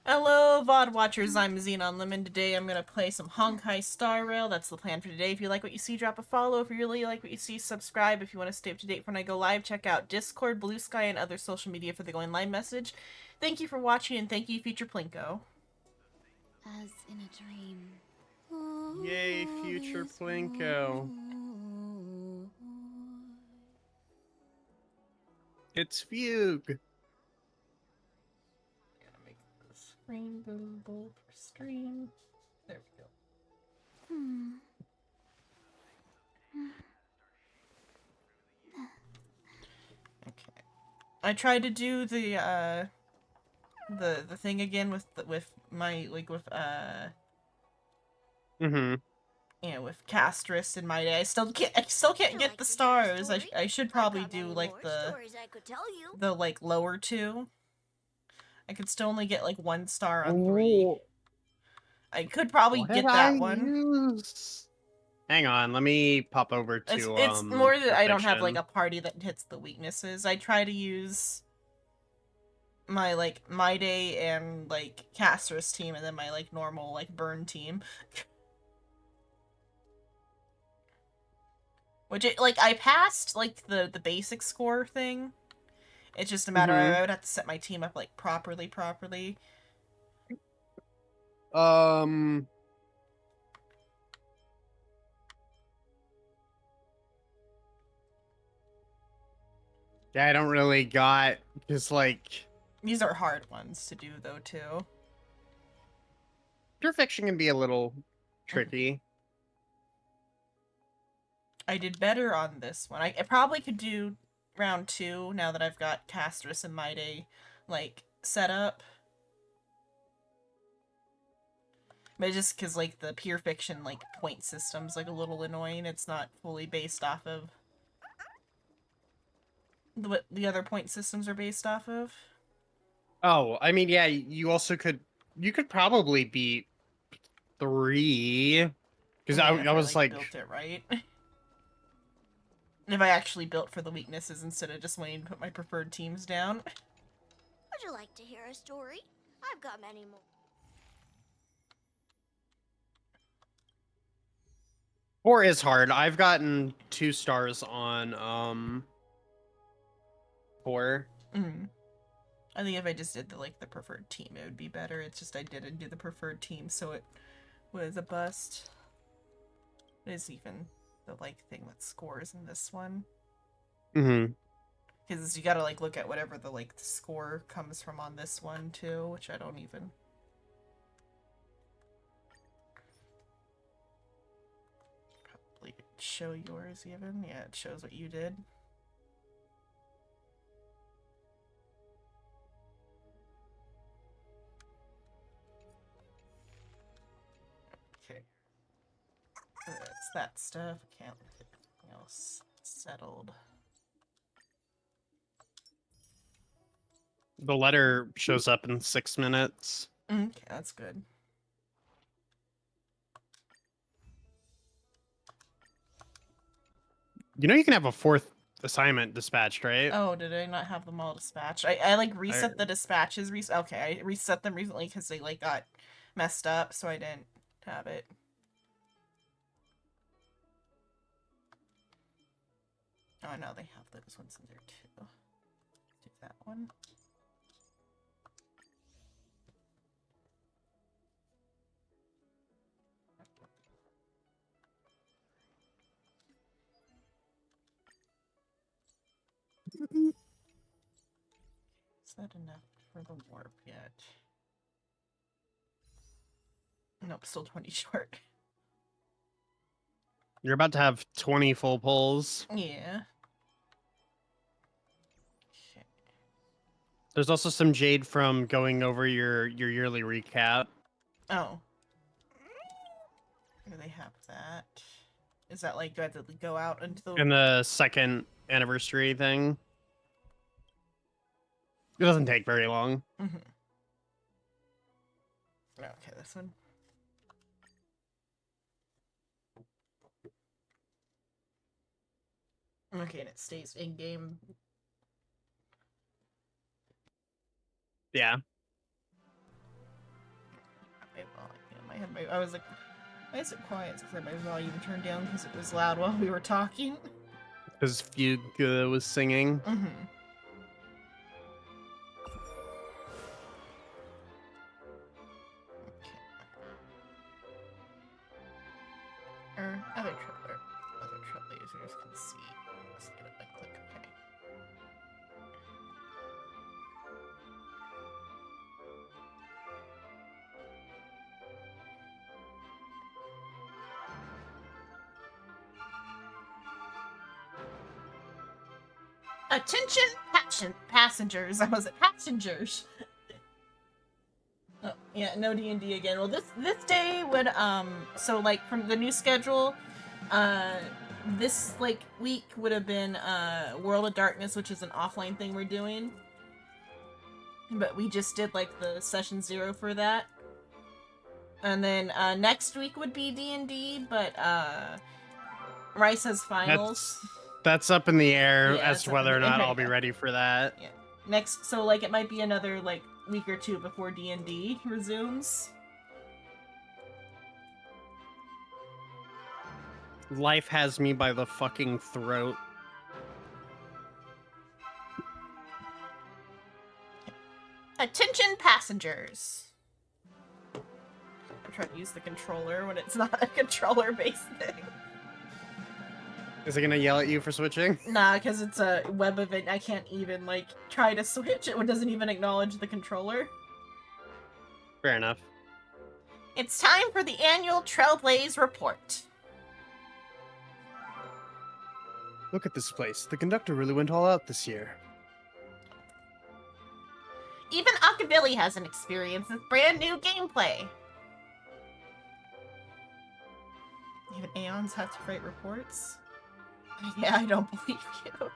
Hello, VOD watchers. I'm Xenon Lemon. Today I'm gonna play some Honkai Star Rail. That's the plan for today. If you like what you see, drop a follow. If you really like what you see, subscribe. If you want to stay up to date when I go live, check out Discord, Blue Sky, and other social media for the going live message. Thank you for watching, and thank you, Future Plinko. As in a dream. Yay, future Plinko. It's Fugue. Gotta make the screen visible for stream. There we go. Okay. I tried to do the thing again with my Mm-hmm. with Castris in my day. I still can't get the stars. I should probably do like the like lower two. I could still only get like 1 star on 3. I could probably What did get I that one. use? Hang on, let me pop over to It's more that I don't have like Perfection. a party that hits the weaknesses. I try to use my like my day and like Castris team, and then my like normal like burn team. Which like I passed like the basic score thing. It's just a matter of I would have to set my team up like properly. Um yeah, I don't really got just like These are hard ones to do though too. Perfection can be a little tricky. I did better on this one. I probably could do round 2 now that I've got Castris and Maide like set up. But just because like the pure fiction like point system's like a little annoying. It's not fully based off of what the other point systems are based off of. Oh, I mean, yeah, you could probably beat 3 because Yeah, if I I was like like, built it right. If I actually built for the weaknesses instead of just waiting to put my preferred teams down. Would you like to hear a story? I've got many more. 4 is hard. I've gotten 2 stars on 4. Mm. I think if I just did the preferred team, it would be better. It's just I didn't do the preferred team, so it was a bust. There's even the like thing that scores in this one. Mm-hmm. Because you gotta like look at whatever the like the score comes from on this one too, which I don't even probably show yours even. Yeah, it shows what you did. Okay. That's that stuff. I can't look at anything else settled. The letter shows up in 6 minutes. Okay, that's good. You know you can have a 4th assignment dispatched, right? Oh, did I not have them all dispatched? I like reset the dispatches. Okay, I reset them recently because they like got messed up, so I didn't have it. Oh no, they have those ones in there too. Do that one. Is that enough for the warp yet? Nope, still 20 short. You're about to have 20 full pulls. Yeah. Okay. There's also some jade from going over your yearly recap. Oh. Do they have that? Is that like, do I have to go out into the... And the 2nd anniversary thing. It doesn't take very long. Mm-hmm. Okay, this one. Okay, and it stays in-game. Yeah. I was like, why is it quiet? Because I had my volume turned down because it was loud while we were talking. Because Fuga was singing. Mm-hmm. Other trailblazers can see. Let's get it and click OK. Attention passengers. I was at passengers. Oh, yeah, no D&D again. Well, this day would so like from the new schedule, this like week would have been World of Darkness, which is an offline thing we're doing. But we just did like the session 0 for that. And then next week would be D&D, but Rice has finals. That's up in the air Yeah, as it's to up whether in or the not air, I'll be yeah. ready for that. Yeah. Next, so like it might be another like week or two before D&D resumes. Life has me by the fucking throat. Attention passengers. I'm trying to use the controller when it's not a controller-based thing. Is it gonna yell at you for switching? Nah, because it's a web event. I can't even, like, try to switch. It doesn't even acknowledge the controller. Fair enough. It's time for the annual Trailblaze report. Look at this place. The conductor really went all out this year. Even Akavilli has an experience with brand new gameplay. Even Aeons have to write reports? Yeah, I don't believe you.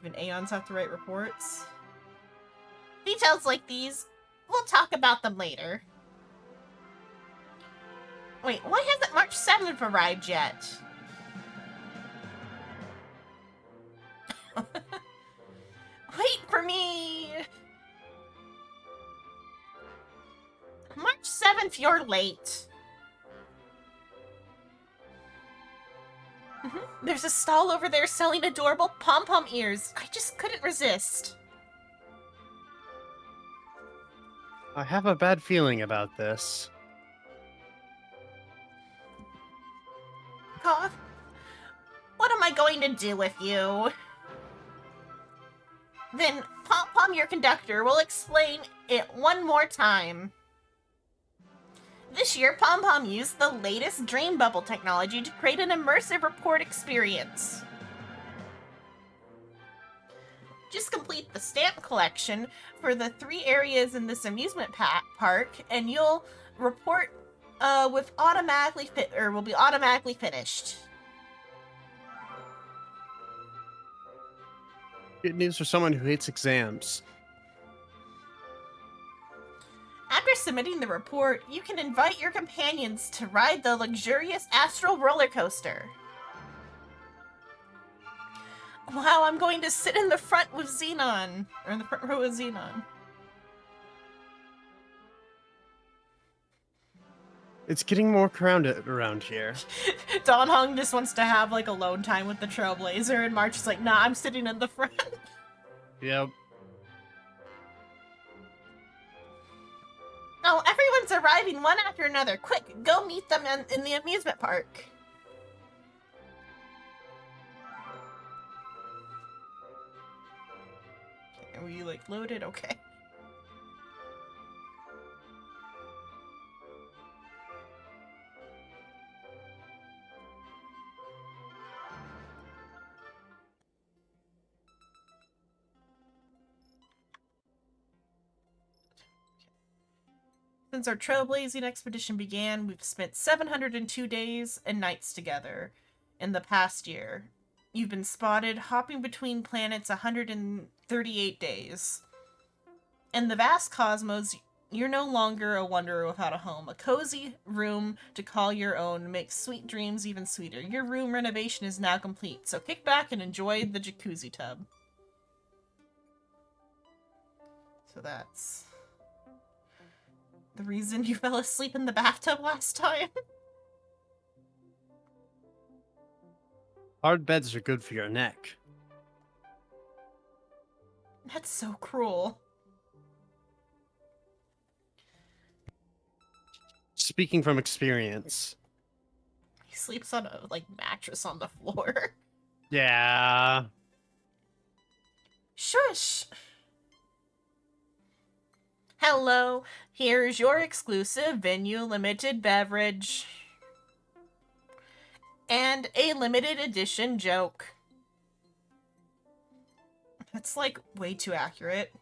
Even Aeons have to write reports? Details like these, we'll talk about them later. Wait, why hasn't March 7th arrived yet? Wait for me! March 7th, you're late. There's a stall over there selling adorable pom-pom ears. I just couldn't resist. I have a bad feeling about this. Koth, what am I going to do with you? Then Pom-Pom, your conductor, will explain it one more time. This year, Pom-Pom used the latest Dream Bubble technology to create an immersive report experience. Just complete the stamp collection for the 3 areas in this amusement park, and you'll report will be automatically finished. Good news for someone who hates exams. After submitting the report, you can invite your companions to ride the luxurious astral roller coaster. Wow, I'm going to sit in the front with Xenon, or in the front row with Xenon. It's getting more crowded around here. Don Hung just wants to have like alone time with the Trailblazer, and March is like, nah, I'm sitting in the front. Yep. Oh, everyone's arriving one after another. Quick, go meet them in the amusement park. Are we like loaded? Okay. Since our trailblazing expedition began, we've spent 702 days and nights together in the past year. You've been spotted hopping between planets 138 days. In the vast cosmos, you're no longer a wanderer without a home. A cozy room to call your own makes sweet dreams even sweeter. Your room renovation is now complete, so kick back and enjoy the jacuzzi tub. So that's The reason you fell asleep in the bathtub last time? Hard beds are good for your neck. That's so cruel. Speaking from experience. He sleeps on a, like, mattress on the floor. Yeah. Shush! Hello, here's your exclusive venue limited beverage. And a limited edition joke. That's, like, way too accurate.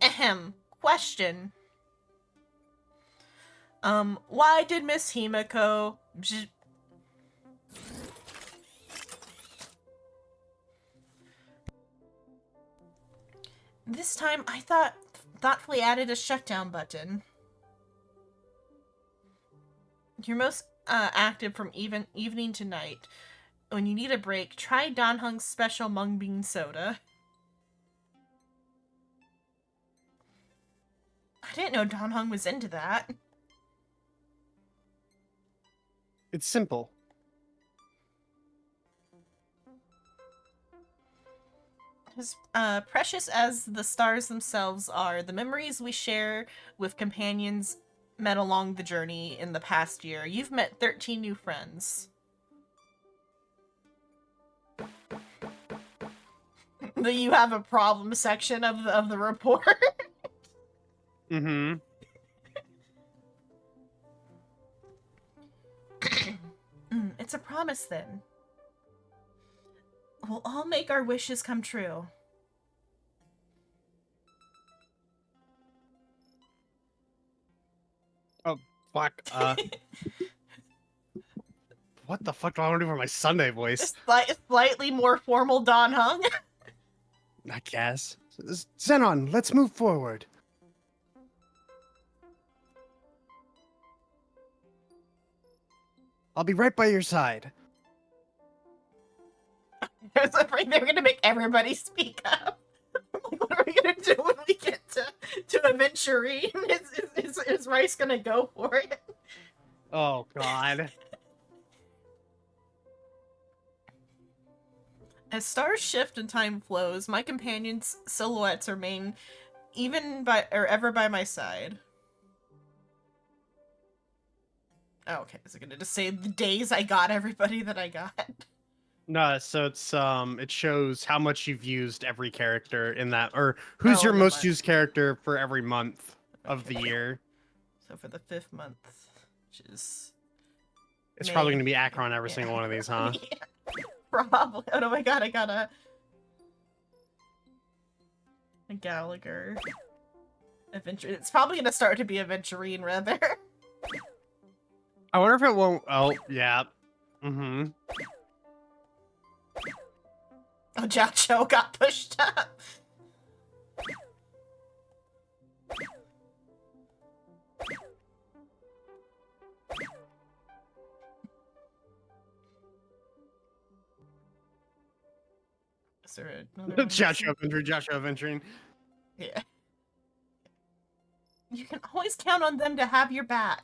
Ahem. Question. Why did Miss Himiko... This time, I thoughtfully added a shutdown button. You're most active from evening to night. When you need a break, try Dan Hung's special mung bean soda. I didn't know Dan Hung was into that. It's simple. As precious as the stars themselves are, the memories we share with companions met along the journey in the past year. You've met 13 new friends. The you have a problem section of the report. Mm-hmm. It's a promise then. We'll all make our wishes come true. Oh, fuck. What the fuck do I want to do for my Sunday voice? Slightly more formal Dan Hung. I guess. Zenon, let's move forward. I'll be right by your side. I was afraid they were gonna make everybody speak up. What are we gonna do when we get to Aventurine? Is Rice gonna go for it? Oh, God. As stars shift and time flows, my companions' silhouettes remain ever by my side. Oh, okay. Is it gonna just say the days I got everybody that I got? No, so it shows how much you've used every character in that, or who's your the most month. used character for every month of the Okay. year. So for the 5th month, which is It's May. probably gonna be Akron every Yeah. single one of these, huh? Yeah, probably. Oh my god, I got a Gallagher. Adventure. It's probably gonna start to be Aventurine rather. I wonder if it won't. Oh, yeah. Mm-hmm. Oh, Jiao got pushed up. Is there another one? Joshua venturing. Yeah. You can always count on them to have your back.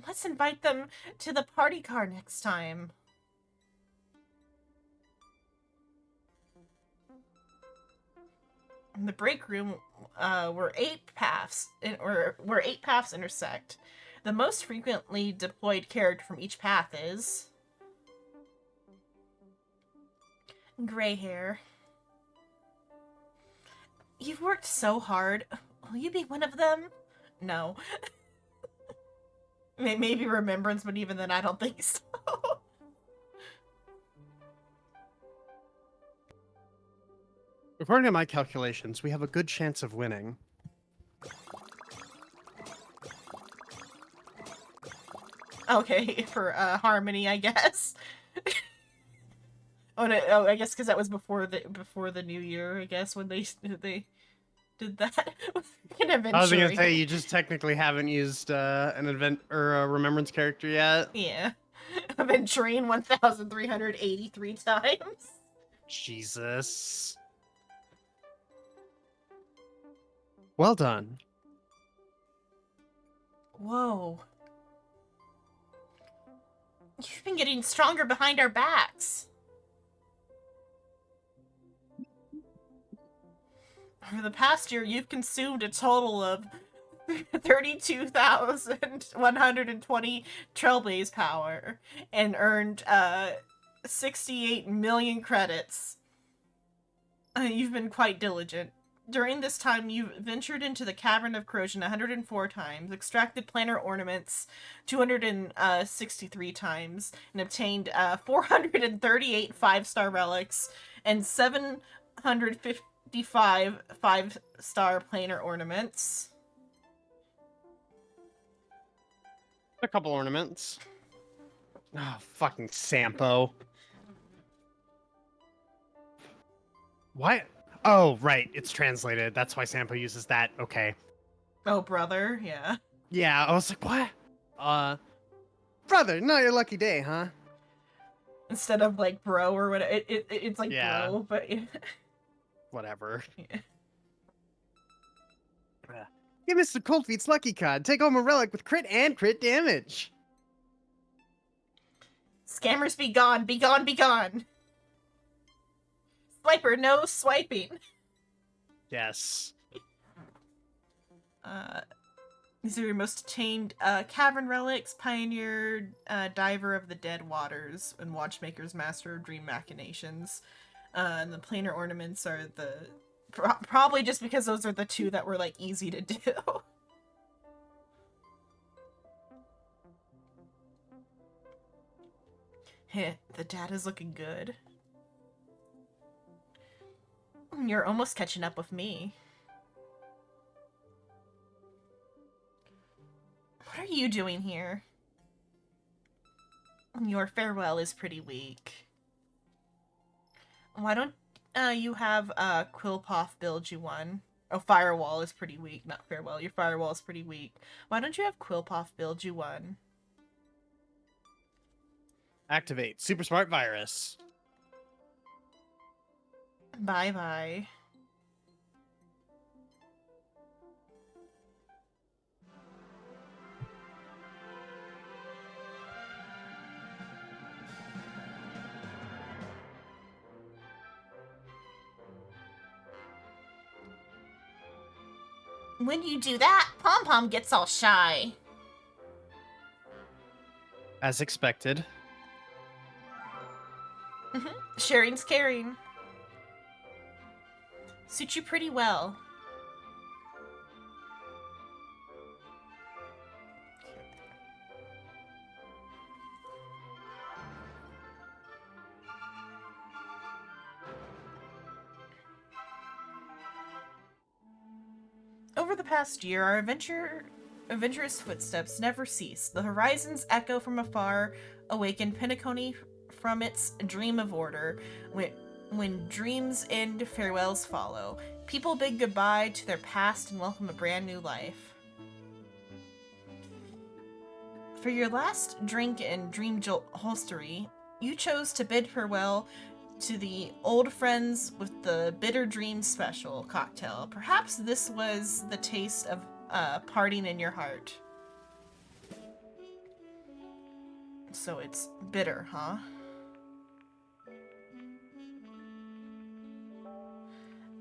Let's invite them to the party car next time. In the break room, where 8 paths intersect. The most frequently deployed character from each path is gray hair. You've worked so hard. Will you be one of them? No. Maybe Remembrance, but even then I don't think so. According to my calculations, we have a good chance of winning. Okay, for Harmony, I guess. Oh, no, oh, I guess because that was before the new year. I guess when they did that. I was gonna say you just technically haven't used an event or a remembrance character yet. Yeah, Aventurine 1,383 times. Jesus. Well done. Whoa. You've been getting stronger behind our backs. Over the past year, you've consumed a total of 32,120 Trailblaze power and earned 68 million credits. You've been quite diligent. During this time, you've ventured into the Cavern of Corrosion 104 times, extracted planar ornaments 263 times, and obtained 438 5-star relics and 755 5-star planar ornaments. A couple ornaments. Oh, fucking Sampo. Why? Oh, right. It's translated. That's why Sampo uses that. Okay. Oh, brother, yeah. Yeah, I was like, what? Brother, not your lucky day, huh? Instead of like bro or whatever, it's like Yeah. bro, but Whatever. yeah. Get Mr. Coldfeet's lucky card. Take home a relic with crit and crit damage. Scammers be gone, be gone, be gone. Swiper, no swiping. Yes. These are your most attained Cavern relics, Pioneer, Diver of the Dead Waters, and Watchmaker's Master of Dream Machinations. And the planar ornaments are the... probably just because those are the two that were, like, easy to do. Heh, the data's looking good. You're almost catching up with me. What are you doing here? Your farewell is pretty weak. Why don't you have Quillpoth build you one? Oh, Firewall is pretty weak, not farewell. Your Firewall is pretty weak. Why don't you have Quillpoth build you one? Activate Super Smart Virus. Bye-bye. When you do that, Pom Pom gets all shy. As expected. Sharing's caring. Suits you pretty well. Over the past year, our adventurous footsteps never cease. The horizons echo from afar, awaken Penacony from its dream of order. When dreams end, farewells follow. People bid goodbye to their past and welcome a brand new life. For your last drink in Dream Jolt Holstery, you chose to bid farewell to the old friends with the Bitter Dreams special cocktail. Perhaps this was the taste of parting in your heart. So it's bitter, huh?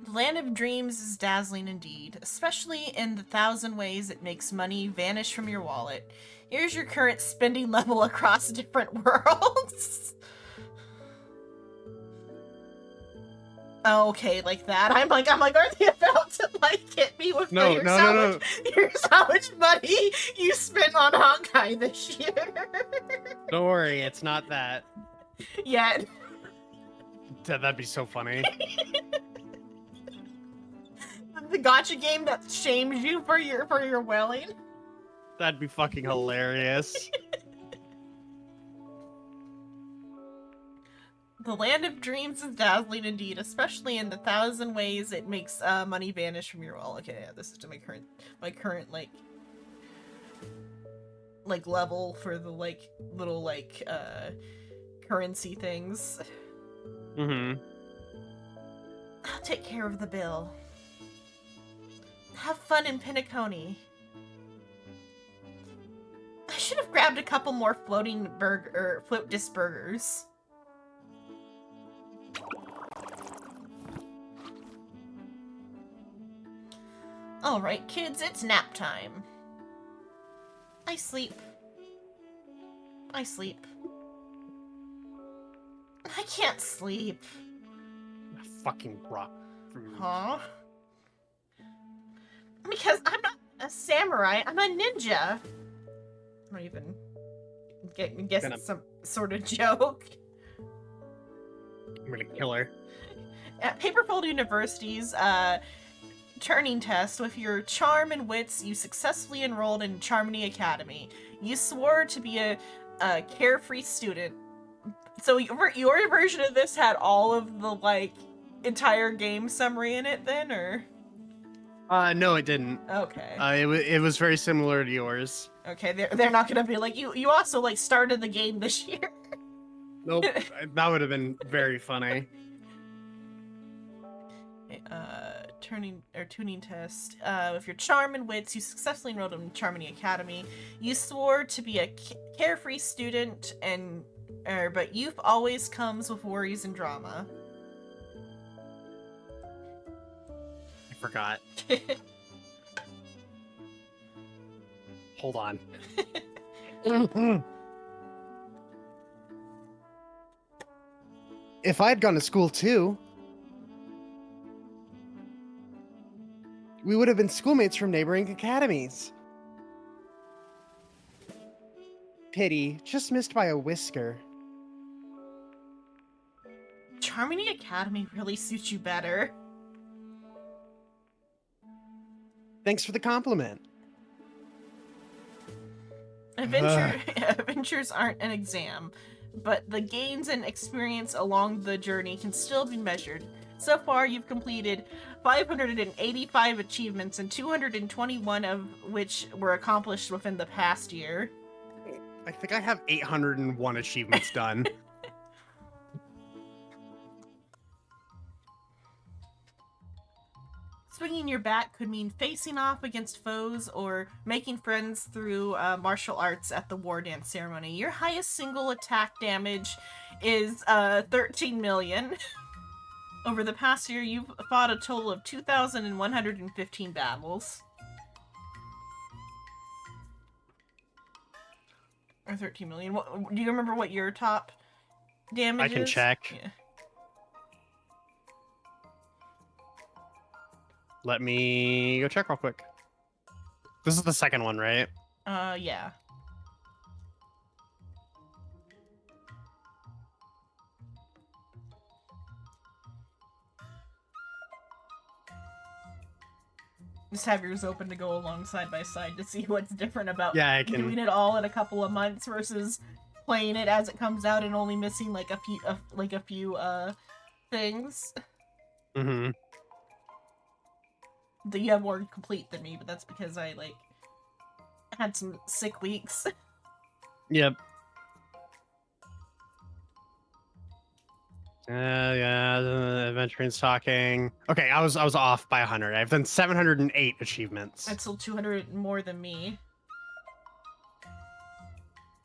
The Land of Dreams is dazzling indeed, especially in the 1,000 ways it makes money vanish from your wallet. Here's your current spending level across different worlds. Okay, like that. I'm like, are they about to like hit me with No. Here's how much money you spent on Honkai this year. Don't worry, it's not that. Yet. That'd be so funny. The gacha game that shames you for your wailing. That'd be fucking hilarious. The Land of Dreams is dazzling indeed, especially in the 1,000 ways it makes money vanish from your wall. Okay, yeah, this is to my current like level for the like little like currency things. Mm-hmm. I'll take care of the bill. Have fun in Pinacone. I should have grabbed a couple more floating float disc burgers. Alright, kids, it's nap time. I sleep. I sleep. I can't sleep. Fucking rock. Huh? Because I'm not a samurai, I'm a ninja. I'm not even guessing some sort of joke. I'm gonna kill her. At Paperfold University's turning test, with your charm and wits, you successfully enrolled in Charmony Academy. You swore to be a carefree student. So your version of this had all of the, like, entire game summary in it then, or? No, it didn't. Okay. It was very similar to yours. Okay, they're not gonna be like, you also, like, started the game this year. Nope, that would have been very funny. Tuning test. With your charm and wits, you successfully enrolled in Charmony Academy. You swore to be a carefree student, but youth always comes with worries and drama. I forgot. Hold on. If I'd gone to school too, we would have been schoolmates from neighboring academies. Pity, just missed by a whisker. Charmony Academy really suits you better. Thanks for the compliment. Adventures aren't an exam, but the gains and experience along the journey can still be measured. So far, you've completed 585 achievements, and 221 of which were accomplished within the past year. I think I have 801 achievements done. Swinging your bat could mean facing off against foes or making friends through martial arts at the war dance ceremony. Your highest single attack damage is 13 million. Over the past year, you've fought a total of 2,115 battles. Or 13 million. Do you remember what your top damage is? I can check. Yeah. Let me go check real quick. This is the second one, right? Yeah. Just have yours open to go along side by side to see what's different about doing it all in a couple of months versus playing it as it comes out and only missing like a few things. Mm-hmm. You have more complete than me, but that's because I had some sick weeks. Yep. Yeah, adventuring's talking. Okay, I was off by 100. I've done 708 achievements. That's still 200 more than me.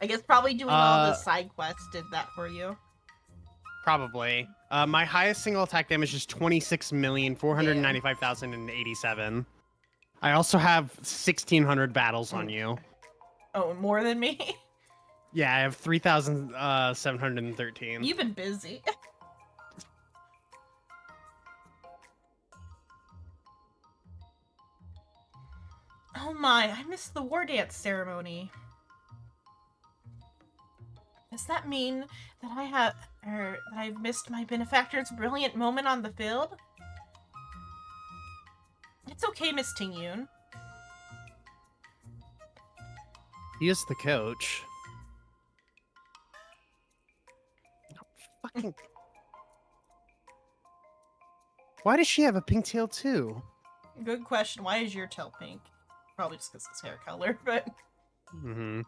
I guess probably doing all the side quests did that for you. Probably. My highest single attack damage is 26,495,087. I also have 1,600 battles on you. Oh, more than me? Yeah, I have 3,713. You've been busy. Oh my, I missed the war dance ceremony. Does that mean that I've missed my benefactor's brilliant moment on the field? It's okay, Miss Tingyun. He is the coach. No, fucking... Why does she have a pink tail too? Good question. Why is your tail pink? Probably just because it's hair color, but... Mm-hmm.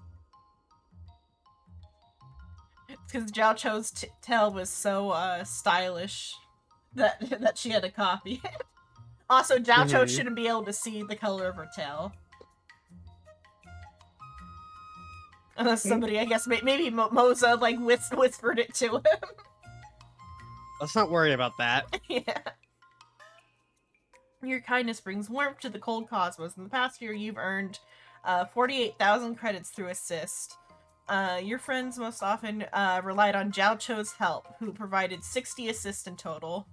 It's because Zhao Cho's tail was so stylish that she had to copy it. Also, Jiao Cho Mhm. shouldn't be able to see the color of her tail. Unless somebody, I guess, maybe Moza, like, whispered it to him. Let's not worry about that. Yeah. Your kindness brings warmth to the cold cosmos. In the past year, you've earned 48,000 credits through assist. Your friends most often relied on Jiao Cho's help, who provided 60 assists in total.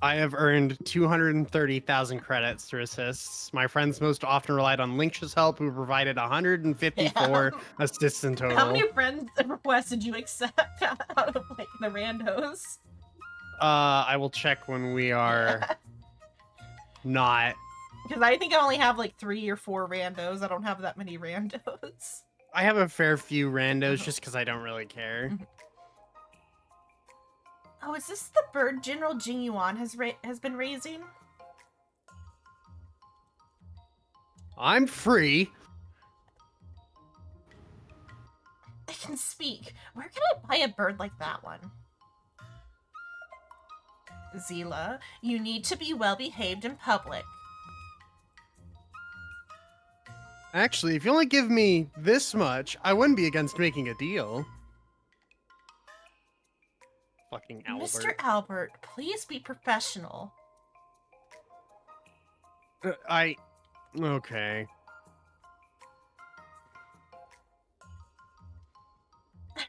I have earned 230,000 credits through assists. My friends most often relied on Link's help, who provided 154 assists in total. How many friends requests did you accept out of, like, the randos? I will check when we are not. Because I think I only have, like, 3 or 4 randos. I don't have that many randos. I have a fair few randos just because I don't really care. Oh, is this the bird General Jing Yuan has been raising? I'm free. I can speak. Where can I buy a bird like that one? Zila, you need to be well behaved in public. Actually, if you only give me this much, I wouldn't be against making a deal. Fucking Albert. Mr. Albert, please be professional. Okay.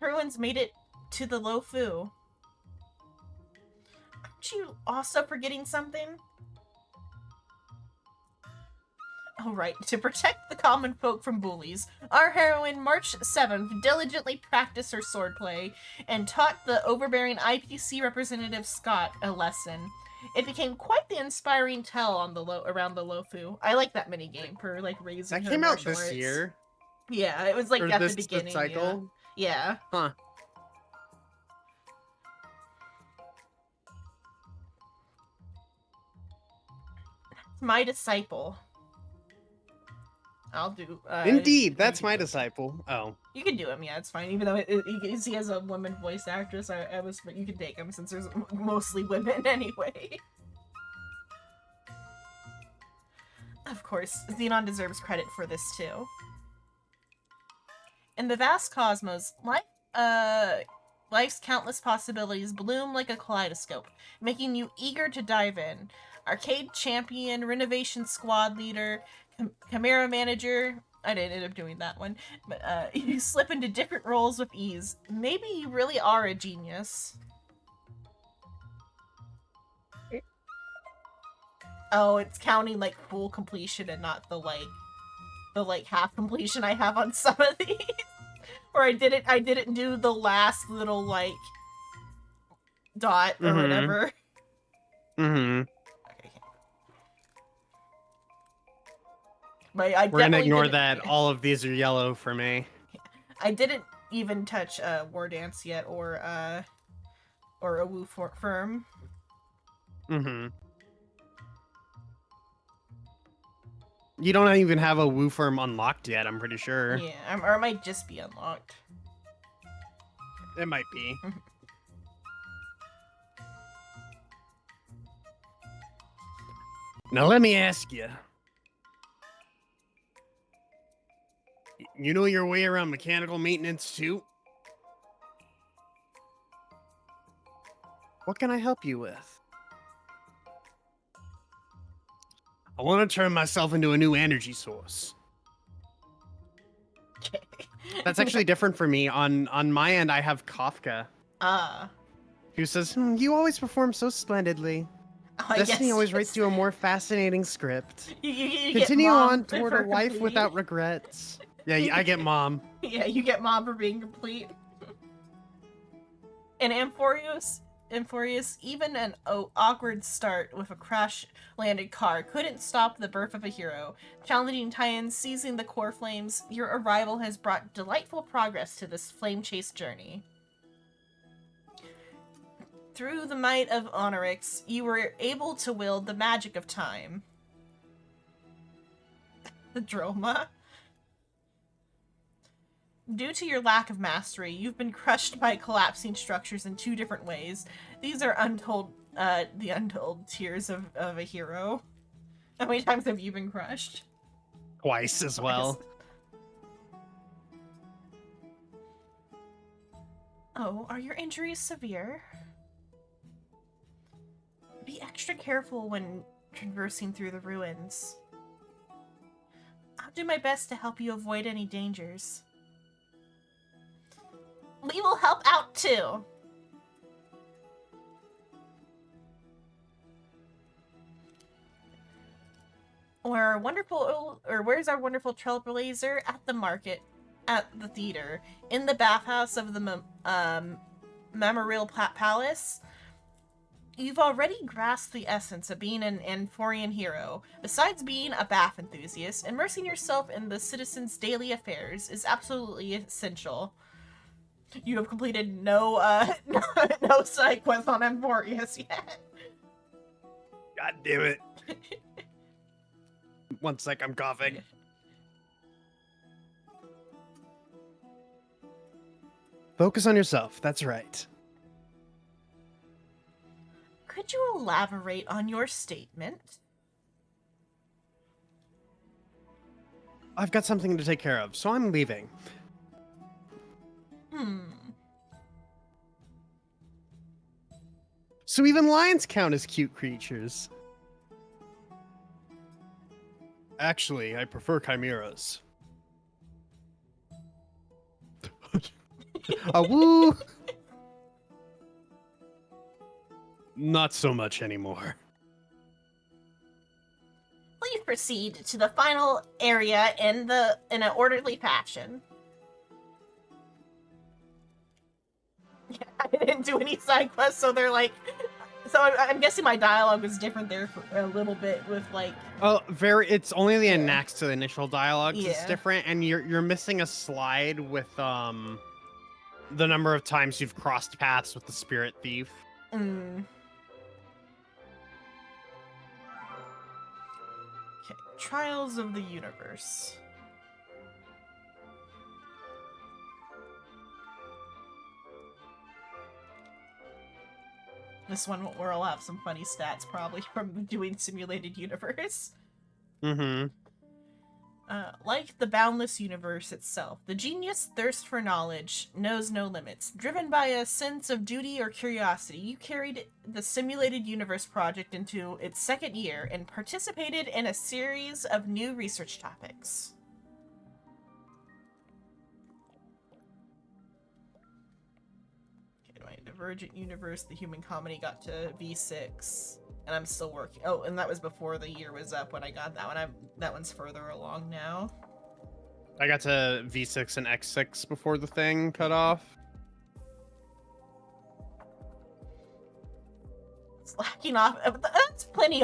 Everyone's made it to the Lofu. Aren't you also forgetting something? Oh, right. To protect the common folk from bullies, our heroine March 7th diligently practiced her swordplay and taught the overbearing IPC representative Scott a lesson. It became quite the inspiring tale on the around the Lofu. I like that mini game for, like, raising That her came out martial this arts. year. Yeah, it was like Or at this the beginning. cycle. Yeah. Huh. My disciple. I'll do. Indeed, that's you my can do it. disciple. Oh. You can do him, yeah, it's fine. Even though he has a woman voice actress, but you can take him since there's mostly women anyway. Of course, Xenon deserves credit for this too. In the vast cosmos, life's countless possibilities bloom like a kaleidoscope, making you eager to dive in. Arcade champion, renovation squad leader, Chimera manager. I didn't end up doing that one. But you slip into different roles with ease. Maybe you really are a genius. Oh, it's counting like full completion and not the half completion I have on some of these. Or I didn't do the last little like dot or whatever. Mm-hmm. But We're gonna ignore that. All of these are yellow for me. I didn't even touch War Dance yet, or a Woo Firm. Mm-hmm. You don't even have a Woo Firm unlocked yet, I'm pretty sure. Yeah, or it might just be unlocked. It might be. Now let me ask you. You know your way around mechanical maintenance too? What can I help you with? I want to turn myself into a new energy source. Okay. That's actually different for me. On my end, I have Kafka, who says, "You always perform so splendidly. Destiny always writes you a more fascinating script. You Continue get on mom toward for a life complete. without regrets." Yeah, I get mom. Yeah, you get mom for being complete. And Amphorius, even an awkward start with a crash-landed car couldn't stop the birth of a hero. Challenging Titans, seizing the core flames, your arrival has brought delightful progress to this flame chase journey. Through the might of Onyx, you were able to wield the magic of time. The Droma. Due to your lack of mastery, you've been crushed by collapsing structures in 2 different ways. These are untold the untold tears of a hero. How many times have you been crushed? Twice as well. Oh, are your injuries severe? Be extra careful when traversing through the ruins. I'll do my best to help you avoid any dangers. We will help out too. Where's our wonderful trailblazer? At the market, at the theater, in the bathhouse of the Memorial Palace. You've already grasped the essence of being an Amphorian hero. Besides being a bath enthusiast, immersing yourself in the citizens' daily affairs is absolutely essential. You have completed no side quest on Amphorius yet. God damn it. 1 sec, I'm coughing. Focus on yourself, that's right. Could you elaborate on your statement? I've got something to take care of, so I'm leaving. So even lions count as cute creatures. Actually, I prefer chimeras. Woo! Not so much anymore. Please proceed to the final area in an orderly fashion. Yeah, I didn't do any side quests, so they're like... So I'm guessing my dialogue was different there for a little bit with like... Oh, it's only the next to the initial dialogue that's Yeah. different, and you're missing a slide with the number of times you've crossed paths with the spirit thief. Okay, Trials of the Universe. This one where I'll have some funny stats probably from doing Simulated Universe. Like the boundless universe itself, the genius thirst for knowledge knows no limits. Driven by a sense of duty or curiosity, you carried the Simulated Universe project into its second year and participated in a series of new research topics. Okay, my Divergent Universe, the human comedy got to V6. And I'm still working. Oh, and that was before the year was up when I got that one. That one's further along now. I got to V6 and X6 before the thing cut off. Slacking off. That's plenty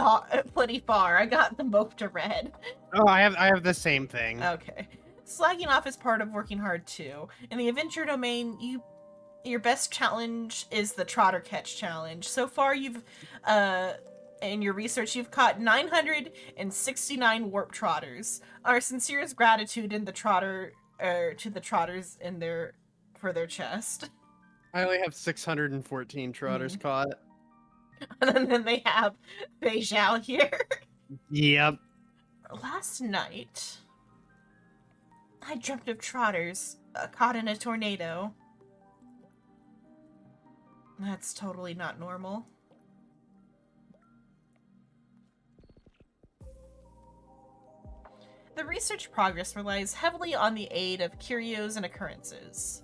far. I got them both to red. Oh, I have the same thing. Okay. Slacking off is part of working hard too. In the adventure domain, your best challenge is the Trotter Catch Challenge. So far, you've in your research, you've caught 969 warp trotters. Our sincerest gratitude to the trotters for their chest. I only have 614 trotters caught. And then they have Fei Zhao here. Yep. Last night, I dreamt of trotters caught in a tornado. That's totally not normal. The research progress relies heavily on the aid of curios and occurrences.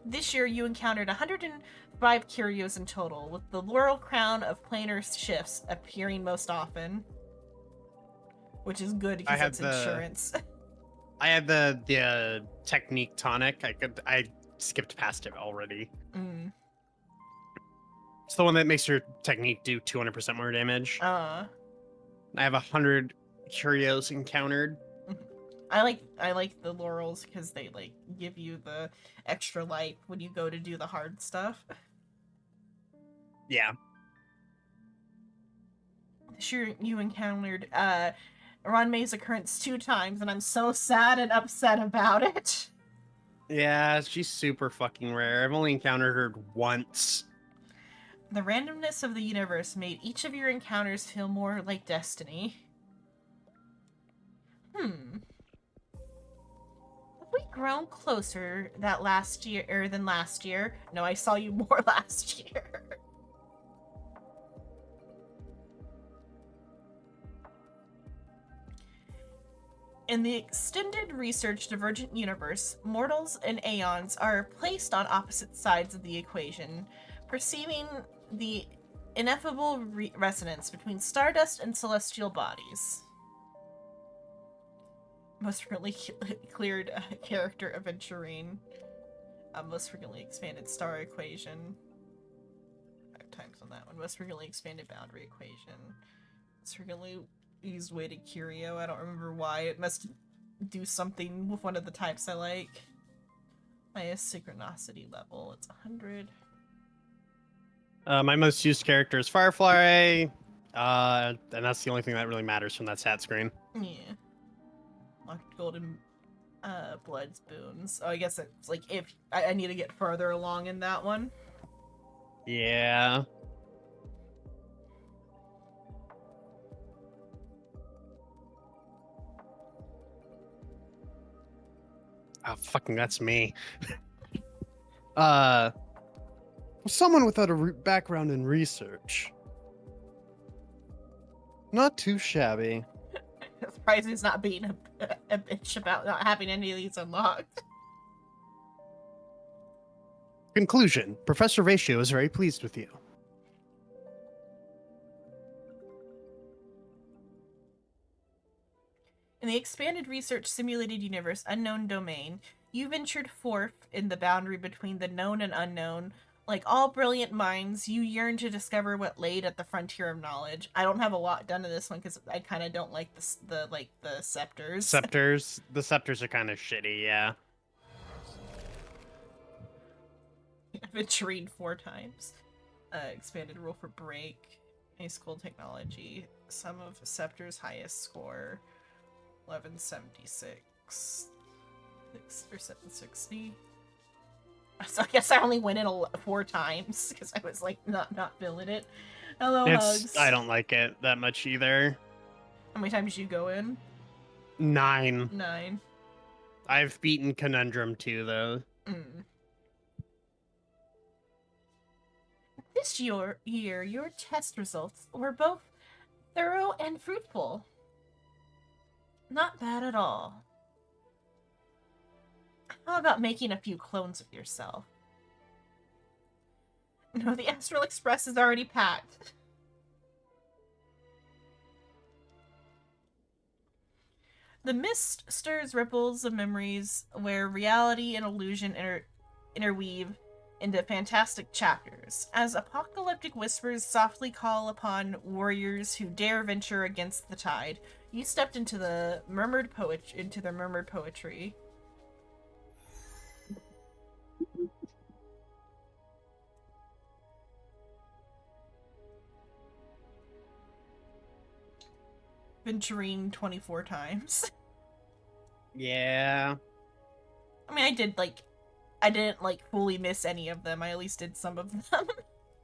This year, you encountered 105 curios in total, with the laurel crown of planar shifts appearing most often. Which is good because it's insurance. I had the technique tonic. I skipped past it already. It's the one that makes your technique do 200% more damage. I have 100 curios encountered. I like the laurels because they like give you the extra light when you go to do the hard stuff. Yeah. Sure, you encountered Ranmei's occurrence 2 times, and I'm so sad and upset about it. Yeah, she's super fucking rare. I've only encountered her once. The randomness of the universe made each of your encounters feel more like destiny. Have we grown closer than last year? No, I saw you more last year. In the extended research Divergent universe, mortals and aeons are placed on opposite sides of the equation, perceiving the ineffable resonance between stardust and celestial bodies. Most frequently cleared character Aventurine. Most frequently expanded star equation. 5 times on that one. Most frequently expanded boundary equation. Most frequently used weighted curio. I don't remember why. It must do something with one of the types I like. Highest synchronicity level. It's 100. My most used character is Firefly, and that's the only thing that really matters from that stat screen. Yeah. Locked golden bloods boons. Oh, I guess it's like if I need to get further along in that one. Yeah. Oh, fucking that's me. Someone without a background in research. Not too shabby. Surprised he's not being a bitch about not having any of these unlocked. Conclusion. Professor Ratio is very pleased with you. In the expanded research simulated universe Unknown Domain, you ventured forth in the boundary between the known and unknown. Like all brilliant minds, you yearn to discover what laid at the frontier of knowledge. I don't have a lot done in this one because I kind of don't like the scepters. Scepters? The scepters are kind of shitty, yeah. Venturing 4 times. Expanded rule for break. A school technology. Sum of scepter's highest score. 1176. 760. So I guess I only went in 4 times because I was like not feeling it. Hello, Hugs. I don't like it that much either. How many times did you go in? 9. 9. I've beaten Conundrum too, though. This year, your test results were both thorough and fruitful. Not bad at all. How about making a few clones of yourself? No, the Astral Express is already packed. The mist stirs ripples of memories where reality and illusion interweave into fantastic chapters, as apocalyptic whispers softly call upon warriors who dare venture against the tide. You stepped into the murmured poetry. Venturing 24 times. Yeah. I mean, I didn't fully miss any of them. I at least did some of them.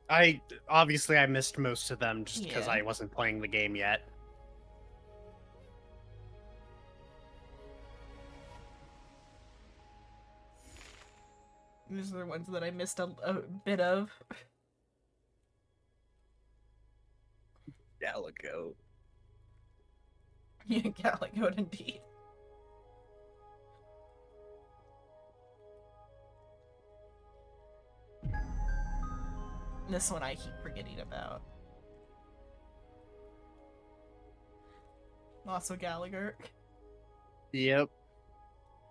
I missed most of them just because I wasn't playing the game yet. These are the ones that I missed a bit of. Galago. Yeah, Galago indeed. This one I keep forgetting about. Also Gallagher. Yep.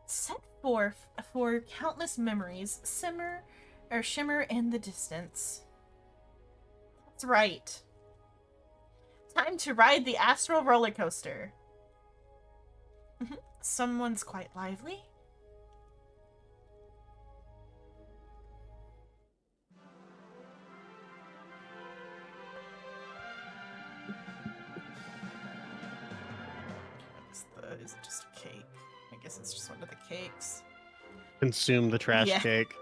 Set forth for countless memories, shimmer in the distance. That's right. Time to ride the astral roller coaster. Someone's quite lively. Is it just a cake? I guess it's just one of the cakes. Consume the trash cake.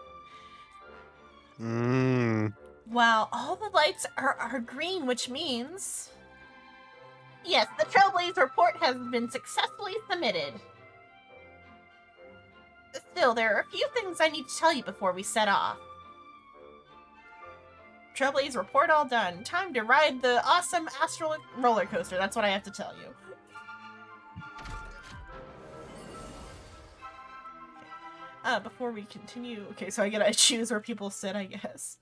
Wow, all the lights are green, which means... Yes, the Trailblaze report has been successfully submitted. Still, there are a few things I need to tell you before we set off. Trailblaze report all done. Time to ride the awesome astral roller coaster. That's what I have to tell you. Before we continue... Okay, so I gotta choose where people sit, I guess.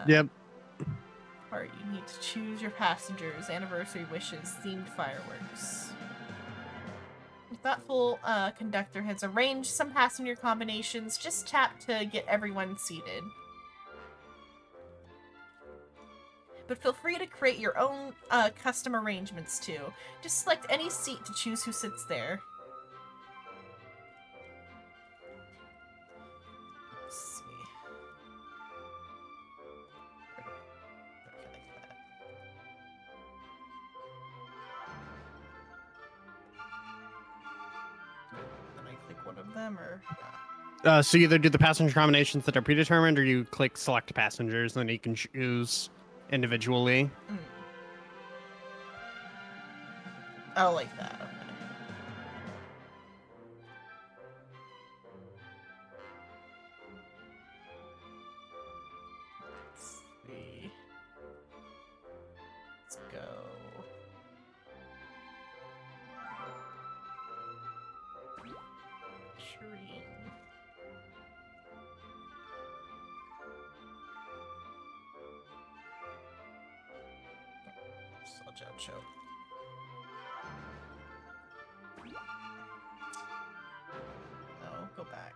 Yep. Or you need to choose your passengers, anniversary wishes, themed fireworks. The thoughtful conductor has arranged some passenger combinations. Just tap to get everyone seated. But feel free to create your own custom arrangements too. Just select any seat to choose who sits there. Let's see. Then I click one of them, or So you either do the passenger combinations that are predetermined, or you click select passengers, and then you can choose individually. Oh, like that. Okay. Let's see. Let's go. Shireen. Sludge out show. No, go back.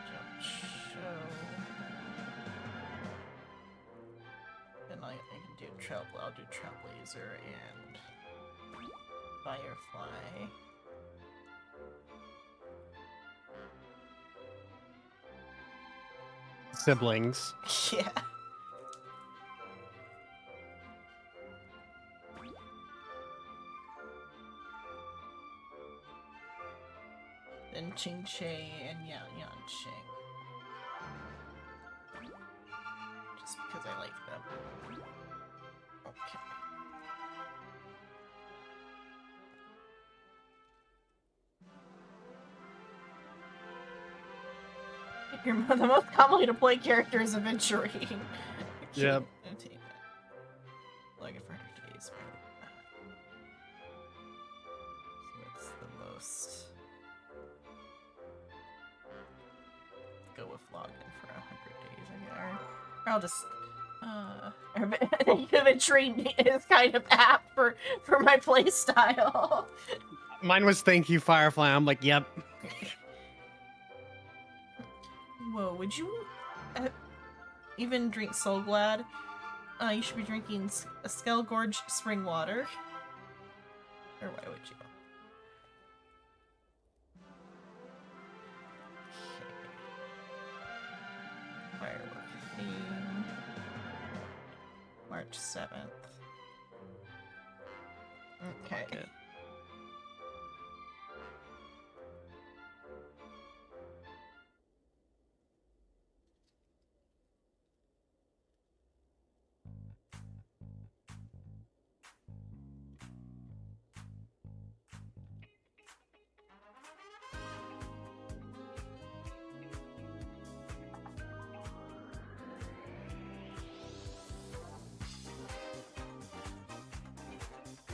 Jump show. Then I can do I'll do Trailblazer and Firefly. Siblings. Yeah. Then Ching Che and Yan Ching. Just because I like them. Okay. The most commonly deployed character is Aventurine. Yep. Log it for 100 days. What's the most? Go with login for 100 days, I guess. Or I'll just Aventurine is kind of apt for my playstyle. Mine was thank you, Firefly. I'm like, yep. Whoa, would you even drink Soul Glad? You should be drinking Skell Gorge spring water. Or why would you? Okay. Firework theme. March 7th. Okay.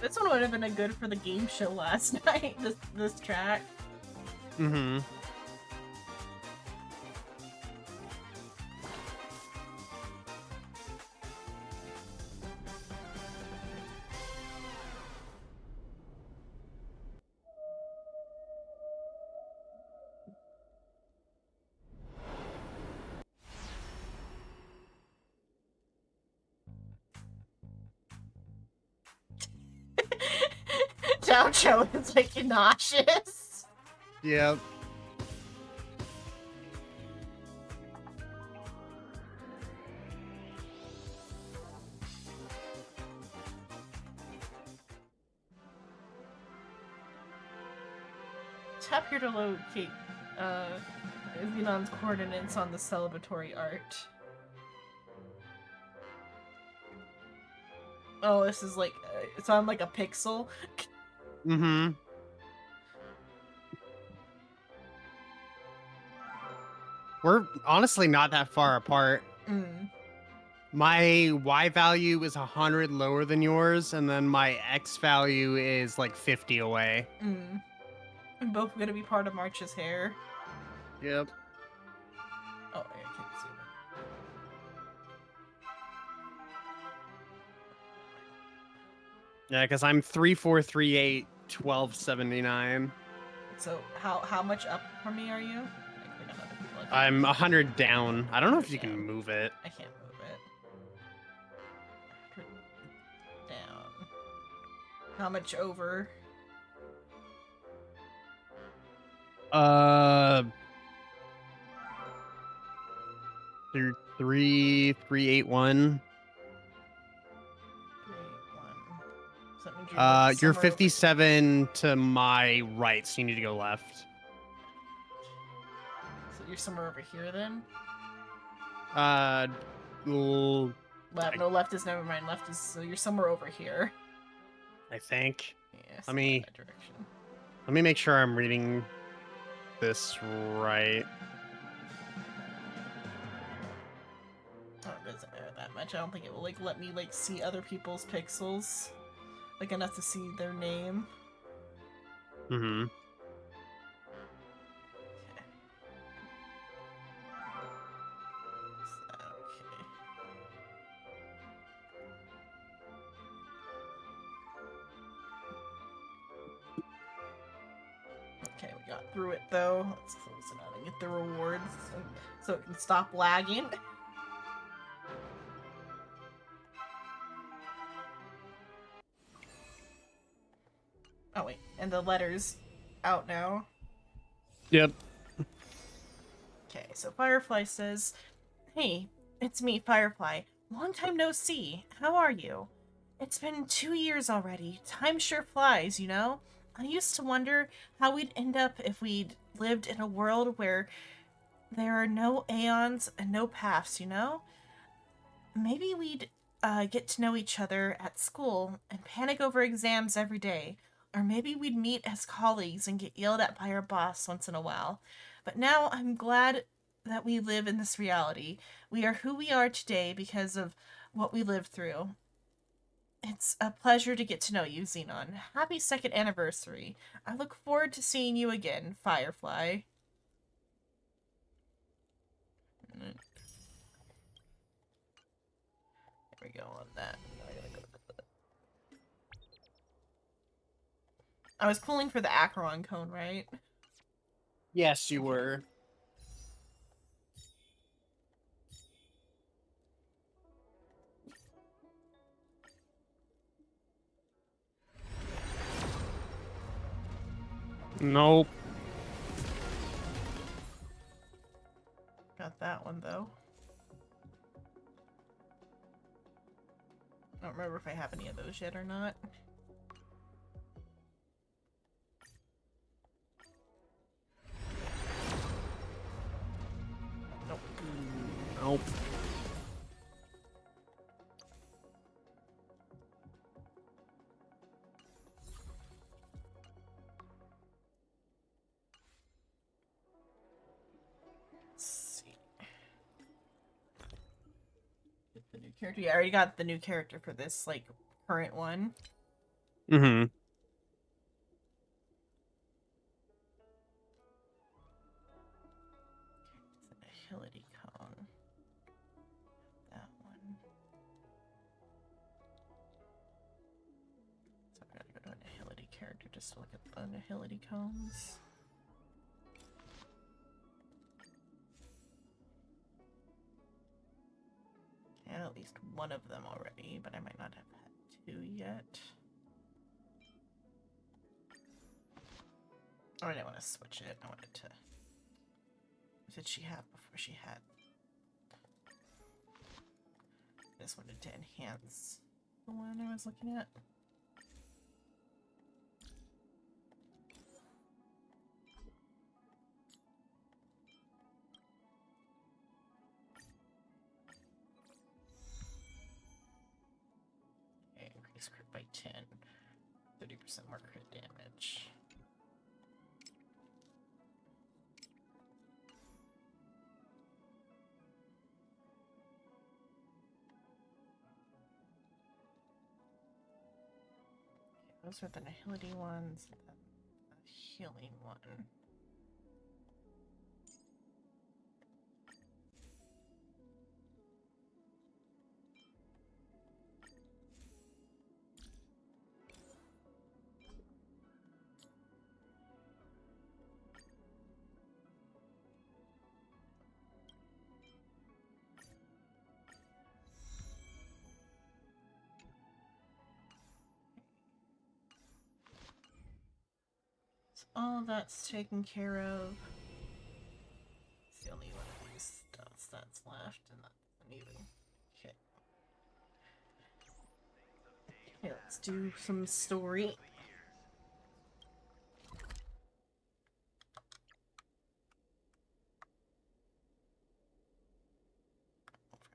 This one would have been a good for the game show last night, this track. Mm-hmm. Gaucho is like nauseous. Yep. tap here to locate Xenon's coordinates on the celebratory art. Oh, this is like, it's on like a pixel. Mm-hmm. We're honestly not that far apart. Mm. My Y value is 100 lower than yours, and then my X value is like 50 away. Mm. I'm both gonna be part of March's hair. Yep. Oh, I can't see Yeah, because I'm 3438 1279. So how much up from me are you? I'm 100 down. I don't know if you down. can move it. I can't move it. Down. How much over? 3381. 381. So that means you're like You're somewhere 57 to my right, so you need to go left. So you're somewhere over here then? Left. No, left is never mind. Left is, so you're somewhere over here. I think. Yeah, Let me that direction. Let me make sure I'm reading this right. Oh, it doesn't matter that much. I don't think it will like let me like see other people's pixels, like enough to see their name. Mm-hmm. Okay, we got through it though. Let's close it out and get the rewards so it can stop lagging. Oh wait, and the letter's out now. Yep. Okay, so Firefly says, "Hey, it's me, Firefly. Long time no see. How are you? It's been 2 years already. Time sure flies, you know? I used to wonder how we'd end up if we'd lived in a world where there are no aeons and no paths, you know? Maybe we'd get to know each other at school and panic over exams every day. Or maybe we'd meet as colleagues and get yelled at by our boss once in a while. But now I'm glad that we live in this reality. We are who we are today because of what we lived through. It's a pleasure to get to know you, Xenon. Happy 2nd anniversary. I look forward to seeing you again, Firefly." There we go on that. I was pulling for the Acheron cone, right? Yes, you were. Nope. Got that one, though. I don't remember if I have any of those yet or not. Nope. Nope. The new character. Yeah, I already got the new character for this, like, current one. Mm-hmm. Agility cone. That one. So I gotta go to an agility character just to look at the agility cones. I had at least one of them already, but I might not have had 2 yet. Oh, I didn't want to switch it. I wanted to... What did she have before she had? I just wanted to enhance the one I was looking at. by 10. 30% more crit damage. Those are the Nihility ones, and then the healing one. All of that's taken care of. It's the only one of these dots that's left, and that's even. Okay. Okay, let's do some story.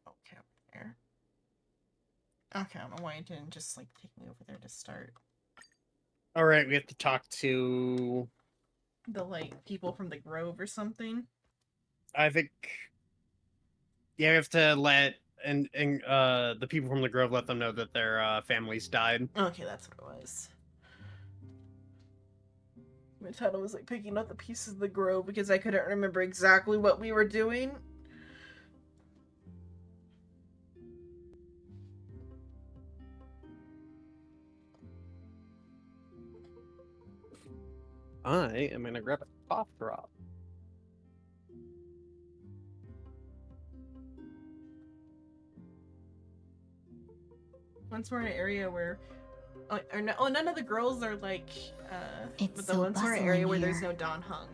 Okay, over there. Okay, I don't know why it didn't just like take me over there to start. All right, we have to talk to the like people from the Grove or something. I think. Yeah, we have to let the people from the Grove let them know that their families died. Okay, that's what it was. My title was like picking up the pieces of the Grove because I couldn't remember exactly what we were doing. I am gonna grab a cough drop. Once we're in an area where none of the girls are like It's but so the ones we're in an area where there's here. no Don Hung,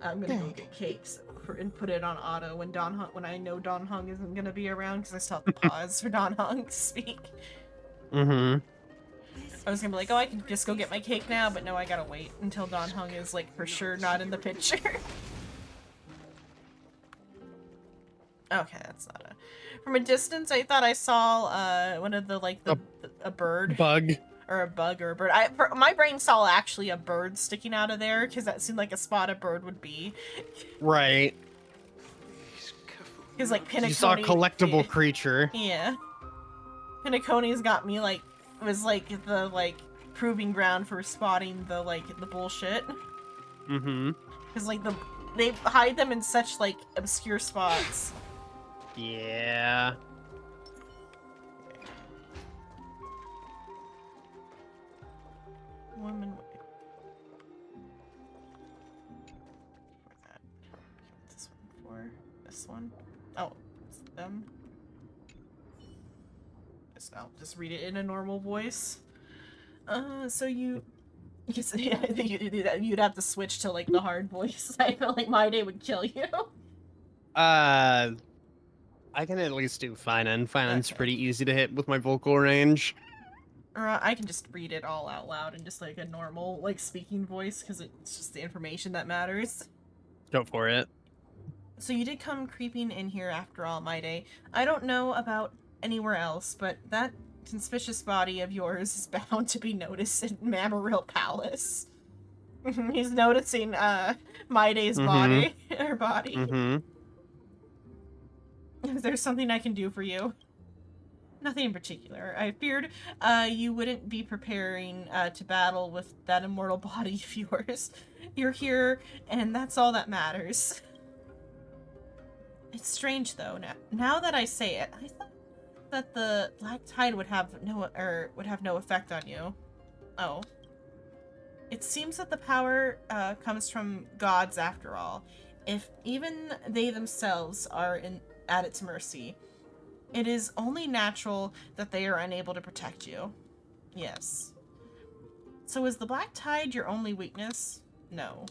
I'm gonna go get cakes and put it on auto when I know Don Hung isn't gonna be around because I still have to pause for Don Hung to speak. Mm-hmm. I was gonna be like, oh, I can just go get my cake now, but no, I gotta wait until Don Hung is like for sure not in the picture. Okay, that's not a. From a distance, I thought I saw one of the like a bird, Bug, or a bug or a bird. My brain saw actually a bird sticking out of there because that seemed like a spot a bird would be. Right. Because like Pinocchio. You saw a collectible creature. Yeah. Pinocchio's got me like was like the like proving ground for spotting the like the bullshit. Mm-hmm. Because like they hide them in such like obscure spots. Yeah. Woman. What's this one for? This one? Oh, it's them. I'll just read it in a normal voice. So you. You'd have to switch to like the hard voice. I feel like my day would kill you. I can at least do Finan. Finan's Okay. pretty easy to hit with my vocal range. Or I can just read it all out loud in just like a normal like speaking voice because it's just the information that matters. Go for it. So you did come creeping in here after all, my day. I don't know about anywhere else, but that conspicuous body of yours is bound to be noticed in Mamoril Palace. He's noticing my day's body. Her body. Mm-hmm. Is there something I can do for you? Nothing in particular. I feared you wouldn't be preparing to battle with that immortal body of yours. You're here, and that's all that matters. It's strange, though. Now that I say it, I thought that the Black Tide would have no effect on you. Oh. It seems that the power comes from gods, after all. If even they themselves are at its mercy, it is only natural that they are unable to protect you. Yes. So is the Black Tide your only weakness? No.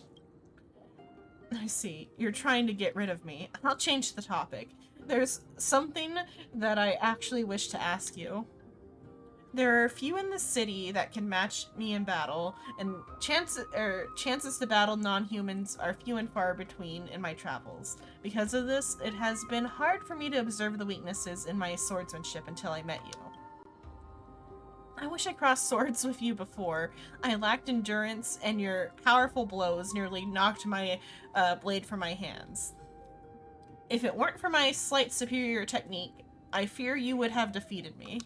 I see. You're trying to get rid of me. I'll change the topic. There's something that I actually wish to ask you. There are few in the city that can match me in battle, and chances to battle non-humans are few and far between in my travels. Because of this, it has been hard for me to observe the weaknesses in my swordsmanship until I met you. I wish I crossed swords with you before. I lacked endurance, and your powerful blows nearly knocked my blade from my hands. If it weren't for my slight superior technique, I fear you would have defeated me.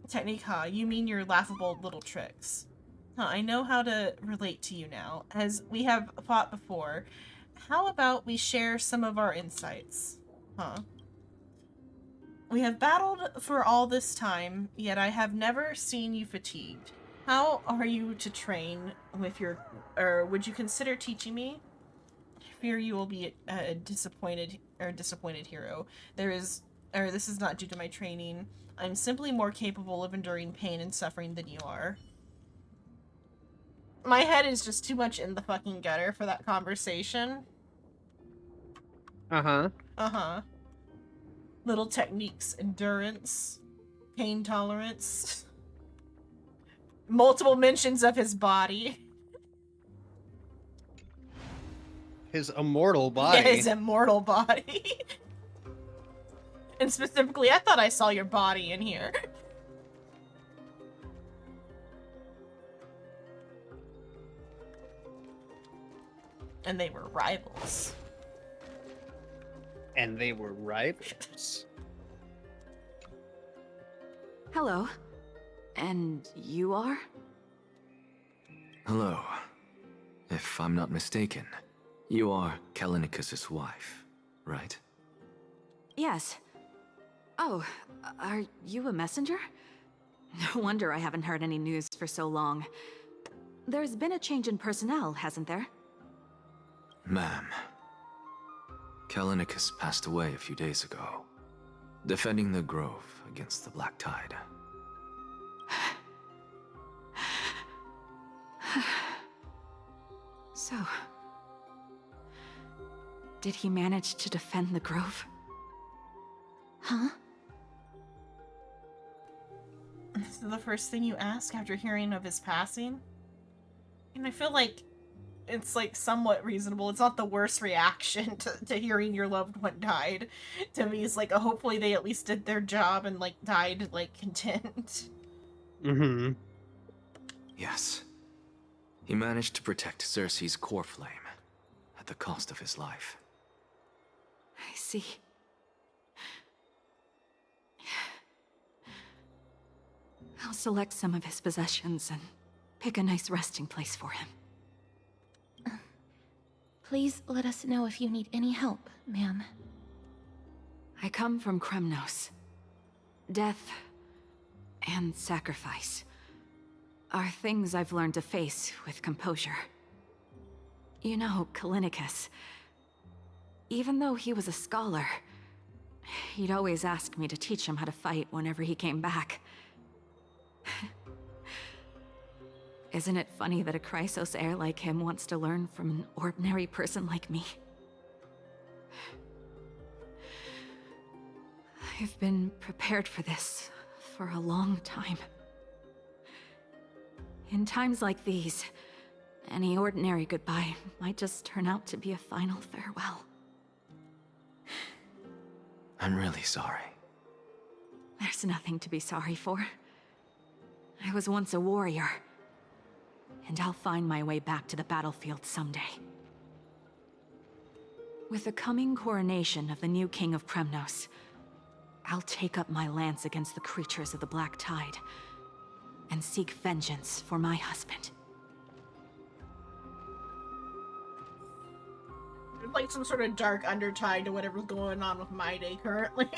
Technique, huh? You mean your laughable little tricks. Huh, I know how to relate to you now. As we have fought before, how about we share some of our insights? Huh? We have battled for all this time, yet I have never seen you fatigued. How are you to train with your... or would you consider teaching me? I fear you will be a disappointed hero. This is not due to my training. I'm simply more capable of enduring pain and suffering than you are. My head is just too much in the fucking gutter for that conversation. Uh-huh. Uh-huh. Little techniques, endurance, pain tolerance, multiple mentions of his body. His immortal body. Yeah, his immortal body. And specifically, I thought I saw your body in here. And they were rivals. And they were rivals. Hello. And you are? Hello. If I'm not mistaken, you are Callinicus' wife, right? Yes. Oh, are you a messenger? No wonder I haven't heard any news for so long. There's been a change in personnel, hasn't there? Ma'am, Callinicus passed away a few days ago, defending the Grove against the Black Tide. So, did he manage to defend the Grove? Huh? This is the first thing you ask after hearing of his passing? And I feel like it's like somewhat reasonable. It's not the worst reaction to hearing your loved one died. To me, it's like, hopefully they at least did their job and like died like content. Mm-hmm. Yes. He managed to protect Cersei's core flame at the cost of his life. I see. I'll select some of his possessions and pick a nice resting place for him. Please let us know if you need any help, ma'am. I come from Kremnos. Death and sacrifice are things I've learned to face with composure. You know, Callinicus, even though he was a scholar, he'd always ask me to teach him how to fight whenever he came back. Isn't it funny that a Chrysos heir like him wants to learn from an ordinary person like me? I've been prepared for this for a long time. In times like these, any ordinary goodbye might just turn out to be a final farewell. I'm really sorry. There's nothing to be sorry for. I was once a warrior, and I'll find my way back to the battlefield someday. With the coming coronation of the new king of Kremnos, I'll take up my lance against the creatures of the Black Tide and seek vengeance for my husband. There's like some sort of dark undertide to whatever's going on with My Day currently.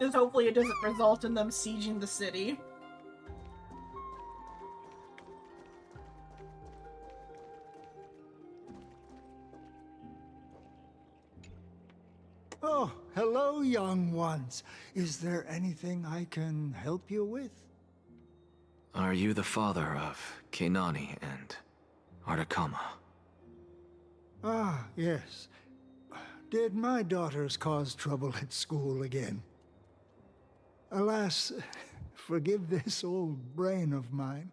Just hopefully it doesn't result in them sieging the city. Oh, hello, young ones. Is there anything I can help you with? Are you the father of Keinani and Artakama? Ah, yes. Did my daughters cause trouble at school again? Alas, forgive this old brain of mine.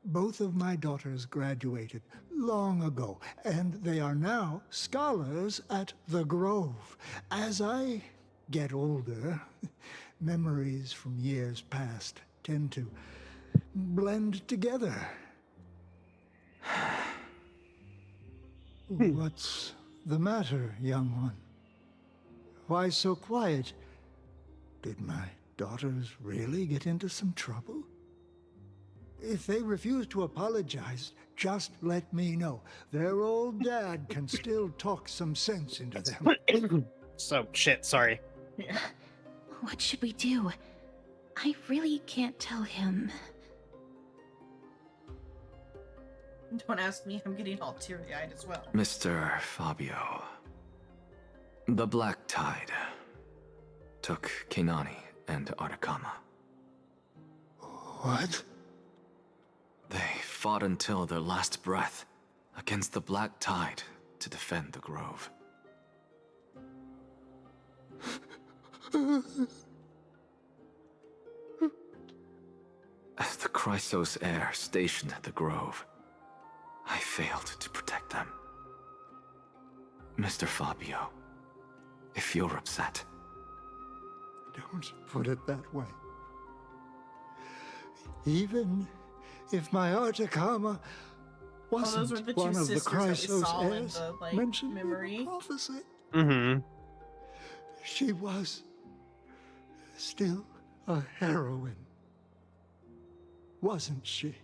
Both of my daughters graduated long ago, and they are now scholars at the Grove. As I get older, memories from years past tend to blend together. What's the matter, young one? Why so quiet? Did my daughters really get into some trouble? If they refuse to apologize, just let me know. Their old dad can still talk some sense into them. So, shit, sorry. Yeah. What should we do? I really can't tell him. Don't ask me, I'm getting all teary-eyed as well. Mr. Fabio. The Black Tide took Kenani and Artakama. What? They fought until their last breath against the Black Tide to defend the Grove. As the Chrysos heir stationed at the Grove, I failed to protect them. Mr. Fabio, if you're upset... Don't put it that way. Even if my Artakama those were wasn't the two one of the sisters that we Chrysos saw in heirs the, like, mentioned memory. in the prophecy, Mm-hmm. she was still a heroine, wasn't she?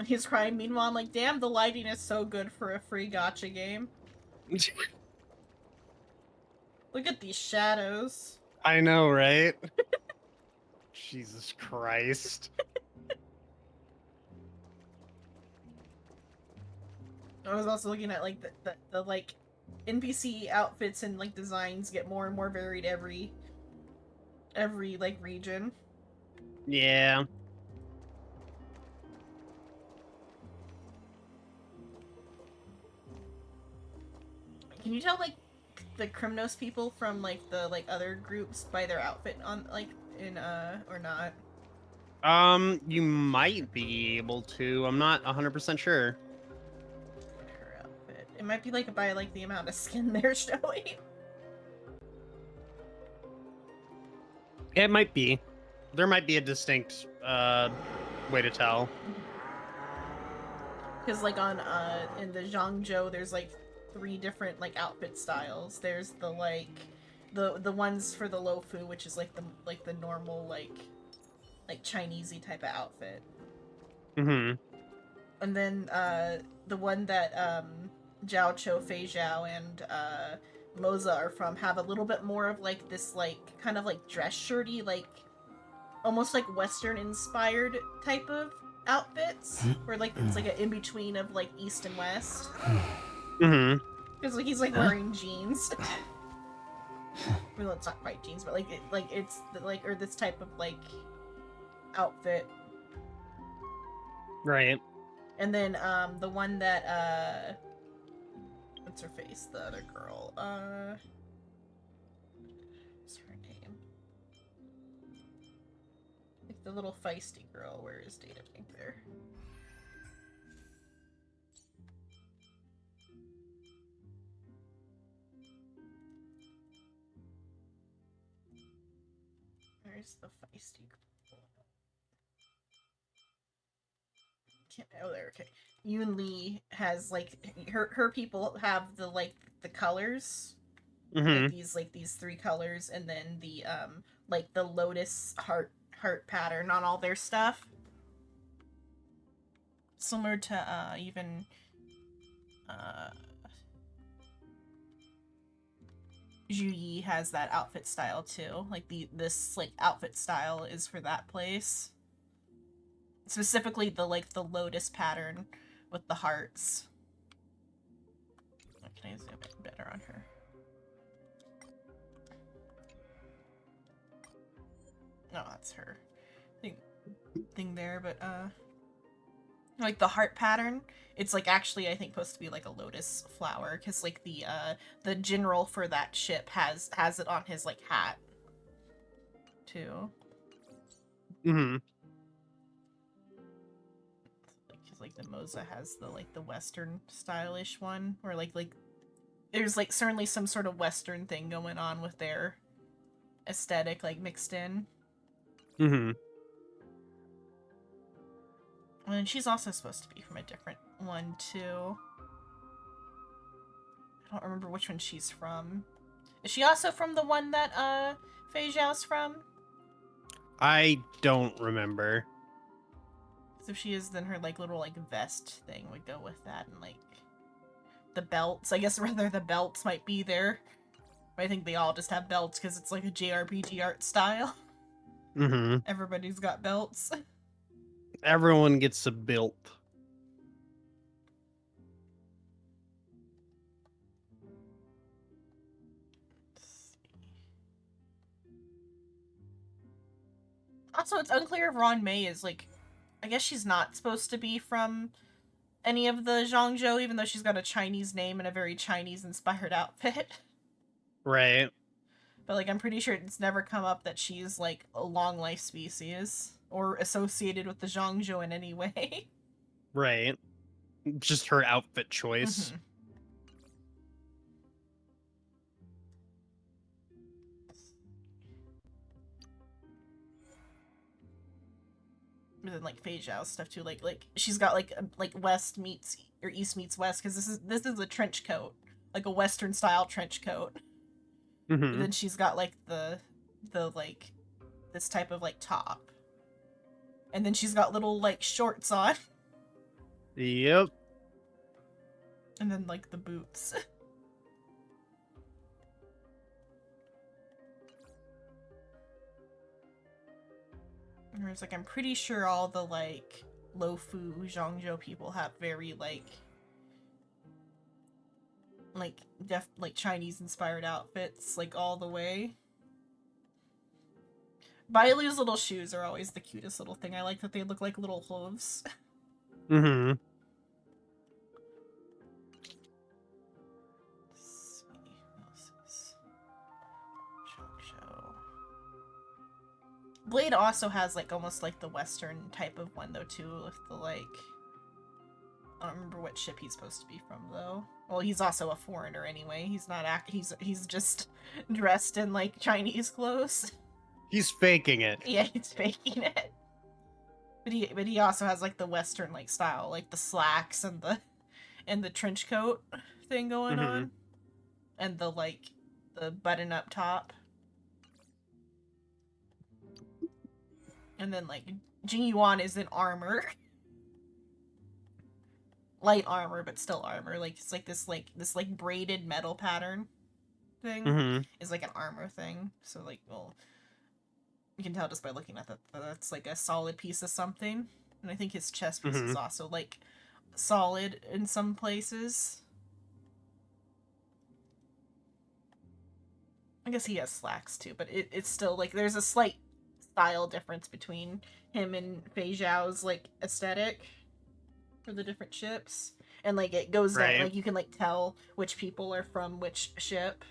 He's crying. Meanwhile, I'm like, damn, the lighting is so good for a free gacha game. Look at these shadows. I know, right? Jesus Christ. I was also looking at like the like NPC outfits and like designs get more and more varied every like region. Yeah. Can you tell like the Krymnos people from like the like other groups by their outfit on like in or not? You might be able to. I'm not 100% sure. Her outfit. It might be like by like the amount of skin they're showing. It might be. There might be a distinct way to tell. Because like on in the Zhangzhou, there's like 3 different like outfit styles. There's the like the ones for the Lofu, which is like the normal like Chinesey type of outfit. Mm-hmm. And then the one that Zhao Cho, Fei Zhao, and Moza are from have a little bit more of like this like kind of like dress shirty, like almost like Western inspired type of outfits, where like it's like an in between of like East and West. Mm-hmm. Because like he's like wearing jeans. Well, it's not quite jeans, but like it's like or this type of like outfit. Right. And then the one that what's her face? The other girl. What's her name? Like the little feisty girl. Where is Data Pink there? Where's the feisty girl? Oh, there. Okay. Yoon Lee has like her people have the like the colors, Mm-hmm. like these 3 colors, and then the like the lotus heart pattern on all their stuff. Similar to even Zhu Yi has that outfit style too. Like this like outfit style is for that place. Specifically the like the lotus pattern with the hearts. Can I zoom in better on her? No, that's her thing there, but like the heart pattern, it's like actually I think supposed to be like a lotus flower, because like the general for that ship has it on his like hat too. Mm-hmm. like the Moza has the Western stylish one, or like there's like certainly some sort of Western thing going on with their aesthetic like mixed in. Mm-hmm. And she's also supposed to be from a different one too. I don't remember which one she's from. Is she also from the one that Fei Zhao's from? I don't remember. So if she is, then her like little like vest thing would go with that, and like the belts. I guess rather the belts might be there. I think they all just have belts because it's like a JRPG art style. Mm-hmm. Everybody's got belts. Everyone gets a belt. Also, it's unclear if Ron Mei is like, I guess she's not supposed to be from any of the Zhangzhou, even though she's got a Chinese name and a very Chinese-inspired outfit. Right. But, like, I'm pretty sure it's never come up that she's, like, a long-life species or associated with the Zhangzhou in any way. Right. Just her outfit choice. Mm-hmm. And then like Fei Zhao stuff too, like she's got like West meets or East meets West, because this is a trench coat, like a Western style trench coat. Mm-hmm. And then she's got like the like this type of like top, and then she's got little like shorts on. Yep. And then like the boots. Whereas, like, I'm pretty sure all the, like, Lofu Zhangzhou people have very, like, Chinese-inspired outfits, like, all the way. Bailu's little shoes are always the cutest little thing. I like that they look like little hooves. Mm-hmm. Let's see, what else is Zhangzhou. Blade also has, like, almost, like, the Western type of one, though, too, with the, like... I don't remember what ship he's supposed to be from, though. Well, he's also a foreigner, anyway. He's not he's just dressed in, like, Chinese clothes. He's faking it. Yeah, he's faking it. But he also has, like, the Western, like, style, like, the slacks and the trench coat thing going on. And the, like, the button-up top. And then, like, Jing Yuan is in armor. Light armor, but still armor. Like, it's like this braided metal pattern thing is like an armor thing. So, like, well, you can tell just by looking at that that's like a solid piece of something. And I think his chest piece is also, like, solid in some places. I guess he has slacks too, but it's still, like, there's a slight style difference between him and Fei Zhao's, like, aesthetic for the different ships. And, like, it goes down, like, you can, like, tell which people are from which ship.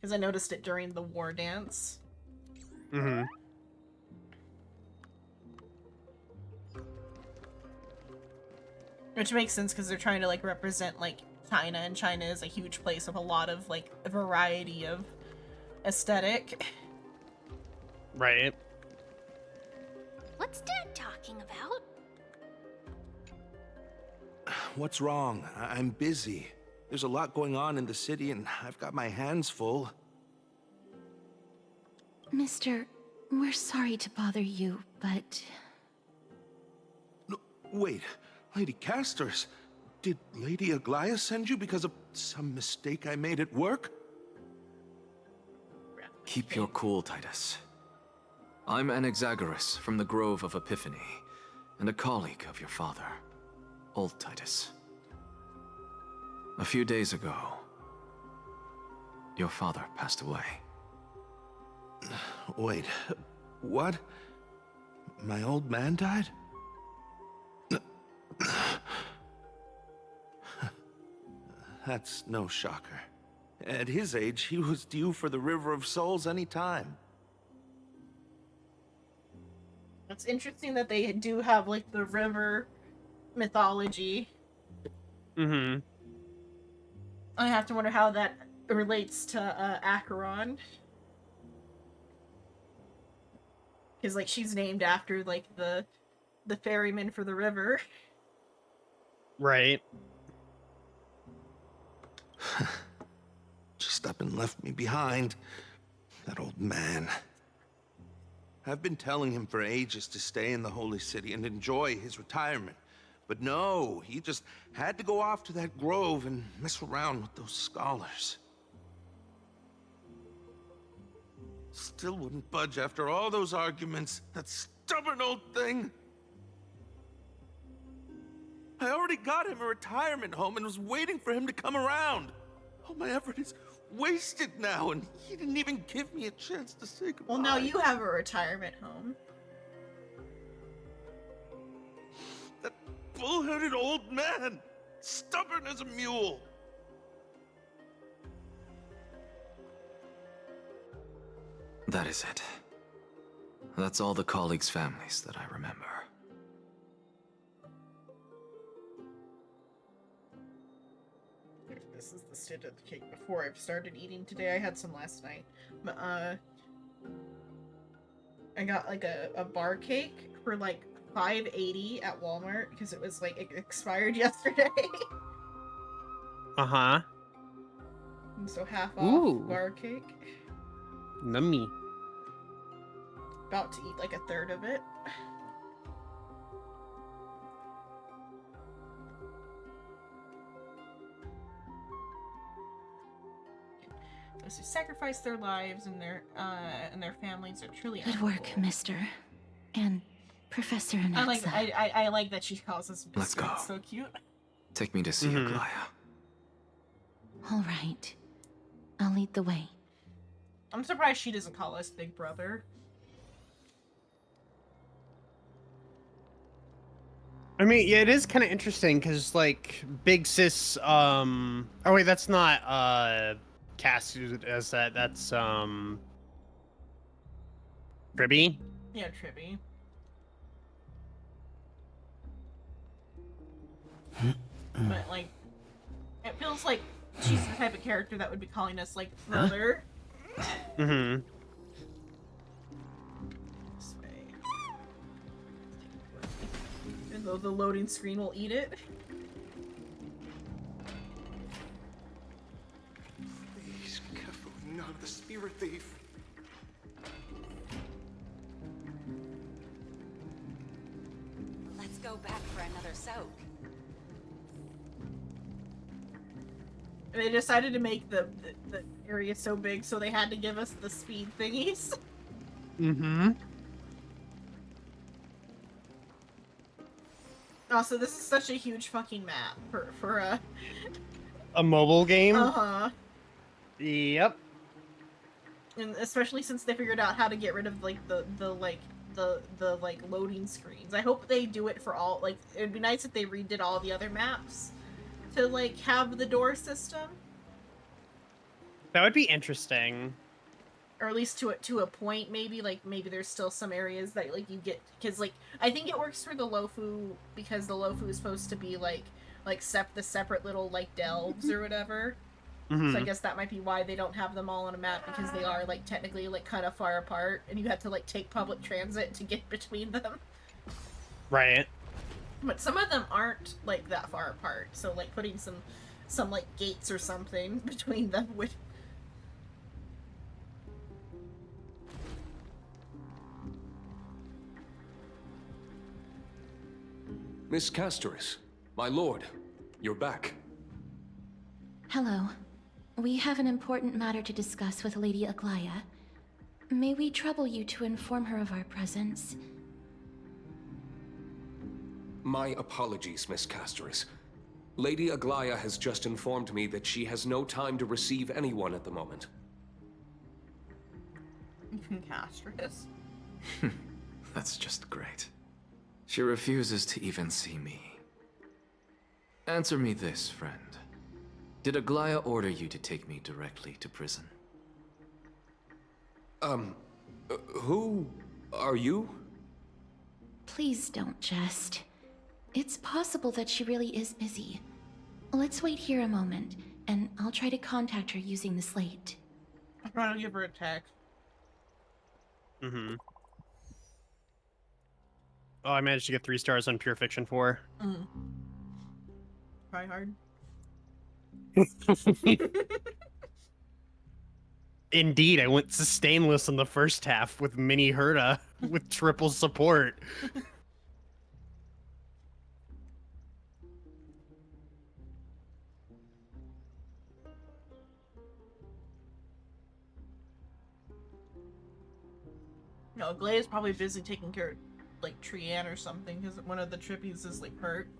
Because I noticed it during the war dance. Mm-hmm. Which makes sense, because they're trying to, like, represent, like, China, and China is a huge place with a lot of, like, a variety of aesthetic. Right. What's Dad talking about? What's wrong? I'm busy. There's a lot going on in the city, and I've got my hands full. Mister, we're sorry to bother you, but... No, wait, Lady Casters, did Lady Aglaia send you because of some mistake I made at work? Keep your cool, Titus. I'm Anaxagoras from the Grove of Epiphany, and a colleague of your father, Old Titus. A few days ago, your father passed away. Wait, what? My old man died? That's no shocker. At his age, he was due for the River of Souls any time. It's interesting that they do have like the river mythology. Mm-hmm. I have to wonder how that relates to Acheron. Because like she's named after like the ferryman for the river. Right. Just up and left me behind. That old man. I've been telling him for ages to stay in the Holy City and enjoy his retirement. But no, he just had to go off to that grove and mess around with those scholars. Still wouldn't budge after all those arguments. That stubborn old thing. I already got him a retirement home and was waiting for him to come around. All my effort is wasted now, and he didn't even give me a chance to say goodbye. Well, now you have a retirement home. That bull-headed old man, stubborn as a mule. That is it. That's all the colleagues' families that I remember. This is the state of the cake before I've started eating today. I had some last night. I got like a bar cake for like $5.80 at Walmart because it was like it expired yesterday. Uh-huh. And so half off Ooh. bar cake. Nummy. About to eat like a third of it. Those who sacrifice their lives and their families are truly Good work, honorable. Mister. And Professor Anaxa. I like that she calls us Mister. Let's go. It's so cute. Take me to see Mhm. Aglaya. All right. I'll lead the way. I'm surprised she doesn't call us Big Brother. I mean, yeah, it is kind of interesting because, like, Big Sis, oh wait, that's not, Cass as that, that's, Tribby? Yeah, Tribby. But, like, it feels like she's the type of character that would be calling us, like, brother. Mm-hmm. This way. And though the loading screen will eat it. Please, careful, not the spirit thief. Let's go back for another soak. And they decided to make the area so big, so they had to give us the speed thingies. Mm-hmm. Also, this is such a huge fucking map for A mobile game? uh-huh. Yep. And especially since they figured out how to get rid of like the loading screens. I hope they do it for all, like, it'd be nice if they redid all the other maps to like have the door system, That would be interesting. or at least to a point. Maybe maybe there's still some areas that like you get, because like I think it works for the Lofu because the Lofu is supposed to be like the separate little like delves or whatever. Mm-hmm. So I guess that might be why they don't have them all on a map, because they are like technically like kind of far apart, and you have to like take public transit to get between them. Right. But some of them aren't like that far apart, so like putting some like gates or something between them would. Miss Castoris, my lord, you're back. Hello. We have an important matter to discuss with Lady Aglaya. May we trouble you to inform her of our presence? My apologies, Miss Castoris. Lady Aglaya has just informed me that she has no time to receive anyone at the moment. Castris. That's just great. She refuses to even see me. Answer me this, friend. Did Aglaya order you to take me directly to prison? Who are you? Please don't jest. It's possible that she really is busy. Let's wait here a moment, and I'll try to contact her using the slate. I'm trying to give her a text. Mm-hmm. Oh, I managed to get 3 stars on Pure Fiction 4. Try hard. Indeed, I went sustainless in the first half with Mini Herta with triple support. No, Aglaea's probably busy taking care of, like, Trianne or something, because one of the Trippies is, like, hurt.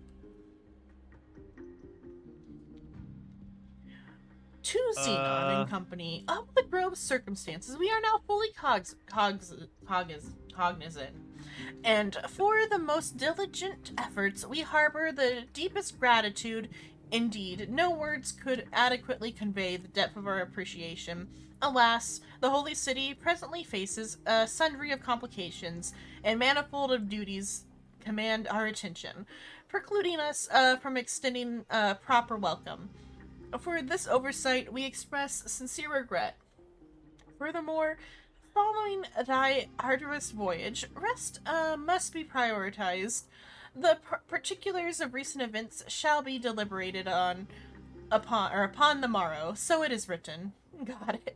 To Xenon and company, of the Grove's circumstances, we are now fully cognizant. And for the most diligent efforts, we harbor the deepest gratitude. Indeed, no words could adequately convey the depth of our appreciation. Alas, the Holy City presently faces a sundry of complications, and manifold of duties command our attention, precluding us from extending a proper welcome. For this oversight, we express sincere regret. Furthermore, following thy arduous voyage, rest must be prioritized. The particulars of recent events shall be deliberated upon the morrow. So it is written. Got it.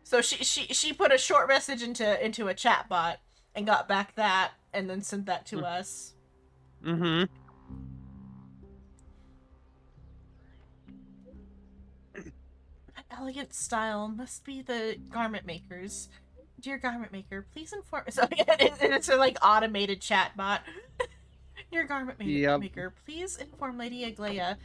So she put a short message into a chat bot and got back that, and then sent that to us. Mm-hmm. Elegant style must be the garment makers. Dear garment maker, please inform. So it's a like automated chat bot. Dear garment maker, please inform Lady Aglaia.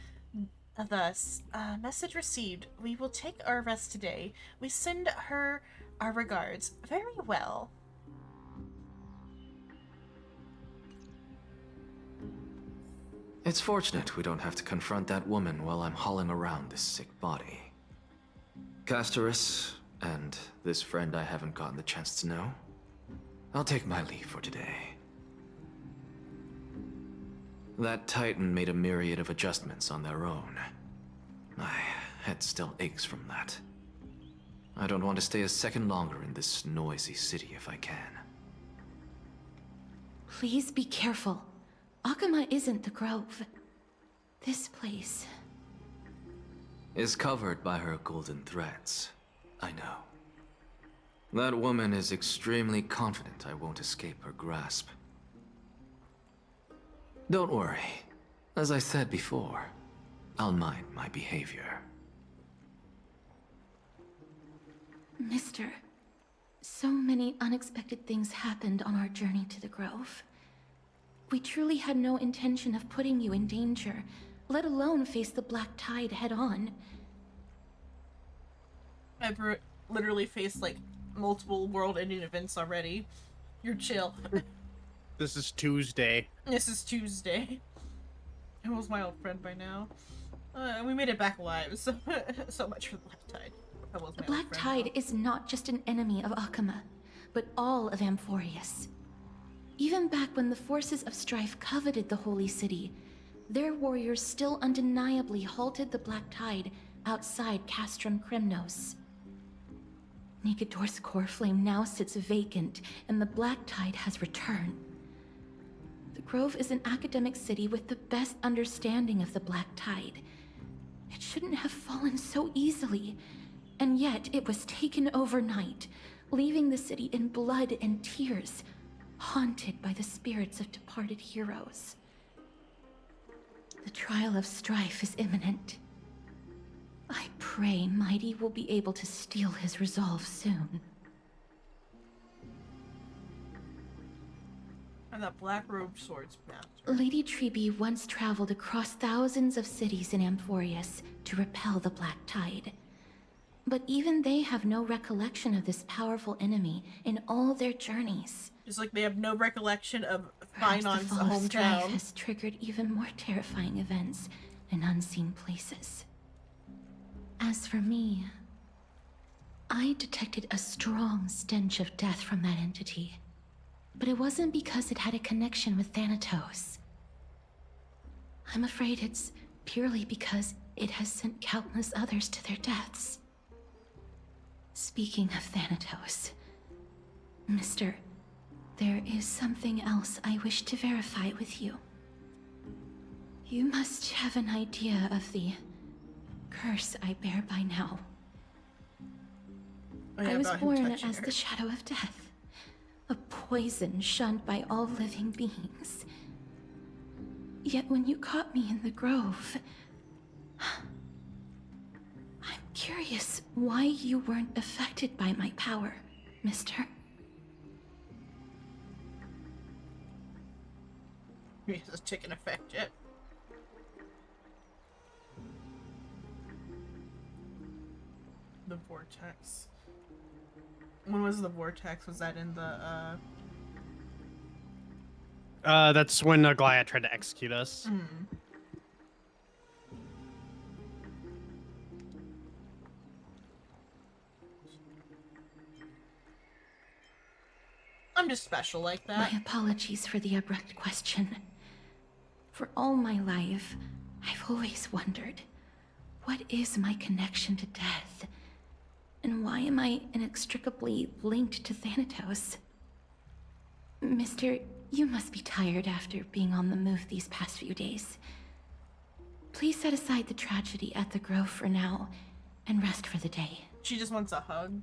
Thus, message received. We will take our rest today. We send her our regards. Very well. It's fortunate we don't have to confront that woman while I'm hauling around this sick body. Castorus, and this friend I haven't gotten the chance to know, I'll take my leave for today. That Titan made a myriad of adjustments on their own. My head still aches from that. I don't want to stay a second longer in this noisy city if I can. Please be careful. Akama isn't the Grove. This place is covered by her golden threads. I know. That woman is extremely confident I won't escape her grasp. Don't worry. As I said before, I'll mind my behavior. Mister, so many unexpected things happened on our journey to the Grove. We truly had no intention of putting you in danger, let alone face the Black Tide head-on. I've literally faced, like, multiple world-ending events already. You're chill. This is Tuesday. This is Tuesday. It was my old friend by now. We made it back alive, so, so much for the Black Tide. The Black Tide is not just an enemy of Akama, but all of Amphorius. Even back when the forces of strife coveted the Holy City, their warriors still undeniably halted the Black Tide outside Castrum Kremnos. Nigador's core flame now sits vacant, and the Black Tide has returned. The Grove is an academic city with the best understanding of the Black Tide. It shouldn't have fallen so easily, and yet it was taken overnight, leaving the city in blood and tears, haunted by the spirits of departed heroes. The trial of strife is imminent. I pray Mighty will be able to steal his resolve soon. And that black robe sword's master. Lady Treeby once traveled across thousands of cities in Amphorius to repel the Black Tide. But even they have no recollection of this powerful enemy in all their journeys. Just like they have no recollection of Perhaps Finon's the fall of strife hometown. has triggered even more terrifying events in unseen places. As for me, I detected a strong stench of death from that entity. but it wasn't because it had a connection with Thanatos. I'm afraid it's purely because it has sent countless others to their deaths. Speaking of Thanatos, Mister, there is something else I wish to verify with you. You must have an idea of the curse I bear by now. Oh, yeah, I was about him born touching as her. the shadow of death, a poison shunned by all living beings. Yet when you caught me in the grove, I'm curious why you weren't affected by my power, Mister. It hasn't taken effect yet. The vortex. When was the vortex? Was that in the That's when Aglaia tried to execute us. I'm just special like that. My apologies for the abrupt question. For all my life, I've always wondered, what is my connection to death? And why am I inextricably linked to Thanatos? Mister, you must be tired after being on the move these past few days. Please set aside the tragedy at the Grove for now, and rest for the day. She just wants a hug.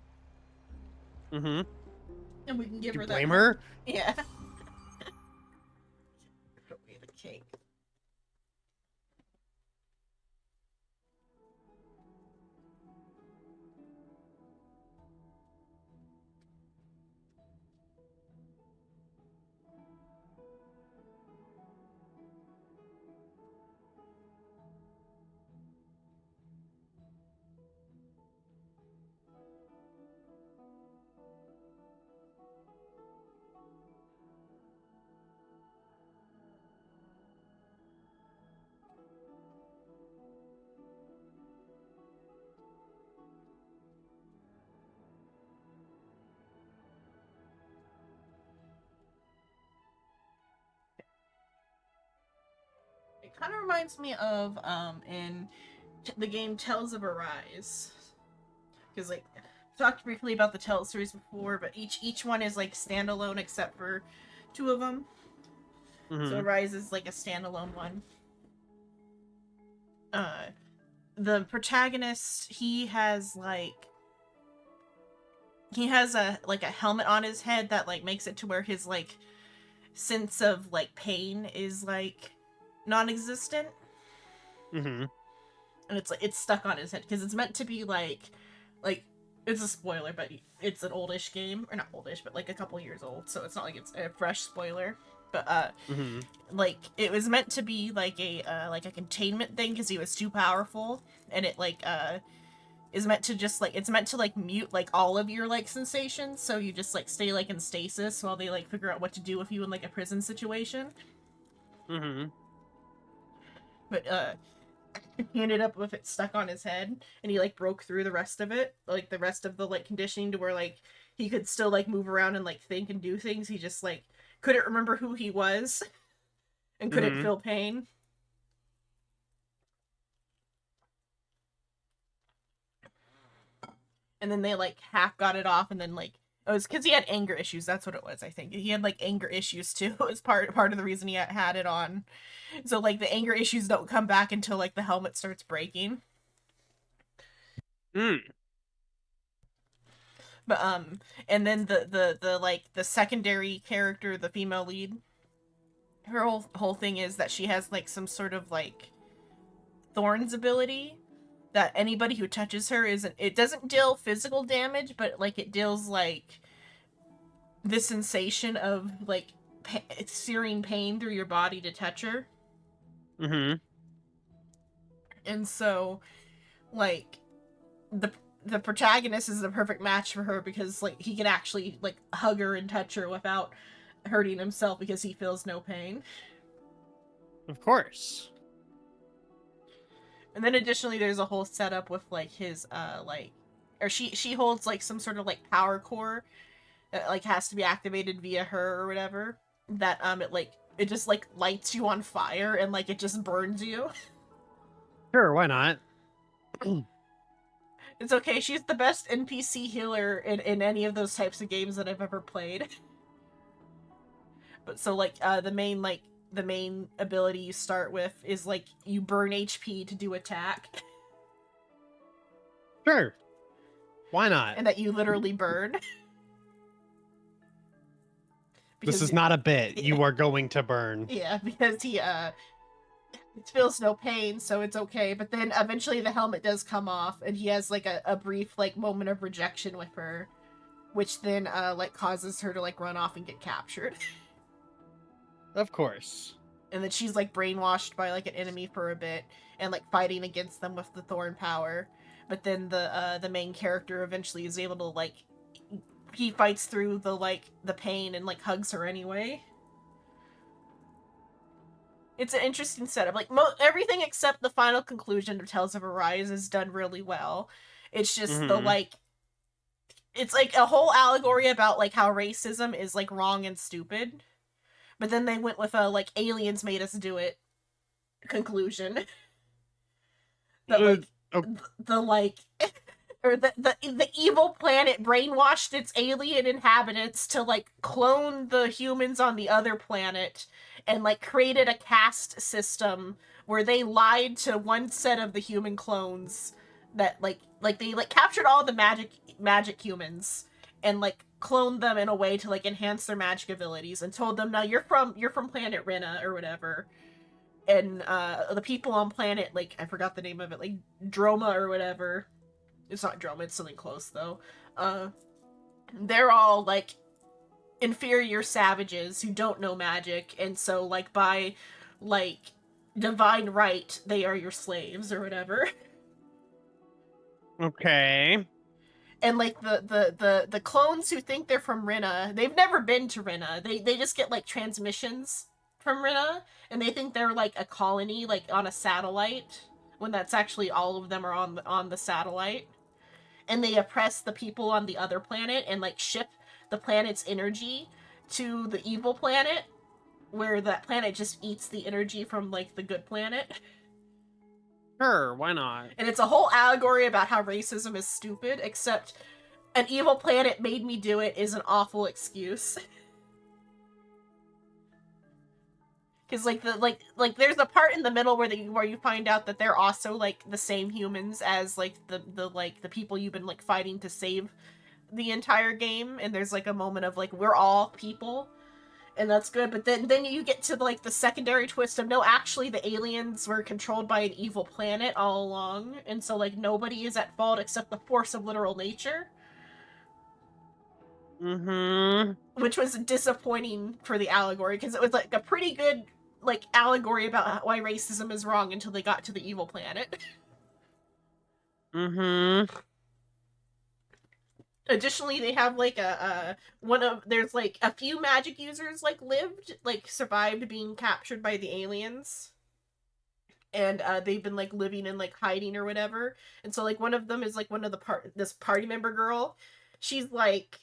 Mm-hmm. And we can give You her that. blame her? Yeah. Show me the cake. It kind of reminds me of in the game Tales of Arise, because like I talked briefly about the Tales series before, but each one is like standalone except for two of them. Mm-hmm. So Arise is like a standalone one. The protagonist, he has a helmet on his head that like makes it to where his like sense of like pain is like non-existent. Mm-hmm. And it's stuck on his head because it's meant to be like it's a spoiler, but it's an oldish game, or not oldish, but like a couple years old, so it's not like it's a fresh spoiler. But Mm-hmm. like it was meant to be like a containment thing because he was too powerful, and it like is meant to just like it's meant to like mute like all of your like sensations, so you just like stay like in stasis while they like figure out what to do with you in like a prison situation. Mm-hmm. But he ended up with it stuck on his head, and he like broke through the rest of it, like the rest of the like conditioning, to where like he could still like move around and like think and do things. He just like couldn't remember who he was and couldn't Mhm. feel pain. And then they like half got it off, and then like it was because he had anger issues. That's what it was. I think he had like anger issues too. It was part of the reason he had it on. So like the anger issues don't come back until like the helmet starts breaking. Mm. But and then the like the secondary character, the female lead, her whole thing is that she has like some sort of like thorns ability that anybody who touches her it doesn't deal physical damage, but like it deals like the sensation of like searing pain through your body to touch her. Mm-hmm. And so like the protagonist is the perfect match for her because like he can actually like hug her and touch her without hurting himself because he feels no pain. Of course. And then additionally there's a whole setup with like his she holds like some sort of like power core like has to be activated via her or whatever. That it just like lights you on fire and like it just burns you. Sure, why not? It's okay. She's the best NPC healer in any of those types of games that I've ever played. But so like the main ability you start with is like you burn HP to do attack. Sure. Why not? And that you literally burn. This is not a bit. Yeah. You are going to burn. Yeah, because he feels no pain, so it's okay. But then eventually the helmet does come off, and he has like a brief like moment of rejection with her, which then like causes her to like run off and get captured. Of course. And then she's like brainwashed by like an enemy for a bit and like fighting against them with the thorn power. But then the main character eventually is able to like he fights through the pain and like hugs her anyway. It's an interesting setup. Like everything except the final conclusion of Tales of Arise is done really well. It's just the like it's like a whole allegory about like how racism is like wrong and stupid. But then they went with a like aliens made us do it conclusion. That like or the evil planet brainwashed its alien inhabitants to like clone the humans on the other planet and like created a caste system where they lied to one set of the human clones that like they like captured all the magic humans and like cloned them in a way to like enhance their magic abilities and told them, now you're from planet Rena or whatever, and the people on planet like I forgot the name of it, like Droma or whatever. It's not Droma, it's something close though. They're all like inferior savages who don't know magic, and so like by like divine right they are your slaves or whatever. Okay. And like the clones who think they're from Rena, they've never been to Rena. They just get like transmissions from Rena, and they think they're like a colony, like on a satellite, when that's actually all of them are on the satellite. And they oppress the people on the other planet and like ship the planet's energy to the evil planet, where that planet just eats the energy from like the good planet. Sure, why not? And it's a whole allegory about how racism is stupid, except an evil planet made me do it is an awful excuse. Because like there's a part in the middle where you find out that they're also like the same humans as like the people you've been like fighting to save the entire game, and there's like a moment of like we're all people. And that's good, but then you get to like the secondary twist of no, actually the aliens were controlled by an evil planet all along, and so like nobody is at fault except the force of literal nature. Which was disappointing for the allegory, because it was like a pretty good like allegory about why racism is wrong until they got to the evil planet. Additionally, they have like there's like a few magic users survived being captured by the aliens, and they've been like living in like hiding or whatever. And so like one of them is like one of this party member girl. She's like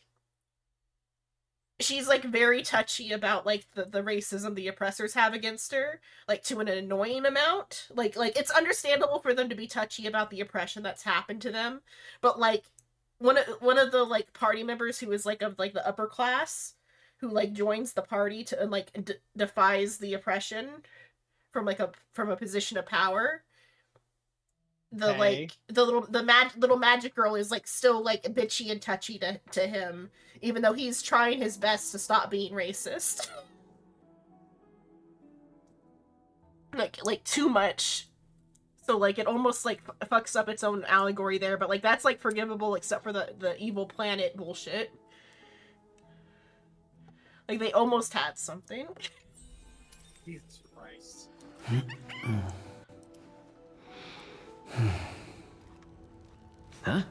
very touchy about like the racism the oppressors have against her, like to an annoying amount. Like it's understandable for them to be touchy about the oppression that's happened to them, but like one of the like party members who is like of like the upper class, who like joins the party to and like defies the oppression from a position of power. The little magic girl is like still like bitchy and touchy to him, even though he's trying his best to stop being racist. like too much. So, like, it almost, like, fucks up its own allegory there, but, like, that's, like, forgivable except for the evil planet bullshit. Like, they almost had something. Jesus Christ. Huh?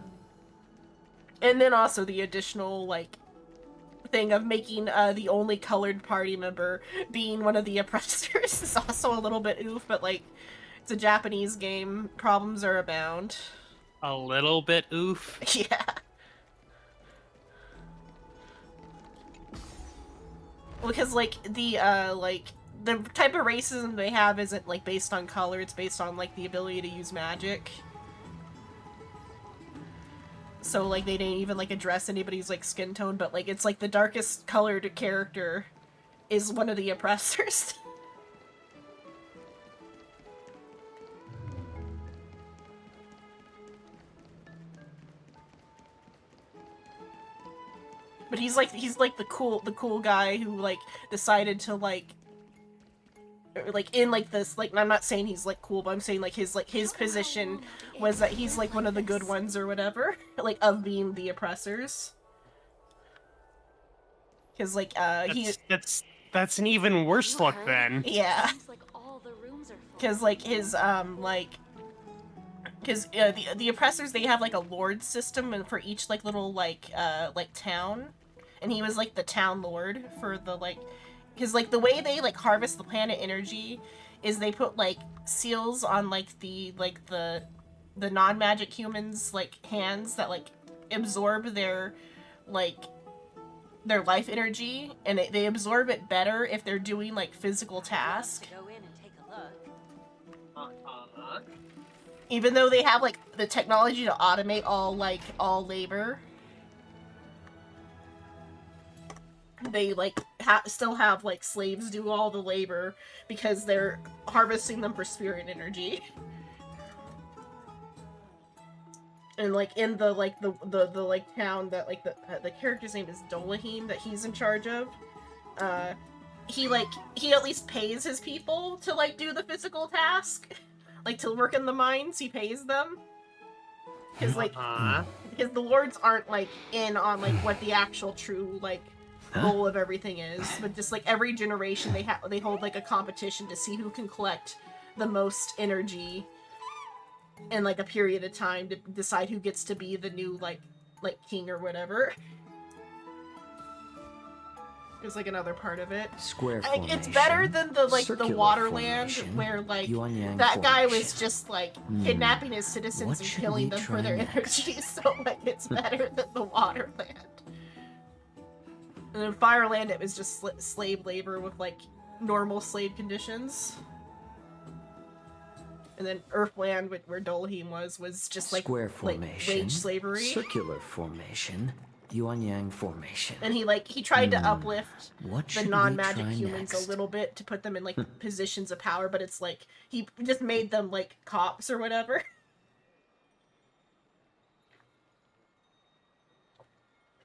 And then also the additional, like, thing of making the only colored party member being one of the oppressors is also a little bit oof, but, like, it's a Japanese game. Problems are abound. A little bit oof? Yeah. because like the type of racism they have isn't like based on color, it's based on like the ability to use magic. So like they didn't even like address anybody's like skin tone, but like it's like the darkest colored character is one of the oppressors. But he's like the cool guy who like decided to like in like this, like, I'm not saying he's like cool, but I'm saying like his position was that he's like one of the good ones or whatever, like of being the oppressors. Cause like that's an even worse look then. Yeah. Cause like his because the oppressors, they have like a lord system for each like little like town, and he was like the town lord for the like, because like the way they like harvest the planet energy is they put like seals on like the non-magic humans like hands that like absorb their life energy, and they absorb it better if they're doing like physical tasks. Even though they have like the technology to automate all labor, they like still have like slaves do all the labor because they're harvesting them for spirit energy. And like in the like town that like the character's name is Dolahim that he's in charge of, he at least pays his people to like do the physical task. Like, to work in the mines, he pays them. Because, like, because the lords aren't, like, in on, like, what the actual true, like, goal of everything is. But just, like, every generation, they hold, like, a competition to see who can collect the most energy in, like, a period of time to decide who gets to be the new, like king or whatever. Is like another part of it. Square formation. It's better than the Waterland where like that guy was just like kidnapping his citizens and killing them for their energy. So like it's better than the Waterland. And then Fireland, it was just slave labor with like normal slave conditions. And then Earthland, where Dolahim was just like square formation, like wage slavery. Circular formation. Yuan-Yang formation. And he tried to uplift the non-magic humans next? a little bit to put them in like positions of power, but it's like he just made them like cops or whatever.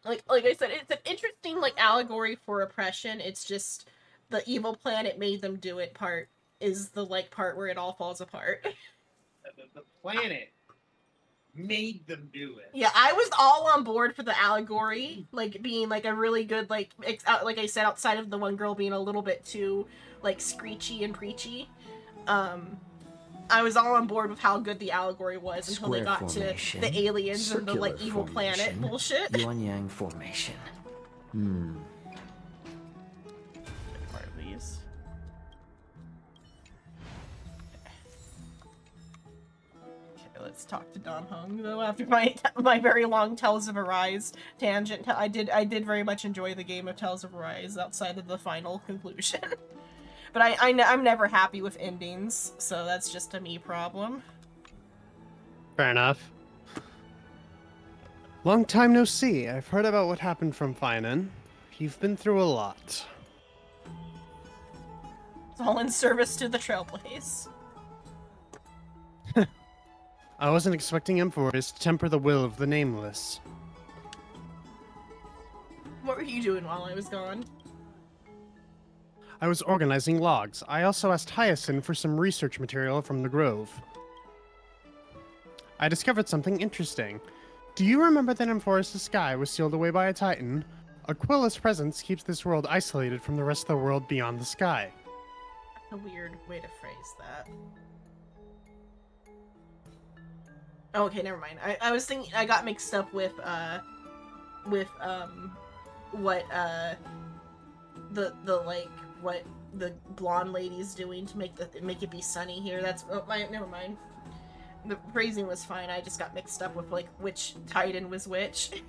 like I said, it's an interesting like allegory for oppression. It's just the evil planet made them do it part is the like part where it all falls apart. The planet made them do it. Yeah, I was all on board for the allegory, like being like a really good like I said, outside of the one girl being a little bit too like screechy and preachy. I was all on board with how good the allegory was until they got to the aliens and the like evil planet bullshit. Yuan-Yang formation. Part of these. Let's talk to Don Hung though. After my very long Tales of Arise tangent, I did very much enjoy the game of Tales of Arise outside of the final conclusion. But I'm never happy with endings, so that's just a me problem. Fair enough. Long time no see. I've heard about what happened from Finan. You've been through a lot. It's all in service to the Trailblaze. I wasn't expecting Emphorus to temper the will of the Nameless. What were you doing while I was gone? I was organizing logs. I also asked Hyacinth for some research material from the Grove. I discovered something interesting. Do you remember that Emphorus' sky was sealed away by a Titan? Aquila's presence keeps this world isolated from the rest of the world beyond the sky. A weird way to phrase that. Oh, okay, never mind. I was thinking, I got mixed up with what what the blonde lady's doing to make it be sunny here. That's never mind. The phrasing was fine. I just got mixed up with like which Titan was which.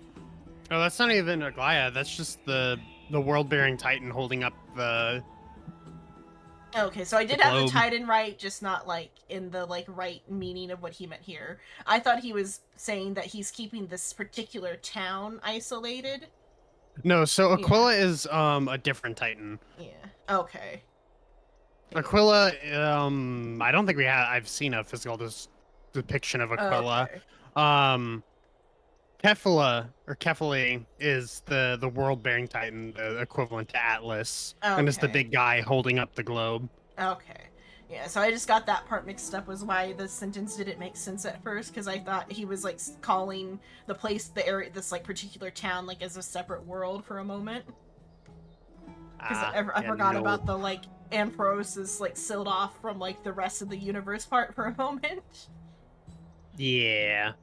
Oh, that's not even Aglaya. That's just the the world-bearing Titan holding up the. Okay, so I did The have the globe. Titan right, just not like in the like right meaning of what he meant here. I thought he was saying that he's keeping this particular town isolated. No, so Yeah. Aquila is a different Titan. Yeah. Okay. Aquila, I don't think I've seen a physical depiction of Aquila. Okay. Kefla or Kefali is the world-bearing Titan, the equivalent to Atlas, and it's the Okay. big guy holding up the globe. Okay. Yeah, so I just got that part mixed up was why the sentence didn't make sense at first, because I thought he was like calling the place, the area, this like particular town like as a separate world for a moment. Because I forgot about the like Ampharos is like sealed off from like the rest of the universe part for a moment. Yeah.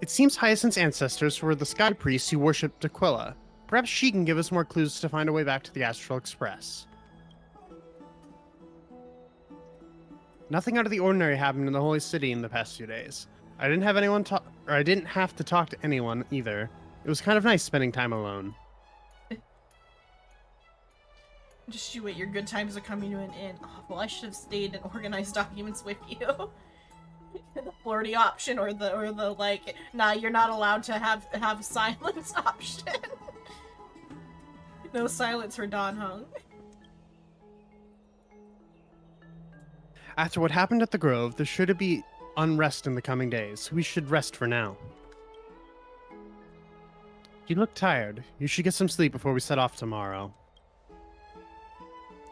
It seems Hyacinth's ancestors were the Sky Priests who worshipped Aquila. Perhaps she can give us more clues to find a way back to the Astral Express. Nothing out of the ordinary happened in the Holy City in the past few days. I didn't have to talk to anyone either. It was kind of nice spending time alone. Just you wait, your good times are coming to an end. Oh, well, I should have stayed and organized documents with you. The flirty option or the like, nah, you're not allowed to have silence option. No silence for Don Hung. After what happened at the Grove, there should be unrest in the coming days. We should rest for now. You look tired. You should get some sleep before we set off tomorrow.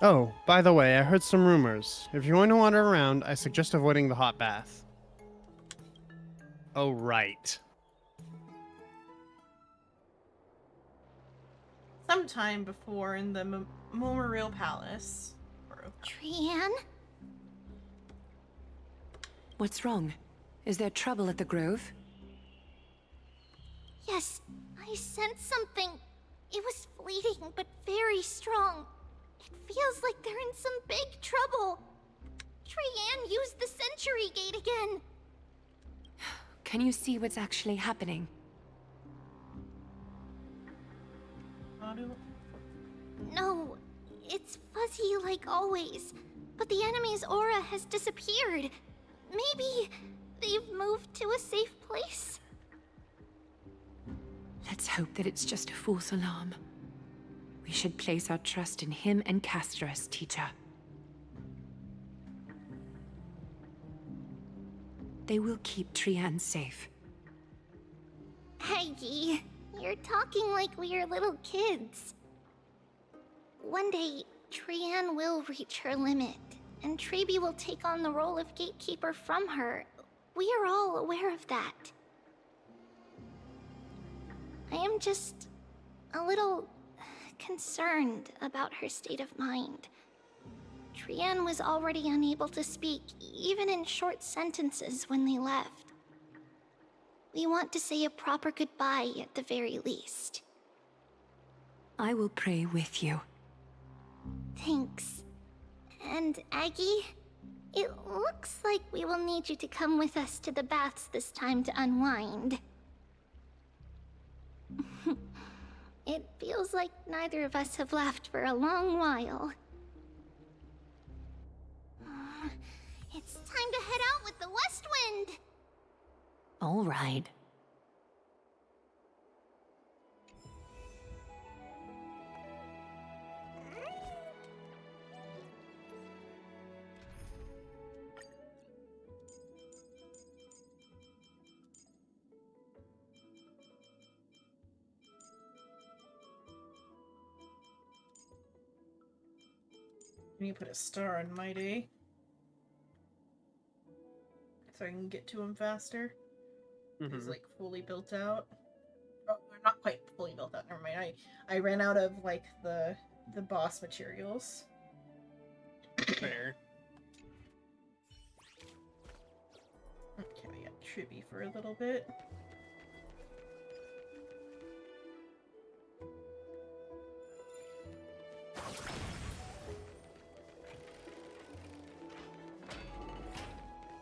Oh, by the way, I heard some rumors. If you're going to wander around, I suggest avoiding the hot bath. Oh, right. Sometime before in the Memorial Palace. Trianne? What's wrong? Is there trouble at the Grove? Yes, I sensed something. It was fleeting, but very strong. It feels like they're in some big trouble. Trianne used the Century Gate again. Can you see what's actually happening? No, it's fuzzy like always. But the enemy's aura has disappeared. Maybe they've moved to a safe place. Let's hope that it's just a false alarm. We should place our trust in him and Castorus, teacher. They will keep Trianne safe. Aggie, you're talking like we are little kids. One day, Trianne will reach her limit, and Trebi will take on the role of gatekeeper from her. We are all aware of that. I am just a little concerned about her state of mind. Trianne was already unable to speak, even in short sentences when they left. We want to say a proper goodbye at the very least. I will pray with you. Thanks. And Aggie, it looks like we will need you to come with us to the baths this time to unwind. It feels like neither of us have laughed for a long while. It's time to head out with the West Wind! All right. Can you put a star on my day? So I can get to him faster? He's like fully built out. Oh, not quite fully built out, never mind. I ran out of like the boss materials. Fair. Okay, we got Tribi for a little bit.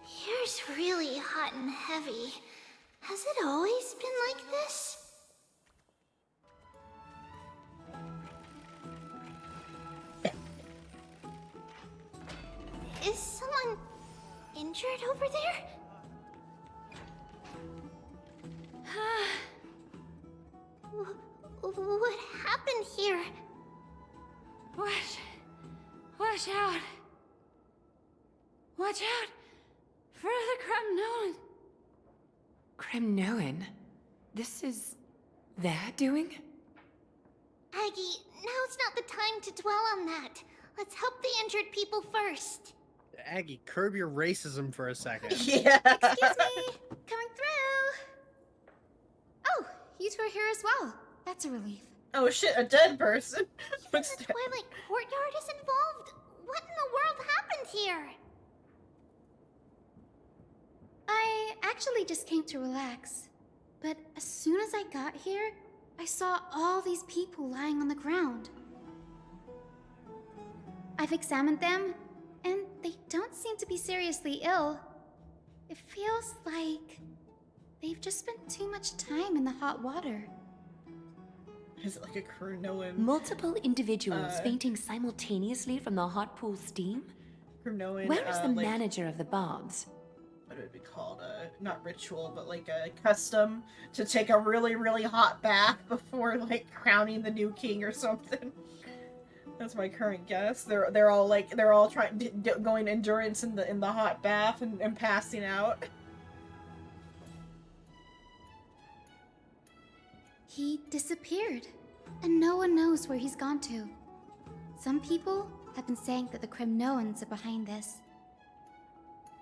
Here's really hot and heavy. Has it always been like this? courtyard over there? What happened here? Watch out! Watch out for the Cremnoan! Cremnoan? This is their doing? Aggie, now's not the time to dwell on that. Let's help the injured people first. Aggie, curb your racism for a second. Yeah. Excuse me! Coming through! Oh, you two are here as well. That's a relief. Oh shit, a dead person. Even the Twilight Courtyard is involved. What in the world happened here? I actually just came to relax. But as soon as I got here, I saw all these people lying on the ground. I've examined them, and they don't seem to be seriously ill. It feels like they've just spent too much time in the hot water. Is it like a Cremnoan? Multiple individuals fainting simultaneously from the hot pool steam? Cremnoan, Where is the like, manager of the baths? what would it be called? Not ritual, but like a custom to take a really, really hot bath before like crowning the new king or something. That's my current guess. They're all trying going endurance in the hot bath and passing out. He disappeared, and no one knows where he's gone to. Some people have been saying that the Cremnoans are behind this.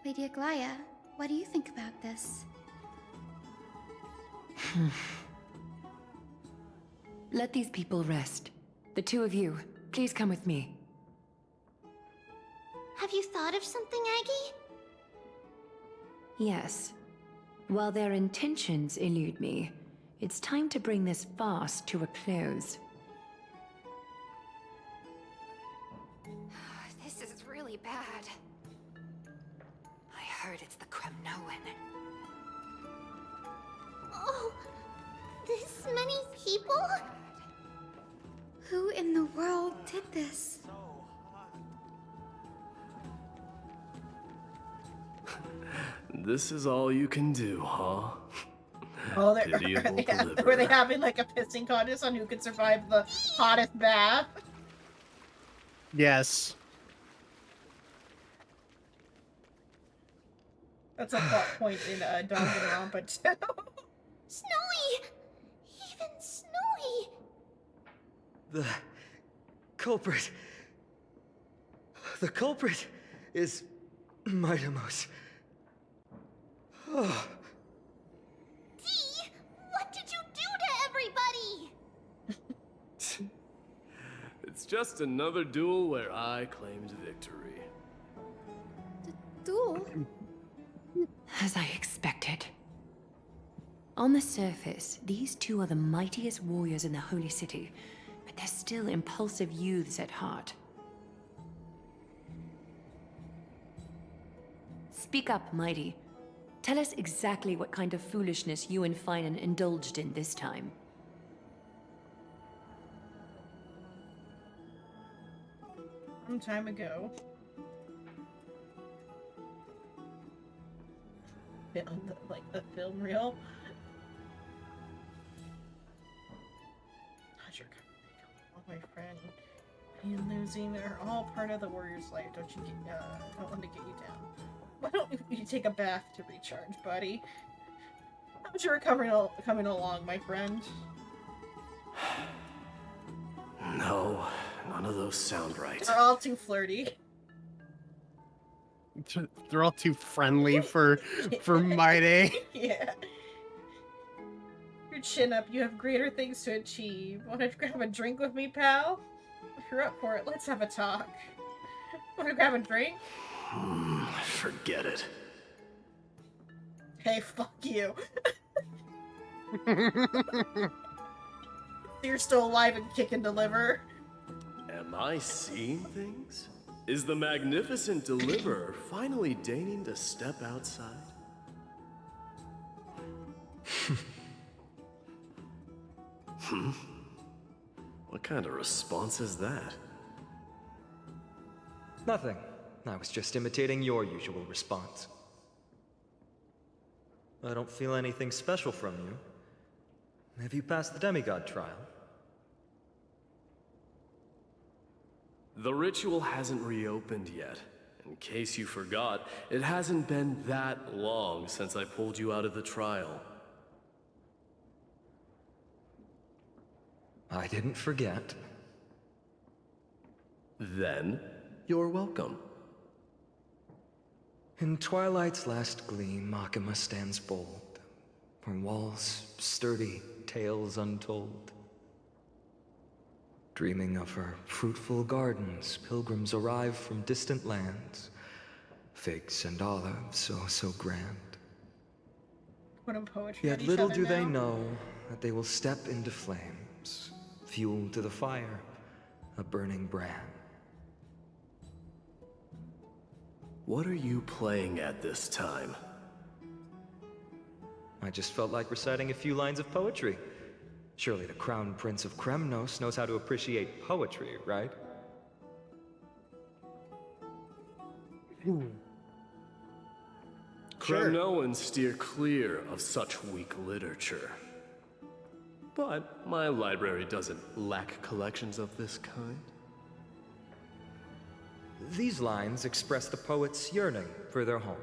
Lady Aglaya, what do you think about this? Let these people rest. The two of you, please come with me. Have you thought of something, Aggie? Yes. While their intentions elude me, it's time to bring this farce to a close. This is really bad. I heard it's the Cremnoan. Oh, this many people? Who in the world did this? This is all you can do, huh? Oh, Pitiable were they having like a pissing contest on who could survive the hottest bath? Yes. That's a plot point in Danganronpa too. Snowy! Even Snowy! The culprit. The culprit is Mightimos. Oh. Dee! What did you do to everybody? It's just another duel where I claimed victory. Duel? As I expected. On the surface, these two are the mightiest warriors in the Holy City, but they're still impulsive youths at heart. Speak up, Mighty. Tell us exactly what kind of foolishness you and Finan indulged in this time. Some time ago. Like the film reel. My friend, and losing are all part of the warrior's life. Don't let me get you down. Why don't you take a bath to recharge, buddy? How's your recovery coming along, my friend? No, none of those sound right. They're all too flirty. They're all too friendly for Mighty. Yeah. Your chin up, you have greater things to achieve. Want to grab a drink with me, pal? If you're up for it, let's have a talk. Want to grab a drink? Forget it. Hey, fuck you. You're still alive and kick and deliver. Am I seeing things? Is the magnificent deliverer finally deigning to step outside? What kind of response is that? Nothing. I was just imitating your usual response. I don't feel anything special from you. Have you passed the demigod trial? The ritual hasn't reopened yet. In case you forgot, it hasn't been that long since I pulled you out of the trial. I didn't forget. Then, you're welcome. In twilight's last gleam, Akuma stands bold. Her walls sturdy, tales untold. Dreaming of her fruitful gardens, pilgrims arrive from distant lands. Figs and olives, oh so grand. Putting poetry Yet at each little other do they now. know that they will step into flames, fuel to the fire, a burning brand. What are you playing at this time? I just felt like reciting a few lines of poetry. Surely the Crown Prince of Kremnos knows how to appreciate poetry, right? Kremnoans steer clear of such weak literature. But my library doesn't lack collections of this kind. These lines express the poet's yearning for their home,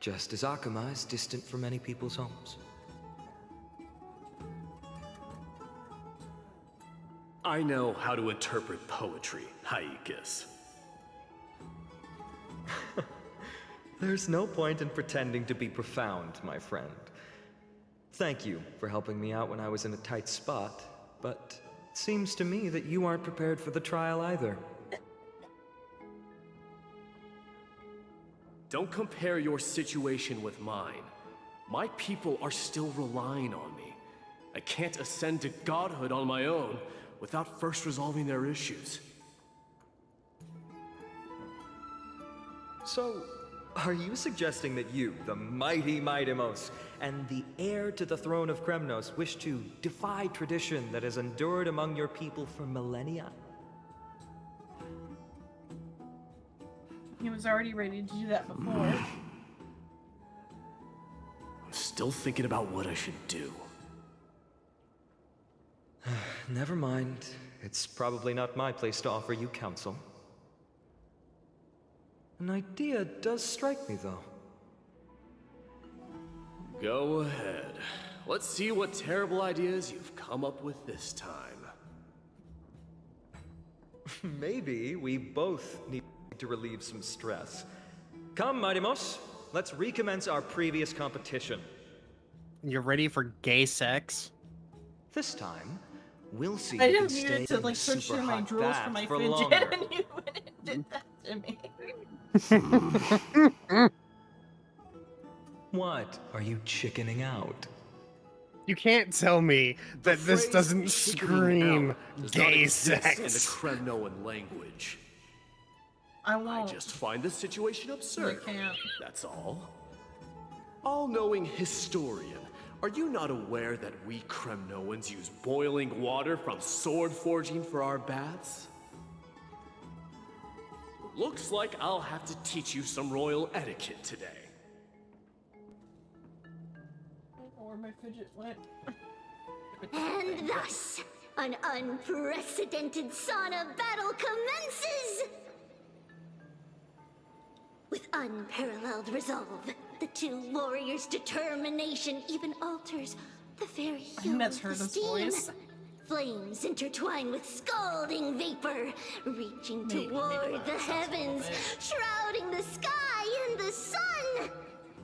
just as Akuma is distant from many people's homes. I know how to interpret poetry, Haikis. There's no point in pretending to be profound, my friend. Thank you for helping me out when I was in a tight spot, but it seems to me that you aren't prepared for the trial either. Don't compare your situation with mine. My people are still relying on me. I can't ascend to godhood on my own without first resolving their issues. So, are you suggesting that you, the mighty Mightimos, and the heir to the throne of Kremnos, wish to defy tradition that has endured among your people for millennia? He was already ready to do that before. I'm still thinking about what I should do. Never mind. It's probably not my place to offer you counsel. An idea does strike me, though. Go ahead. Let's see what terrible ideas you've come up with this time. Maybe we both need to relieve some stress. Come, Mightimos, let's recommence our previous competition. You're ready for gay sex? This time, we'll see I who can just stay needed to in like the search super through my hot drawers for bath my for fidget, longer. and you went and did that to me. What? Are you chickening out? You can't tell me that this Phrase doesn't chickening scream out does not gay exist sex. in the Kremnoan language. I I won't. just find the situation absurd. I can't. That's all. All-knowing historian, are you not aware that we Kremnoans use boiling water from sword forging for our baths? Looks like I'll have to teach you some royal etiquette today. Where my fidget went. And thus, an unprecedented sauna battle commences! With unparalleled resolve, the two warriors' determination even alters the very I think hue that's of her, the this steam. voice. Flames intertwine with scalding vapor, reaching Maybe toward last the us a heavens, little bit. shrouding the sky in the sun.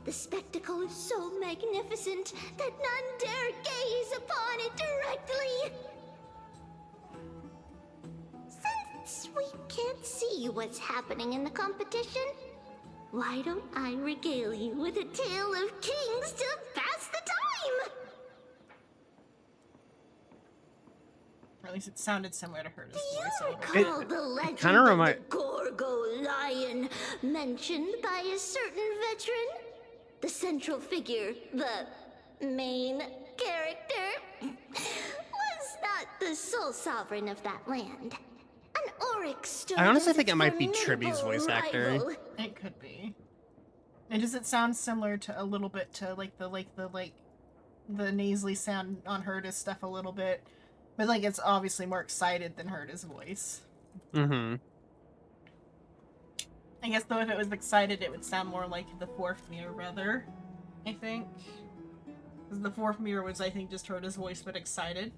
The spectacle is so magnificent that none dare gaze upon it directly. Since we can't see what's happening in the competition, why don't I regale you with a tale of kings to pass the time? Or at least it sounded similar to her Do you voice. a little bit. recall the legend kinda of remind- the Gorgo lion mentioned by a certain veteran? The central figure, the main character, was not the sole sovereign of that land. An Oryx stood I honestly as think its it might be formidable Tribby's voice actor. rival. It could be. And does it sound similar to a little bit to the nasally sound on Herta's stuff a little bit? But like it's obviously more excited than Herta's voice. Mm-hmm. I guess though if it was excited it would sound more like the fourth mirror rather, I think. Because the fourth mirror was I think just Herta's voice but excited.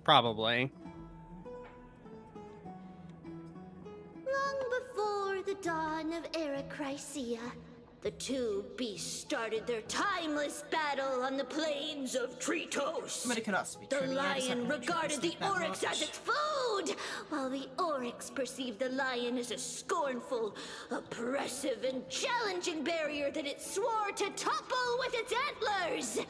Probably. Long before the dawn of Era Chrysia, the two beasts started their timeless battle on the plains of Tritos. But it could also be The trivia, I just lion haven't regarded the that oryx much. as its food, while the oryx perceived the lion as a scornful, oppressive, and challenging barrier that it swore to topple with its antlers.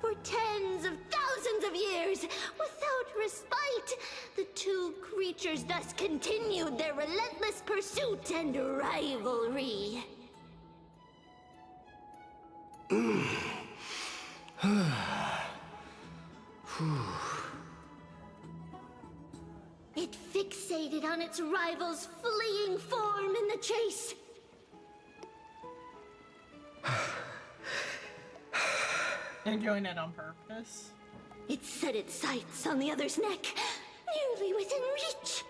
For tens of thousands of years, without respite, the two creatures thus continued their relentless pursuit and rivalry. It fixated on its rival's fleeing form in the chase. Enjoying it on purpose. It set its sights on the other's neck, nearly within reach.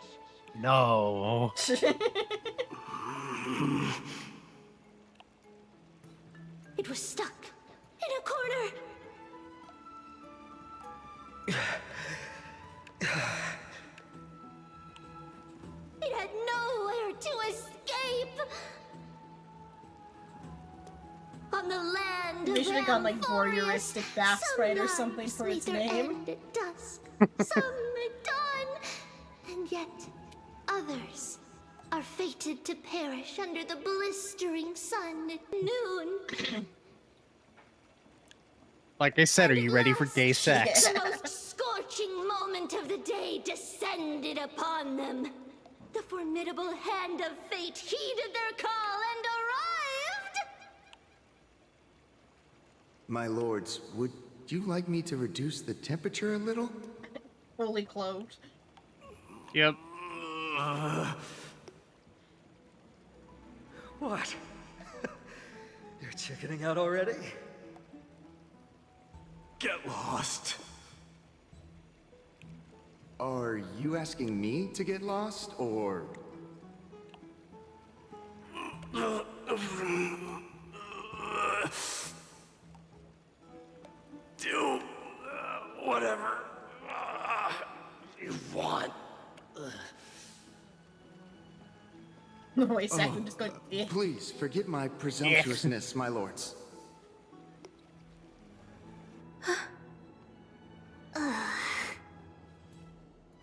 No. It was stuck in a corner. It had nowhere to escape. On the land They of should have gone like Amphoreus, voyeuristic bath some sprite or something lives for its meet their name. end at dusk, some at dawn, and yet others are fated to perish under the blistering sun at noon. Like I said, are you ready for gay sex? The most scorching moment of the day descended upon them. The formidable hand of fate heeded their call and arrived! My lords, would you like me to reduce the temperature a little? Fully clothed. Yep. What? You're chickening out already? Get lost. Are you asking me to get lost, or... Do whatever you want. Wait a second, just go. Please, forgive my presumptuousness, my lords.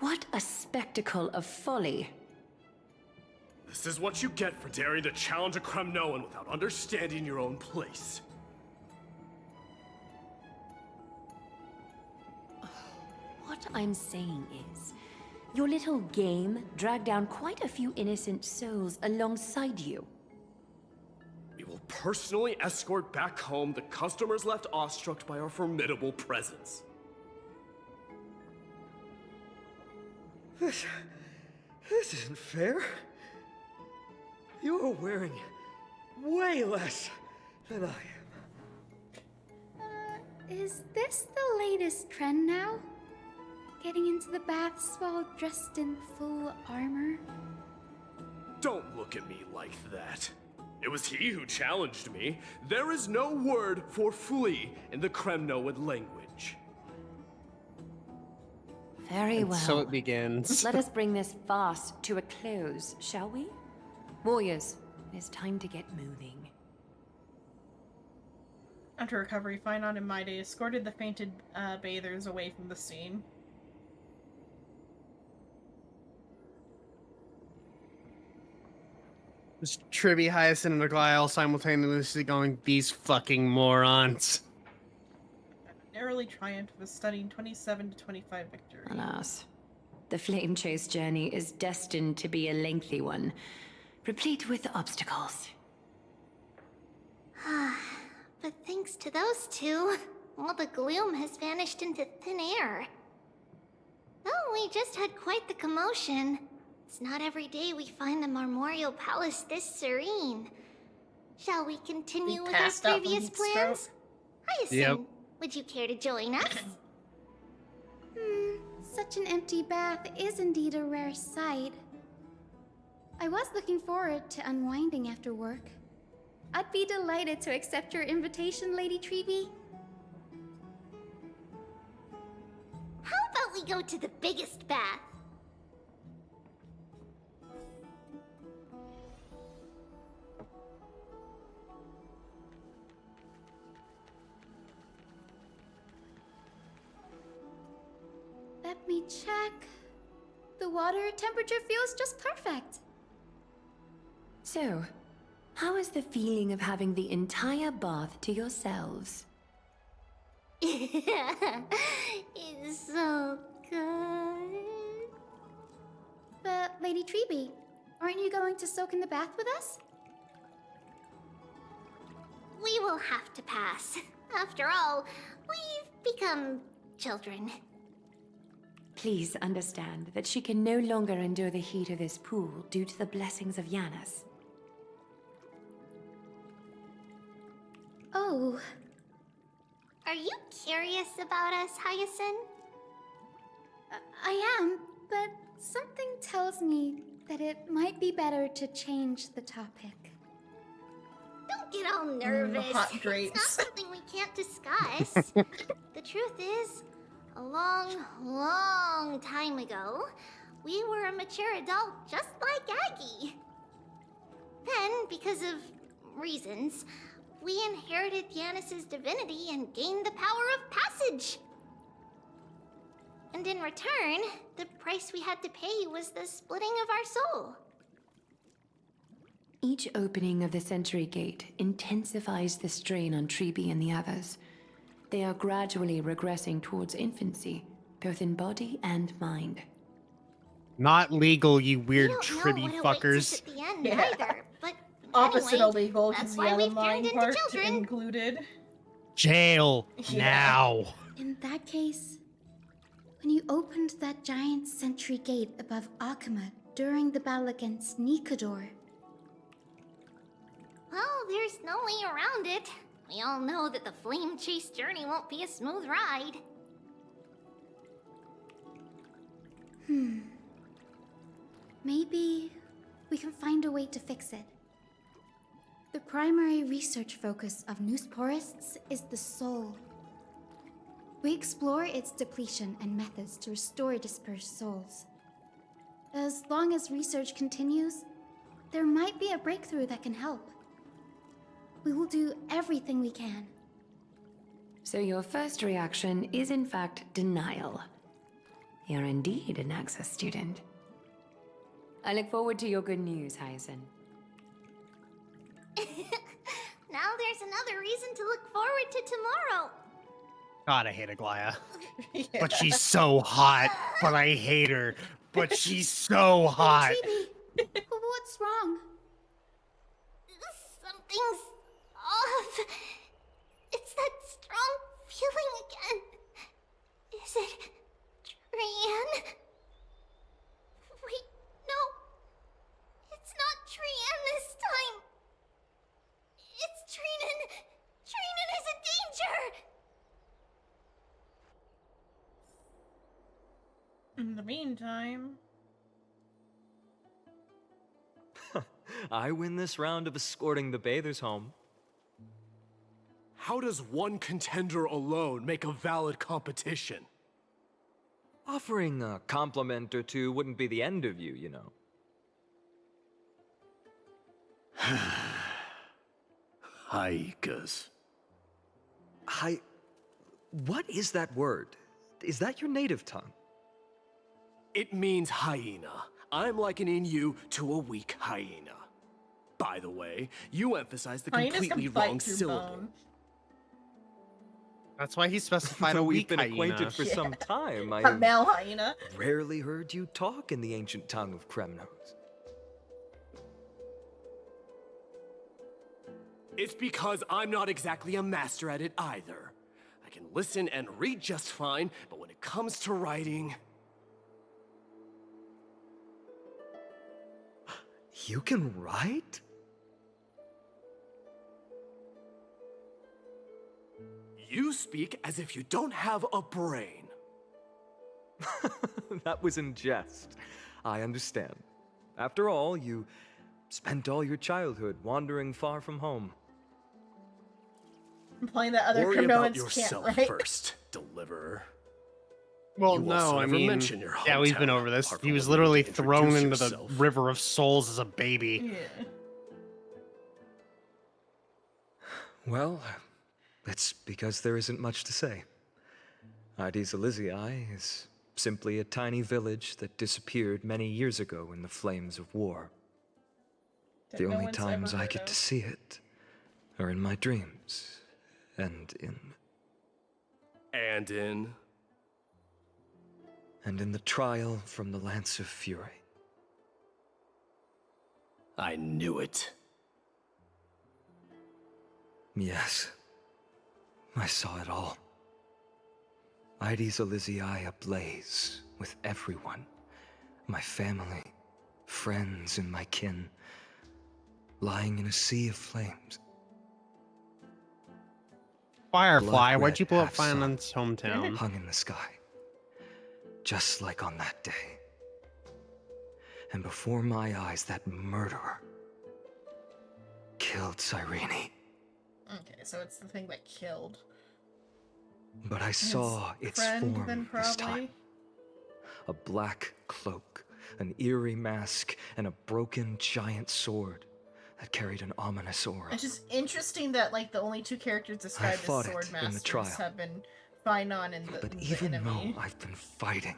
What a spectacle of folly. This is what you get for daring to challenge a Kremnoan without understanding your own place. What I'm saying is, your little game dragged down quite a few innocent souls alongside you. We will personally escort back home the customers left awestruck by our formidable presence. This isn't fair. You're wearing way less than I am. Is this the latest trend now? Getting into the baths while dressed in full armor? Don't look at me like that. It was he who challenged me. There is no word for flee in the Kremnoan language. Very And well. so it begins. Let us bring this farce to a close, shall we? Warriors, it is time to get moving. After recovery, Finon and Maide escorted the fainted bathers away from the scene. This Tribby, Hyacinth, and Aglaya all simultaneously going, these fucking morons. Narrowly triumphed with a stunning 27 to 25 victory. Alas, the flame chase journey is destined to be a lengthy one, replete with obstacles. But thanks to those two, all the gloom has vanished into thin air. Oh, we just had quite the commotion. It's not every day we find the Marmorial Palace this serene. Shall we continue with our passed out from previous heat stroke. plans? Hyacinth, Yep. would you care to join us? Such an empty bath is indeed a rare sight. I was looking forward to unwinding after work. I'd be delighted to accept your invitation, Lady Treeby. How about we go to the biggest bath? Let me check. The water temperature feels just perfect. So, how is the feeling of having the entire bath to yourselves? It's so good. But, Lady Treeby, aren't you going to soak in the bath with us? We will have to pass. After all, we've become children. Please understand that she can no longer endure the heat of this pool due to the blessings of Yanis. Oh. Are you curious about us, Hyacinth? I am, but something tells me that it might be better to change the topic. Don't get all nervous. hot It's drapes. not something we can't discuss. The truth is, a long, long time ago, we were a mature adult just like Aggie. Then, because of reasons, we inherited Yanis's divinity and gained the power of passage. And in return, the price we had to pay was the splitting of our soul. Each opening of the Century Gate intensifies the strain on Treeby and the others. They are gradually regressing towards infancy, both in body and mind. Not legal, you weird We don't tribby know what awaits us fuckers. at the end Yeah. either, but Opposite anyway, illegal, that's because why the we've mine turned into part children. included. Jail Yeah. now. In that case, when you opened that giant sentry gate above Akama during the battle against Nikador, Well, there's no way around it. We all know that the flame chase journey won't be a smooth ride. maybe we can find a way to fix it. The primary research focus of Noosporists is the soul. We explore its depletion and methods to restore dispersed souls. As long as research continues, there might be a breakthrough that can help. We will do everything we can. So your first reaction is in fact denial. You're indeed an Access student. I look forward to your good news, Hyacinth. Now there's another reason to look forward to tomorrow. God, I hate Aglaya. But she's so hot. But I hate her. But she's so hot. Chibi, what's wrong? Something's off. It's that strong feeling again. Is it Trian? Wait, no. It's not Trian this time. It's Trinan. Trinan is in danger. In the meantime, I win this round of escorting the bathers home. How does one contender alone make a valid competition? Offering a compliment or two wouldn't be the end of you, you know. Haikas. What is that word? Is that your native tongue? It means hyena. I'm likening you to a weak hyena. By the way, you emphasize the hyenas completely can bite wrong through syllable. bone. That's why he specified a Though we've weak been hyena. acquainted for some time, I A have male hyena. rarely heard you talk in the ancient tongue of Kremnos. It's because I'm not exactly a master at it either. I can listen and read just fine, but when it comes to writing... You can write? You speak as if you don't have a brain. That was in jest. I understand. After all, you spent all your childhood wandering far from home. Implying that other Worry about Cronoans can't yourself write. first, deliverer. Well, You no, also I never mean, mention your yeah, we've been hometown, over this. apart He from was when you literally introduce thrown into yourself. the River of Souls as a baby. Yeah. Well, it's because there isn't much to say. Ides Elysiae is simply a tiny village that disappeared many years ago in the flames of war. That The no only one's times ever I heard get of. to see it are in my dreams and in the trial from the Lance of Fury. I knew it. Yes, I saw it all. Ides Elysiae ablaze with everyone. My family, friends, and my kin, lying in a sea of flames. Firefly, why'd Blood-red you blow up half-sun Finland's hometown? hung in the sky, just like on that day. And before my eyes, that murderer killed Cyrene. Okay, so it's the thing that killed. But I his saw its friend, form then, this probably? time. A black cloak, an eerie mask, and a broken giant sword that carried an ominous aura. It's just interesting that like the only two characters described as fought sword it in the masters trial. have been Finon and the, But the even enemy. though I've been fighting,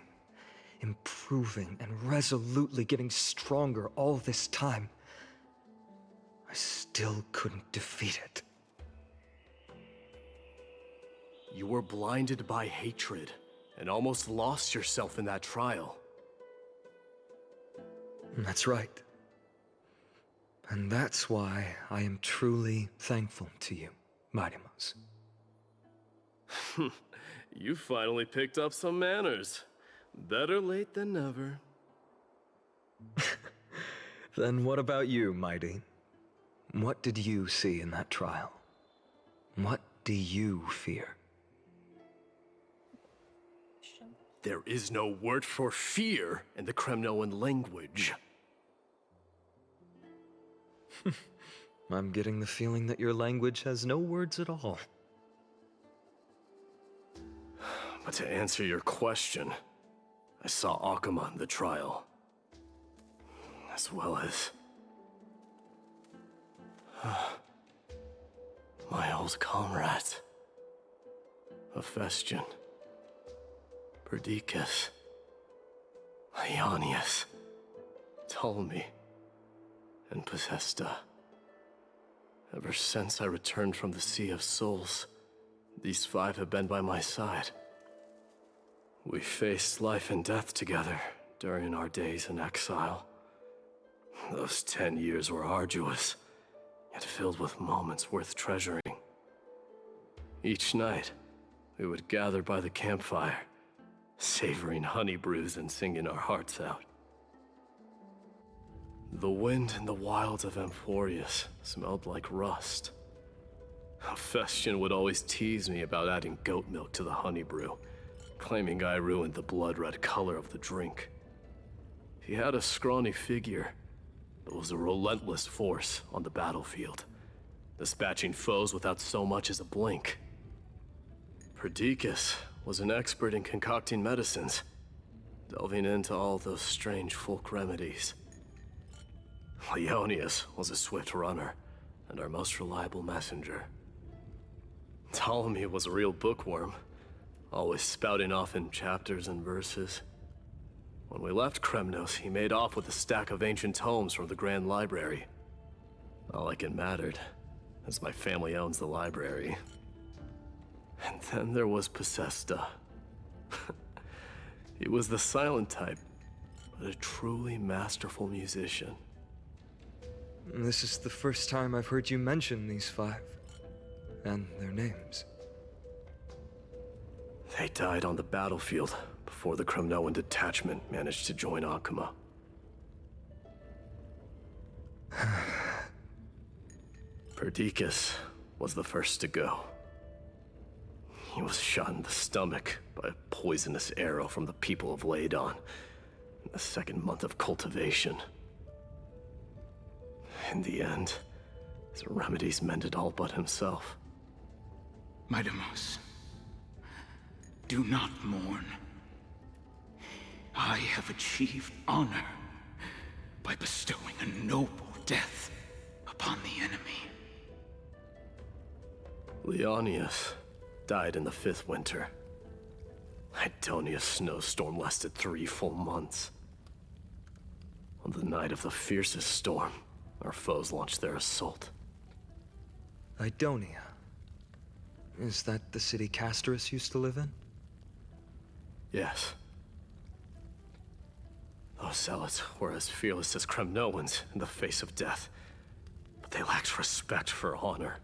improving, and resolutely getting stronger all this time, I still couldn't defeat it. You were blinded by hatred and almost lost yourself in that trial. That's right. And that's why I am truly thankful to you, Mightymas. You finally picked up some manners. Better late than never. Then what about you, Mighty? What did you see in that trial? What do you fear? There is no word for fear in the Kremnoan language. I'm getting the feeling that your language has no words at all. But to answer your question, I saw Akuma in the trial. As well as... my old comrades. Hephaestion. Perdiccas. Ionius. Ptolemy. And Possesta. Ever since I returned from the Sea of Souls, these five have been by my side. We faced life and death together during our days in exile. Those 10 years were arduous, yet filled with moments worth treasuring. Each night, we would gather by the campfire, savoring honey brews and singing our hearts out. The wind in the wilds of Amphorius smelled like rust. Hephaestion would always tease me about adding goat milk to the honey brew, claiming I ruined the blood-red color of the drink. He had a scrawny figure, but was a relentless force on the battlefield, dispatching foes without so much as a blink. Perdiccas was an expert in concocting medicines, delving into all those strange folk remedies. Ionius was a swift runner and our most reliable messenger. Ptolemy was a real bookworm, always spouting off in chapters and verses. When we left Kremnos, he made off with a stack of ancient tomes from the Grand Library. Not like it mattered, as my family owns the library. And then there was Possesta. He was the silent type, but a truly masterful musician. This is the first time I've heard you mention these five, and their names. They died on the battlefield before the Kremnoan detachment managed to join Akuma. Perdiccas was the first to go. He was shot in the stomach by a poisonous arrow from the people of Ladon in the second month of cultivation. In the end, his remedies mended all but himself. Midamos, do not mourn. I have achieved honor by bestowing a noble death upon the enemy. Leonius died in the 5th winter. Idonia's snowstorm lasted 3 full months. On the night of the fiercest storm, our foes launched their assault. Idonia. Is that the city Castorus used to live in? Yes. Those zealots were as fearless as Kremnoans in the face of death, but they lacked respect for honor.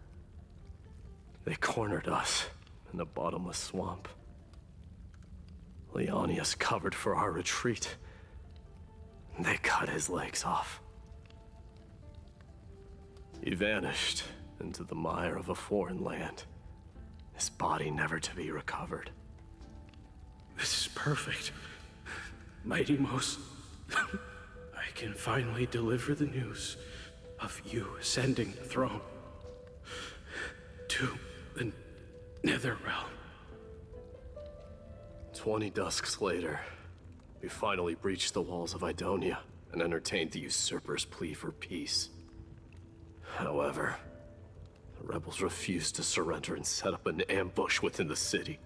They cornered us in a bottomless swamp. Leonius covered for our retreat. They cut his legs off. He vanished into the mire of a foreign land, his body never to be recovered. This is perfect. Mighty Most, I can finally deliver the news of you ascending the throne to the Netherrealm. 20 dusks later, we finally breached the walls of Idonia and entertained the usurper's plea for peace. However, the rebels refused to surrender and set up an ambush within the city.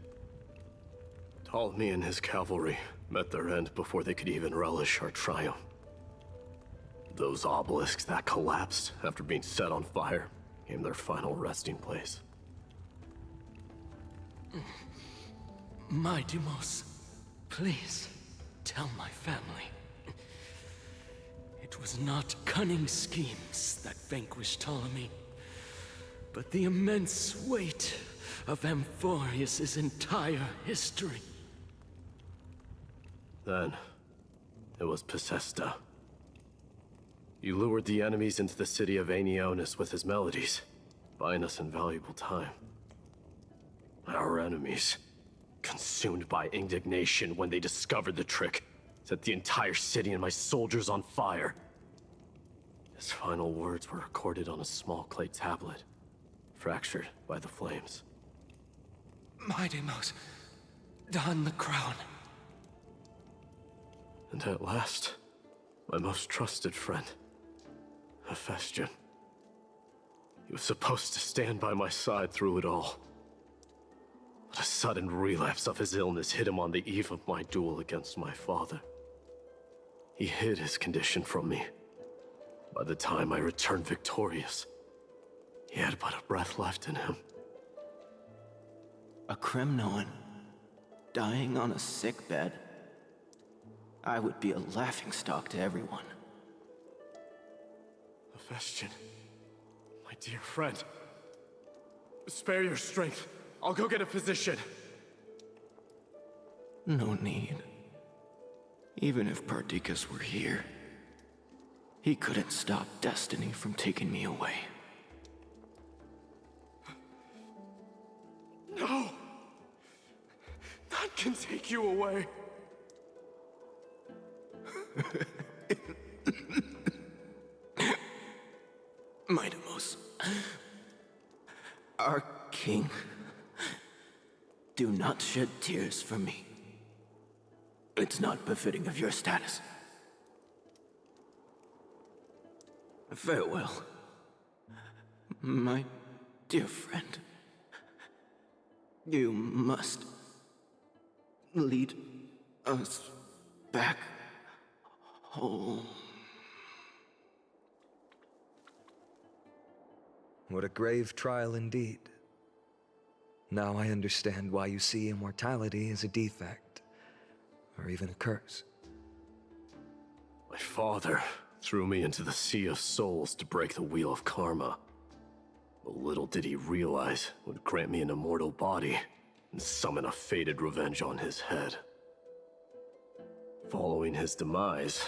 Ptolemy and his cavalry met their end before they could even relish our triumph. Those obelisks that collapsed after being set on fire became their final resting place. Midamos, please tell my family. It was not cunning schemes that vanquished Ptolemy, but the immense weight of Amphorius' entire history. Then, it was Pacesta. He lured the enemies into the city of Aenionis with his melodies, buying us invaluable time. Our enemies, consumed by indignation when they discovered the trick, set the entire city and my soldiers on fire. His final words were recorded on a small clay tablet, fractured by the flames. Midamos, don the crown. And at last, my most trusted friend, Hephaestion. He was supposed to stand by my side through it all. But a sudden relapse of his illness hit him on the eve of my duel against my father. He hid his condition from me. By the time I returned victorious, he had but a breath left in him. A Kremnoan dying on a sickbed. I would be a laughingstock to everyone. Hephaestion, my dear friend. Spare your strength. I'll go get a physician. No need. Even if Perdiccas were here, he couldn't stop destiny from taking me away. No! None can take you away. Midamos, our king, do not shed tears for me. It's not befitting of your status. Farewell, my dear friend. You must lead us back home. What a grave trial indeed. Now I understand why you see immortality as a defect, or even a curse. My father threw me into the Sea of Souls to break the wheel of karma. But little did he realize it would grant me an immortal body and summon a fated revenge on his head. Following his demise,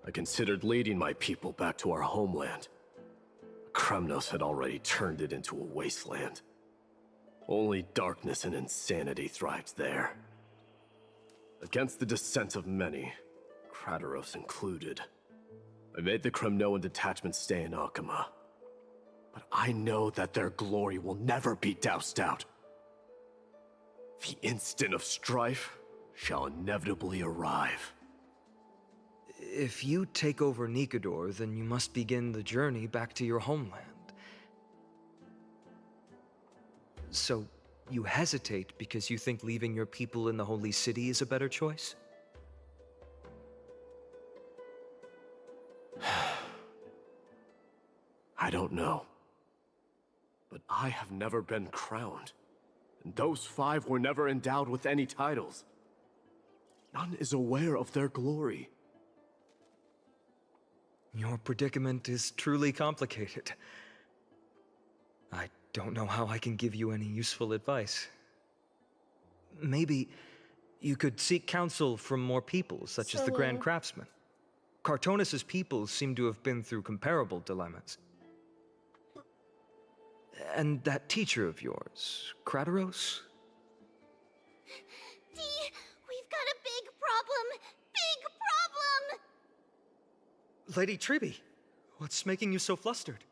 I considered leading my people back to our homeland. Kremnos had already turned it into a wasteland. Only darkness and insanity thrived there. Against the dissent of many, Krateros included, I made the Kremnoan detachment stay in Akama. But I know that their glory will never be doused out. The instant of strife shall inevitably arrive. If you take over Nikador, then you must begin the journey back to your homeland. So, you hesitate because you think leaving your people in the Holy City is a better choice? I don't know. But I have never been crowned. And those 5 were never endowed with any titles. None is aware of their glory. Your predicament is truly complicated. I don't know how I can give you any useful advice. Maybe you could seek counsel from more people, such as the Grand Craftsman. Cartonis' people seem to have been through comparable dilemmas. And that teacher of yours, Krateros? Dee, we've got a big problem! Big problem! Lady Triby, what's making you so flustered?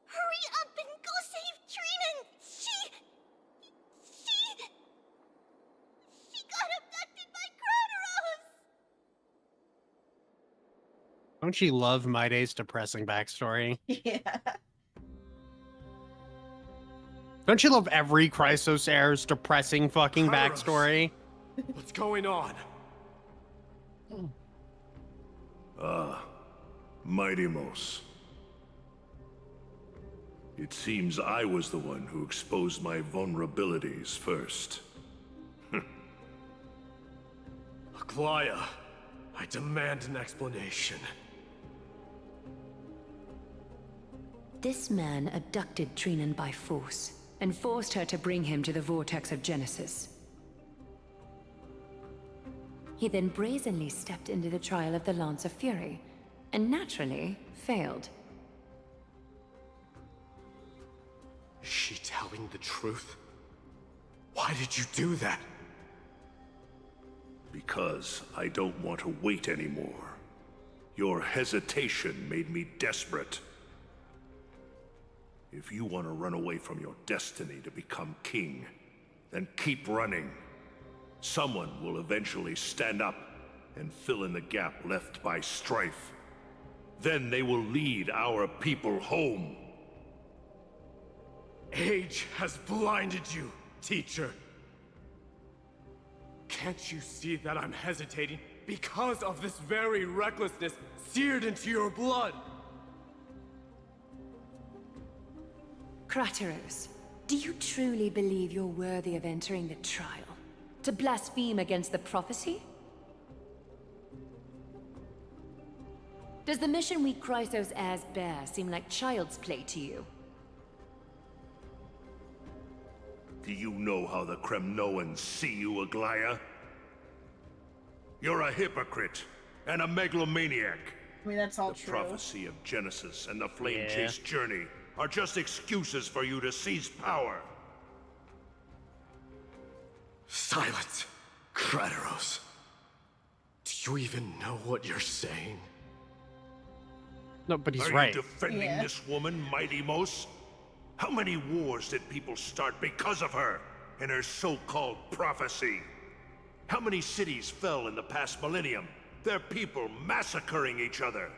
Hurry up and go save Trinan! She got abducted by Krateros! Don't you love Maide's depressing backstory? Yeah. Don't you love every Chrysos heir's depressing fucking Krateros. backstory? What's going on? Mighty-Mos. It seems I was the one who exposed my vulnerabilities first. Aglaya, I demand an explanation. This man abducted Trinan by force and forced her to bring him to the Vortex of Genesis. He then brazenly stepped into the trial of the Lance of Fury, and naturally failed. Is she telling the truth? Why did you do that? Because I don't want to wait anymore. Your hesitation made me desperate. If you want to run away from your destiny to become king, then keep running. Someone will eventually stand up and fill in the gap left by strife. Then they will lead our people home. Age has blinded you, teacher. Can't you see that I'm hesitating because of this very recklessness seared into your blood? Krateros, do you truly believe you're worthy of entering the trial? To blaspheme against the prophecy? Does the mission we Chrysos heirs bear seem like child's play to you? Do you know how the Kremnoans see you, Aglaya? You're a hypocrite and a megalomaniac. I mean, that's all the true. prophecy of Genesis and the Flame Chase journey are just excuses for you to seize power. Silence, Krateros. Do you even know what you're saying? No, but he's Are right. you defending this woman, Mighty-Mos? How many wars did people start because of her and her so-called prophecy? How many cities fell in the past millennium? Their people massacring each other.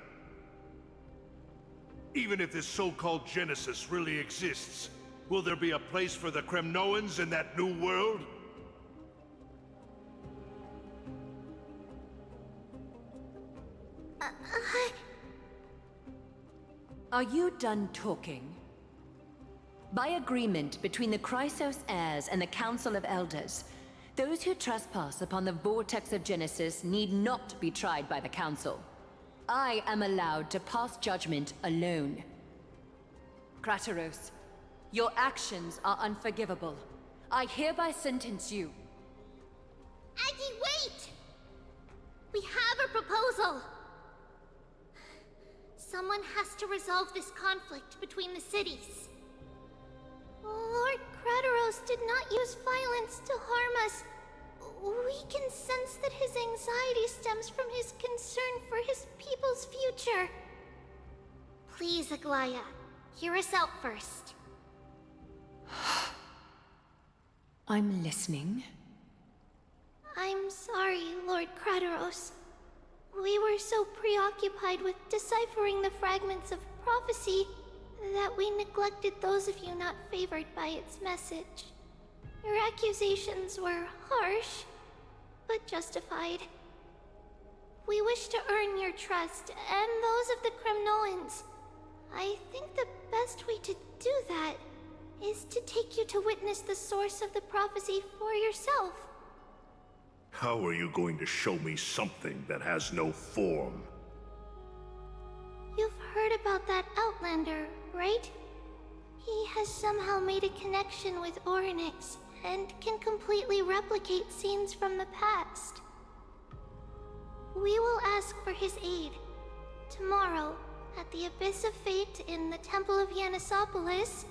Even if this so-called Genesis really exists, will there be a place for the Kremnoans in that new world? Are you done talking? By agreement between the Chrysos heirs and the Council of Elders, those who trespass upon the Vortex of Genesis need not be tried by the Council. I am allowed to pass judgment alone. Krateros, your actions are unforgivable. I hereby sentence you. Aggie, wait! We have a proposal! Someone has to resolve this conflict between the cities. Lord Crateros did not use violence to harm us. We can sense that his anxiety stems from his concern for his people's future. Please, Aglaya, hear us out first. I'm listening. I'm sorry, Lord Crateros. We were so preoccupied with deciphering the fragments of prophecy that we neglected those of you not favored by its message. Your accusations were harsh, but justified. We wish to earn your trust, and those of the Kremnoans. I think the best way to do that is to take you to witness the source of the prophecy for yourself. How are you going to show me something that has no form? You've heard about that Outlander, right? He has somehow made a connection with Orynyx and can completely replicate scenes from the past. We will ask for his aid. Tomorrow, at the Abyss of Fate in the Temple of Yanisopolis,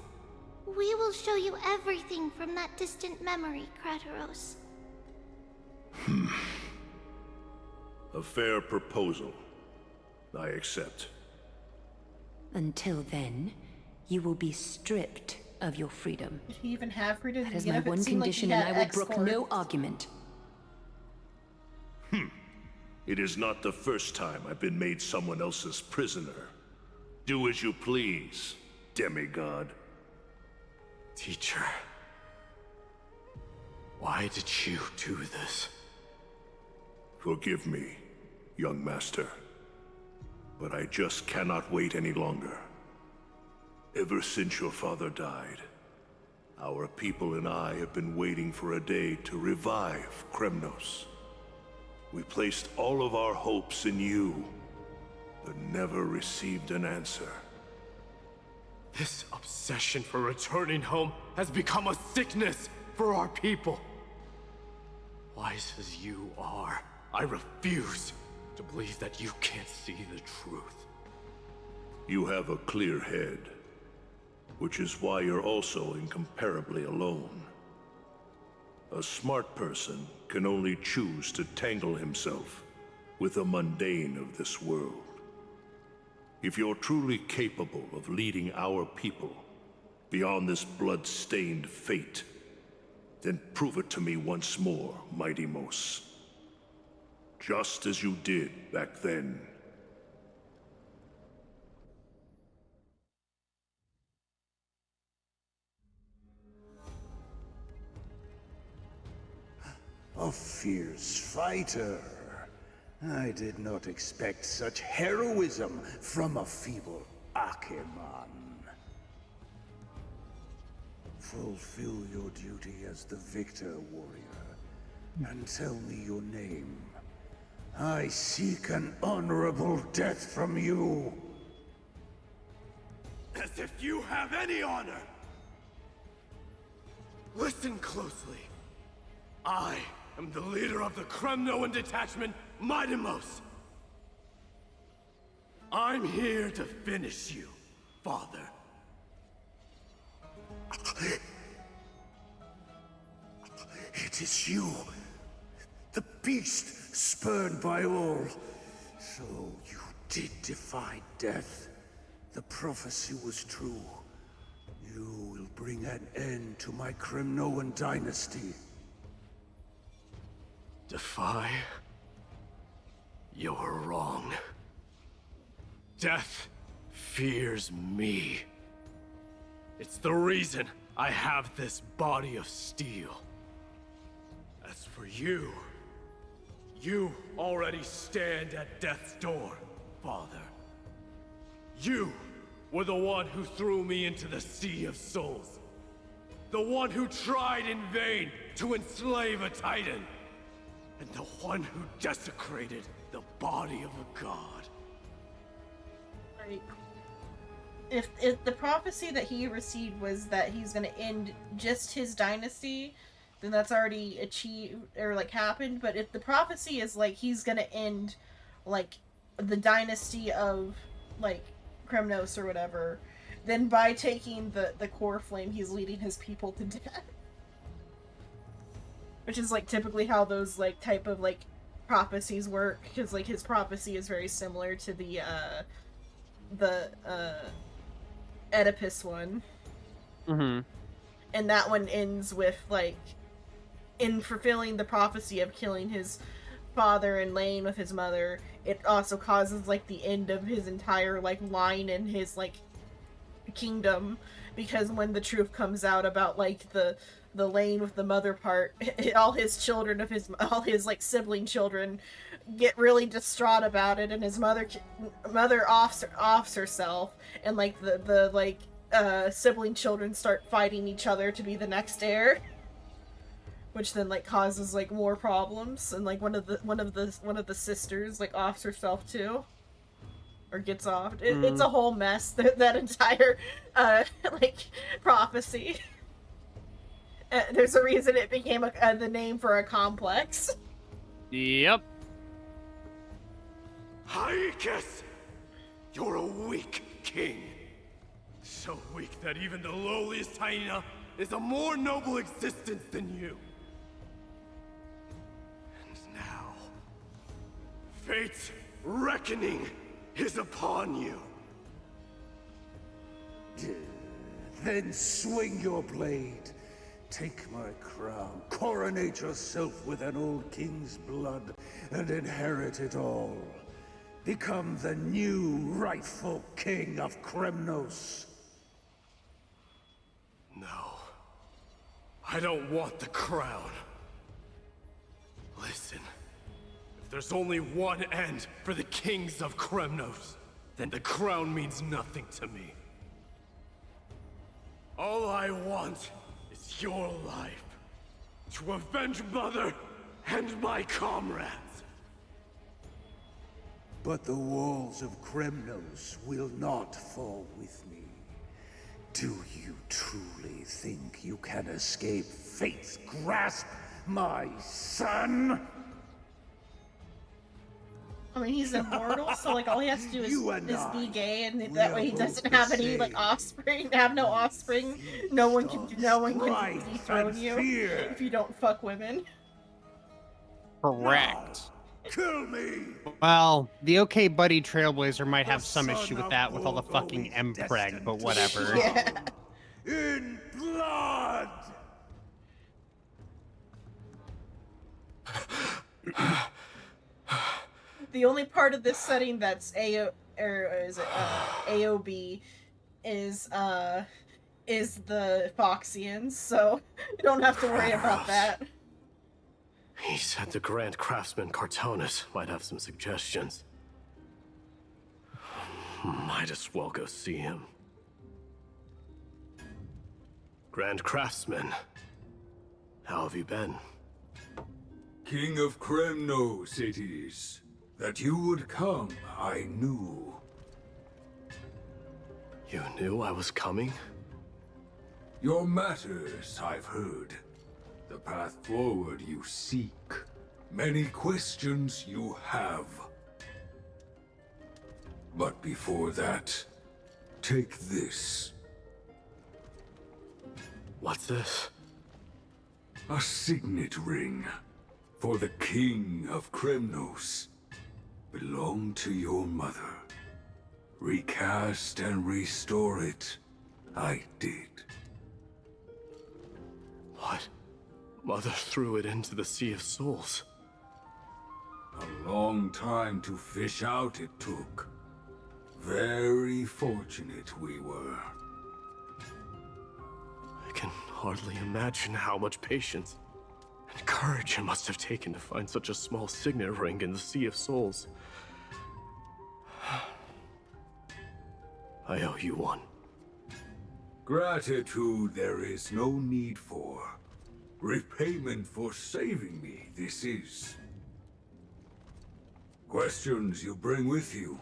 we will show you everything from that distant memory, Crateros. A fair proposal. I accept. Until then, you will be stripped of your freedom. Did he even have freedom? That is my one condition, and I will brook no argument. It is not the first time I've been made someone else's prisoner. Do as you please, demigod. Teacher, why did you do this? Forgive me, young master, but I just cannot wait any longer. Ever since your father died, our people and I have been waiting for a day to revive Kremnos. We placed all of our hopes in you, but never received an answer. This obsession for returning home has become a sickness for our people. Wise as you are, I refuse to believe that you can't see the truth. You have a clear head, which is why you're also incomparably alone. A smart person can only choose to tangle himself with the mundane of this world. If you're truly capable of leading our people beyond this blood-stained fate, then prove it to me once more, Mighty Mos. Just as you did back then. A fierce fighter. I did not expect such heroism from a feeble Acheman. Fulfill your duty as the victor, warrior, and tell me your name. I seek an honorable death from you. As if you have any honor! Listen closely. I am the leader of the Kremnoan detachment, Mighty Mos. I'm here to finish you, Father. It is you, the beast spurned by all. So you did defy death. The prophecy was true. You will bring an end to my Kremnoan dynasty. Defy? You're wrong. Death fears me. It's the reason I have this body of steel. As for you, you already stand at death's door, Father. You were the one who threw me into the Sea of Souls. The one who tried in vain to enslave a Titan. And the one who desecrated the body of a god. Right. If the prophecy that he received was that he's gonna end just his dynasty, then that's already achieved or like happened. But if the prophecy is like he's gonna end like the dynasty of like Kremnos or whatever, then by taking the core flame, he's leading his people to death. Which is like typically how those like type of like prophecies work, because like his prophecy is very similar to the Oedipus one. Mm-hmm. And that one ends with like, in fulfilling the prophecy of killing his father and laying with his mother, it also causes like the end of his entire like line in his like kingdom, because when the truth comes out about like the laying with the mother part, all his children all his like sibling children get really distraught about it, and his mother offs herself, and like the sibling children start fighting each other to be the next heir, which then like causes like more problems, and like one of the sisters like offs herself too, or gets off. It's a whole mess, that entire like prophecy. There's a reason it became the name for a complex. Yep. Hyakis! You're a weak king. So weak that even the lowliest hyena is a more noble existence than you. And now, fate's reckoning is upon you. Then swing your blade. Take my crown, coronate yourself with an old king's blood, and inherit it all. Become the new rightful king of Kremnos. No. I don't want the crown. Listen. If there's only one end for the kings of Kremnos, then the crown means nothing to me. All I want is your life, to avenge Mother and my comrades. But the walls of Kremnos will not fall with me. Do you truly think you can escape fate's grasp, my son? I mean, he's immortal, so like all he has to do is be gay, and that are way he both doesn't the have any same. like offspring. Have no offspring. No one can strife dethrone and you fear. if you don't fuck women. Correct. Kill me! Well, the OK Buddy Trailblazer might have some son issue with of that with all the Volgo fucking is M-preg, destined but to whatever. Yeah. In blood! The only part of this setting that's AOB is the Foxians, so you don't have to worry about that. He said the Grand Craftsman Cartonus might have some suggestions. Might as well go see him. Grand Craftsman, how have you been? King of Kremnos it is. That you would come, I knew. You knew I was coming? Your matters, I've heard. The path forward you seek. Many questions you have. But before that, take this. What's this? A signet ring. For the King of Kremnos. Belonged to your mother. Recast and restore it. I did. What? Mother threw it into the Sea of Souls. A long time to fish out it took. Very fortunate we were. I can hardly imagine how much patience and courage it must have taken to find such a small signet ring in the Sea of Souls. I owe you one. Gratitude there is no need for. Repayment for saving me, this is. Questions you bring with you?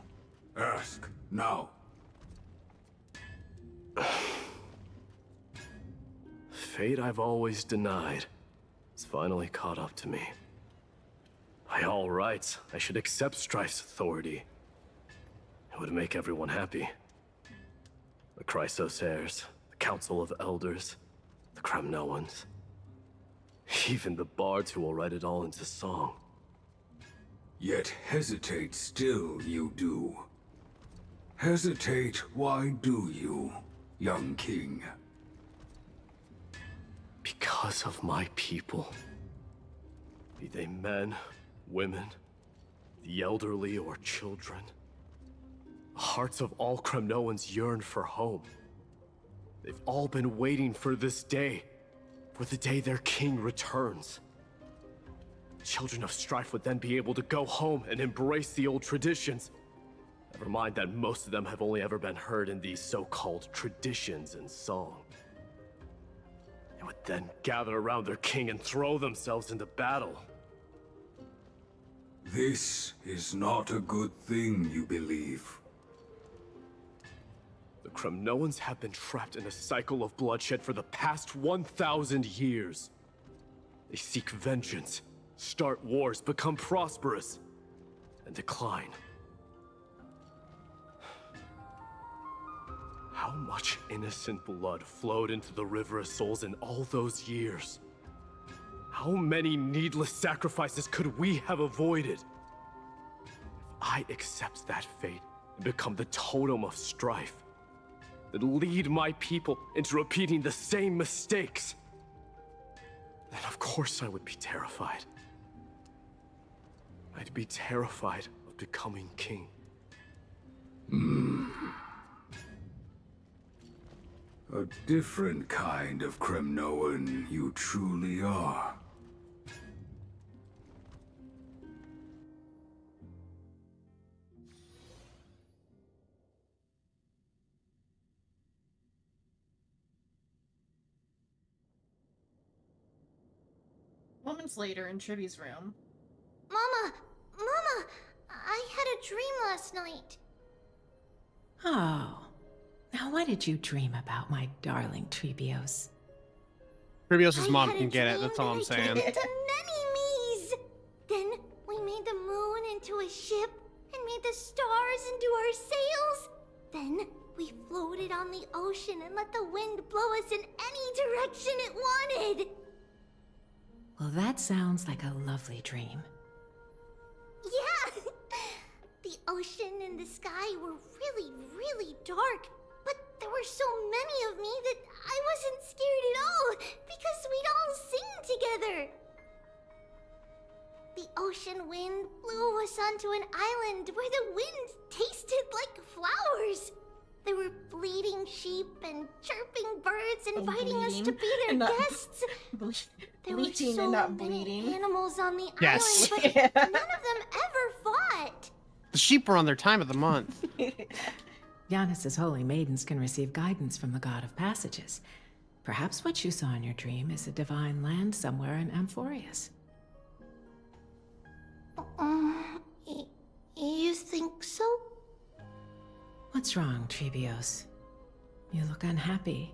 Ask, now. Fate I've always denied has finally caught up to me. By all rights, I should accept Strife's authority. It would make everyone happy. The Chrysos heirs, the Council of Elders, the Kremnoans. Even the bards who will write it all into song. Yet hesitate still you do. Hesitate, why do you, young king? Because of my people. Be they men, women, the elderly or children. The hearts of all Kremnoans yearn for home. They've all been waiting for this day, for the day their king returns. Children of Strife would then be able to go home and embrace the old traditions. Never mind that most of them have only ever been heard in these so-called traditions and song. They would then gather around their king and throw themselves into battle. This is not a good thing, you believe. The Kremnoans have been trapped in a cycle of bloodshed for the past 1,000 years. They seek vengeance, start wars, become prosperous, and decline. How much innocent blood flowed into the River of Souls in all those years? How many needless sacrifices could we have avoided? If I accept that fate and become the totem of strife, that lead my people into repeating the same mistakes, then of course I would be terrified. I'd be terrified of becoming king. A different kind of Kremnoan you truly are. Moments later in Chibi's room. Mama! Mama! I had a dream last night. Oh. Now what did you dream about, my darling Trebios? Trebios' mom can get it, that's all I'm saying. Anemones! Then we made the moon into a ship and made the stars into our sails. Then we floated on the ocean and let the wind blow us in any direction it wanted. Well, that sounds like a lovely dream. Yeah! The ocean and the sky were really, really dark. But there were so many of me that I wasn't scared at all, because we'd all sing together. The ocean wind blew us onto an island where the wind tasted like flowers. There were bleating sheep and chirping birds inviting us to be their guests. There were Bleating so and not many bleeding. animals on the Yes. island, but none of them ever fought. The sheep were on their time of the month. Giannis's holy maidens can receive guidance from the god of passages. Perhaps what you saw in your dream is a divine land somewhere in Amphorius. You think so? What's wrong, Trebios? You look unhappy.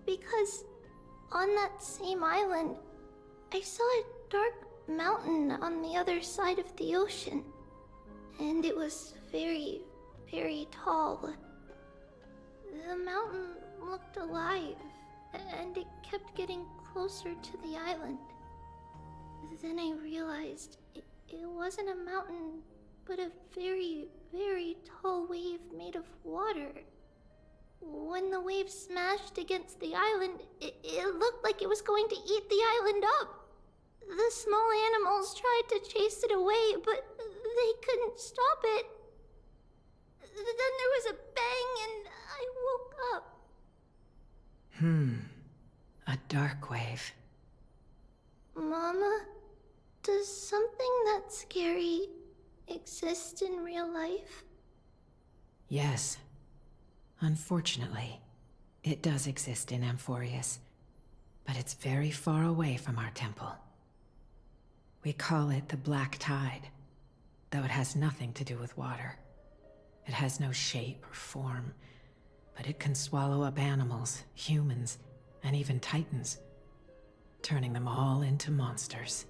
Because on that same island, I saw a dark mountain on the other side of the ocean. And it was very, very tall. The mountain looked alive, and it kept getting closer to the island. Then I realized it wasn't a mountain, but a very, very tall wave made of water. When the wave smashed against the island, it looked like it was going to eat the island up. The small animals tried to chase it away, but they couldn't stop it. Then there was a bang and I woke up. A dark wave. Mama, does something that scary exist in real life? Yes. Unfortunately, it does exist in Amphorius, but it's very far away from our temple. We call it the Black Tide, though it has nothing to do with water. It has no shape or form, but it can swallow up animals, humans, and even titans, turning them all into monsters.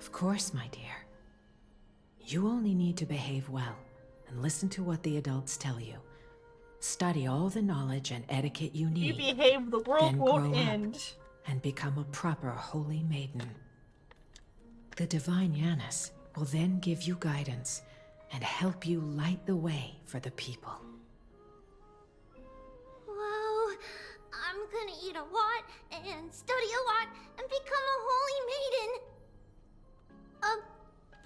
Of course, my dear. You only need to behave well and listen to what the adults tell you. Study all the knowledge and etiquette you You need. behave, the world Then won't grow up end. and become a proper holy maiden. The divine Yanis will then give you guidance and help you light the way for the people. Wow, I'm gonna eat a lot and study a lot and become a holy maiden.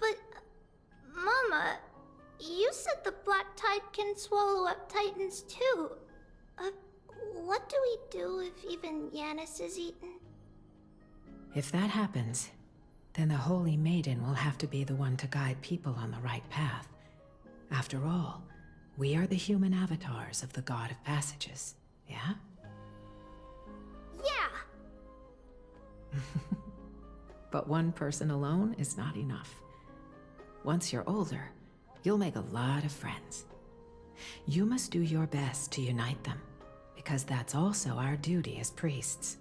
But Mama, you said the Black Tide can swallow up Titans too. What do we do if even Yanis is eaten? If that happens, then the Holy Maiden will have to be the one to guide people on the right path. After all, we are the human avatars of the God of Passages, yeah? Yeah! But one person alone is not enough. Once you're older, you'll make a lot of friends. You must do your best to unite them, because that's also our duty as priests.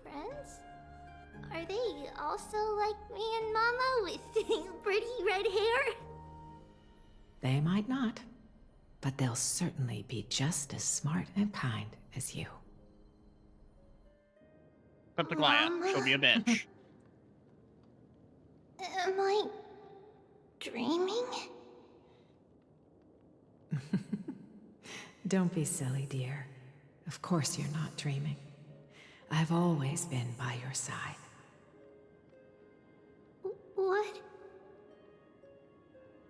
Friends? Are they also like me and Mama with pretty red hair? They might not, but they'll certainly be just as smart and kind as you. Except Aglaia, she'll be a bitch. Am I dreaming? Don't be silly, dear. Of course you're not dreaming. I've always been by your side. What?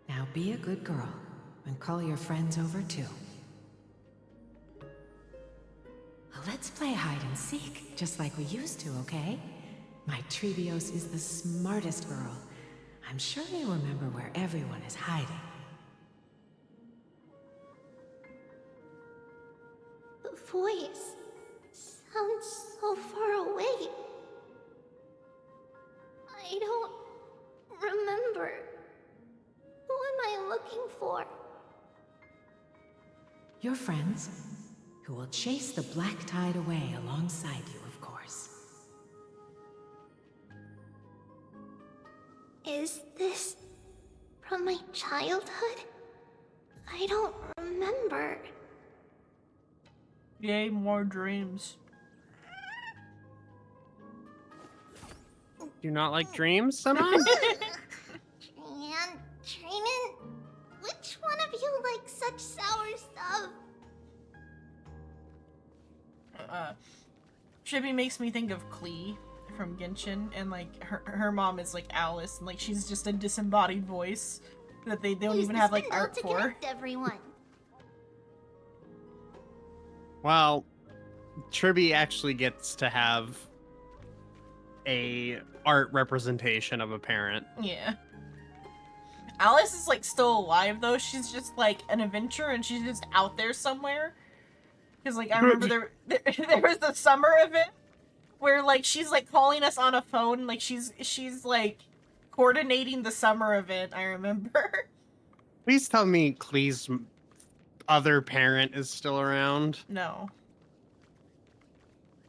Now be a good girl and call your friends over too. Let's play hide and seek, just like we used to, okay? My Trebios is the smartest girl. I'm sure they remember where everyone is hiding. The voice sounds so far away. I don't remember. Who am I looking for? Your friends, who will chase the Black Tide away alongside you, of course. Is this from my childhood? I don't remember. Yay, more dreams. Do you not like dreams, Simon? And Trinan, which one of you likes such sour stuff? Chibi makes me think of Klee from Genshin, and like her mom is like Alice, and like she's just a disembodied voice that they don't Use even the have like spindle art to for. connect everyone. Well, Triby actually gets to have a art representation of a parent. Yeah. Alice is like still alive though. She's just like an adventurer, and she's just out there somewhere. Because like I remember there was the summer event where like she's like calling us on a phone, like she's like coordinating the summer event. I remember. Please tell me Klee's other parent is still around. No.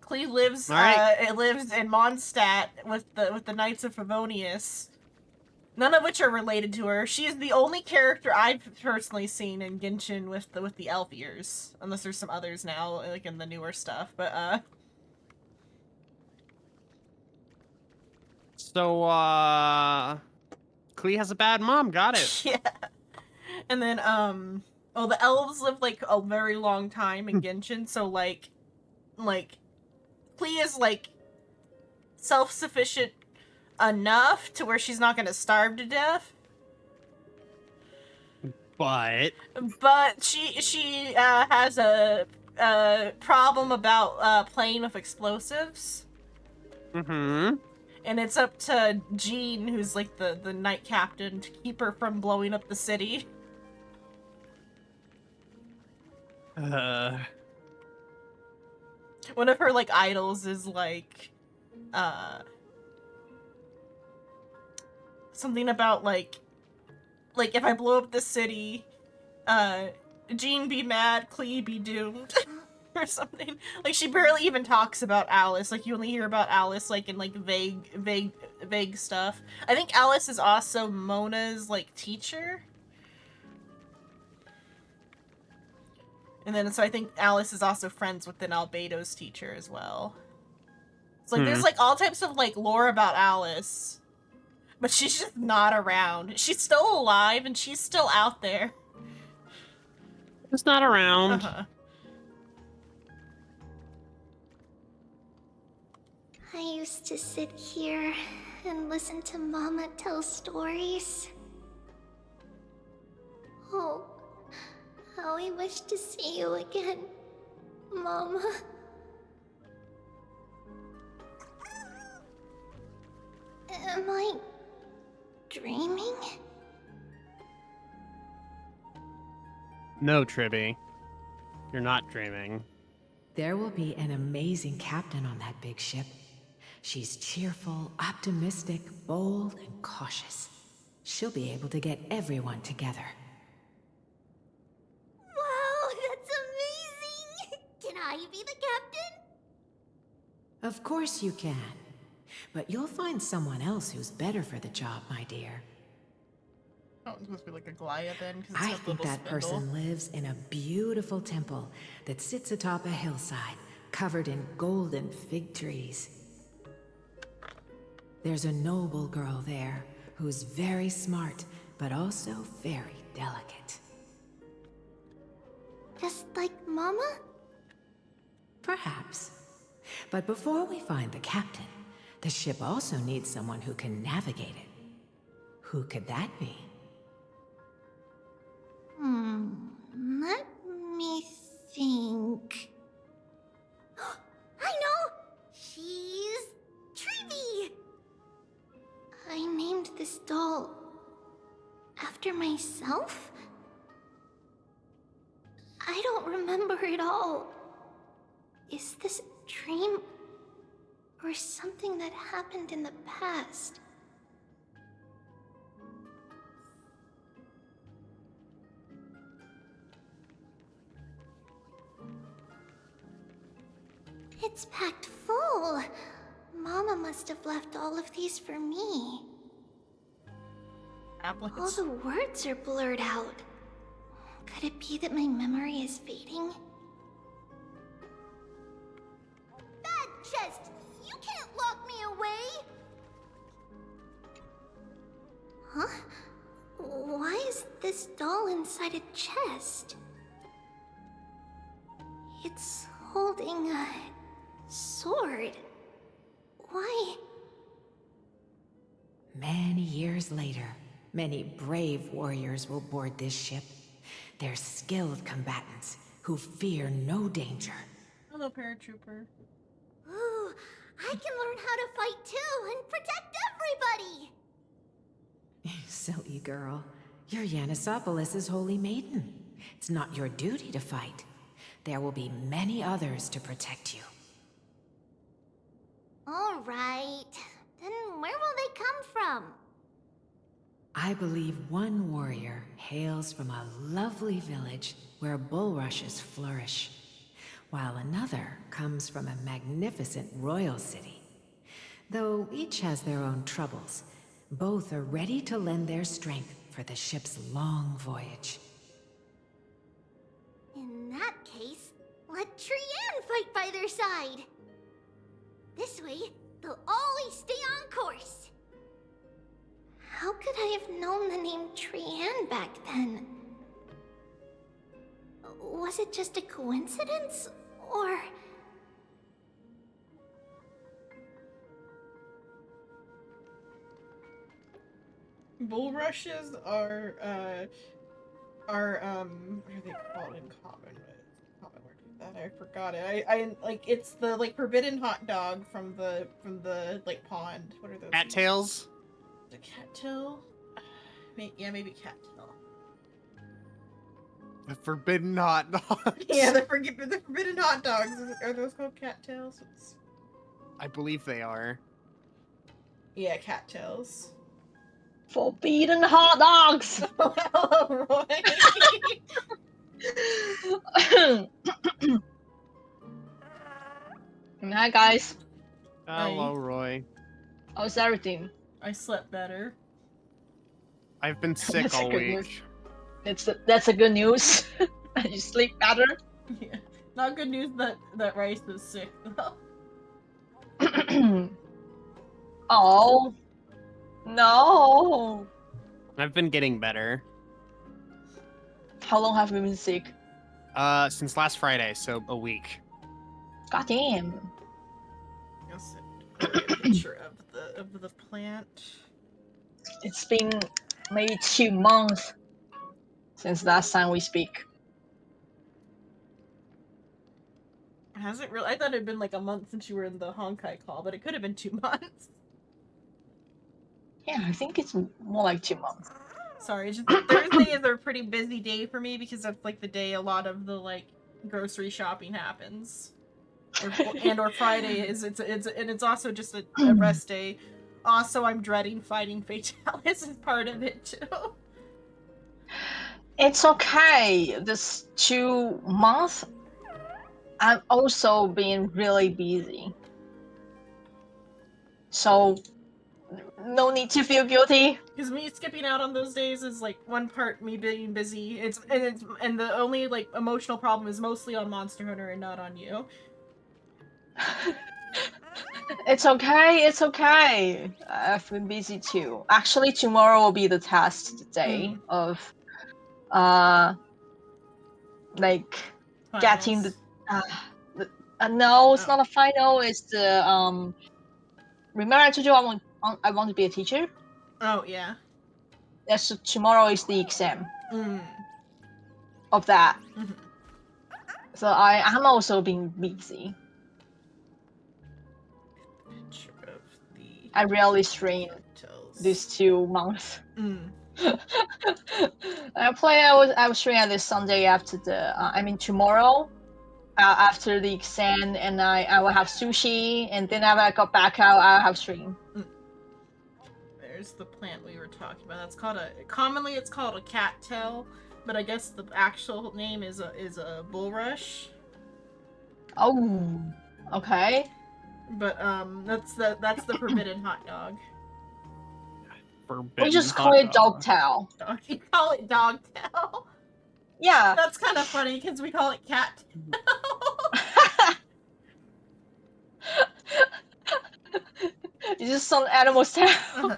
Klee lives. All right. It lives in Mondstadt with the Knights of Favonius. None of which are related to her. She is the only character I've personally seen in Genshin with the elf ears, unless there's some others now, like in the newer stuff. But So, Klee has a bad mom. Got it. yeah. And then well, the elves live like a very long time in Genshin, so like Klee is like self-sufficient enough to where she's not gonna starve to death. But she has a problem about playing with explosives. Mm-hmm. And it's up to Jean, who's like the knight captain, to keep her from blowing up the city. One of her like idols is like something about like if I blow up the city, Jean be mad, Klee be doomed. or something. Like, she barely even talks about Alice. Like, you only hear about Alice, like, in, like, vague stuff. I think Alice is also Mona's, like, teacher. And then, so I think Alice is also friends with an Albedo's teacher as well. It's like, there's, like, all types of, like, lore about Alice. But she's just not around. She's still alive, and she's still out there. It's not around. I used to sit here and listen to Mama tell stories. Oh, how I wish to see you again, Mama. Am I dreaming? No, Tribby. You're not dreaming. There will be an amazing captain on that big ship. She's cheerful, optimistic, bold, and cautious. She'll be able to get everyone together. Wow, that's amazing! Can I be the captain? Of course you can. But you'll find someone else who's better for the job, my dear. Oh, it's supposed to be like a Glaya then? 'Cause it's I got the think little that spindle. person lives in a beautiful temple that sits atop a hillside, covered in golden fig trees. There's a noble girl there who's very smart, but also very delicate. Just like Mama? Perhaps. But before we find the captain, the ship also needs someone who can navigate it. Who could that be? Let me think. I know! She's Tribby! I named this doll after myself? I don't remember it all. Is this a dream or something that happened in the past? It's packed full. Mama must have left all of these for me. All the words are blurred out. Could it be that my memory is fading? Bad chest! You can't lock me away! Huh? Why is this doll inside a chest? It's holding a sword. Why? Many years later, many brave warriors will board this ship. They're skilled combatants who fear no danger. Hello, paratrooper. Ooh, I can learn how to fight too and protect everybody! Silly girl. You're Yanisopoulos' holy maiden. It's not your duty to fight. There will be many others to protect you. Alright. Then where will they come from? I believe one warrior hails from a lovely village where bulrushes flourish, while another comes from a magnificent royal city. Though each has their own troubles, both are ready to lend their strength for the ship's long voyage. In that case, let Trian fight by their side. This way, they'll always stay on course. How could I have known the name Trian back then? Was it just a coincidence, or... Bulrushes are what are they called in common? Common word that I forgot it. I like it's the like forbidden hot dog from the like pond. What are those? Cattails? The cattail? Yeah, maybe cattail. The forbidden hot dogs. Yeah, the forbidden hot dogs. Are those called cattails? I believe they are. Yeah, cattails. Forbidden hot dogs! Hello, Roy. Hi guys. Hello, Roy. How's everything? I slept better. I've been sick That's a all good news. week. That's a good news. You sleep better. Yeah. Not good news that Rice is sick though. Oh. No. I've been getting better. How long have you been sick? Since last Friday, so a week. God damn. I'll send a picture of the plant. It's been maybe 2 months since last time we speak. Has it really? I thought it had been like a month since you were in the Honkai call, but it could have been 2 months. Yeah, I think it's more like 2 months. Sorry, just Thursday is a pretty busy day for me because that's like the day a lot of the like grocery shopping happens, or Friday is it's also just a rest day. Also, I'm dreading fighting Fatalis as part of it too. It's okay. This 2 months, I'm also being really busy. So, no need to feel guilty. Because me skipping out on those days is like one part me being busy. And the only like emotional problem is mostly on Monster Hunter and not on you. It's okay, it's okay. I've been busy too. Actually, tomorrow will be the test day of, like, getting the, no, it's not a final, it's the, remember I told you I want to be a teacher? Oh, yeah. Yes, so tomorrow is the exam Mm. of that. Mhm. So I'm also being busy. I rarely stream these 2 months. Mm. I was streaming this Sunday after the tomorrow after the exam, and I will have sushi, and then when I got back out, I'll have stream. There's the plant we were talking about. That's called commonly it's called a cattail, but I guess the actual name is a bulrush. Oh, okay. But that's the forbidden hot dog. We just call it dogtail. You call it dogtail? Yeah. That's kind of funny because we call it cat. It's just some animal's tail.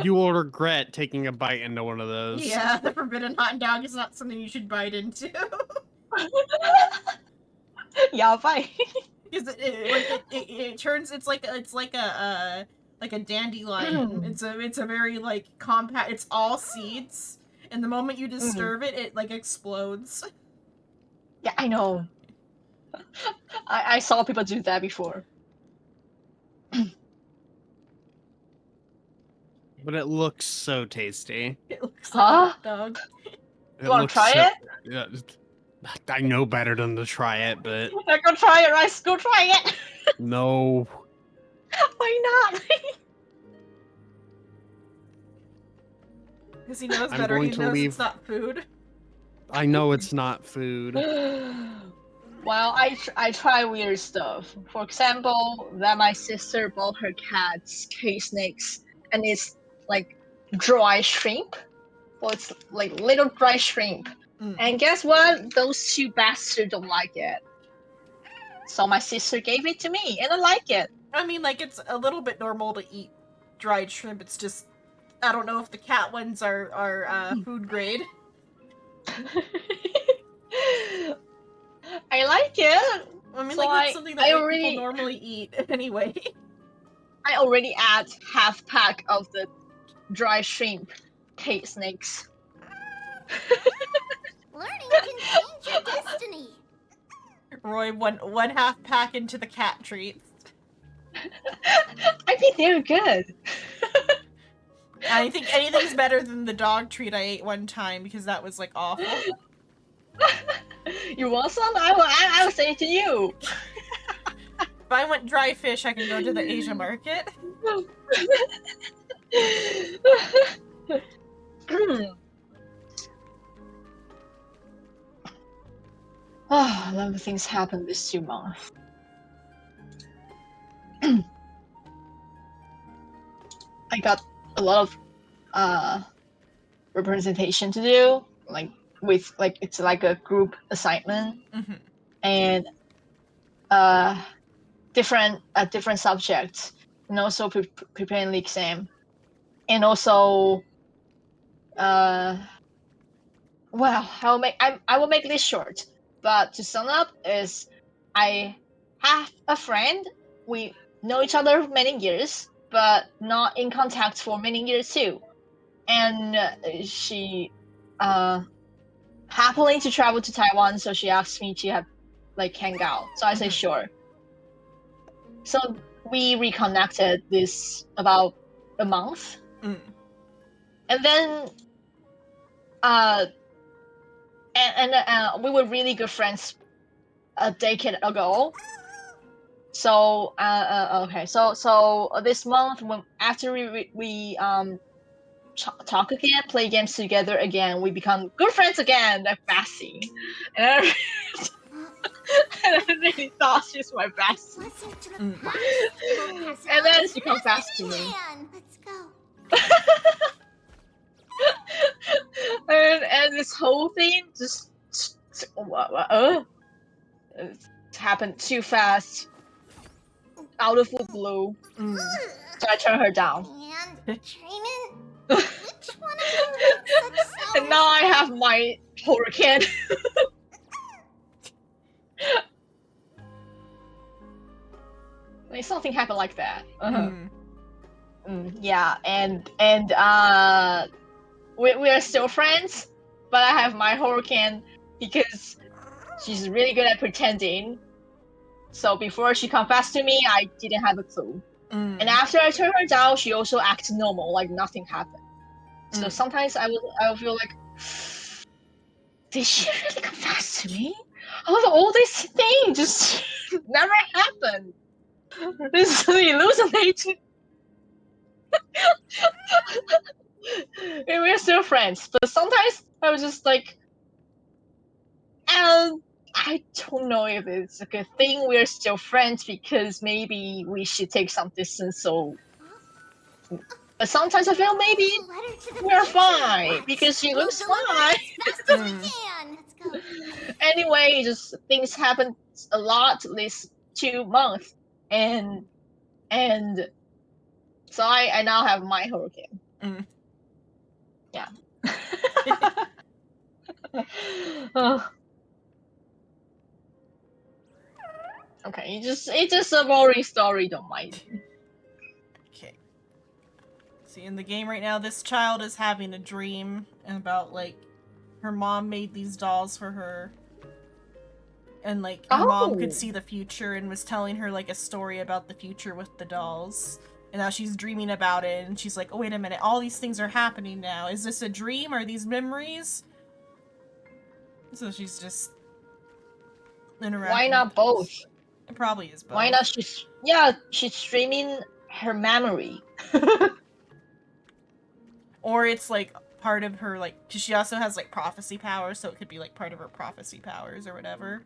You will regret taking a bite into one of those. Yeah, the forbidden hot dog is not something you should bite into. Yeah, bite. Because it turns it's like a dandelion. It's a very like compact. It's all seeds, and the moment you disturb it, it like explodes. Yeah, I know. I saw people do that before. But it looks so tasty. It looks like a hot dog. You wanna try it? Yeah, I know better than to try it, but Go try it, Rice. Go try it. no. Why not? Because he knows I'm better. going He to knows leave- it's not food. I know it's not food. Well, I try weird stuff. For example, that my sister bought her cats cage snakes, and it's like dry shrimp. So it's like little dry shrimp. And guess what? Those 2 bastards don't like it. So my sister gave it to me, and I like it. I mean, like, it's a little bit normal to eat dried shrimp. It's just, I don't know if the cat ones are food grade. I like it. I mean, So like, it's something that people normally eat anyway. I already add half pack of the dry shrimp cage snakes. Learning can change your destiny. Roy, one half pack into the cat treats. I think they're good. I think anything's better than the dog treat I ate one time because that was like awful. You want some? I will say it to you. If I want dry fish, I can go to the Asia market. Oh, a lot of things happened this 2 months. I got a lot of representation to do, like with like it's like a group assignment, and different subjects, and also preparing the exam, and also well, I will make this short, but to sum up is I have a friend. We know each other many years, but not in contact for many years too. And she happily to travel to Taiwan, so she asked me to have like hang out. So I say sure. So we reconnected this about a month, and then we were really good friends a decade ago. So okay, so this month when after we talk again, play games together again, we become good friends again, like Bessie. And I really thought she's my bestie. And then she confessed to me. Let's go. And this whole thing just it happened too fast, out of the blue. So I turned her down. And Training? Which one of you looks such And now I have my hurricane. Like, something happened like that. Yeah, and we are still friends, but I have my hurricane because she's really good at pretending. So before she confessed to me, I didn't have a clue. And after I turned her down, she also acted normal, like nothing happened. So sometimes I will feel like, did she really confess to me? All these things just never happened. This is hallucinating. And we're still friends, but sometimes I was just like, and I don't know if it's a good thing we're still friends because maybe we should take some distance. So, but sometimes I feel maybe we're fine because she looks fine. Let's go. Anyway, just things happen a lot this 2 months, and so I now have my hurricane. Yeah. Okay, it's just a boring story, don't mind. Okay. See, in the game right now, this child is having a dream about, like, her mom made these dolls for her. And, like, her mom could see the future and was telling her, like, a story about the future with the dolls. And now she's dreaming about it, and she's like, oh, wait a minute, all these things are happening now. Is this a dream? Are these memories? So she's just interacting. Why not both? It probably is both. Why not she's streaming her memory. Or it's like part of her, like, because she also has like prophecy powers, so it could be like part of her prophecy powers or whatever.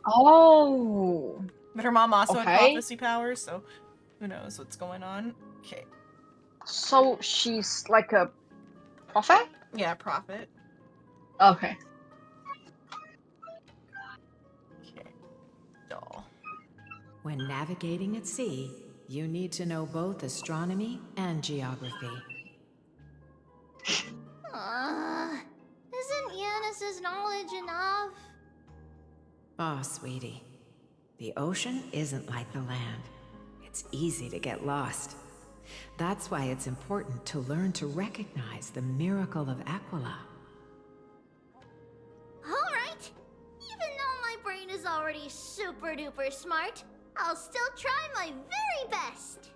Oh. But her mom also had prophecy powers, so who knows what's going on. Okay. So she's like a prophet? Yeah, prophet. Okay. Okay. Doll. When navigating at sea, you need to know both astronomy and geography. Isn't Yanis's knowledge enough? Oh, sweetie. The ocean isn't like the land. It's easy to get lost. That's why it's important to learn to recognize the miracle of Aquila. Alright. Even though my brain is already super duper smart, I'll still try my very best.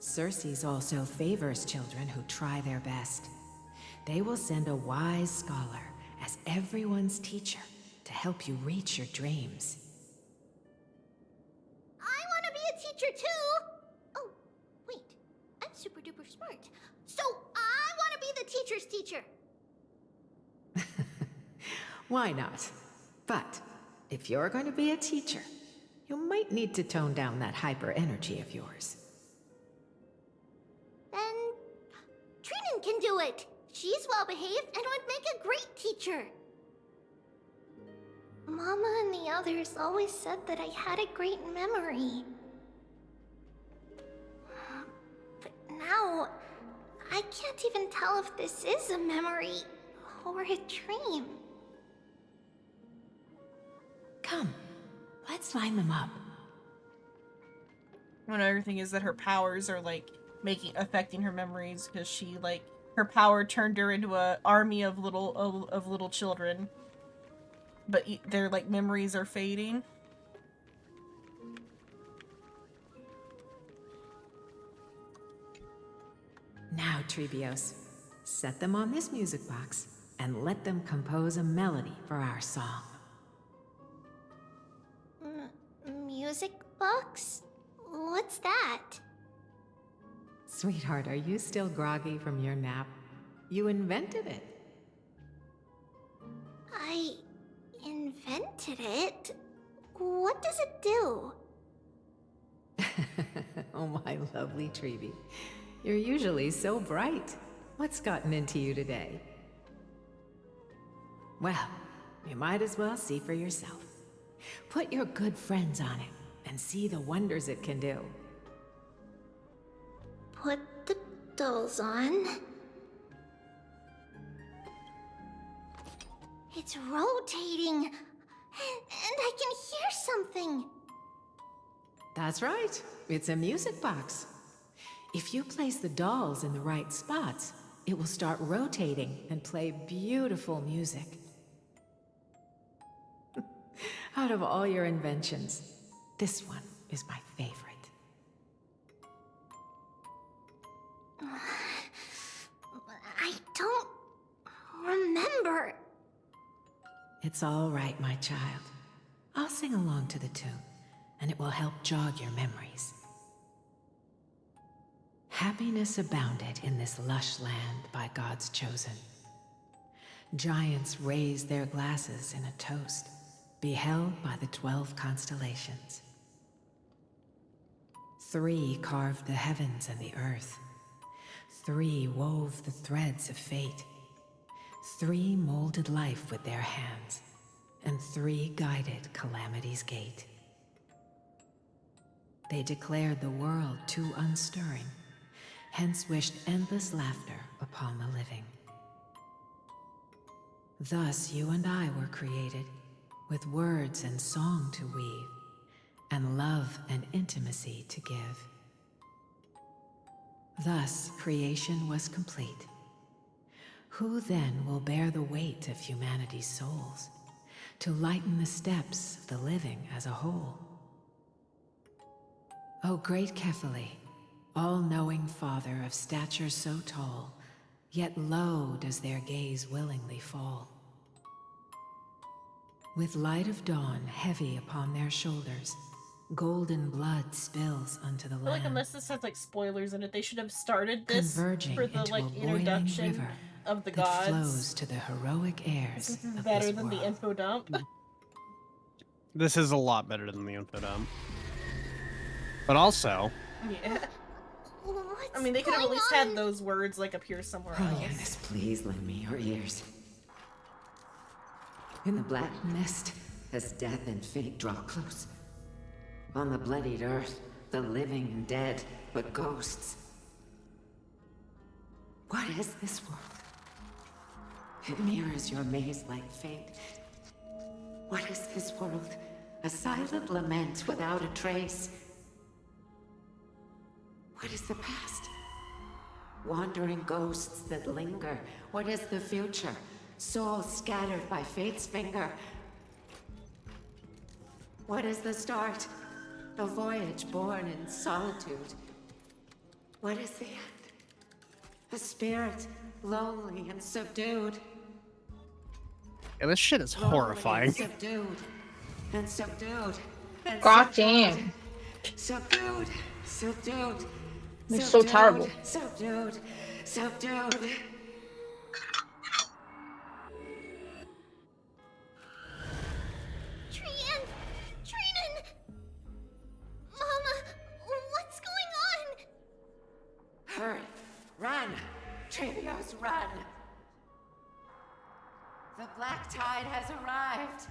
Circe also favors children who try their best. They will send a wise scholar as everyone's teacher to help you reach your dreams. I want to be a teacher too! Oh, wait. I'm super duper smart. So I want to be the teacher's teacher! Why not? But if you're going to be a teacher, you might need to tone down that hyper energy of yours. Trian can do it. She's well behaved and would make a great teacher. Mama and the others always said that I had a great memory. But now, I can't even tell if this is a memory or a dream. Come, let's line them up. Another thing is that her powers are like affecting her memories because she like her power turned her into a army of little children, but their like memories are fading. Now, Trebios, set them on this music box and let them compose a melody for our song. Music box? What's that? Sweetheart, are you still groggy from your nap? You invented it. I invented it? What does it do? Oh, my lovely Trebi. You're usually so bright. What's gotten into you today? Well, you might as well see for yourself. Put your good friends on it and see the wonders it can do. Put the dolls on. It's rotating, and I can hear something. That's right. It's a music box. If you place the dolls in the right spots, it will start rotating and play beautiful music. Out of all your inventions, this one is my favorite. I don't remember. It's all right, my child. I'll sing along to the tune, and it will help jog your memories. Happiness abounded in this lush land by God's chosen. Giants raised their glasses in a toast, beheld by the 12 constellations. 3 carved the heavens and the earth. 3 wove the threads of fate. 3 molded life with their hands, and 3 guided calamity's gate. They declared the world too unstirring, hence wished endless laughter upon the living. Thus you and I were created, with words and song to weave, and love and intimacy to give. Thus creation was complete. Who then will bear the weight of humanity's souls, to lighten the steps of the living as a whole? O great Kefali, all-knowing Father of stature so tall, yet low does their gaze willingly fall. With light of dawn heavy upon their shoulders, golden blood spills unto the I feel like land. unless this has like spoilers in it, they should have started this Converging for the into like a boiling introduction river of the that gods. flows to the heroic heirs This is of better this than the world. info dump. This is a lot better than the info dump. But also, Yeah. I mean, they could have at least had those words like appear somewhere Oh, else. Yanis, please lend me your ears. In the black mist, as death and fate draw close. On the bloodied earth, the living and dead, but ghosts. What is this world? It mirrors your maze-like fate. What is this world? A silent lament without a trace. What is the past? Wandering ghosts that linger. What is the future? Souls scattered by fate's finger. What is the start? A voyage born in solitude. What is the end? A spirit, lonely and subdued. yeah, this shit is Lonely horrifying. and subdued. And subdued. And God subdued. damn. Subdued. Subdued. It's so Subdued. terrible. Subdued. Subdued. Trian! Trinan! Mama, what's going on? Hurry. Run. Trevios, run! The Black Tide has arrived!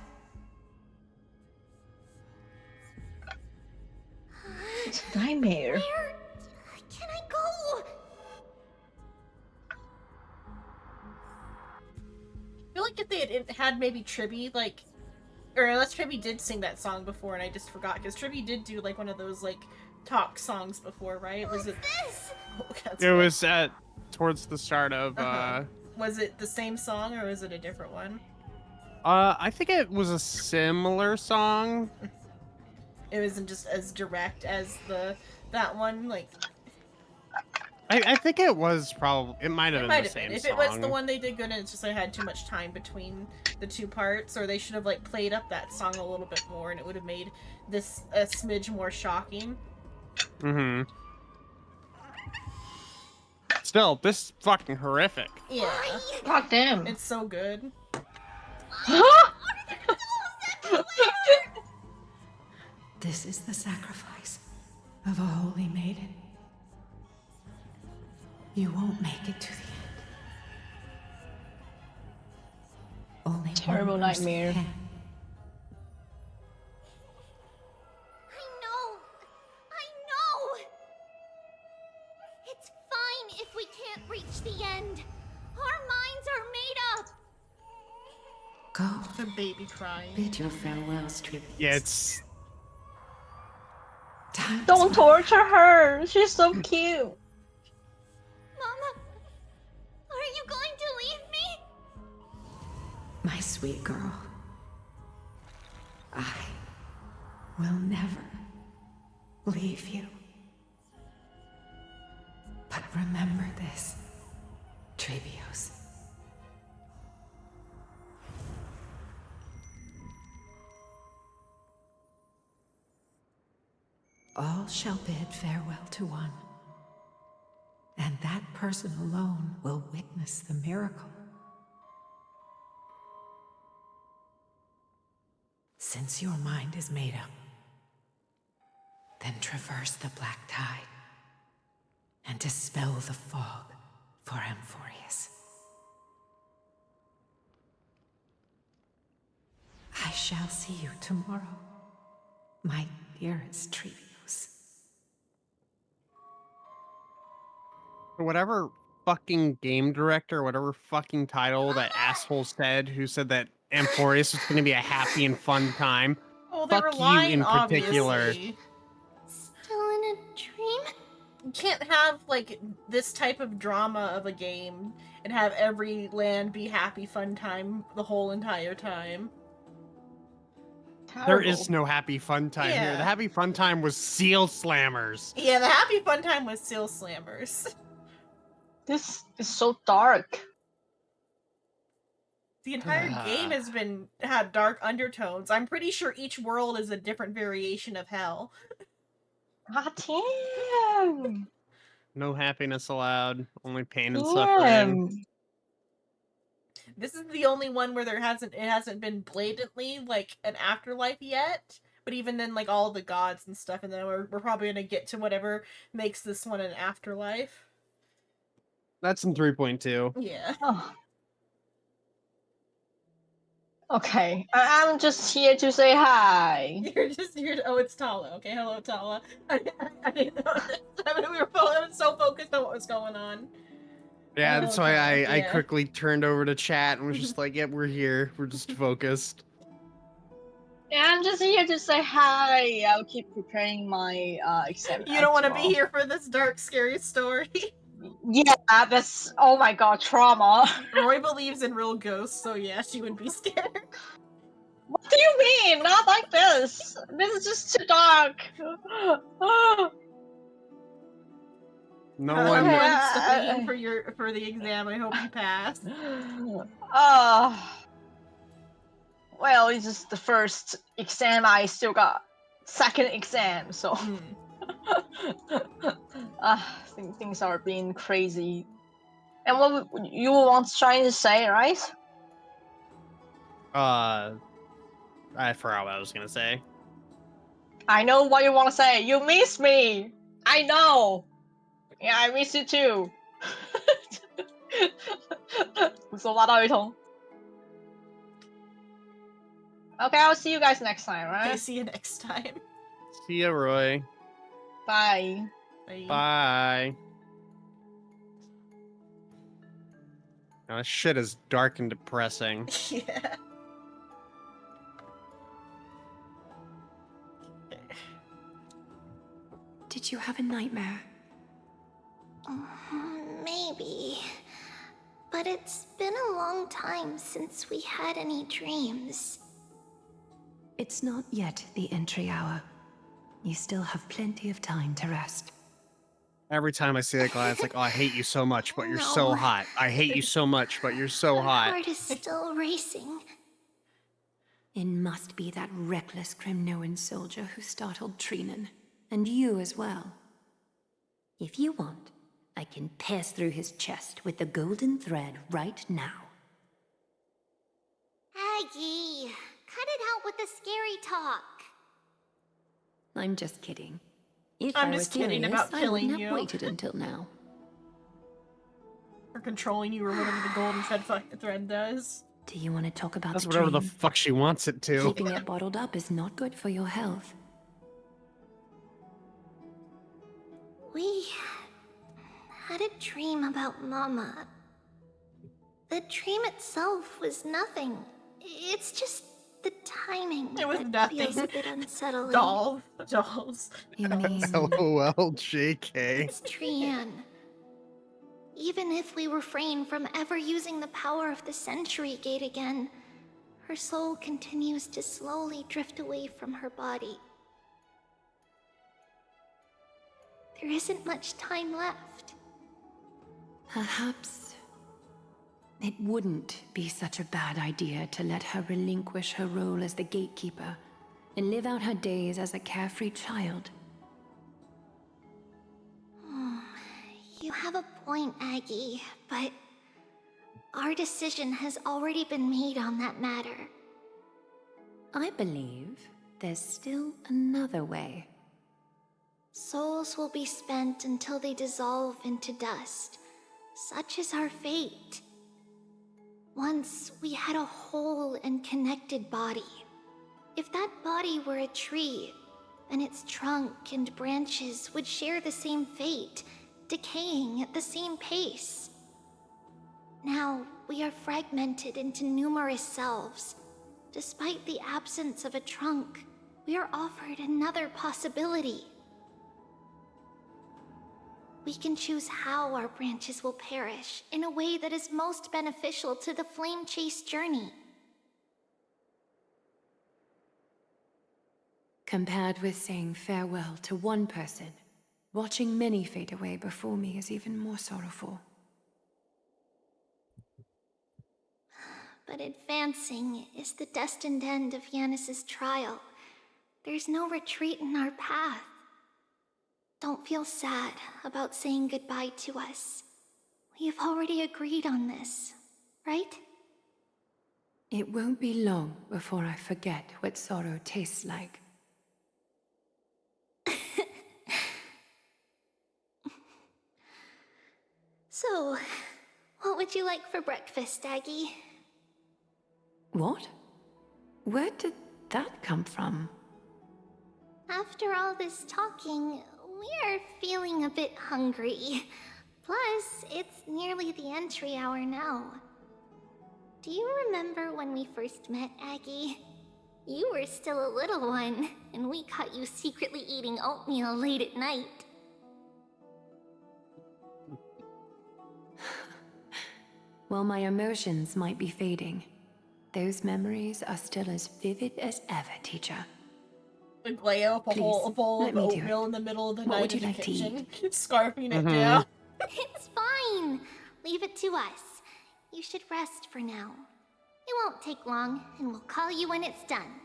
It's a nightmare. Where can I go? I feel like if they had maybe Tribby, like, or unless Tribby did sing that song before and I just forgot, because Tribby did do like one of those like talk songs before, right? Was it? This? Oh, that's It right. was towards the start of. Was it the same song or was it a different one? I think it was a similar song. It wasn't just as direct as that one, like. I think it was probably. It might have It been might the have been. same If song. it was the one they did good, and it's just I had too much time between the two parts, or they should have like played up that song a little bit more, and it would have made this a smidge more shocking. Mm-hmm. Still, this is fucking horrific. Yeah. God damn. It's so good. This is the sacrifice of a holy maiden. You won't make it to the end. Only Terrible one person nightmare. can. I know! It's fine if we can't reach the end. Our minds are made up. Go. The baby crying. Bid your farewells, Trevios. Yeah, it's. Don't torture her. She's so cute. Mama, are you going to leave me? My sweet girl. I will never leave you. But remember this, Trevios. All shall bid farewell to one, and that person alone will witness the miracle. Since your mind is made up, then traverse the Black Tide and dispel the fog for Amphorius. I shall see you tomorrow, my dearest Trevios. Whatever fucking game director, whatever fucking title that asshole said, who said that Amphorius was going to be a happy and fun time. Oh, they Fuck were you lying, in particular. obviously. Still in a dream? You can't have like this type of drama of a game and have every land be happy fun time the whole entire time. There is no happy fun time here. Yeah. The happy fun time was Seal Slammers. Yeah, the happy fun time was Seal Slammers. This is so dark. The entire Ah. game has had dark undertones. I'm pretty sure each world is a different variation of hell. God damn. No happiness allowed. Only pain and suffering. This is the only one where it hasn't been blatantly like an afterlife yet. But even then, like all the gods and stuff, and then we're probably gonna get to whatever makes this one an afterlife. That's in 3.2. Yeah. Oh. Okay, I'm just here to say hi. You're just here. Oh, it's Tala. Okay, hello, Tala. I didn't know this. I was so focused on what was going on. Yeah, that's why I yeah. quickly turned over to chat and was just like, yep, we're here. We're just focused. Yeah, I'm just here to say hi. I'll keep preparing my exam. You don't want to be tomorrow. here for this dark, scary story. Yeah, that's oh my god, trauma. Roy believes in real ghosts, so yeah, she would be scared. What do you mean? Not like this. This is just too dark. No I'm one. studying for the exam. I hope you pass. Well, it's just the first exam. I still got second exam, so things are being crazy. And what you were trying to say, right? I forgot what I was gonna say. I know what you want to say. You miss me. I know. Yeah, I miss you too. 胡说八道一通。Okay, I'll see you guys next time, Okay, right? see you next time. See ya, Roy. Bye. Bye. Bye. Now, this shit is dark and depressing. Yeah. Did you have a nightmare? Maybe. But it's been a long time since we had any dreams. It's not yet the entry hour. You still have plenty of time to rest. Every time I see that guy, it's like, oh, I hate you so much, but you're so No. hot. I hate you so much, but you're so My hot. heart is still racing. It must be that reckless Kremnoan soldier who startled Trinan. And you as well. If you want, I can pierce through his chest with the golden thread right now. Aggie, cut it out with the scary talk. I'm just kidding. If I'm I just were kidding serious, about I killing wouldn't you. have waited until now. Or controlling you, or whatever the golden thread does. Do you want to talk about That's the whatever the dream? fuck she wants it to. Keeping it bottled up is not good for your health. We had a dream about Mama. The dream itself was nothing. It's just the timing It was that nothing. feels a bit unsettling. Dolls. You mean... LOL, JK. It's Trian. Even if we refrain from ever using the power of the Century Gate again, her soul continues to slowly drift away from her body. There isn't much time left. Perhaps it wouldn't be such a bad idea to let her relinquish her role as the gatekeeper and live out her days as a carefree child. You have a point, Aggie, but our decision has already been made on that matter. I believe there's still another way. Souls will be spent until they dissolve into dust. Such is our fate. Once we had a whole and connected body. If that body were a tree, then its trunk and branches would share the same fate, decaying at the same pace. Now, we are fragmented into numerous selves. Despite the absence of a trunk, we are offered another possibility. We can choose how our branches will perish in a way that is most beneficial to the Flame Chase journey. Compared with saying farewell to one person, watching many fade away before me is even more sorrowful. But advancing is the destined end of Yanis's trial. There's no retreat in our path. Don't feel sad about saying goodbye to us. We've already agreed on this, right? It won't be long before I forget what sorrow tastes like. So, what would you like for breakfast, Aggie? What? Where did that come from? After all this talking, we are feeling a bit hungry. Plus, it's nearly the entry hour now. Do you remember when we first met, Aggie? You were still a little one, and we caught you secretly eating oatmeal late at night. While my emotions might be fading, those memories are still as vivid as ever, teacher. Like lay up a Please, bowl let of me do oatmeal it. in the middle of the What night would you in the like to kitchen, scarfing it Mhm. down. It's fine. Leave it to us. You should rest for now. It won't take long, and we'll call you when it's done.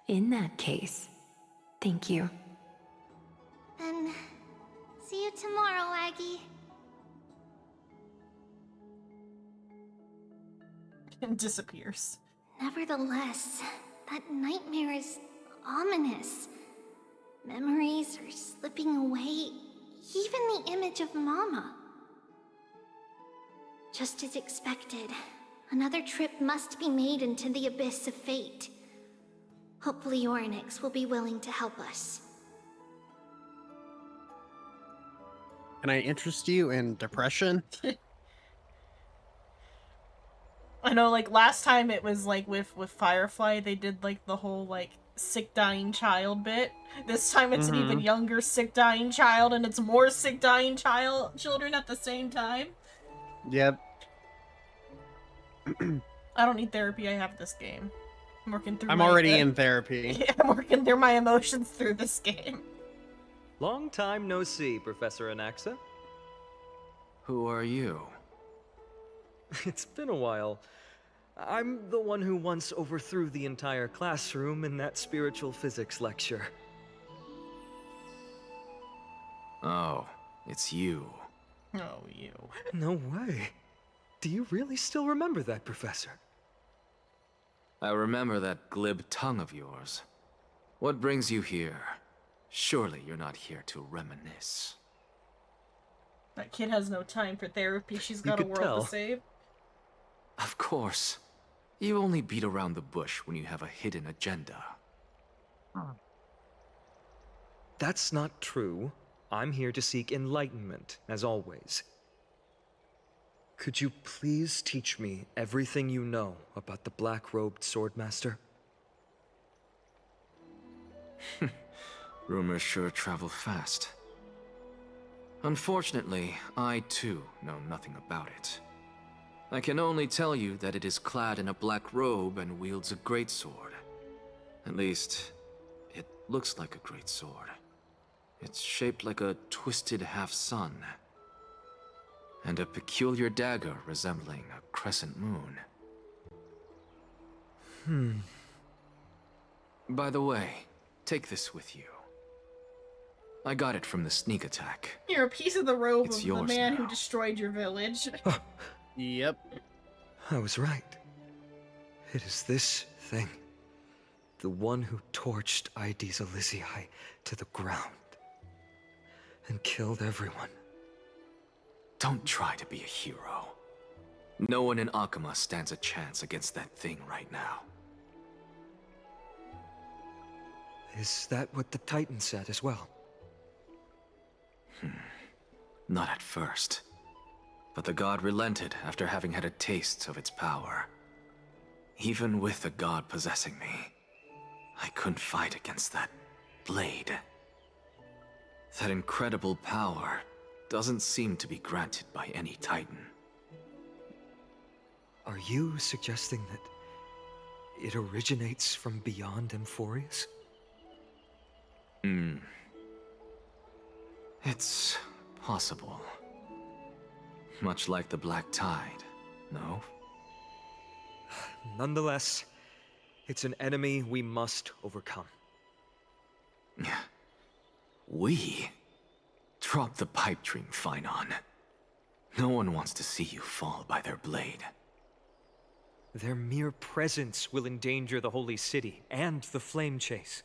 In that case, thank you. Then, see you tomorrow, Aggie. And disappears. Nevertheless, that nightmare is ominous. Memories are slipping away, even the image of Mama. Just as expected, another trip must be made into the abyss of fate. Hopefully Orynyx will be willing to help us. Can I interest you in depression? I know, like, last time it was, like, with Firefly, they did, like, the whole, like, sick dying child bit. This time it's an even younger sick dying child, and it's more sick dying children at the same time. Yep. I don't need therapy, I have this game. I'm working through I'm already in therapy. Yeah, I'm working through my emotions through this game. Long time no see, Professor Anaxa. Who are you? It's been a while. I'm the one who once overthrew the entire classroom in that spiritual physics lecture. Oh, it's you. Oh, you. No way. Do you really still remember that, Professor? I remember that glib tongue of yours. What brings you here? Surely you're not here to reminisce. That kid has no time for therapy. She's got a world to save. Of course. You only beat around the bush when you have a hidden agenda. That's not true. I'm here to seek enlightenment, as always. Could you please teach me everything you know about the black-robed swordmaster? Rumors sure travel fast. Unfortunately, I too know nothing about it. I can only tell you that it is clad in a black robe and wields a greatsword. At least, it looks like a greatsword. It's shaped like a twisted half-sun, and a peculiar dagger resembling a crescent moon. By the way, take this with you. I got it from the sneak attack. You're a piece of the robe It's of the yours man now. who destroyed your village. Yep. I was right. It is this thing. The one who torched Aedes Elysiae to the ground. And killed everyone. Don't try to be a hero. No one in Akama stands a chance against that thing right now. Is that what the Titan said as well? Not at first. But the god relented after having had a taste of its power. Even with the god possessing me, I couldn't fight against that blade. That incredible power doesn't seem to be granted by any Titan. Are you suggesting that it originates from beyond Amphorius? It's possible. Much like the Black Tide, no? Nonetheless, it's an enemy we must overcome. We? Drop the pipe dream, Phynon. No one wants to see you fall by their blade. Their mere presence will endanger the Holy City and the Flame Chase.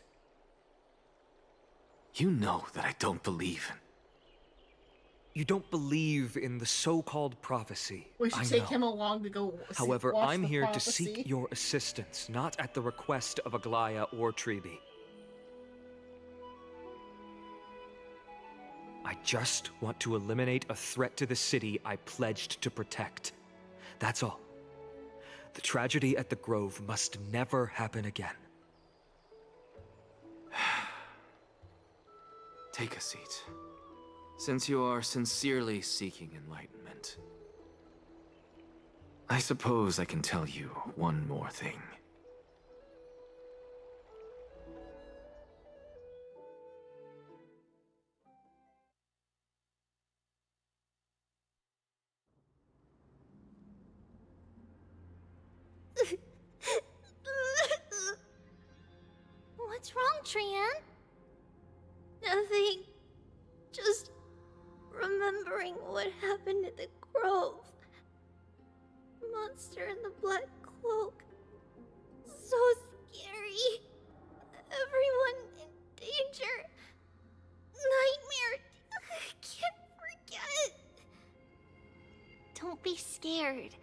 You know that I don't believe in... You don't believe in the so-called prophecy. We should I take know. him along to go However, watch I'm the here to prophecy. seek your assistance, not at the request of Aglaya or Tribi. I just want to eliminate a threat to the city I pledged to protect. That's all. The tragedy at the Grove must never happen again. Take a seat. Since you are sincerely seeking enlightenment, I suppose I can tell you one more thing. What's wrong, Trian? Nothing. Just remembering what happened at the Grove. Monster in the black cloak. So scary. Everyone in danger. Nightmare. I can't Don't be scared.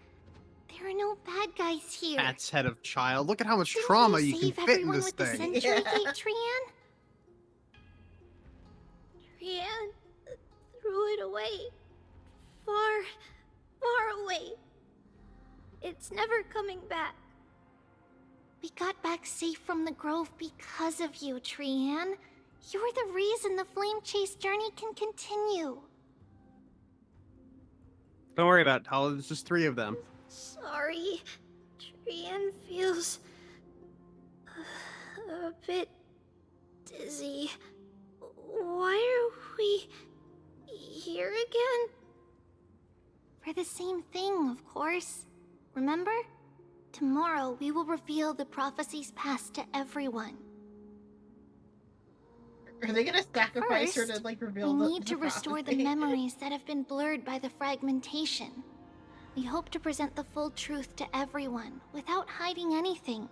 There are no bad guys here. Cat's head of child. Look at how much Didn't trauma you you can save fit in everyone this with the thing. Century Gate, Trian? Trian threw it away. Far, far away. It's never coming back. We got back safe from the grove because of you, Trian. You're the reason the Flame Chase journey can continue. Don't worry about it, Tala. There's just 3 of them. Sorry. Trian feels a bit dizzy. Why are we here again? For the same thing, of course. Remember? Tomorrow we will reveal the prophecies past to everyone. Are they gonna sacrifice her to First, like reveal we the need to restore the prophecy? memories that have been blurred by the fragmentation. We hope to present the full truth to everyone without hiding anything.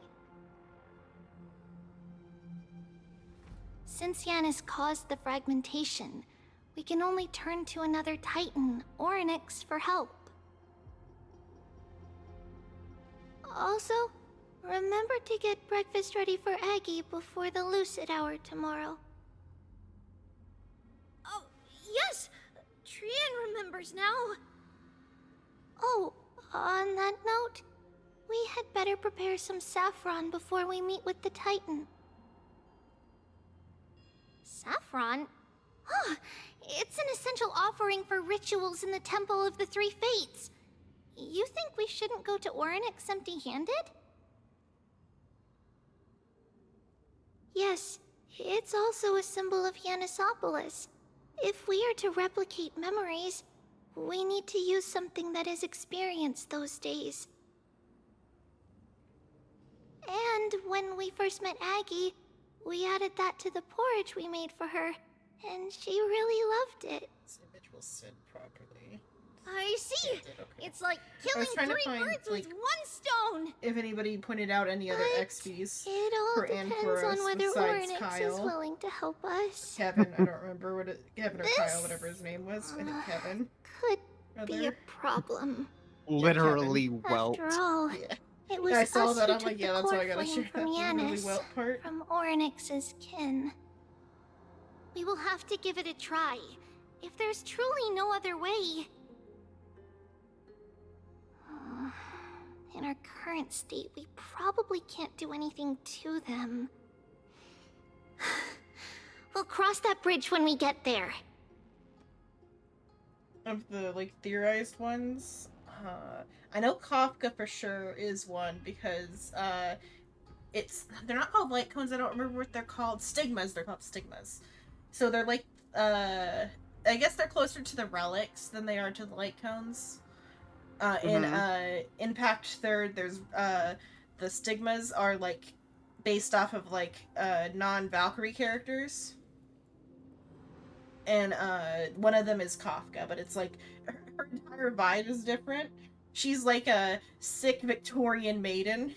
Since Yanis caused the fragmentation, we can only turn to another Titan or an Nyx for help. Also, remember to get breakfast ready for Aggie before the Lucid Hour tomorrow. Oh, yes! Trian remembers now. Oh, on that note, we had better prepare some saffron before we meet with the Titan. Saffron? Huh, it's an essential offering for rituals in the Temple of the Three Fates. You think we shouldn't go to Orynyx empty-handed? Yes, it's also a symbol of Yanisopolis. If we are to replicate memories, we need to use something that has experienced those days. And when we first met Aggie, we added that to the porridge we made for her, and she really loved it. This image will sit properly. I see. Okay. It's like I killing was trying to 3 find, birds like, with 1 stone. If anybody pointed out any other But XPs it all for depends Ampharos on whether besides Orynyx Kyle. is willing to help us. Kevin, I don't remember what it, Kevin or This, Kyle, whatever his name was. I think Kevin. Could Are be there? a problem. Literally welt. After all, Yeah. it was I saw us that. who I'm took like, yeah, the that's why I core gotta flame share that from literally Yanis, welt part. from Orynyx's kin. We will have to give it a try. If there's truly no other way. In our current state, we probably can't do anything to them. We'll cross that bridge when we get there. Of the like theorized ones, I know Kafka for sure is one because they're not called light cones. I don't remember what they're called. Stigmas. They're called stigmas. So they're like I guess they're closer to the relics than they are to the light cones. In Impact Third, there's the stigmas are like based off of like non-Valkyrie characters. And one of them is Kafka, but it's like her entire vibe is different. She's like a sick Victorian maiden.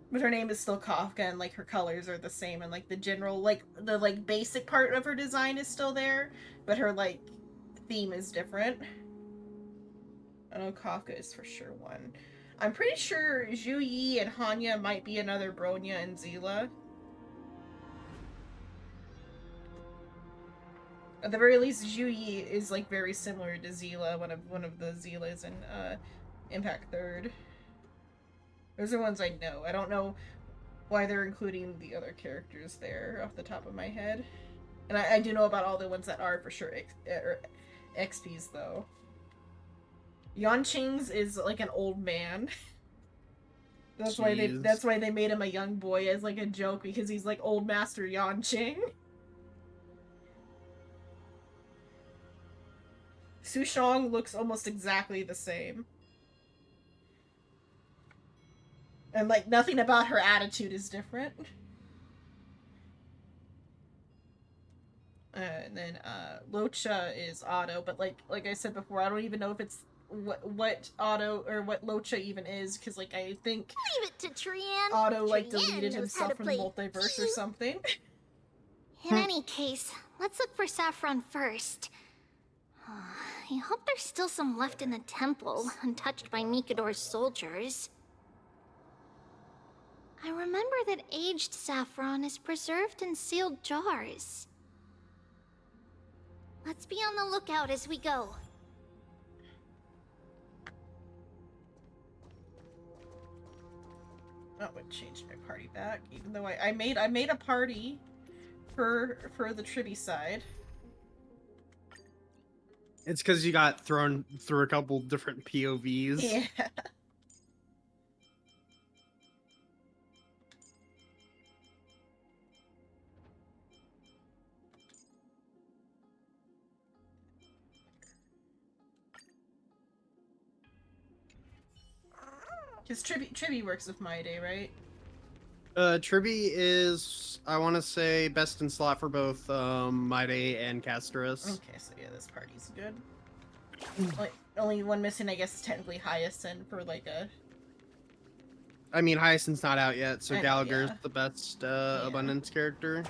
But her name is still Kafka, and like her colors are the same, and like the general like the like basic part of her design is still there, but her like theme is different. I know Kafka is for sure one. I'm pretty sure Zhu Yi and Hanya might be another Bronya and Zila. At the very least, Zhu Yi is like very similar to Zila, one of the Zilas in Impact Third. Those are ones I know. I don't know why they're including the other characters there off the top of my head. And I do know about all the ones that are for sure XPs though. Yanqing's is like an old man. That's why they made him a young boy as like a joke, because he's like old master Yanqing. Sushong looks almost exactly the same. And like nothing about her attitude is different. And then Locha is Otto, but like I said before, I don't even know if it's what Otto or what Locha even is, because like I think Leave it to Trian. Otto like Trian deleted knows how himself to from the play multiverse or something. In any case, let's look for Saffron first. I hope there's still some left in the temple, untouched by Mikador's soldiers. I remember that aged saffron is preserved in sealed jars. Let's be on the lookout as we go. That would change my party back, even though I made a party for the Tribby side. It's because you got thrown through a couple different POVs. Yeah. Because Tribby works with My Day, right? Tribby is, I want to say, best in slot for both Maide and Casterus. Okay, so yeah, this party's good. Only one missing, I guess, is technically Hyacinth for like a... I mean, Hyacinth's not out yet, so I know, Gallagher's yeah. the best Abundance character.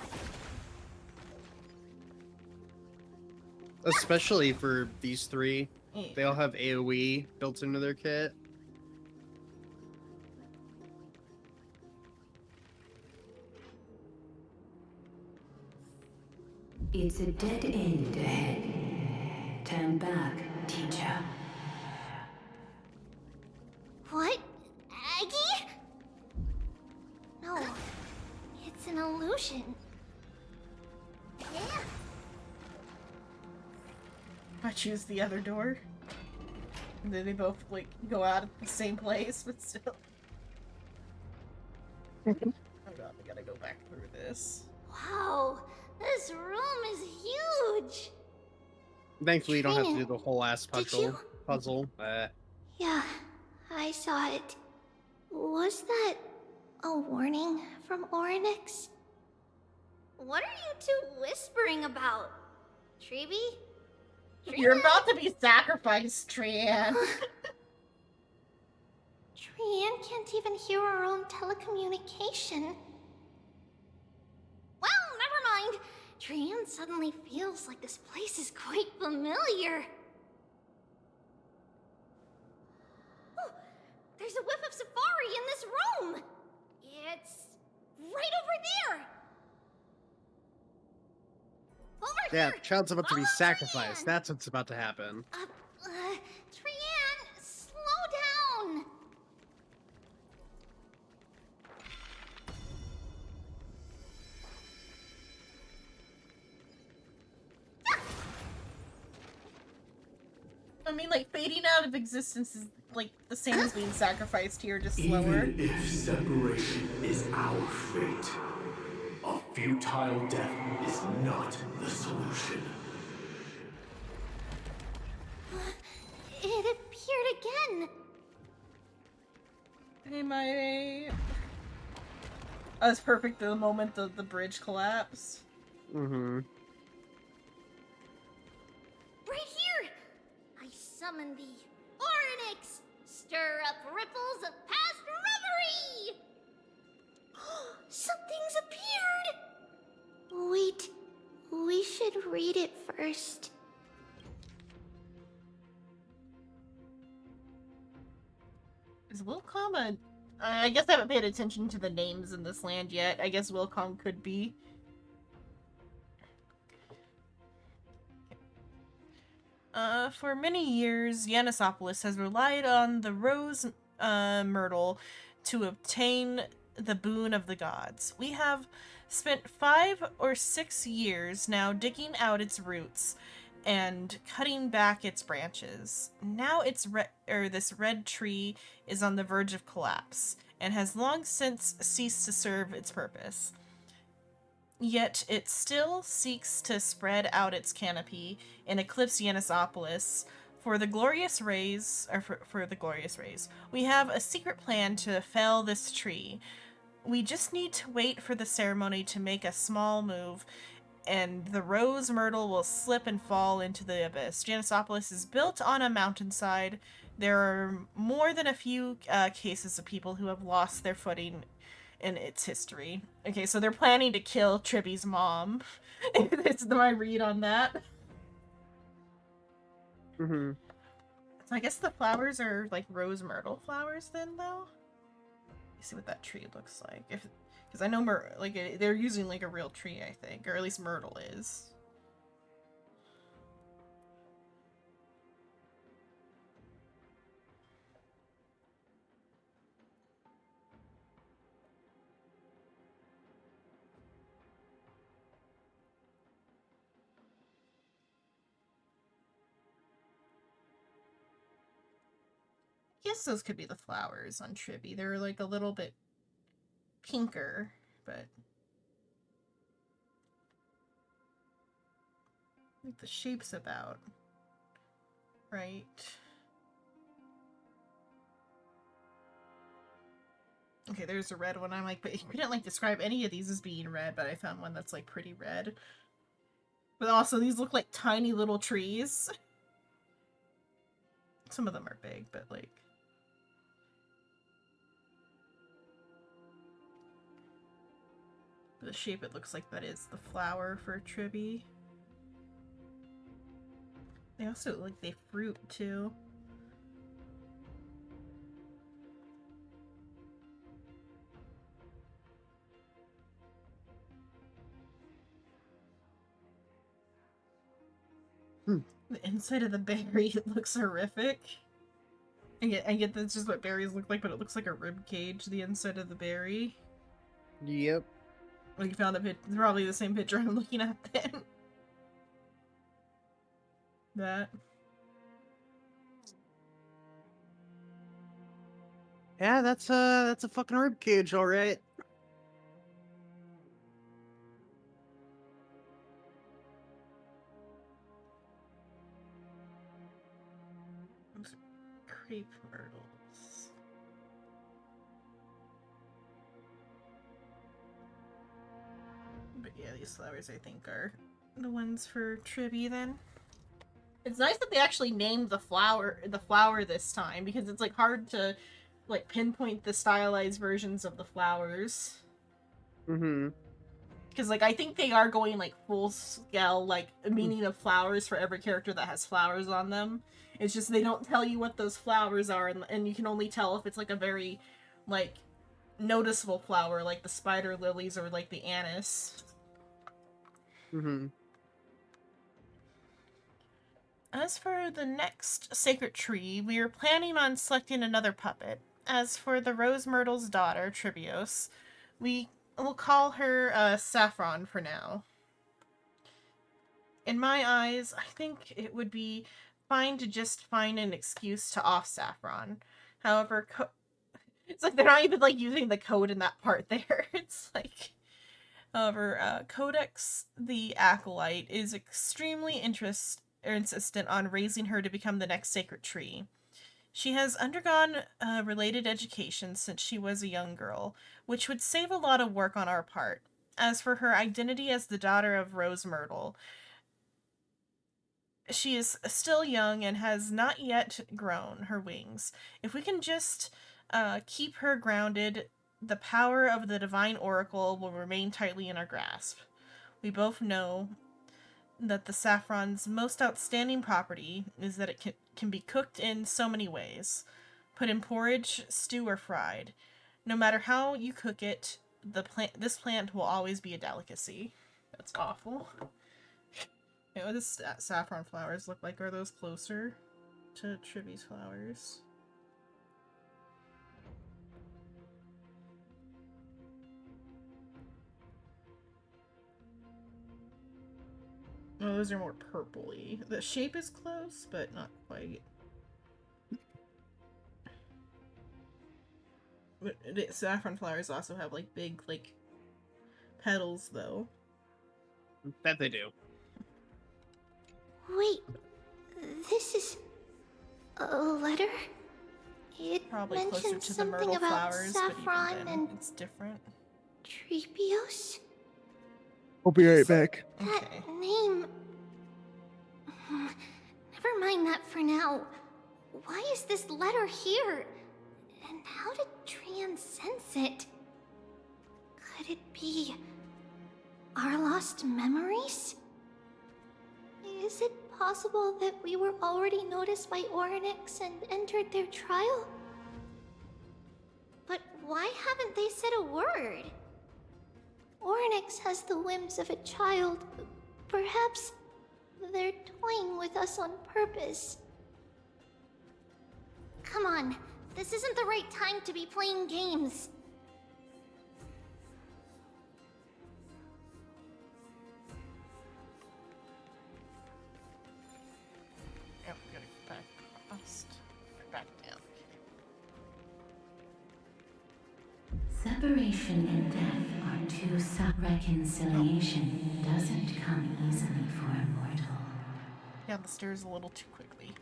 Especially for these three. Yeah. They all have AoE built into their kit. It's a dead end ahead. Turn back, teacher. What? Aggie? No, it's an illusion. Yeah. I choose the other door. And then they both, like, go out at the same place, but still. Oh god, we gotta go back through this. Wow, this room is huge. Thankfully, you don't have to Trinan, do the whole ass did you- puzzle. Yeah, I saw it. Was that a warning from Orynyx? What are you two whispering about? Treeby? You're about to be sacrificed, Trian. Trian can't even hear our own telecommunication. Well, never mind. Trian suddenly feels like this place is quite familiar. Oh, there's a whiff of safari in this room. It's right over there. Over Yeah, here. the child's about to be sacrificed. That's what's about to happen. Trian, slow down. I mean, like, fading out of existence is, like, the same as being sacrificed here, just slower. Even if separation is our fate, a futile death is not the solution. It appeared again. Hey, my... Oh, that's perfect, the moment the bridge collapsed. Mm-hmm. Right here! I summon thee, Orynyx! Stir up ripples of past reverie! Something's appeared! Wait, we should read it first. Is Wilcom a... I guess I haven't paid attention to the names in this land yet. I guess Wilcom could be. For many years, Yanisopolis has relied on the rose myrtle to obtain the boon of the gods. We have spent 5 or 6 years now digging out its roots and cutting back its branches. Now this red tree is on the verge of collapse and has long since ceased to serve its purpose. Yet it still seeks to spread out its canopy and eclipse Yanisopolis for the glorious rays, or for the glorious rays. We have a secret plan to fell this tree. We just need to wait for the ceremony to make a small move, and the rose myrtle will slip and fall into the abyss. Yanisopolis is built on a mountainside. There are more than a few cases of people who have lost their footing in its history. Okay, so they're planning to kill Tribby's mom. It's my read on that. Mm-hmm. So I guess the flowers are like rose myrtle flowers then, though? You see what that tree looks like. Because I know they're using like a real tree, I think. Or at least myrtle is. Guess those could be the flowers on Tribby. They're like a little bit pinker, but like the shape's about right. Okay, there's a red one. I'm like, but you couldn't like describe any of these as being red, but I found one that's like pretty red. But also these look like tiny little trees. Some of them are big, but like the shape, it looks like that is the flower for Tribby. They also look like they fruit too. The inside of the berry, it looks horrific. I get that's just what berries look like, but it looks like a rib cage, the inside of the berry. Yep. Well, you found probably the same picture I'm looking at then. That. Yeah, that's a fucking rib cage, all right. Those are crepe myrtles. But yeah, these flowers I think are the ones for Tribby then. It's nice that they actually named the flower this time, because it's like hard to like pinpoint the stylized versions of the flowers. Mm-hmm. Because like I think they are going like full scale like meaning of flowers for every character that has flowers on them. It's just they don't tell you what those flowers are, and you can only tell if it's like a very like noticeable flower, like the spider lilies or like the anise. Mm-hmm. As for the next sacred tree, we are planning on selecting another puppet. As for the Rose Myrtle's daughter, Tribios, we will call her Saffron for now. In my eyes, I think it would be fine to just find an excuse to off Saffron. However, it's like they're not even like using the code in that part there. It's like, however, Codex the Acolyte is extremely insistent on raising her to become the next sacred tree. She has undergone related education since she was a young girl, which would save a lot of work on our part. As for her identity as the daughter of Rose Myrtle, she is still young and has not yet grown her wings. If we can just keep her grounded, the power of the Divine Oracle will remain tightly in our grasp. We both know that the saffron's most outstanding property is that it can be cooked in so many ways. Put in porridge, stew, or fried. No matter how you cook it, this plant will always be a delicacy. That's awful. Okay, what does saffron flowers look like? Are those closer to Tribby's flowers? Oh, those are more purpley. The shape is close, but not quite. But saffron flowers also have like big like petals, though. Bet they do. Wait, this is a letter? It Probably mentions closer to the something myrtle about flowers, saffron but even then, and it's different. Treebios? I'll be right back. That name... Never mind that for now. Why is this letter here? And how did Trian sense it? Could it be... our lost memories? Is it possible that we were already noticed by Oryx and entered their trial? But why haven't they said a word? Oryx has the whims of a child. Perhaps they're toying with us on purpose. Come on, this isn't the right time to be playing games. Yep, gotta get back across. Back down. Separation and death are two reconciliation doesn't come easily for a mortal. Down the stairs a little too quickly.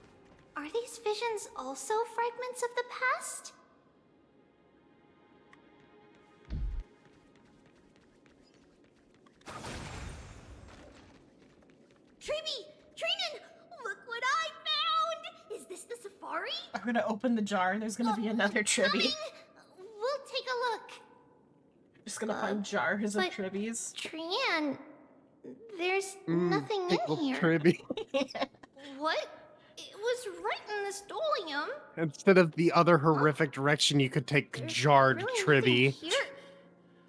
Are these visions also fragments of the past? Treeby! Trinan! Look what I found! Is this the safari? I'm gonna open the jar and there's gonna be another Tribby. We'll take a look. Just gonna find jars of but Tribbies. Trian, there's nothing in here. Tribby. What? It was right in the stolium. Instead of the other horrific direction you could take jarred Tribby. Here?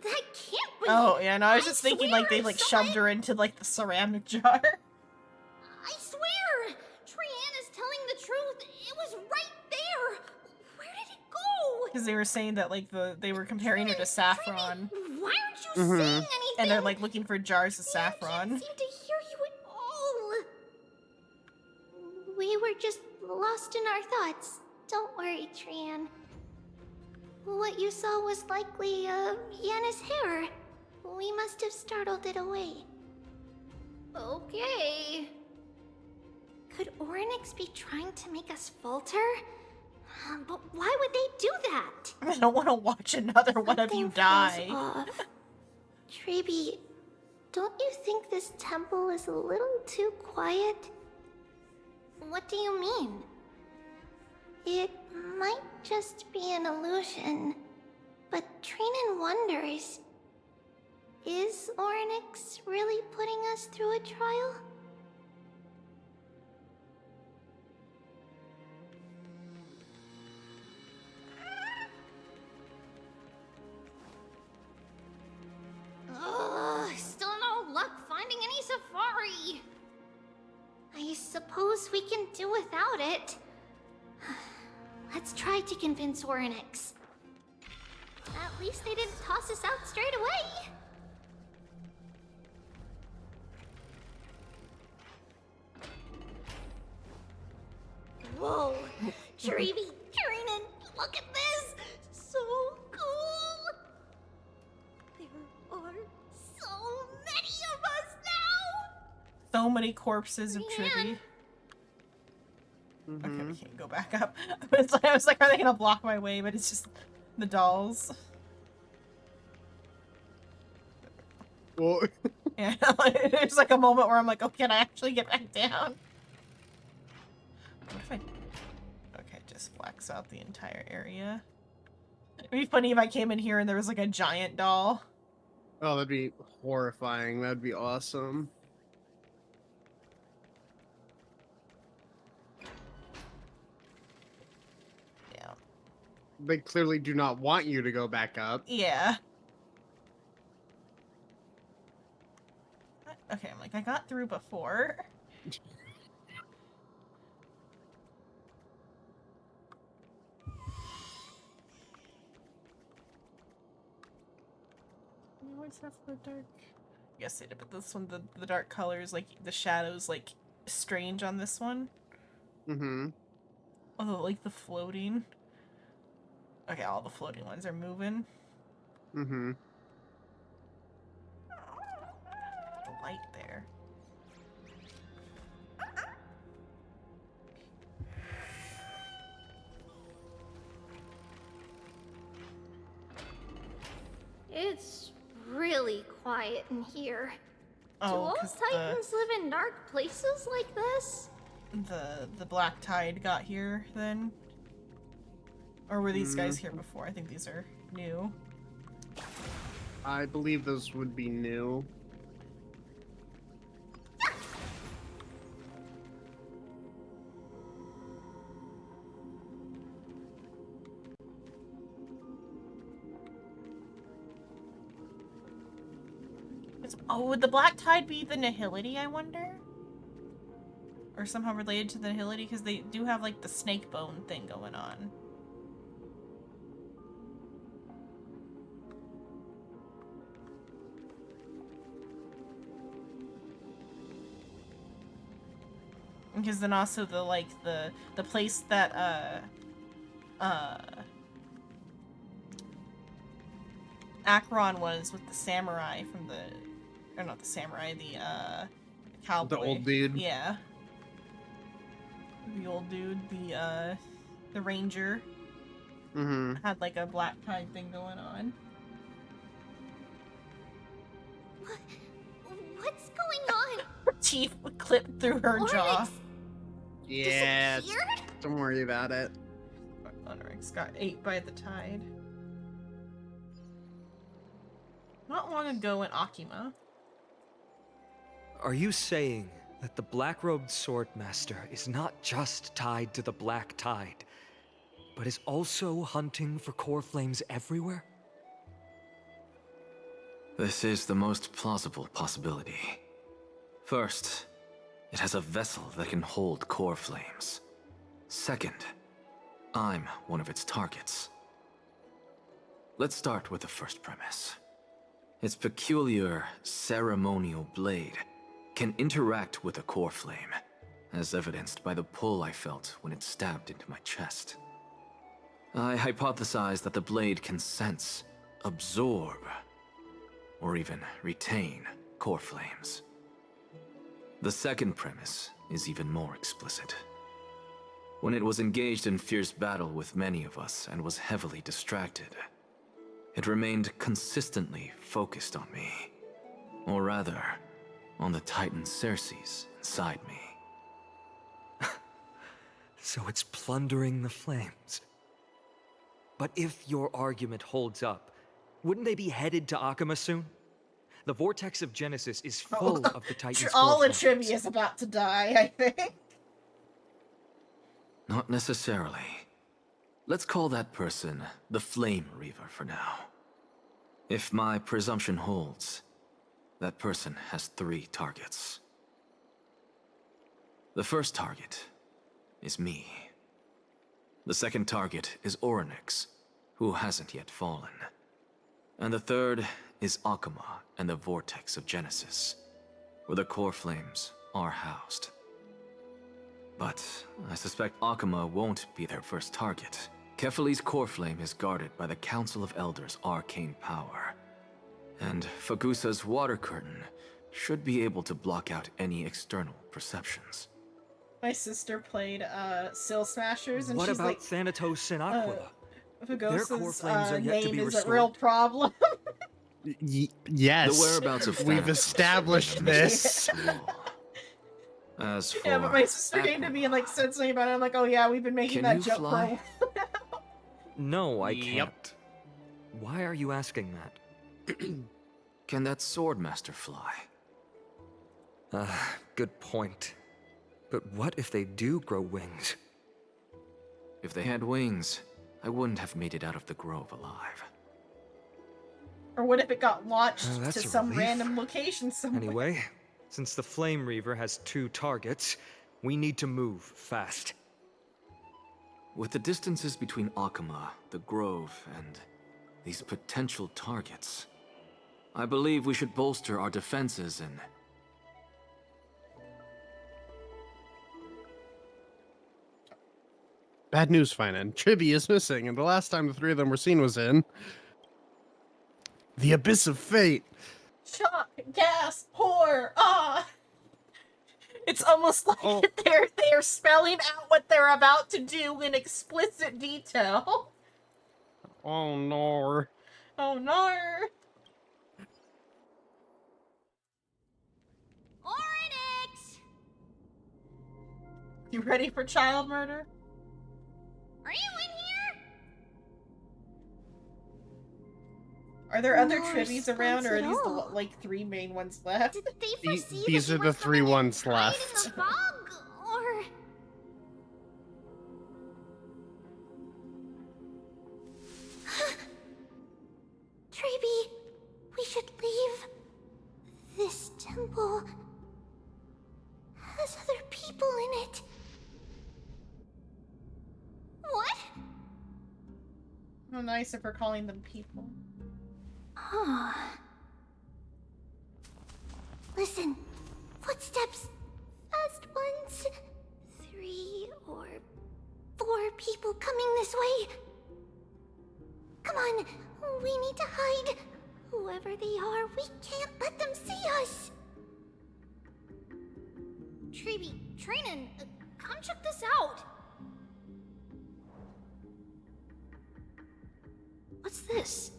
That can't be. Oh yeah, no, I was just thinking like they like shoved her into like the ceramic jar. I swear! Trian is telling the truth. It was right there. Where did it go? Because they were saying that like they were comparing her to saffron. Why aren't you saying anything? And they're like looking for jars of saffron. I can't seem to hear you at all. We were just lost in our thoughts. Don't worry, Trian. What you saw was likely, Yanna's hair. We must have startled it away. Okay. Could Oryx be trying to make us falter? But why would they do that? I don't want to watch another one of you die. Off. Treeby, don't you think this temple is a little too quiet? What do you mean? It might just be an illusion, but Trinan wonders, is Oryx really putting us through a trial? Still no luck finding any safari. I suppose we can do without it. Let's try to convince Oryx. At least they didn't toss us out straight away. Whoa, Treeby, Trinan, look at this! So cool! There are so many of us now! So many corpses of Tribby. Okay, we can't go back up. I was like, are they gonna block my way? But it's just the dolls. Well, yeah, there's like a moment where I'm like, oh, can I actually get back down? What if I... Okay, just flex out the entire area. It'd be funny if I came in here and there was like a giant doll. Oh, that'd be horrifying. That'd be awesome. Yeah. They clearly do not want you to go back up. Yeah. Okay, I'm like, I got through before. What's that for dark? Yes, it, but this one, the dark colors, like the shadows, like strange on this one. Mm-hmm. Oh, like the floating. Okay, all the floating ones are moving. Mm-hmm. The light there. It's really quiet in here. Do Oh, all 'cause Titans live in dark places like this? the Black Tide got here then? Or were these guys here before? I think these are new. I believe those would be new. Oh, would the Black Tide be the Nihility, I wonder? Or somehow related to the Nihility? Because they do have, like, the snake bone thing going on. Because then also the, like, the place that, Acheron was with the samurai from the... Or not the samurai, the cowboy. The old dude. Yeah. The old dude, the ranger. Mm-hmm. Had, like, a black tide thing going on. What's going on? Her teeth clipped through her jaw. Yeah, don't worry about it. Oryx got ate by the tide. Not long ago in Akima. Are you saying that the black-robed swordmaster is not just tied to the black tide, but is also hunting for core flames everywhere? This is the most plausible possibility. First, it has a vessel that can hold core flames. Second, I'm one of its targets. Let's start with the first premise. Its peculiar ceremonial blade can interact with a core flame, as evidenced by the pull I felt when it stabbed into my chest. I hypothesize that the blade can sense, absorb, or even retain core flames. The second premise is even more explicit. When it was engaged in fierce battle with many of us and was heavily distracted, it remained consistently focused on me. Or rather, on the Titan Ceres inside me. So it's plundering the flames. But if your argument holds up, wouldn't they be headed to Akima soon? The vortex of Genesis is full of the Titan's All core the flames. trivia is about to die, I think. Not necessarily. Let's call that person the Flame Reaver for now. If my presumption holds, that person has 3 targets. The first target is me. The second target is Oryx, who hasn't yet fallen. And the third is Akima and the Vortex of Genesis, where the core flames are housed. But I suspect Akima won't be their first target. Kefali's core flame is guarded by the Council of Elders' arcane power. And Fagusa's water curtain should be able to block out any external perceptions. My sister played Sill Smashers, and What she's about like, Thanatos and Aquila? Fagosa's Their core flames are yet to name be is restored. a real problem. Yes. The whereabouts of We've Thanatos established this. As for Yeah, but my sister came to me and like said something about it. I'm like, oh yeah, we've been making Can that you joke fly? for a while. No, I can't. Why are you asking that? Can that Swordmaster fly? Good point. But what if they do grow wings? If they had wings, I wouldn't have made it out of the grove alive. Or what if it got launched Oh, that's to a some relief. random location somewhere? Anyway, since the Flame Reaver has 2 targets, we need to move fast. With the distances between Akima, the grove, and these potential targets, I believe we should bolster our defenses and... Bad news, Finan. Tribby is missing, and the last time the 3 of them were seen was in the Abyss of Fate. Shock, gas, horror, It's almost like they're spelling out what they're about to do in explicit detail. Oh no. Oh no. Oryx! You ready for child murder? Are you in here? Are there other No tribbies around, or are these response the at like 3 main ones left? Did they foresee These that are we the were 3 ones hide in left. the fog, or... Treeby, we should leave has other people in it. What? How nice if we're calling them people. Huh. Listen. Footsteps. Fast ones. 3 or 4 people coming this way. Come on. We need to hide. Whoever they are, we can't let them see us. Treeby, Trinan, come check this out. What's this?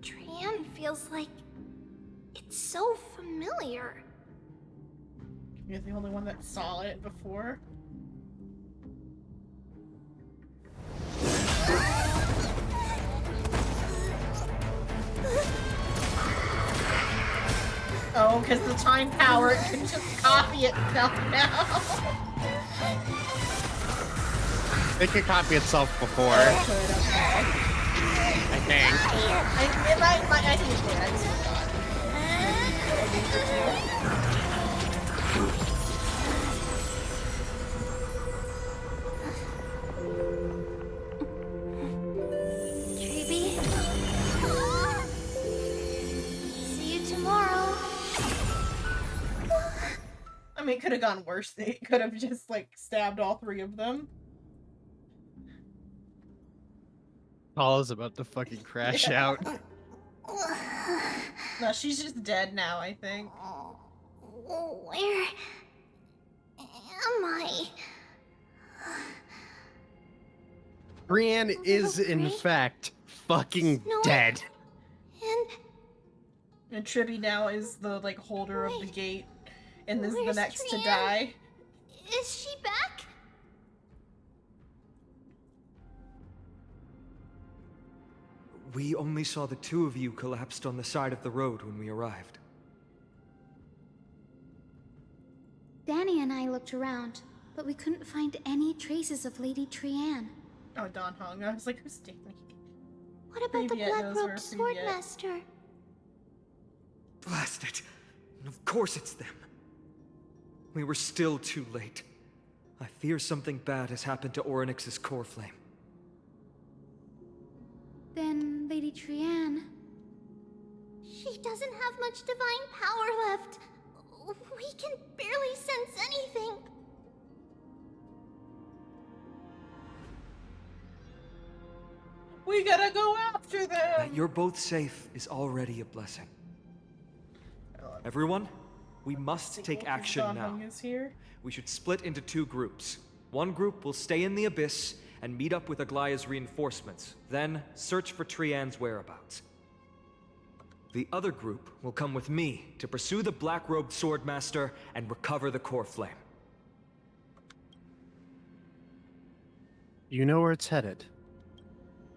Trian feels like it's so familiar. You're the only one that saw it before. Oh, because the time power, it can just copy itself now. It could copy itself before. Okay. I think. I think it's good. I just Treeby. See you tomorrow. I mean, it could have gone worse. They could have just, like, stabbed all 3 of them. Paula's about to fucking crash out. No, she's just dead now, I think. Where am I? Brienne is, in fact, fucking dead. And Tribby now is the, like, holder of the gate and is the Where's next to Trian? die. Is she back? We only saw the 2 of you collapsed on the side of the road when we arrived. Danny and I looked around, but we couldn't find any traces of Lady Trian. Oh, Don Hung. I was like, who's Danny? What about the Previet knows where black-robed Previet- swordmaster? Blast it! Of course it's them. We were still too late. I fear something bad has happened to Orynyx's core flame. Then Lady Trian... She doesn't have much divine power left. We can barely sense anything. We gotta go after them! That you're both safe is already a blessing. Everyone, we must take action Don now. Hung is here. We should split into 2 groups. One group will stay in the Abyss and meet up with Aglaya's reinforcements, then search for Trian's whereabouts. The other group will come with me to pursue the black-robed swordmaster and recover the core flame. You know where it's headed.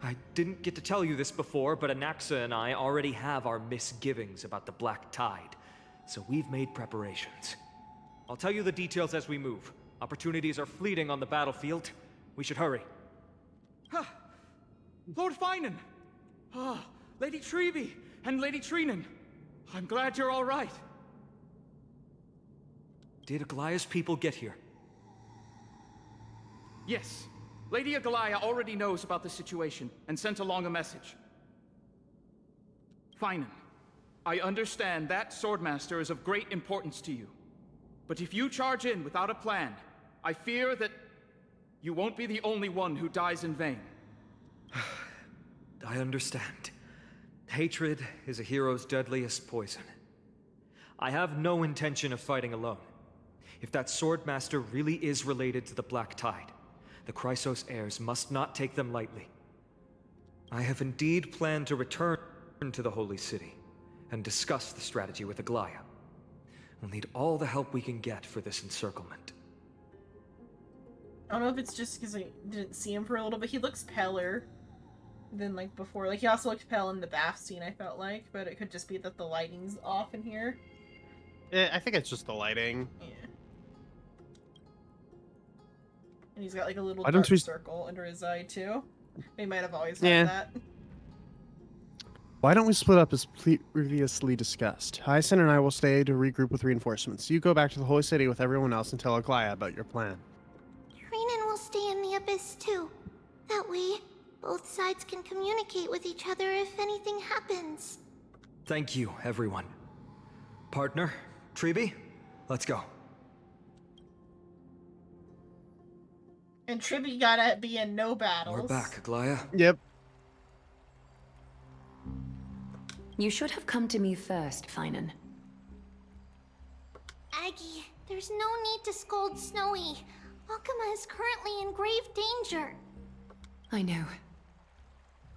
I didn't get to tell you this before, but Anaxa and I already have our misgivings about the Black Tide, so we've made preparations. I'll tell you the details as we move. Opportunities are fleeting on the battlefield. We should hurry. Lord Finan! Lady Treeby and Lady Trinan. I'm glad you're all right. Did Aglaya's people get here? Yes. Lady Aglaya already knows about the situation and sent along a message. Finan, I understand that Swordmaster is of great importance to you. But if you charge in without a plan, I fear that you won't be the only one who dies in vain. I understand. Hatred is a hero's deadliest poison. I have no intention of fighting alone. If that Swordmaster really is related to the Black Tide, the Chrysos heirs must not take them lightly. I have indeed planned to return to the Holy City and discuss the strategy with Aglaya. We'll need all the help we can get for this encirclement. I don't know if it's just because I didn't see him for a little bit. He looks paler than, like, before. Like, he also looked pale in the bath scene, I felt like. But it could just be that the lighting's off in here. I think it's just the lighting. Yeah. And he's got, like, a little Why dark don't we- circle under his eye, too. He might have always had Yeah. that. Why don't we split up as previously discussed? Hyacin and I will stay to regroup with reinforcements. You go back to the Holy City with everyone else and tell Aglaya about your plan. Renan will stay in the Abyss too. That way, both sides can communicate with each other if anything happens. Thank you, everyone. Partner, Tribi, let's go. And Tribi gotta be in no battles. We're back, Aglaya. Yep. You should have come to me first, Finan. Aggie, there's no need to scold Snowy. Akuma is currently in grave danger. I know.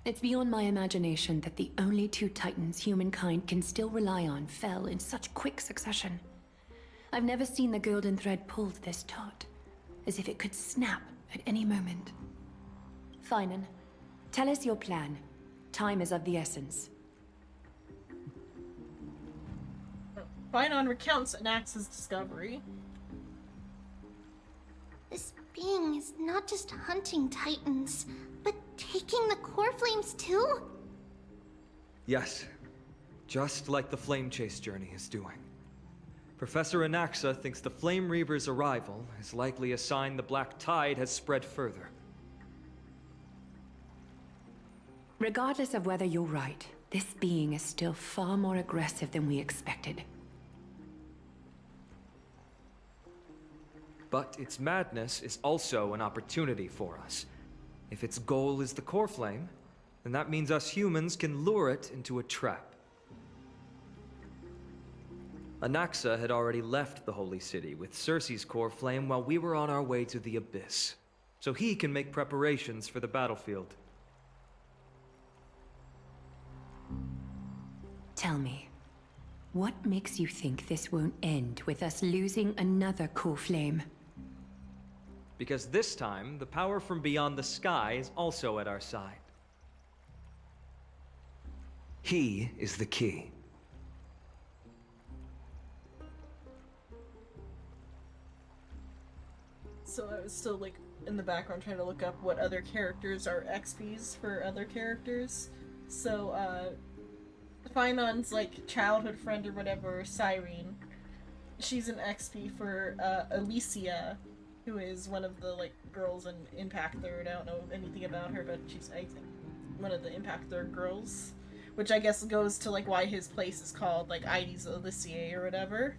It's beyond my imagination that the only two titans humankind can still rely on fell in such quick succession. I've never seen the golden thread pulled this taut, as if it could snap at any moment. Finan, tell us your plan. Time is of the essence. Finan recounts Anax's discovery. This being is not just hunting titans, but taking the core flames too? Yes, just like the Flame Chase journey is doing. Professor Anaxa thinks the Flame Reaver's arrival is likely a sign the Black Tide has spread further. Regardless of whether you're right, this being is still far more aggressive than we expected. But its madness is also an opportunity for us. If its goal is the core flame, then that means us humans can lure it into a trap. Anaxa had already left the Holy City with Cersei's core flame while we were on our way to the Abyss, so he can make preparations for the battlefield. Tell me, what makes you think this won't end with us losing another core flame? Because this time, the power from beyond the sky is also at our side. He is the key. So I was still like in the background trying to look up what other characters are XPs for other characters. So Finan's like childhood friend or whatever, Cyrene, she's an XP for Alicia, who is one of the like girls in Impact Third. I don't know anything about her, but she's I think one of the Impact Third girls, which I guess goes to like why his place is called like Ides Aliciae or whatever.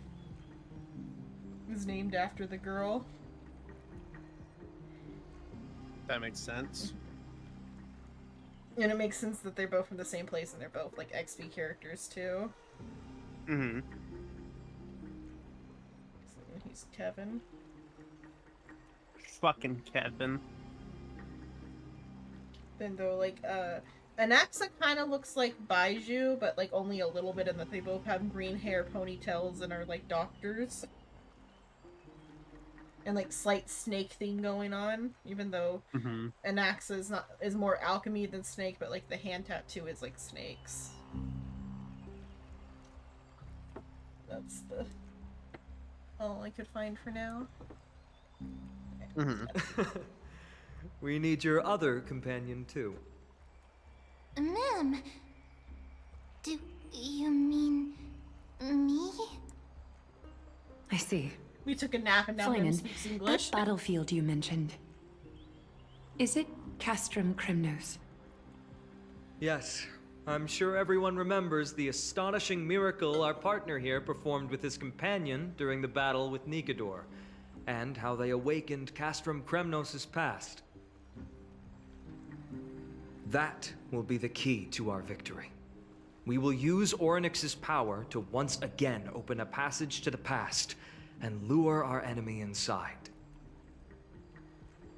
Is named after the girl. That makes sense. And it makes sense that they're both from the same place and they're both like XP characters too. Mm-hmm. So he's Kevin. Fucking Kevin. Then though, like, Anaxa kind of looks like Baiju, but like only a little bit in that they both have green hair, ponytails, and are like doctors. And like slight snake thing going on, even though Anaxa is more alchemy than snake, but like the hand tattoo is like snakes. That's the all I could find for now. We need your other companion too. Ma'am, do you mean me? I see. We took a nap and now Mim Finan, speaks English. that battlefield you mentioned. Is it Castrum Kremnos? Yes, I'm sure everyone remembers the astonishing miracle our partner here performed with his companion during the battle with Nigador, and how they awakened Castrum Kremnos' past. That will be the key to our victory. We will use Orynyx's power to once again open a passage to the past and lure our enemy inside.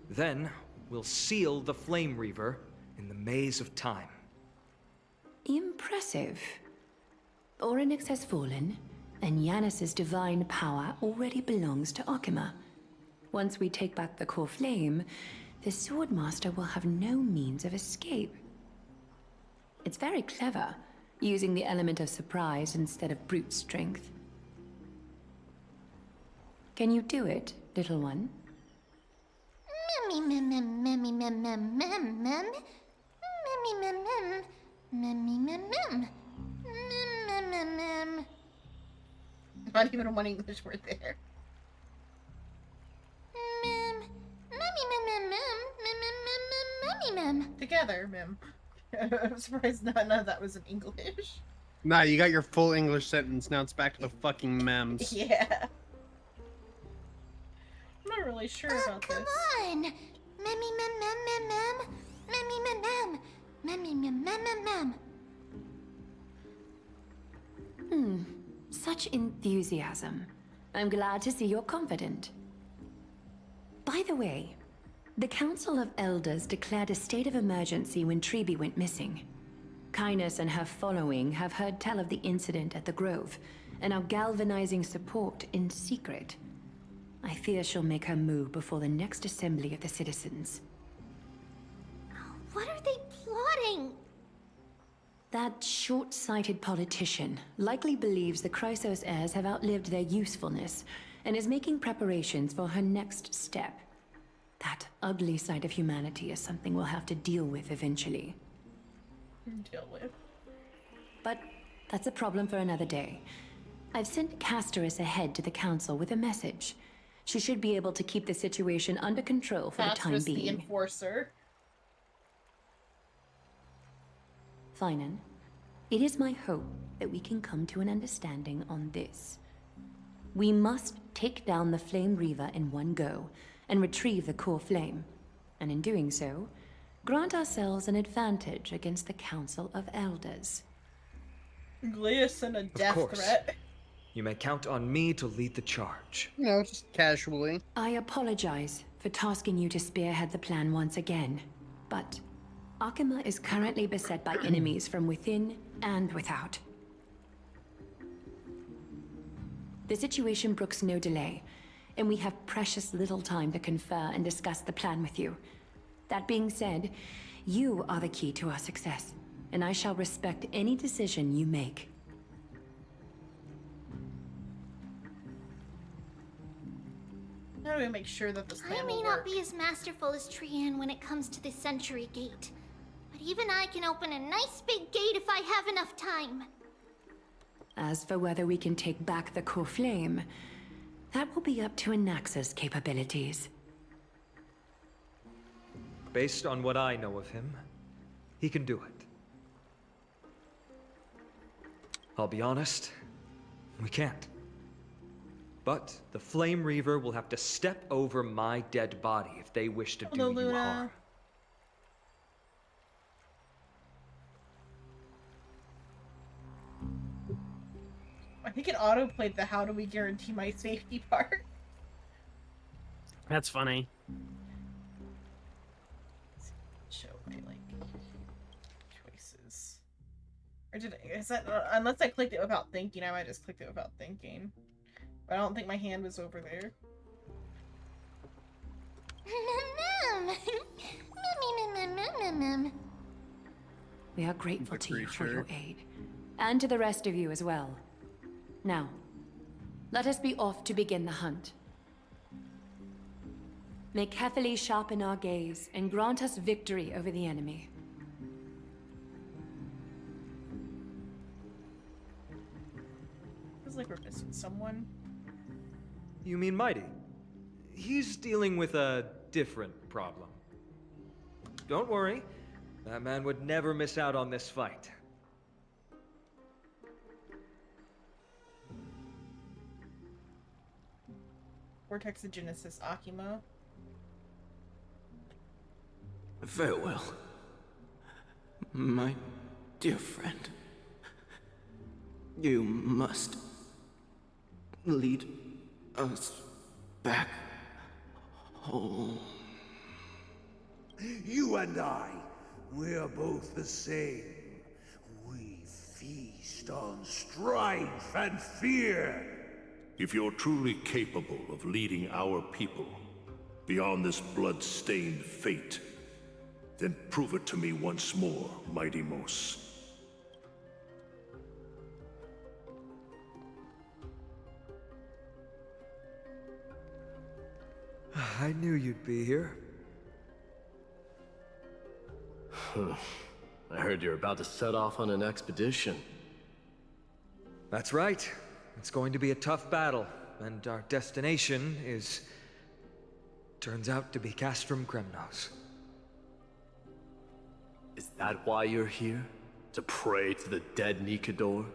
Then, we'll seal the Flame Reaver in the maze of time. Impressive. Orynyx has fallen, and Yanis's divine power already belongs to Akuma. Once we take back the core flame, the Swordmaster will have no means of escape. It's very clever, using the element of surprise instead of brute strength. Can you do it, little one? Mem, mem, mem, mem. Mem, mem, mem, mem. Not even one English word there. Mem. Memmy, mem, mem, mem. Mem, mem, mem, mem, memmy, mem. Together, mem. I'm surprised none of that was in English. Nah, you got your full English sentence. Now it's back to the fucking mems. Yeah. I'm not really sure about come this. on! Memmy, mem, mem, mem, mem. Memmy, mem, mem. Memmy, mem, mem, mem, mem. Such enthusiasm. I'm glad to see you're confident. By the way, the Council of Elders declared a state of emergency when Treeby went missing. Kynus and her following have heard tell of the incident at the Grove, and are galvanizing support in secret. I fear she'll make her move before the next assembly of the citizens. What are they plotting? That short-sighted politician likely believes the Chrysos heirs have outlived their usefulness, and is making preparations for her next step. That ugly side of humanity is something we'll have to deal with eventually. Deal with. But that's a problem for another day. I've sent Casterus ahead to the council with a message. She should be able to keep the situation under control for the time Casterus the being. enforcer. Finan, it is my hope that we can come to an understanding on this. We must take down the Flame Reaver in one go, and retrieve the core flame. And in doing so, grant ourselves an advantage against the Council of Elders. Glius and a death course. threat. You may count on me to lead the charge. You know, just casually. I apologize for tasking you to spearhead the plan once again, but Akima is currently beset by enemies from within and without. The situation brooks no delay, and we have precious little time to confer and discuss the plan with you. That being said, you are the key to our success, and I shall respect any decision you make. How do we make sure that this plan I may will not work? be as masterful as Trian when it comes to the Century Gate, but even I can open a nice big gate if I have enough time. As for whether we can take back the core flame, that will be up to Anaxa's capabilities. Based on what I know of him, he can do it. I'll be honest, we can't. But the Flame Reaver will have to step over my dead body if they wish to do Hello, you Luna. harm. I think it autoplayed the how do we guarantee my safety part. That's funny. Show my like choices. Or did is that unless I clicked it without thinking, I might just clicked it without thinking. But I don't think my hand was over there. We are grateful to you for creature. your aid, and to the rest of you as well. Now, let us be off to begin the hunt. May carefully sharpen our gaze and grant us victory over the enemy. Feels like we're missing someone. You mean Mighty? He's dealing with a different problem. Don't worry, that man would never miss out on this fight. Vortex of Genesis Akimo. Farewell, my dear friend. You must lead us back home. You and I, we're both the same. We feast on strife and fear. If you're truly capable of leading our people beyond this blood-stained fate, then prove it to me once more, Mighty Mos. I knew you'd be here. I heard you're about to set off on an expedition. That's right. It's going to be a tough battle, and our destination is... turns out to be Castrum Kremnos. Is that why you're here? To pray to the dead Nikador?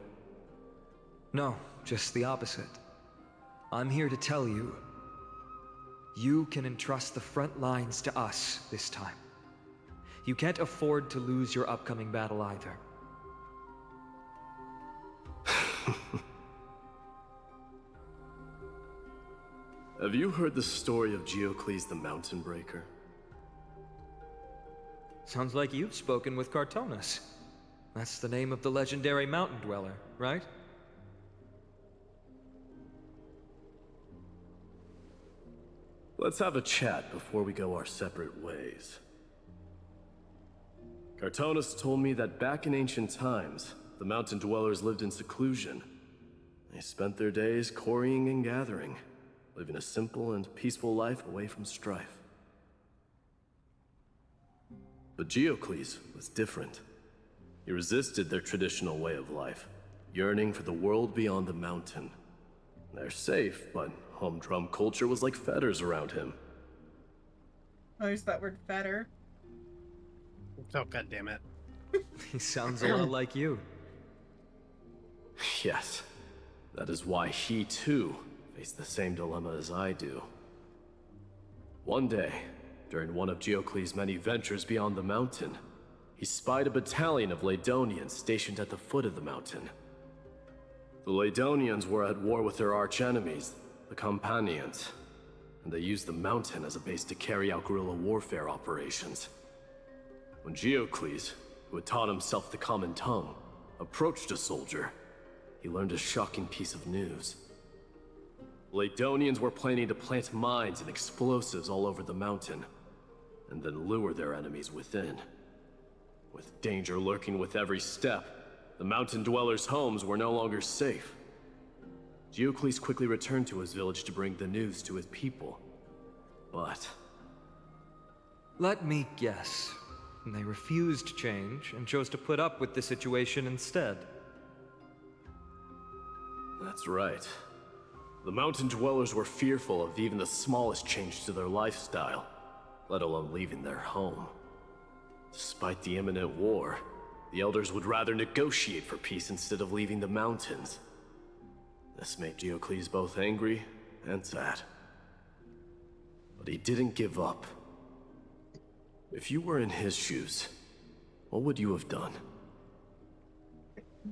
No, just the opposite. I'm here to tell you, you can entrust the front lines to us this time. You can't afford to lose your upcoming battle either. Have you heard the story of Geocles the Mountain Breaker? Sounds like you've spoken with Cartonus. That's the name of the legendary mountain dweller, right? Let's have a chat before we go our separate ways. Cartonus told me that back in ancient times, the mountain dwellers lived in seclusion. They spent their days quarrying and gathering, living a simple and peaceful life away from strife. But Geocles was different. He resisted their traditional way of life, yearning for the world beyond the mountain. They're safe, but humdrum culture was like fetters around him. Oh, there's that word fetter. Oh, God damn it. He sounds a lot like you. Yes, that is why he too faced the same dilemma as I do. One day, during one of Geocles' many ventures beyond the mountain, he spied a battalion of Laedonians stationed at the foot of the mountain. The Laedonians were at war with their arch-enemies, the Companions, and they used the mountain as a base to carry out guerrilla warfare operations. When Geocles, who had taught himself the common tongue, approached a soldier, he learned a shocking piece of news. Laedonians were planning to plant mines and explosives all over the mountain, and then lure their enemies within. With danger lurking with every step, the mountain dwellers' homes were no longer safe. Geocles quickly returned to his village to bring the news to his people. But... let me guess. They refused change and chose to put up with the situation instead. That's right. The mountain dwellers were fearful of even the smallest change to their lifestyle, let alone leaving their home. Despite the imminent war, the elders would rather negotiate for peace instead of leaving the mountains. This made Geocles both angry and sad. But he didn't give up. If you were in his shoes, what would you have done?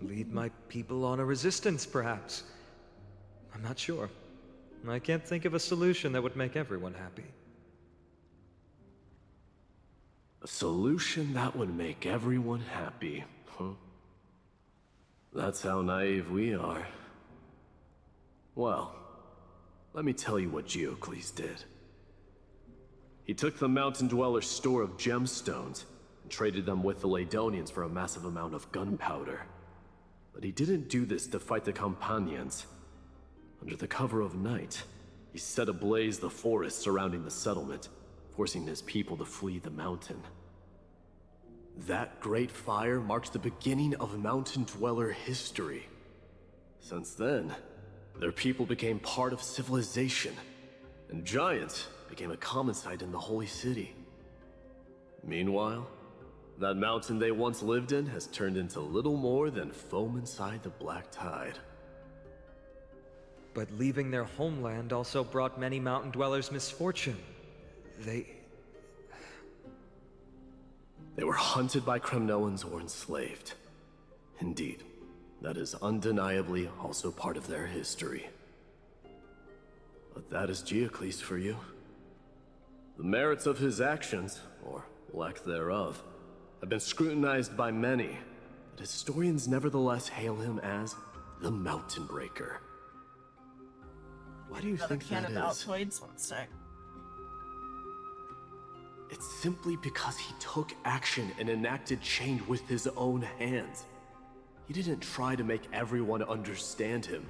Lead my people on a resistance, perhaps. I'm not sure. I can't think of a solution that would make everyone happy. A solution that would make everyone happy, huh? That's how naive we are. Well, let me tell you what Geocles did. He took the mountain dwellers' store of gemstones and traded them with the Laedonians for a massive amount of gunpowder. But he didn't do this to fight the Companions. Under the cover of night, he set ablaze the forest surrounding the settlement, forcing his people to flee the mountain. That great fire marked the beginning of mountain dweller history. Since then, their people became part of civilization, and giants became a common sight in the Holy City. Meanwhile, that mountain they once lived in has turned into little more than foam inside the black tide. But leaving their homeland also brought many mountain dwellers misfortune. They were hunted by Kremnoans or enslaved. Indeed, that is undeniably also part of their history. But that is Geocles for you. The merits of his actions, or lack thereof, have been scrutinized by many, but historians nevertheless hail him as the Mountain Breaker. Why do you think that is? Another can of Altoids, one sec. It's simply because he took action and enacted change with his own hands. He didn't try to make everyone understand him,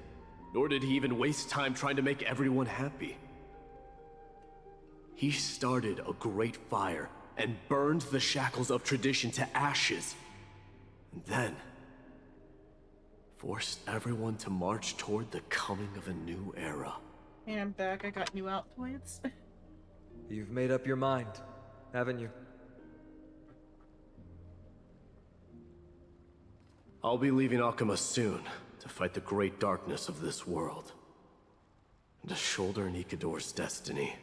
nor did he even waste time trying to make everyone happy. He started a great fire and burned the shackles of tradition to ashes, and then forced everyone to march toward the coming of a new era. Hey, I'm back. I got new outfits. You've made up your mind, haven't you? I'll be leaving Akuma soon to fight the great darkness of this world, and to shoulder Nikador's destiny.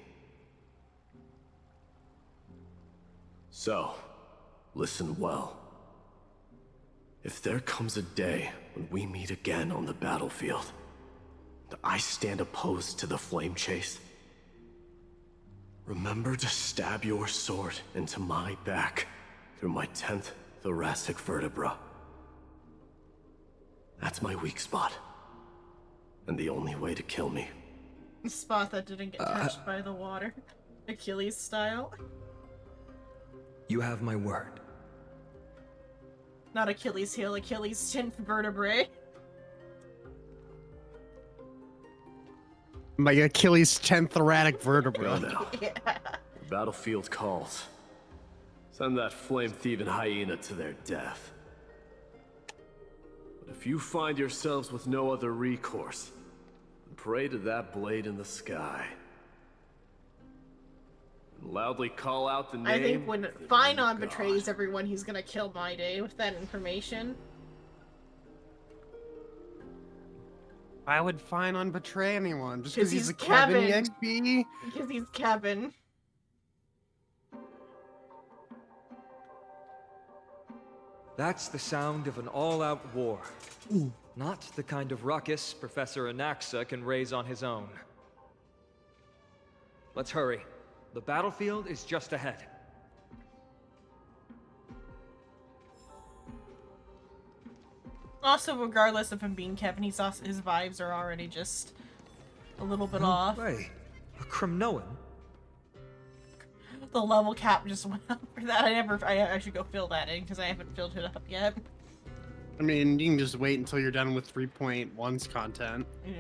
So, listen well. If there comes a day when we meet again on the battlefield, and I stand opposed to the flame chase, remember to stab your sword into my back through my 10th thoracic vertebra. That's my weak spot, and the only way to kill me. The spot that didn't get touched by the water. Achilles style. You have my word. Not Achilles heel, Achilles 10th vertebrae. My Achilles 10th thoracic vertebra. Go now. Yeah. The battlefield calls. Send that flame-thieving hyena to their death. But if you find yourselves with no other recourse, then pray to that blade in the sky. And loudly call out the name. I think when Phynon betrays everyone, he's gonna kill My Day with that information. I would Phynon betray anyone just because he's a Kevin EXP. Because he's Kevin. That's the sound of an all-out war. Not the kind of ruckus Professor Anaxa can raise on his own. Let's hurry. The battlefield is just ahead. Also, regardless of him being Kevin, his vibes are already just a little bit off. Way. A Kremnoan? The level cap just went up for that. I should go fill that in because I haven't filled it up yet. I mean, you can just wait until you're done with 3.1's content. Yeah.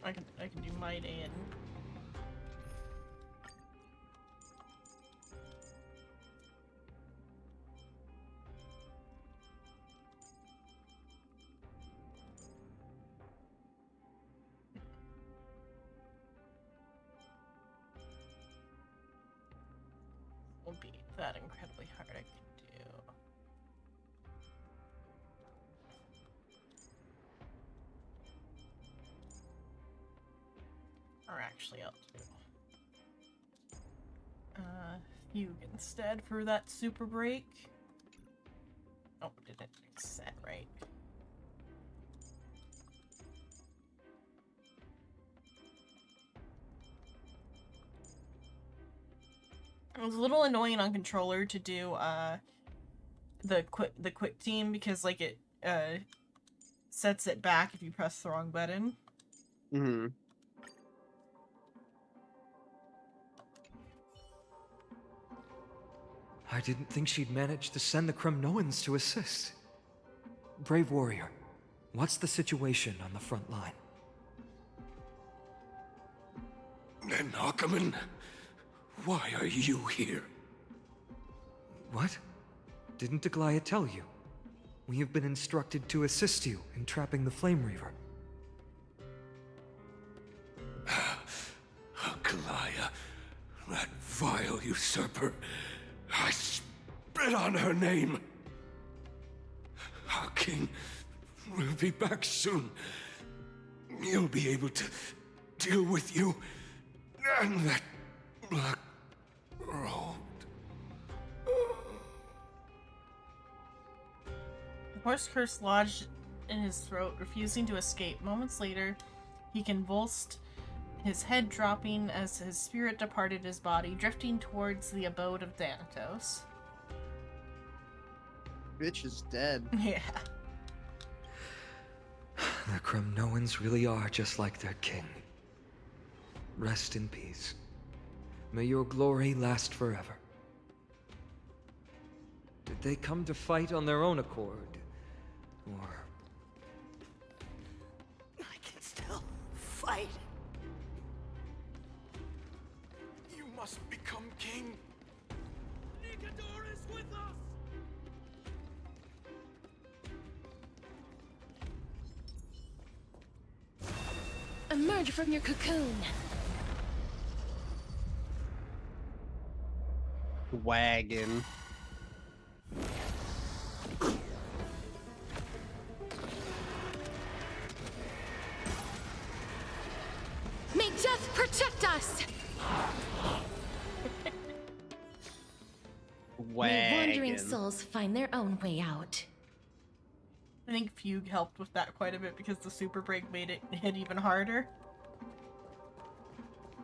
I can do My Day and won't be that incredibly hard. I can do. Or actually, I'll do Fugue instead for that super break. Oh, didn't set right. It was a little annoying on controller to do the quick team because like it sets it back if you press the wrong button. Mm-hmm. I didn't think she'd manage to send the Kremnoans to assist. Brave warrior, what's the situation on the front line? Nakaman, why are you here? What? Didn't Aglaya tell you? We have been instructed to assist you in trapping the Flame Reaver. Aglaya, that vile usurper. I spit on her name. Our king will be back soon. He'll be able to deal with you and that black robe. The horse curse lodged in his throat, refusing to escape. Moments later, he convulsed, his head dropping as his spirit departed his body, drifting towards the abode of Thanatos. Bitch is dead. Yeah. The Kremnoans really are just like their king. Rest in peace. May your glory last forever. Did they come to fight on their own accord? Or... I can still fight. emerge from your cocoon. Wagon. May death protect us! May wandering Wagon. souls find their own way out. I think Fugue helped with that quite a bit because the super break made it hit even harder.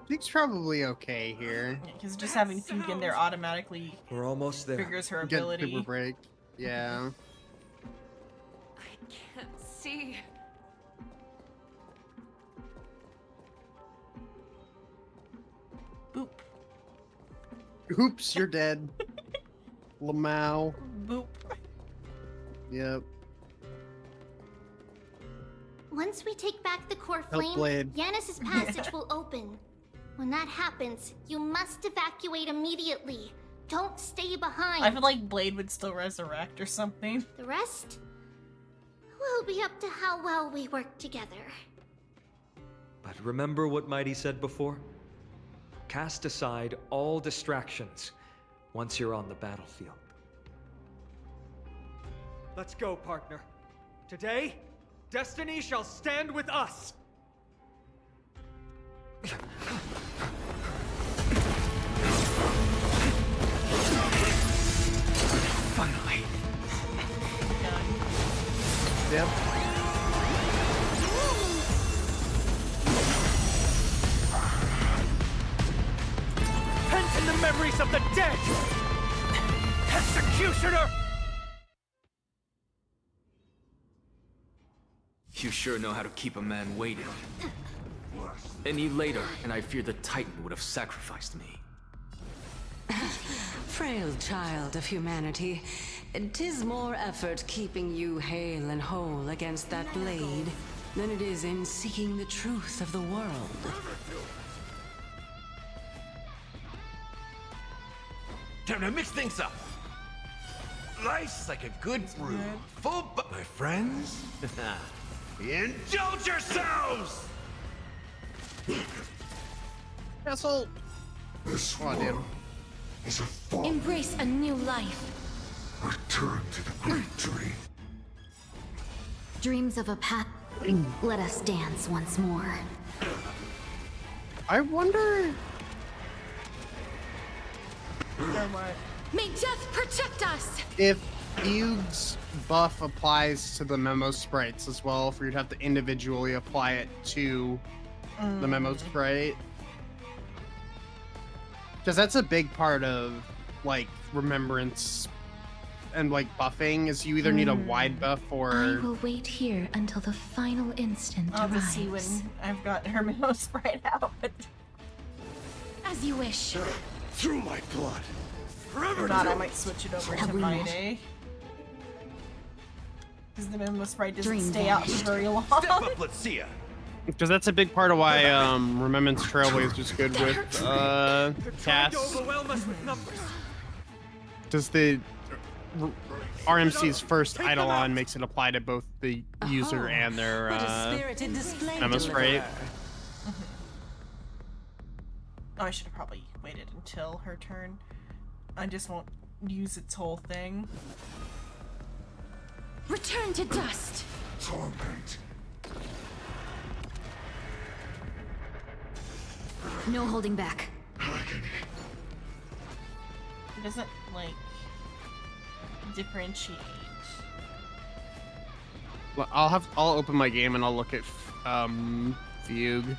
Fugue's probably okay here. Because just having Fugue in there automatically We're almost there. triggers her Get ability. super break. Yeah. Can't see. Boop. Oops, you're dead. Lamau. Boop. Yep. Once we take back the core Help flame, Blade. Yanis's passage will open. When that happens, you must evacuate immediately. Don't stay behind. I feel like Blade would still resurrect or something. The rest will be up to how well we work together. But remember what Mighty said before? Cast aside all distractions once you're on the battlefield. Let's go, partner. Today, destiny shall stand with us! Finally. Yep. Pent in the memories of the dead! Executioner! You sure know how to keep a man waiting. Any later, and I fear the Titan would have sacrificed me. Frail child of humanity, 'tis more effort keeping you hale and whole against that blade than it is in seeking the truth of the world. Time to mix things up. Life's like a good brew, full but my friends. Indulge yourselves! Asshole. This Come on, dude. one is a fall. Embrace a new life. Return to the great tree. Dreams of a path. Let us dance once more. I wonder. May death protect us! If Fugue's buff applies to the memo sprites as well, if you'd have to individually apply it to the memo sprite. Because that's a big part of, like, remembrance and, like, buffing, is you either need a wide buff I or... will wait here until the final instant I'll arrives. just see when I've got her memo sprite out, but As you wish. Through my blood. if not, I might switch it over Have to we my met? day. Because the memo sprite doesn't Dream stay out vanished. very long. Step up, let's see ya. Because that's a big part of why Remembrance Trailblaze is good with Trying to Cass. overwhelm us with numbers. Does the RMC's first Eidolon makes it apply to both the user and their What a spirited display memo sprite. Oh, I should have probably waited until her turn. I just won't use its whole thing. Return to dust! Torment. No holding back. It doesn't, like, differentiate. Well, I'll open my game and I'll look at Fugue.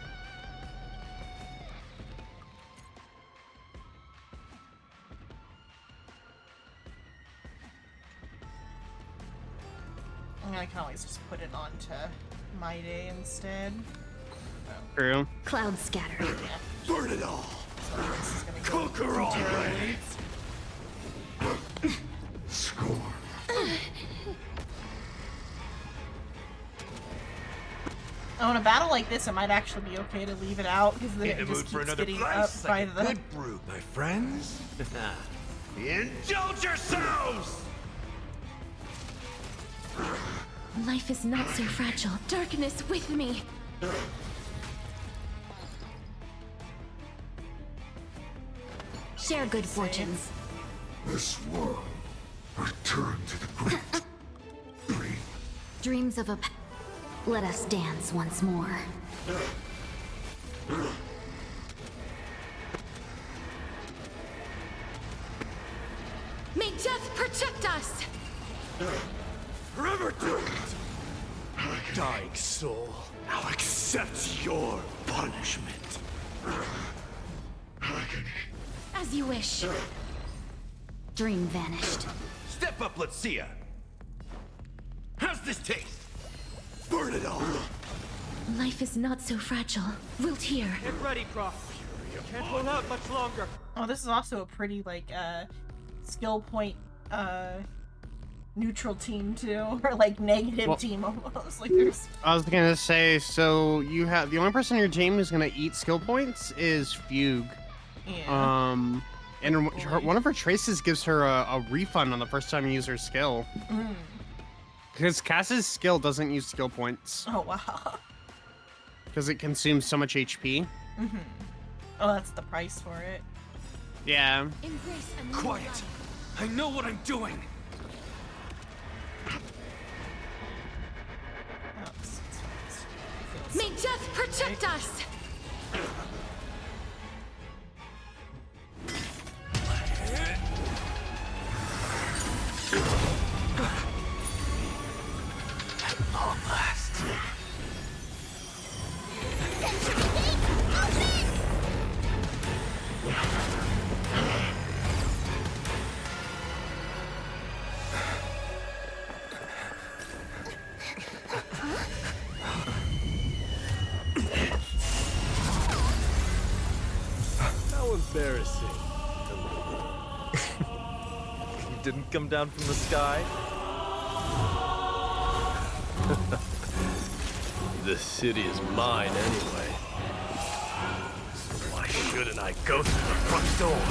I can always just put it onto my day instead. True. Cloud scatter. Yeah. Burn it all. So this is gonna go Conquer all terribly. Score. Oh, in a battle like this, it might actually be okay to leave it out because then In the it mood just for keeps another getting slice? up by Like a the. good brew, my friends. Indulge yourselves! Life is not so fragile. Darkness with me. Share good fortunes. This world returned to the great Dreams of a... Let us dance once more. May death protect us! Forever doomed! Dying soul, now accept your punishment. As you wish. Dream vanished. Step up, let's see ya. How's this taste? Burn it all! Life is not so fragile. Wilt here. Get ready, Croft. Can't hold out much longer. Oh, this is also a pretty, like, skill point, neutral team, too. Or, like, negative team, almost. Like, there's... I was gonna say, so you have... The only person in your team who's gonna eat skill points is Fugue. Yeah. And one of her traces gives her a refund on the first time you use her skill. Because Cass's skill doesn't use skill points. Oh, wow. Because it consumes so much HP. Oh, that's the price for it. Yeah. Quiet! I know what I'm doing! May death protect us! At long last. How embarrassing. You didn't come down from the sky? This city is mine anyway. So why shouldn't I go through the front door?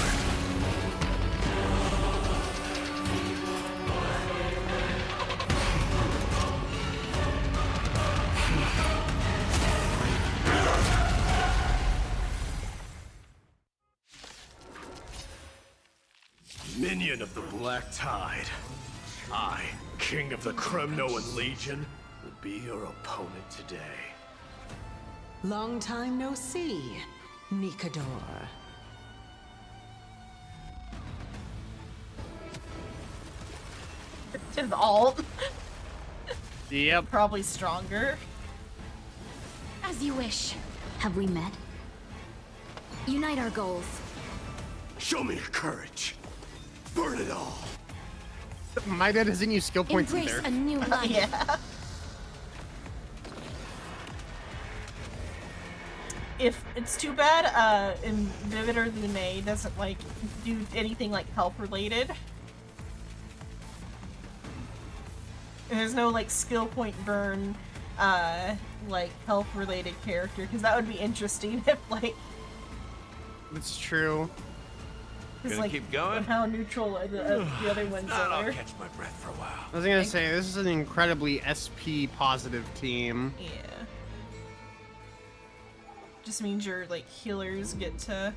Minion of the Black Tide. I, King of the Kremnoan Legion, will be your opponent today. Long time no see, Nikador. His alt. Yep. Probably stronger. As you wish. Have we met? Unite our goals. Show me your courage. Burn it all. My dad doesn't use skill points Embrace either. a new life. Yeah. If it's too bad, Vivid or Lune doesn't like do anything like health related. And there's no like skill point burn, like health related character, because that would be interesting if like. It's true. Gonna like, keep going? How neutral the other ones are. I'll catch my breath for a while. I was gonna say, this is an incredibly SP positive team. Yeah. Just means your like healers get to.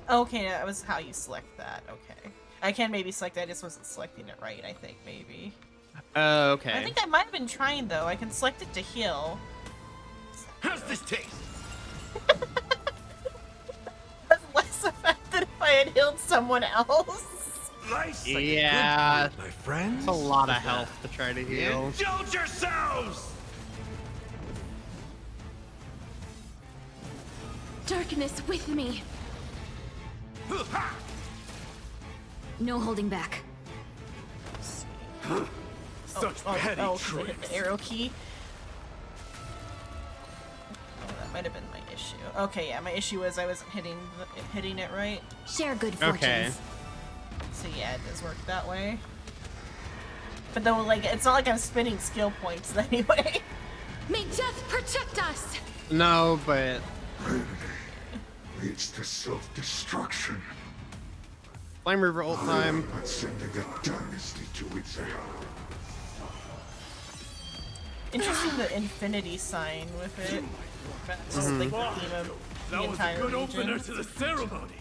Okay, that was how you select that. Okay, I can maybe select. I just wasn't selecting it right. I think maybe. Okay. I think I might have been trying though. I can select it to heal. How's this taste? That's less effective if I had healed someone else. Nice. Yeah. My friends. It's a lot of health to try to heal. Indulge yourselves. Darkness with me. No holding back. Such petty hit the arrow key. Oh, that might have been my issue. Okay, yeah, my issue was I wasn't hitting it right. Share good fortunes. Okay. So yeah, it does work that way. But though, like, it's not like I'm spending skill points anyway. May death protect us. No, but leads to self-destruction. Flame River ult time. But sending a dynasty to its end. Interesting, the infinity sign with it. That's just like the theme of the entire That was a good region. opener to the ceremony.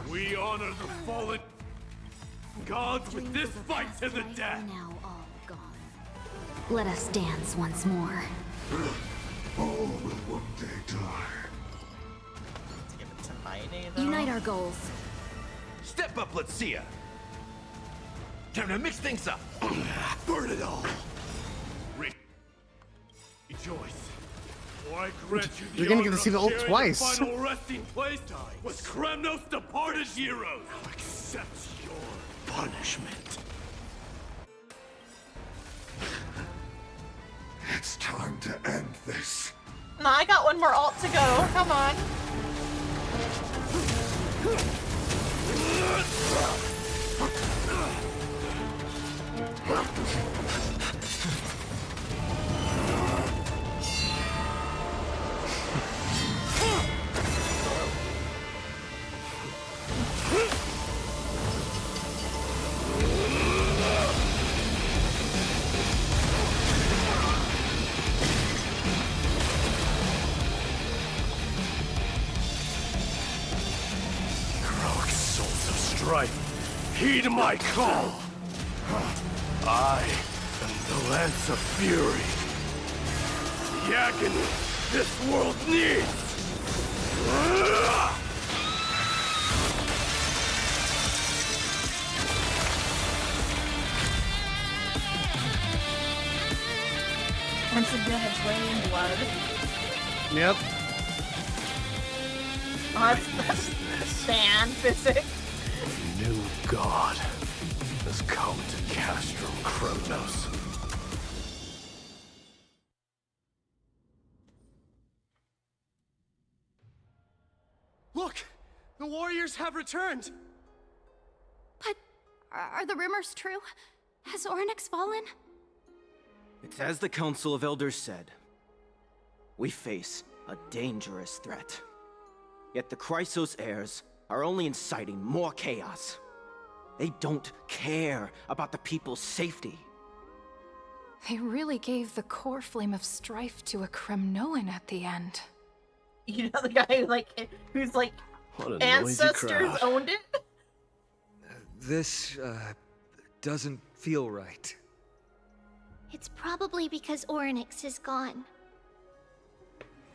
We honor the fallen gods with this fight to the death. Now all gone. Let us dance once more. All will one day die. Let's give it to my day, though. Unite our goals. Step up, let's see ya. Time to mix things up. Burn it all. Rejoice. For I grant you the You're gonna get honor to see the of ult sharing twice. Final resting place with Kremnos' departed heroes. Now accept your punishment. It's time to end this. No, I got one more alt to go. Come on. Heroic souls of strife, heed my call. I am the Lance of Fury. The agony this world needs. Once again, it's raining blood. Yep. Oh, that's fan physics. A new god has come to Castrum Kremnos. Look! The warriors have returned! But are the rumors true? Has Ornyx fallen? It's as the Council of Elders said. We face a dangerous threat. Yet the Chrysos heirs are only inciting more chaos. They don't care about the people's safety. They really gave the core flame of strife to a Kremnoan at the end. You know the guy who's like What a noisy ancestors crowd. owned it? This, doesn't feel right. It's probably because Ornyx is gone.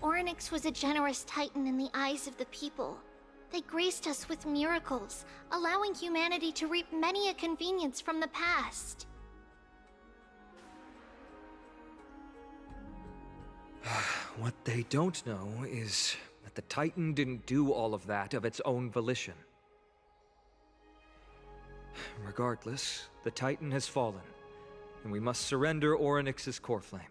Ornyx was a generous titan in the eyes of the people. They graced us with miracles, allowing humanity to reap many a convenience from the past. What they don't know is that the Titan didn't do all of that of its own volition. Regardless, the Titan has fallen, and we must surrender Ornyx's core flame.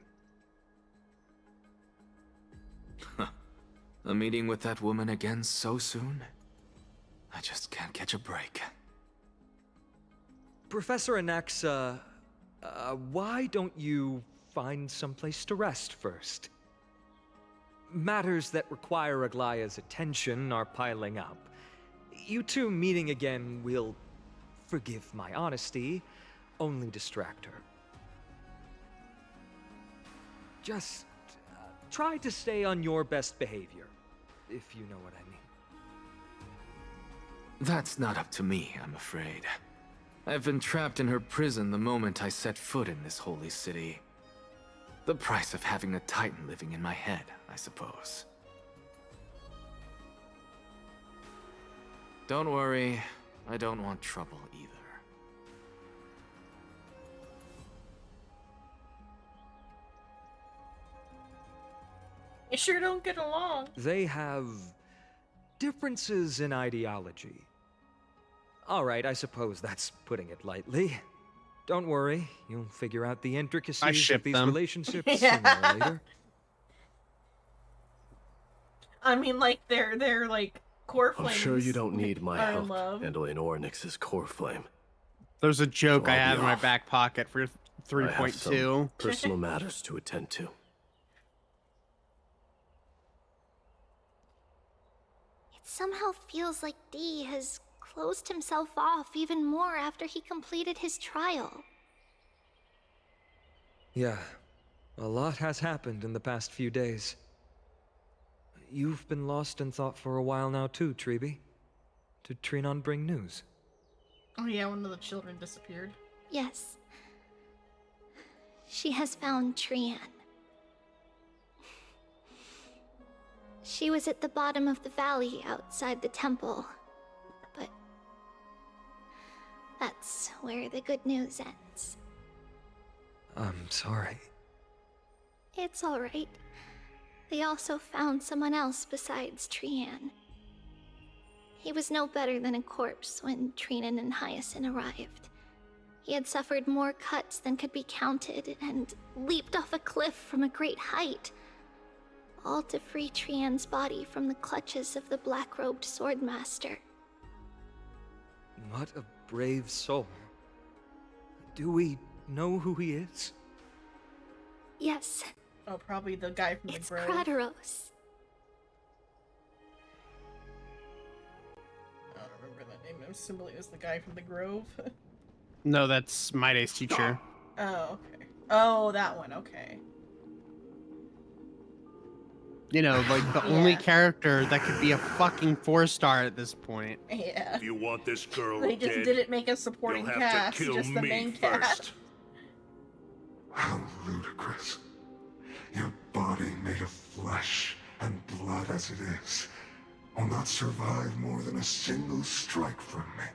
A meeting with that woman again so soon? I just can't catch a break. Professor Anaxa, why don't you find someplace to rest first? Matters that require Aglaya's attention are piling up. You two meeting again will, forgive my honesty, only distract her. Just try to stay on your best behavior, if you know what I mean. That's not up to me, I'm afraid. I've been trapped in her prison the moment I set foot in this holy city. The price of having a Titan living in my head, I suppose. Don't worry, I don't want trouble either. You sure don't get along. They have differences in ideology. All right, I suppose that's putting it lightly. Don't worry, you'll figure out the intricacies of these relationships sooner or later. I mean, like they're like core I'm flames. sure you don't need my are in help love. handling Ornyx's core flame. There's a joke So I I'll have be in my off. back pocket for I have 3.2. some personal matters to attend to. It somehow feels like D has closed himself off even more after he completed his trial. Yeah, a lot has happened in the past few days. you've been lost in thought for a while now too, Treeby. Did Trinon bring news? Oh yeah, one of the children disappeared. Yes. She has found Trian. She was at the bottom of the valley outside the temple, but that's where the good news ends. I'm sorry. It's alright. They also found someone else besides Trian. He was no better than a corpse when Trinan and Hyacinth arrived. He had suffered more cuts than could be counted and leaped off a cliff from a great height, all to free Trian's body from the clutches of the black-robed swordmaster. What a brave soul. Do we know who he is? Yes. Oh, probably the guy from the grove. Crateros. I don't remember that name. I'm assuming it was the guy from the grove. No, that's My Day's teacher. Oh, okay. Oh, that one. Okay. You know, like the only character that could be a fucking 4-star at this point. Yeah. If you want this girl They just dead, didn't make a supporting you'll have cast, to kill just the me main first. cast. How ludicrous. Your body made of flesh and blood as it is will not survive more than a single strike from me.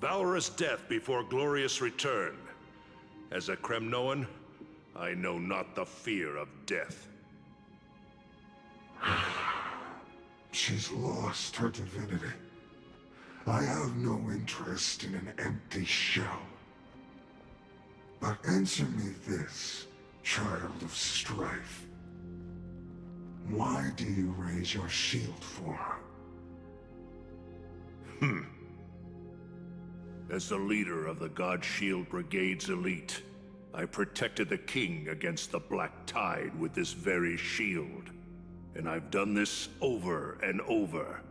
Valorous death before glorious return. As a Kremnoan, I know not the fear of death. She's lost her divinity. I have no interest in an empty shell. But answer me this, child of strife. Why do you raise your shield for her? As the leader of the God Shield Brigade's elite, I protected the king against the Black Tide with this very shield. And I've done this over and over,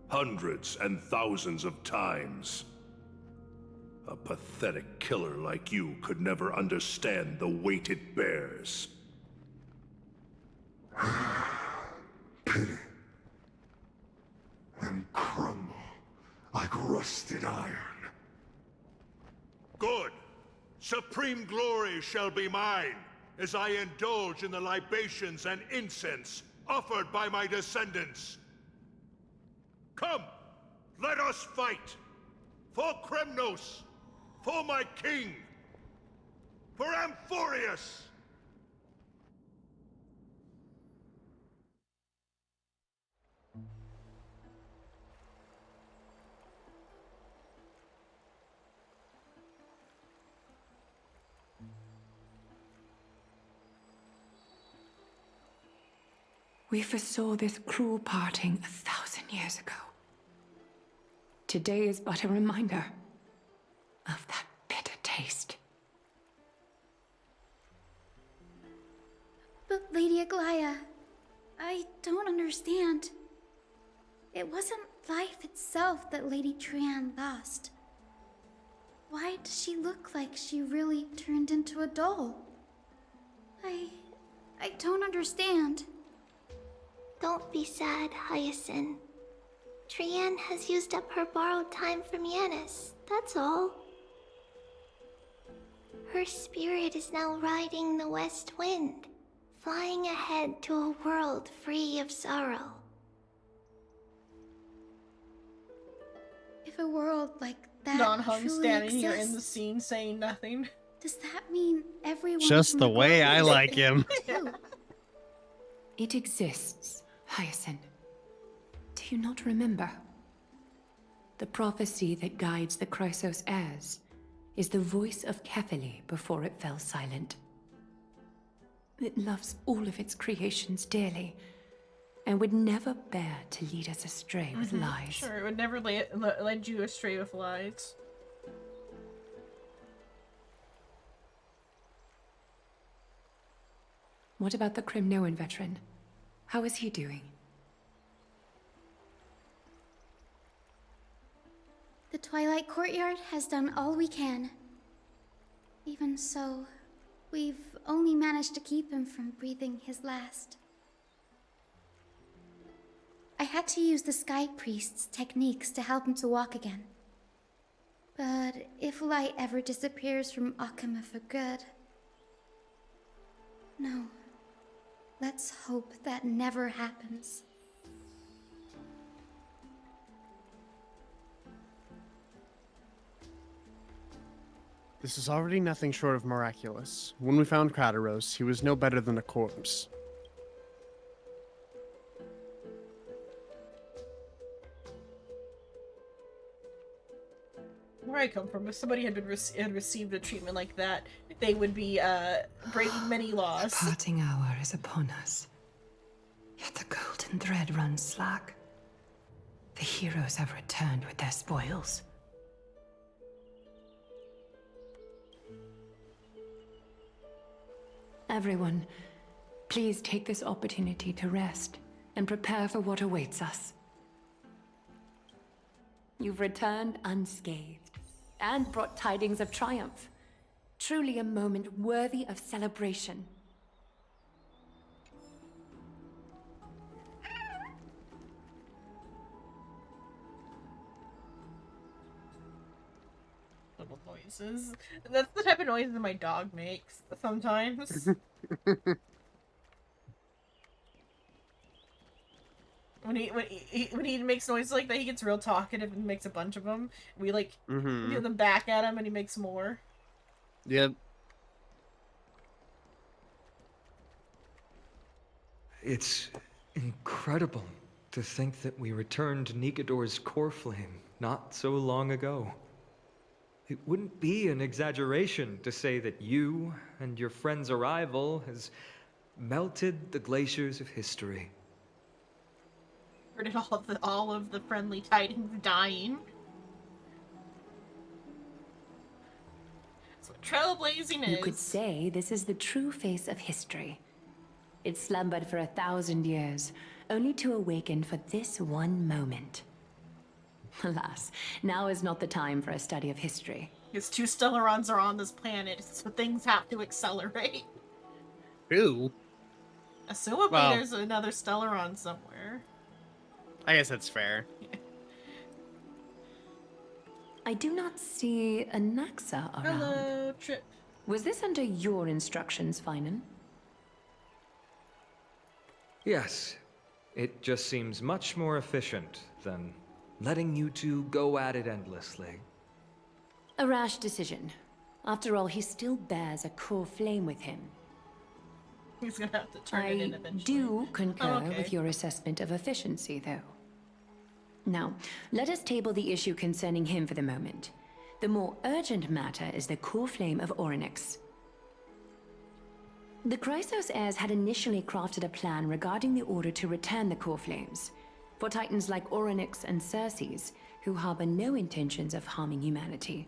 hundreds and thousands of times. A pathetic killer like you could never understand the weight it bears. Pity. And crumble like rusted iron. Good. Supreme glory shall be mine, as I indulge in the libations and incense offered by my descendants. Come, let us fight! For Kremnos! For my king! For Amphorius! We foresaw this cruel parting 1,000 years ago. Today is but a reminder of that bitter taste. But Lady Aglaya, I don't understand. It wasn't life itself that Lady Trian lost. Why does she look like she really turned into a doll? I don't understand. Don't be sad, Hyacinth. Trian has used up her borrowed time from Yanis, that's all. Her spirit is now riding the west wind, flying ahead to a world free of sorrow. If a world like that Non-Hung truly standing exists, here in the scene saying nothing. does that mean everyone Just from the way grove I is like him. too? It exists, Hyacinth. Do you not remember? The prophecy that guides the Chrysos heirs is the voice of Kefili before it fell silent. It loves all of its creations dearly, and would never bear to lead us astray with lies. Sure, it would never lead you astray with lies. What about the Kremnoan veteran? How is he doing? The Twilight Courtyard has done all we can. Even so, we've only managed to keep him from breathing his last. I had to use the Sky Priest's techniques to help him to walk again. But if light ever disappears from Akama for good... No. Let's hope that never happens. This is already nothing short of miraculous. When we found Crateros, he was no better than a corpse. Where I come from, if somebody had had received a treatment like that, they would be breaking many laws. The parting hour is upon us. Yet the golden thread runs slack. The heroes have returned with their spoils. Everyone, please take this opportunity to rest and prepare for what awaits us. You've returned unscathed and brought tidings of triumph. Truly a moment worthy of celebration. Little noises. That's the type of noise that my dog makes sometimes. When he makes noises like that, he gets real talkative and makes a bunch of them. We like do them back at him, and he makes more. Yep. It's incredible to think that we returned Nikador's core flame not so long ago. It wouldn't be an exaggeration to say that you and your friend's arrival has melted the glaciers of history. Heard it all of the friendly tidings dying. That's what trailblazing is. You could say this is the true face of history. It slumbered for 1,000 years, only to awaken for this one moment. Alas, now is not the time for a study of history. Because 2 Stellarons are on this planet, so things have to accelerate. Ooh. Assumably Well, there's another Stellaron somewhere. I guess that's fair. I do not see a Naxa around. Hello, Trip. Was this under your instructions, Finan? Yes, it just seems much more efficient than letting you two go at it endlessly. A rash decision. After all, he still bears a core flame with him. He's gonna have to turn it in I eventually. do concur Oh, okay. with your assessment of efficiency, though. Now, let us table the issue concerning him for the moment. The more urgent matter is the core flame of Orynyx. The Chrysos heirs had initially crafted a plan regarding the order to return the core flames. For titans like Orynyx and Circes, who harbor no intentions of harming humanity,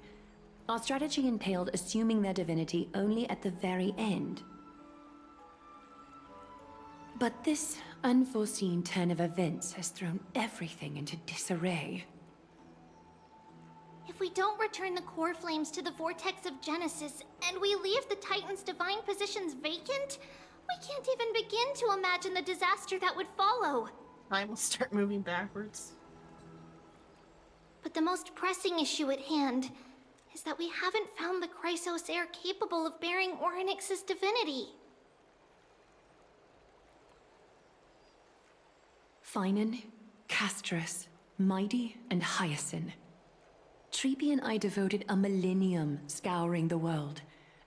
our strategy entailed assuming their divinity only at the very end. But this unforeseen turn of events has thrown everything into disarray. If we don't return the core flames to the vortex of Genesis, and we leave the Titan's divine positions vacant, we can't even begin to imagine the disaster that would follow. Time will start moving backwards. But the most pressing issue at hand is that we haven't found the Chrysos heir capable of bearing Orynyx's divinity. Finan, Castris, Mighty, and Hyacinth. Treepy and I devoted a millennium scouring the world,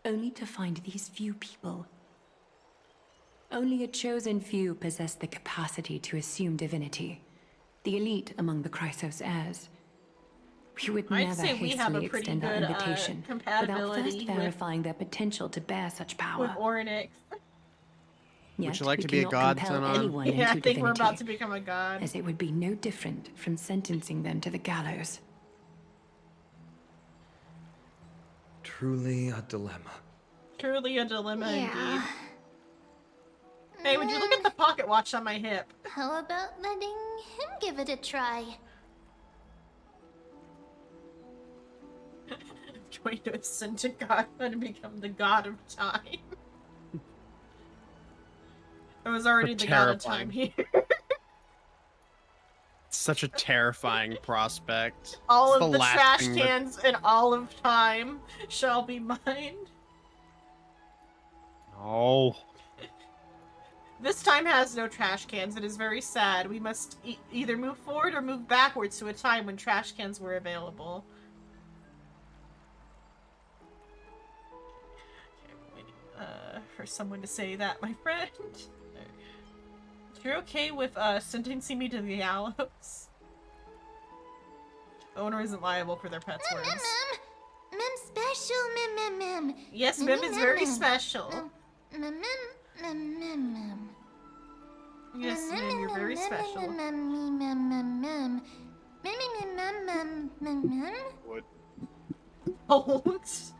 only to find these few people. Only a chosen few possess the capacity to assume divinity, the elite among the Chrysos heirs. We would I'd never say we have a hastily pretty extend our good, invitation without compatibility first with- verifying their potential to bear such power. With Orynyx. Yet you like we to be a cannot god, compel Tanon? anyone Yeah, I into think we're divinity, about to become a god. as it would be no different from sentencing them to the gallows. Truly a dilemma. Truly a dilemma Yeah. indeed. Hey, would you look at the pocket watch on my hip? How about letting him give it a try? Trying to ascend to God and become the god of time. I was already the god of time here. such a terrifying prospect. All It's of the last trash thing that- cans in all of time shall be mine. Oh. This time has no trash cans. It is very sad. We must either move forward or move backwards to a time when trash cans were available. For someone to say that, my friend. You're okay with sentencing me to the gallows? The owner isn't liable for their pet's words. Mem special, mem. Yes, Mem is very special. Mem. Yes, Mem, you're very special. What? Don't.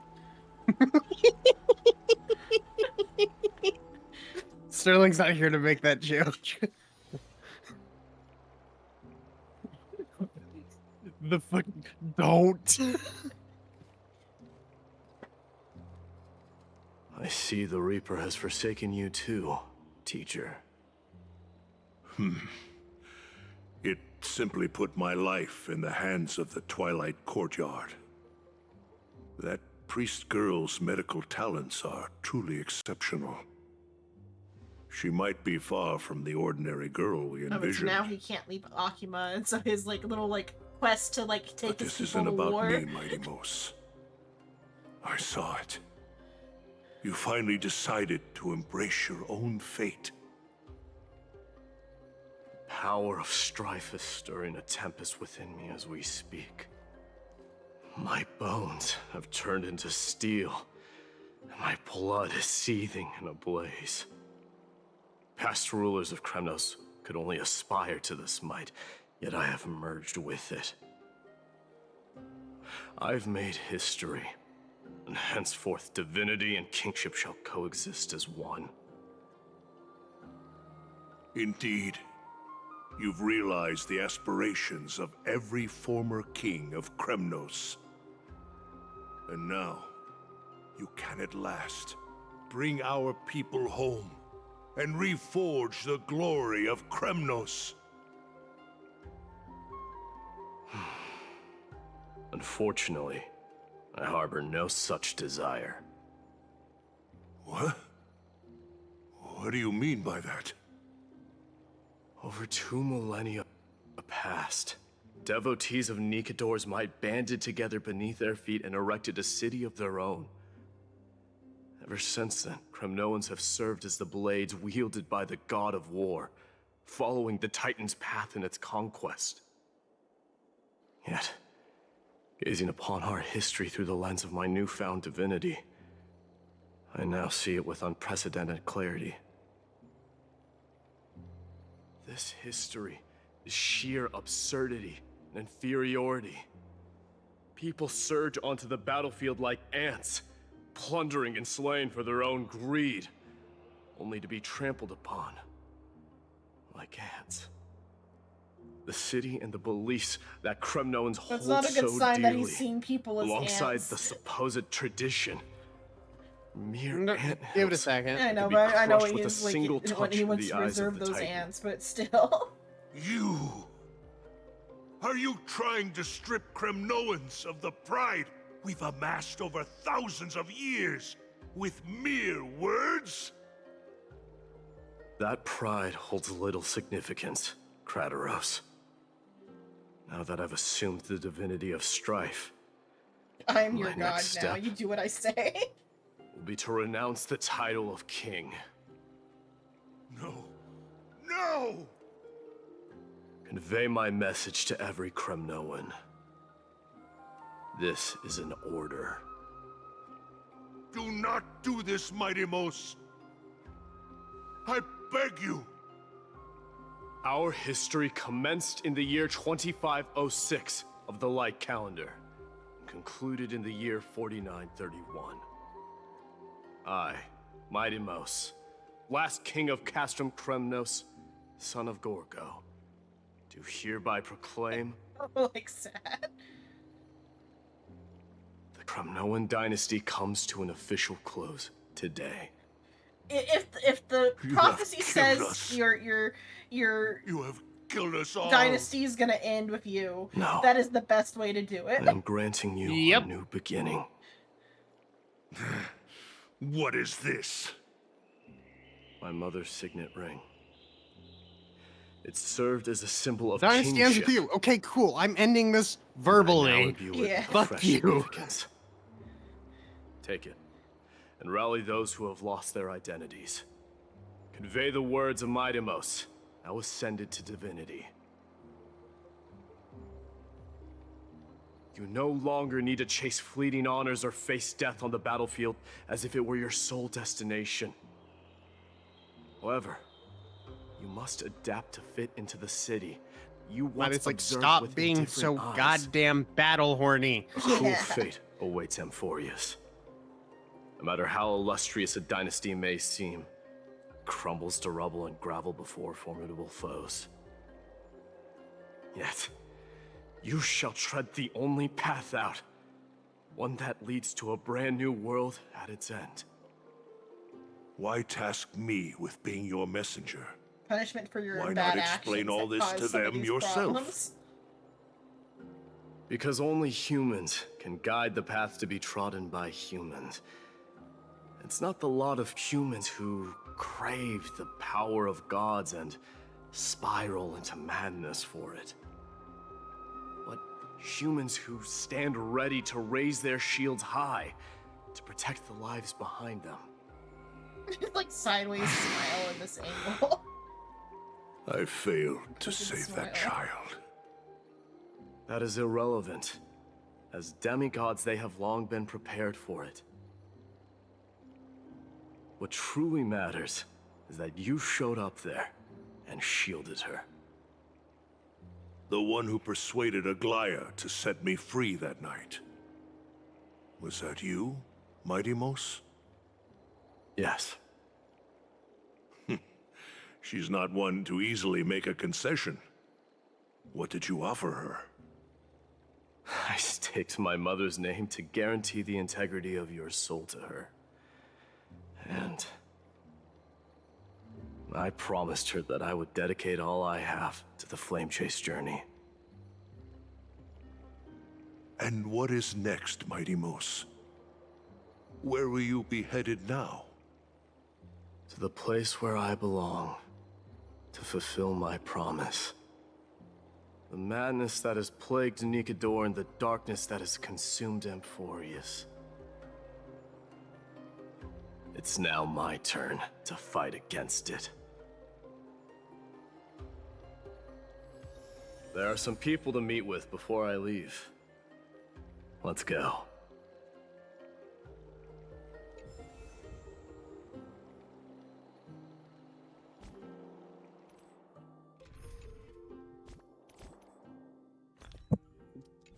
Sterling's not here to make that joke. The fuck? Don't. I see the Reaper has forsaken you too, teacher. It simply put my life in the hands of the Twilight Courtyard. That priest girl's medical talents are truly exceptional. She might be far from the ordinary girl we Oh, but envisioned. now he can't leave Akima, and so his little quest to take But his this people isn't to about war. me, Mighty Mos. I saw it. You finally decided to embrace your own fate. Power of strife is stirring a tempest within me as we speak. My bones have turned into steel, and my blood is seething in a blaze. Past rulers of Kremnos could only aspire to this might, yet I have merged with it. I've made history, and henceforth divinity and kingship shall coexist as one. Indeed, you've realized the aspirations of every former king of Kremnos. And now, you can at last bring our people home and reforge the glory of Kremnos. Unfortunately, I harbor no such desire. What? What do you mean by that? Over 2 millennia past, devotees of Nikador's might banded together beneath their feet and erected a city of their own. Ever since then, Kremnoans have served as the blades wielded by the god of war, following the Titan's path in its conquest. Yet, gazing upon our history through the lens of my newfound divinity, I now see it with unprecedented clarity. This history is sheer absurdity and inferiority. People surge onto the battlefield like ants, plundering and slaying for their own greed, only to be trampled upon like ants. The city and the beliefs that Kremnoans hold That's not a good so sign that dearly, he's seeing people as alongside ants. the supposed tradition. Mere Give it a second. I know, to be but I know crushed he with a is single when he touch wants in to the eyes of reserve the those Titan. ants, but still. You! Are you trying to strip Kremnoans of the pride we've amassed over thousands of years with mere words? That pride holds little significance, Kratoros. Now that I've assumed the divinity of strife, I'm your my god next now. step You do what I say. will be to renounce the title of king. No! No! Convey my message to every Kremnoan. This is an order. Do not do this, Mighty Mos. I beg you. Our history commenced in the year 2506 of the Light Calendar, and concluded in the year 4931. I, Mighty Mos, last king of Castrum Kremnos, son of Gorgo, do hereby proclaim Like sad. the Kremnoan dynasty comes to an official close today. If the You prophecy have says killed us. your You have killed us all. Dynasty is gonna end with you. No. That is the best way to do it. I am granting you a new beginning. What is this? My mother's signet ring. It served as a symbol of Dynasty ends kingship. with you. Okay, cool. I'm ending this verbally. Yeah. Fuck you. Significance. Take it, and rally those who have lost their identities. Convey the words of Midemos, now ascended to divinity. You no longer need to chase fleeting honors or face death on the battlefield as if it were your sole destination. However, you must adapt to fit into the city. You But once it's like, observed stop with being indifferent so eyes. goddamn battle horny. A cruel fate awaits Amphorius. No matter how illustrious a dynasty may seem, it crumbles to rubble and gravel before formidable foes. Yet, you shall tread the only path out, one that leads to a brand new world at its end. Why task me with being your messenger? Punishment for your Why bad not explain actions all that this cause to some of them these yourself? problems. Because only humans can guide the path to be trodden by humans. It's not the lot of humans who crave the power of gods and spiral into madness for it. But humans who stand ready to raise their shields high to protect the lives behind them. Like sideways smile in this angle. I failed to Look at the save that smile. child. That is irrelevant. As demigods, they have long been prepared for it. What truly matters is that you showed up there and shielded her. The one who persuaded Aglaya to set me free that night. Was that you, Midemos? Yes. She's not one to easily make a concession. What did you offer her? I staked my mother's name to guarantee the integrity of your soul to her. And I promised her that I would dedicate all I have to the Flame Chase journey. And what is next, Midemos? Where will you be headed now? To the place where I belong, to fulfill my promise. The madness that has plagued Nikador and the darkness that has consumed Amphorius. It's now my turn to fight against it. There are some people to meet with before I leave. Let's go.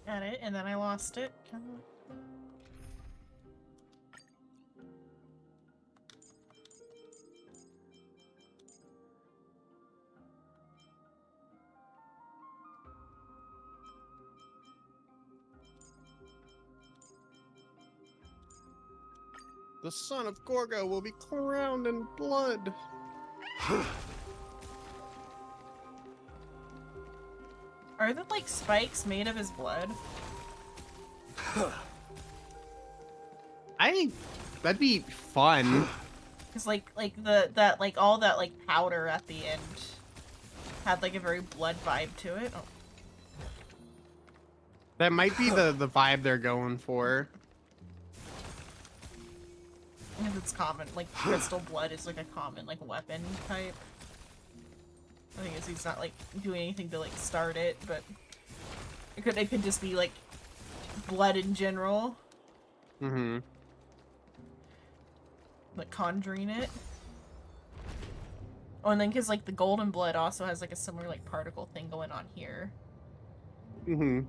Got it, and then I lost it. The son of Gorgo will be crowned in blood. Are the like spikes made of his blood? I think that'd be fun. Cause like all that like powder at the end had like a very blood vibe to it. Oh. That might be the vibe they're going for. Because it's common, like crystal blood is like a common like weapon type. I think he's not like doing anything to like start it, but it could just be like blood in general. Mm-hmm. Like conjuring it. Oh, and then because like the golden blood also has like a similar like particle thing going on here. Mm-hmm.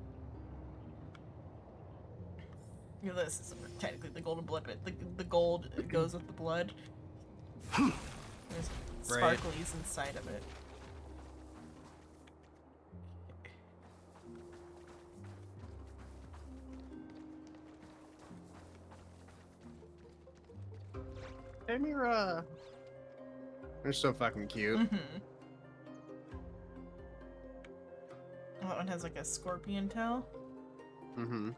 You know, this isn't technically the golden blood, but the gold goes with the blood. There's Right. sparklies inside of it. Emira. They're so fucking cute. Mm-hmm. one has like a scorpion tail. Mm-hmm.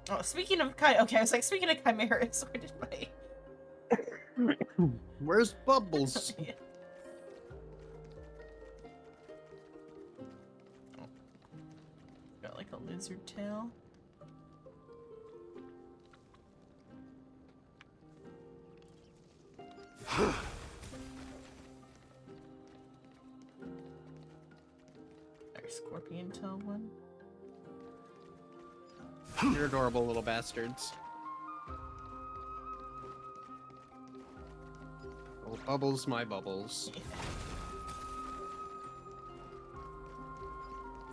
Oh, speaking of okay, I was like, speaking of chimeras, where did my... Where's Bubbles? Yeah. Got like a lizard tail. Our scorpion tail one. You're adorable little bastards. Oh, Bubbles, my Bubbles.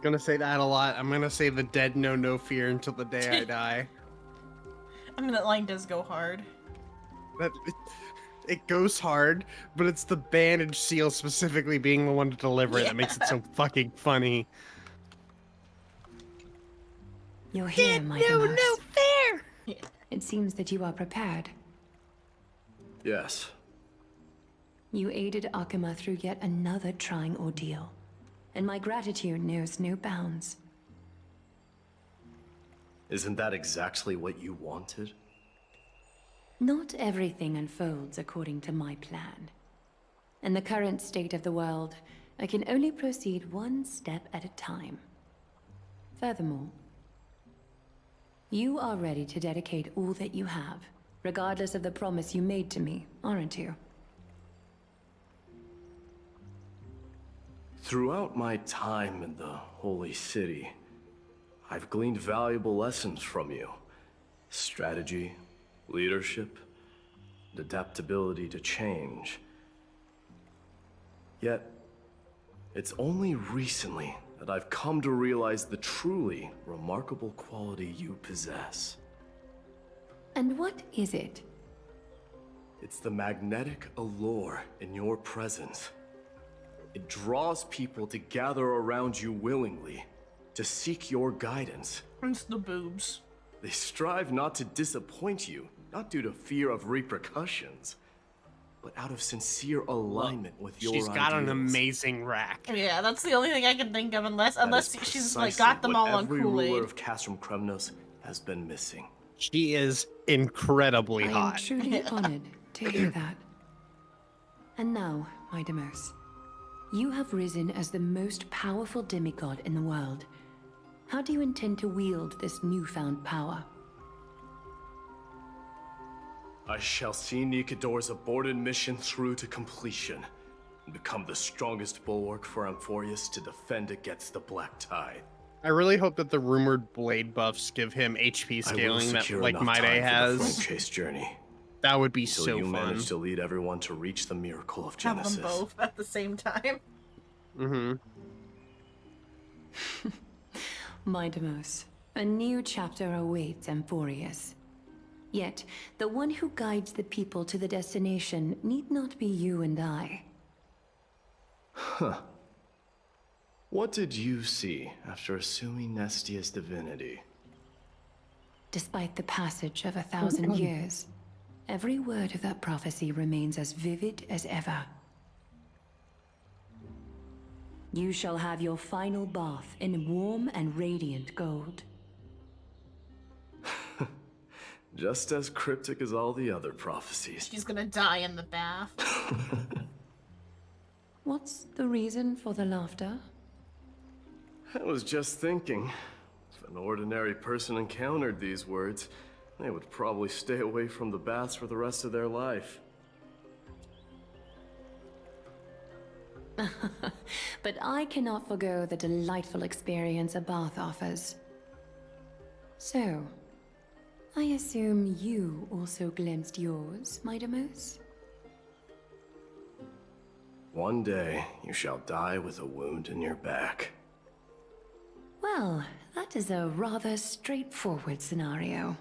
Gonna say that a lot. I'm gonna say the dead know no fear until the day I die. I mean, that line does go hard. It goes hard, but it's the bandage seal specifically being the one to deliver it that makes it so fucking funny. You're here, my Demouse. No fair! It seems that you are prepared. Yes. You aided Akuma through yet another trying ordeal, and my gratitude knows no bounds. Isn't that exactly what you wanted? Not everything unfolds according to my plan. In the current state of the world, I can only proceed one step at a time. Furthermore, you are ready to dedicate all that you have, regardless of the promise you made to me, aren't you? Throughout my time in the Holy City, I've gleaned valuable lessons from you. Strategy, leadership, and adaptability to change. Yet, it's only recently that I've come to realize the truly remarkable quality you possess. And what is it? It's the magnetic allure in your presence. It draws people to gather around you willingly, to seek your guidance. It's the boobs. They strive not to disappoint you, not due to fear of repercussions, but out of sincere alignment with your She's got an ideals. amazing rack. Yeah, that's the only thing I can think of, unless That is she's like precisely got them all what on every ruler Kool-Aid. of Castrum Kremnos has been missing. She is incredibly I am hot. truly honored to hear that. And now, my Demouse, you have risen as the most powerful demigod in the world. How do you intend to wield this newfound power? I shall see Nikador's aborted mission through to completion, and become the strongest bulwark for Amphorius to defend against the Black Tide. I really hope that the rumored blade buffs give him HP I will scaling that secure like enough Maide time for the has. flame chase journey. That would be Until so you fun. manage to lead everyone to reach the miracle of Have Genesis. them both at the same time. Mm-hmm. My Demouse, a new chapter awaits Amphorius. Yet, the one who guides the people to the destination need not be you and I. Huh. What did you see after assuming Nestia's divinity? Despite the passage of 1,000 years, every word of that prophecy remains as vivid as ever. You shall have your final bath in warm and radiant gold. Just as cryptic as all the other prophecies. She's gonna die in the bath. What's the reason for the laughter? I was just thinking, if an ordinary person encountered these words, they would probably stay away from the baths for the rest of their life. But I cannot forgo the delightful experience a bath offers. So, I assume you also glimpsed yours, my Demouse? One day, you shall die with a wound in your back. Well, that is a rather straightforward scenario.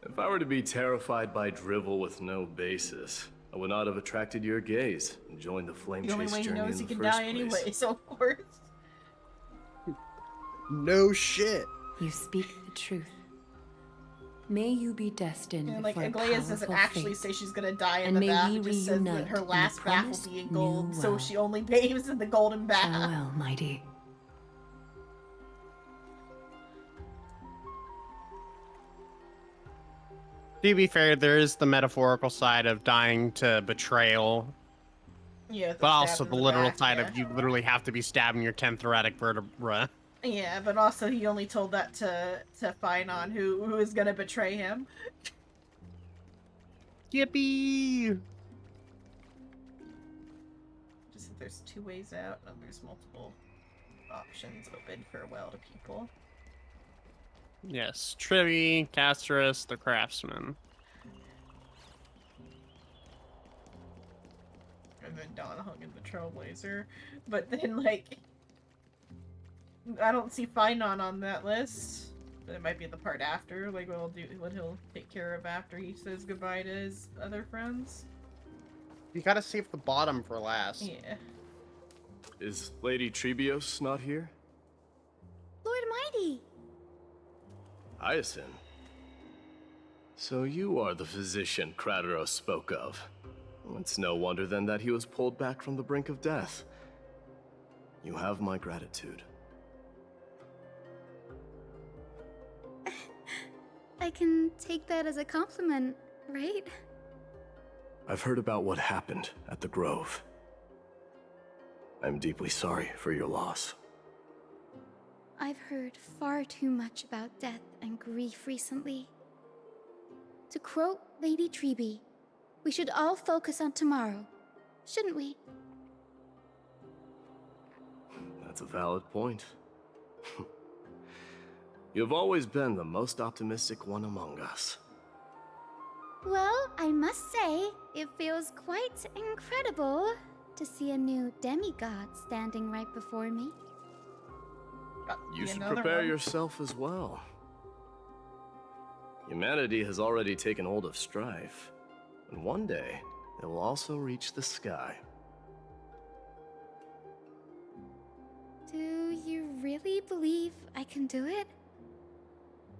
If I were to be terrified by drivel with no basis, I would not have attracted your gaze and joined the flame The only chase way he journey knows in he the can first die place. anyway, so of course. No shit. You speak the truth. May you be destined And like for a Aglaia doesn't powerful actually fate. say she's gonna die in And the may bath. we It just says that reunite her in the last bath will promised be in gold, new so world. she only bathes in the golden bath. Farewell, mighty. To be fair, there is the metaphorical side of dying to betrayal. Yeah, but also the literal back, side yeah. of you literally have to be stabbing your 10th thoracic vertebra. Yeah, but also he only told that to Finon, who is gonna betray him. Yippee! Just that there's 2 ways out, and there's multiple options open farewell to people. Yes, Trivi, Casterus, the Craftsman. And then Donahung and the Trailblazer. But then, like, I don't see Finon on that list. But it might be the part after, like what he'll take care of after he says goodbye to his other friends. You gotta save the bottom for last. Yeah. Is Lady Trebios not here? Lord Mighty! Hyacinth. So you are the physician Krateros spoke of. It's no wonder then that he was pulled back from the brink of death. You have my gratitude. I can take that as a compliment, right? I've heard about what happened at the Grove. I'm deeply sorry for your loss. I've heard far too much about death and grief recently. To quote Lady Treeby, we should all focus on tomorrow, shouldn't we? That's a valid point. You've always been the most optimistic one among us. Well, I must say, it feels quite incredible to see a new demigod standing right before me. You should prepare yourself as well. Humanity has already taken hold of strife, and one day it will also reach the sky. Do you really believe I can do it?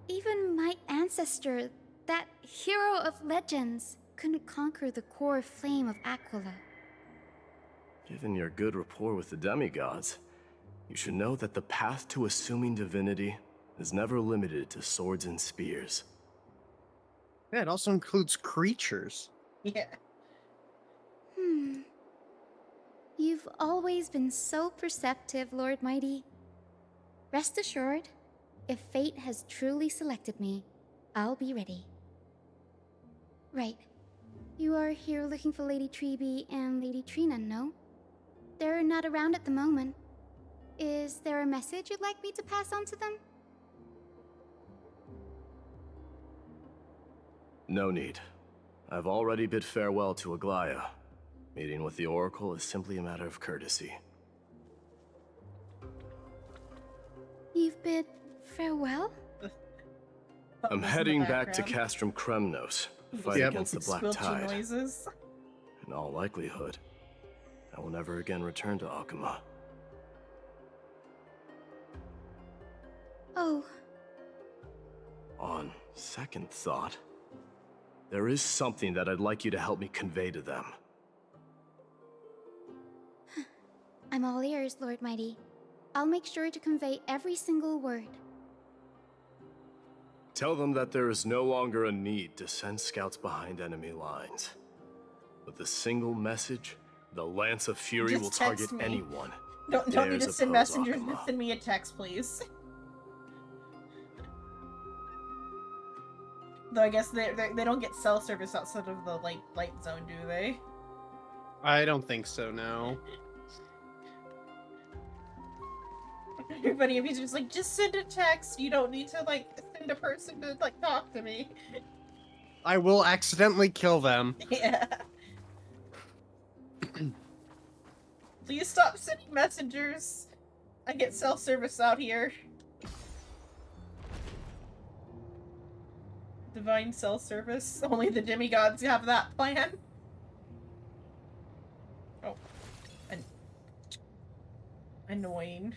Even my ancestor, that hero of legends, couldn't conquer the core flame of Aquila. Given your good rapport with the demigods, you should know that the path to assuming divinity is never limited to swords and spears. Yeah, it also includes creatures. Yeah. You've always been so perceptive, Lord Mighty. Rest assured, if fate has truly selected me, I'll be ready. Right. You are here looking for Lady Treeby and Lady Trina, no? They're not around at the moment. Is there a message you'd like me to pass on to them? No need. I've already bid farewell to Aglaya. Meeting with the Oracle is simply a matter of courtesy. You've bid farewell? I'm heading back to Castrum Kremnos to fight against the Black Tide. Noises. In all likelihood, I will never again return to Alchema. Oh. On second thought, there is something that I'd like you to help me convey to them. I'm all ears, Lord Mighty. I'll make sure to convey every single word. Tell them that there is no longer a need to send scouts behind enemy lines. With a single message, the Lance of Fury will target anyone. Don't need to send messengers, just send me a text, please. Though I guess they don't get cell service outside of the light zone, do they? I don't think so, no. Everybody, if he's just like, just send a text. You don't need to send a person to talk to me. I will accidentally kill them. Yeah. Please stop sending messengers. I get cell service out here. Divine cell service. Only the demigods have that plan. Oh. Annoying.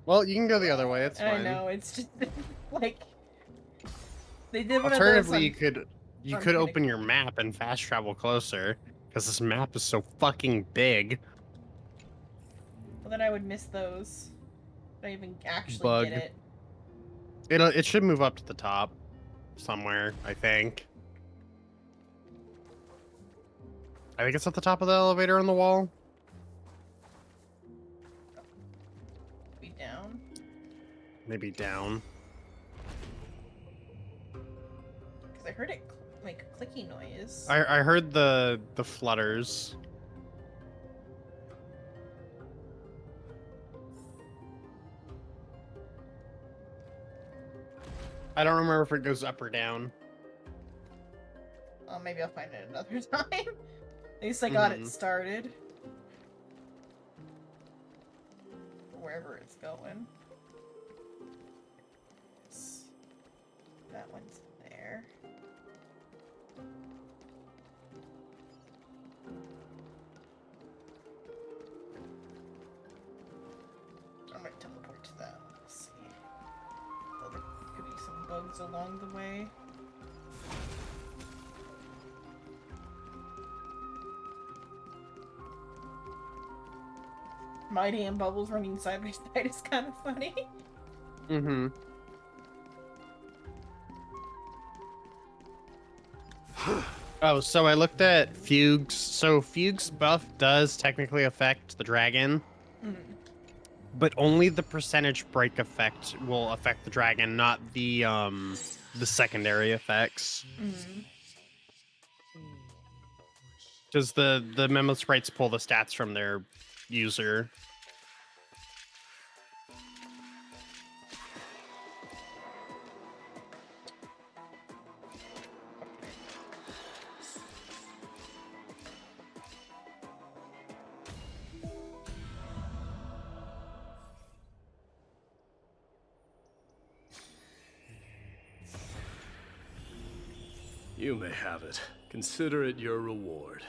Well, you can go the other way, it's fine. I know, it's just they did one Alternatively, of those you could open your map and fast travel closer, because this map is so fucking big. Well, then I would miss those. If I even actually Bug. get it. It should move up to the top. somewhere, I think. I think it's at the top of the elevator on the wall. Be down. Maybe down. Because I heard it make a clicky noise. I heard the flutters. I don't remember if it goes up or down. Oh, maybe I'll find it another time. At least I got it started. Wherever it's going. That one's there. I might teleport to that one. Let's see. Though there could be some bugs along the way. Mighty and Bubbles running side by side is kind of funny. Mm-hmm. Oh, so I looked at Fugues. So Fugues buff does technically affect the dragon, but only the percentage break effect will affect the dragon, not the secondary effects. Because the memo sprites pull the stats from their user. You may have it. Consider it your reward.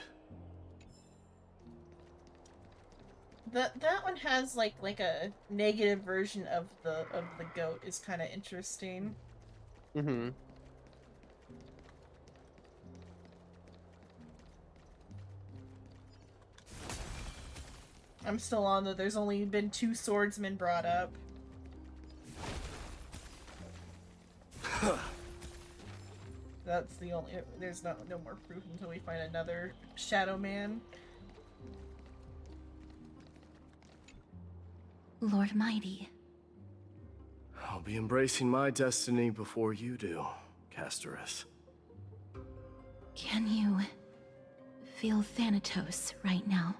That one has like a negative version of the goat is kind of interesting. Mm-hmm. I'm still on though. There's only been 2 swordsmen brought up. That's the only. There's no more proof until we find another Shadow Man. Lord Mighty. I'll be embracing my destiny before you do, Castorus. Can you feel Thanatos right now?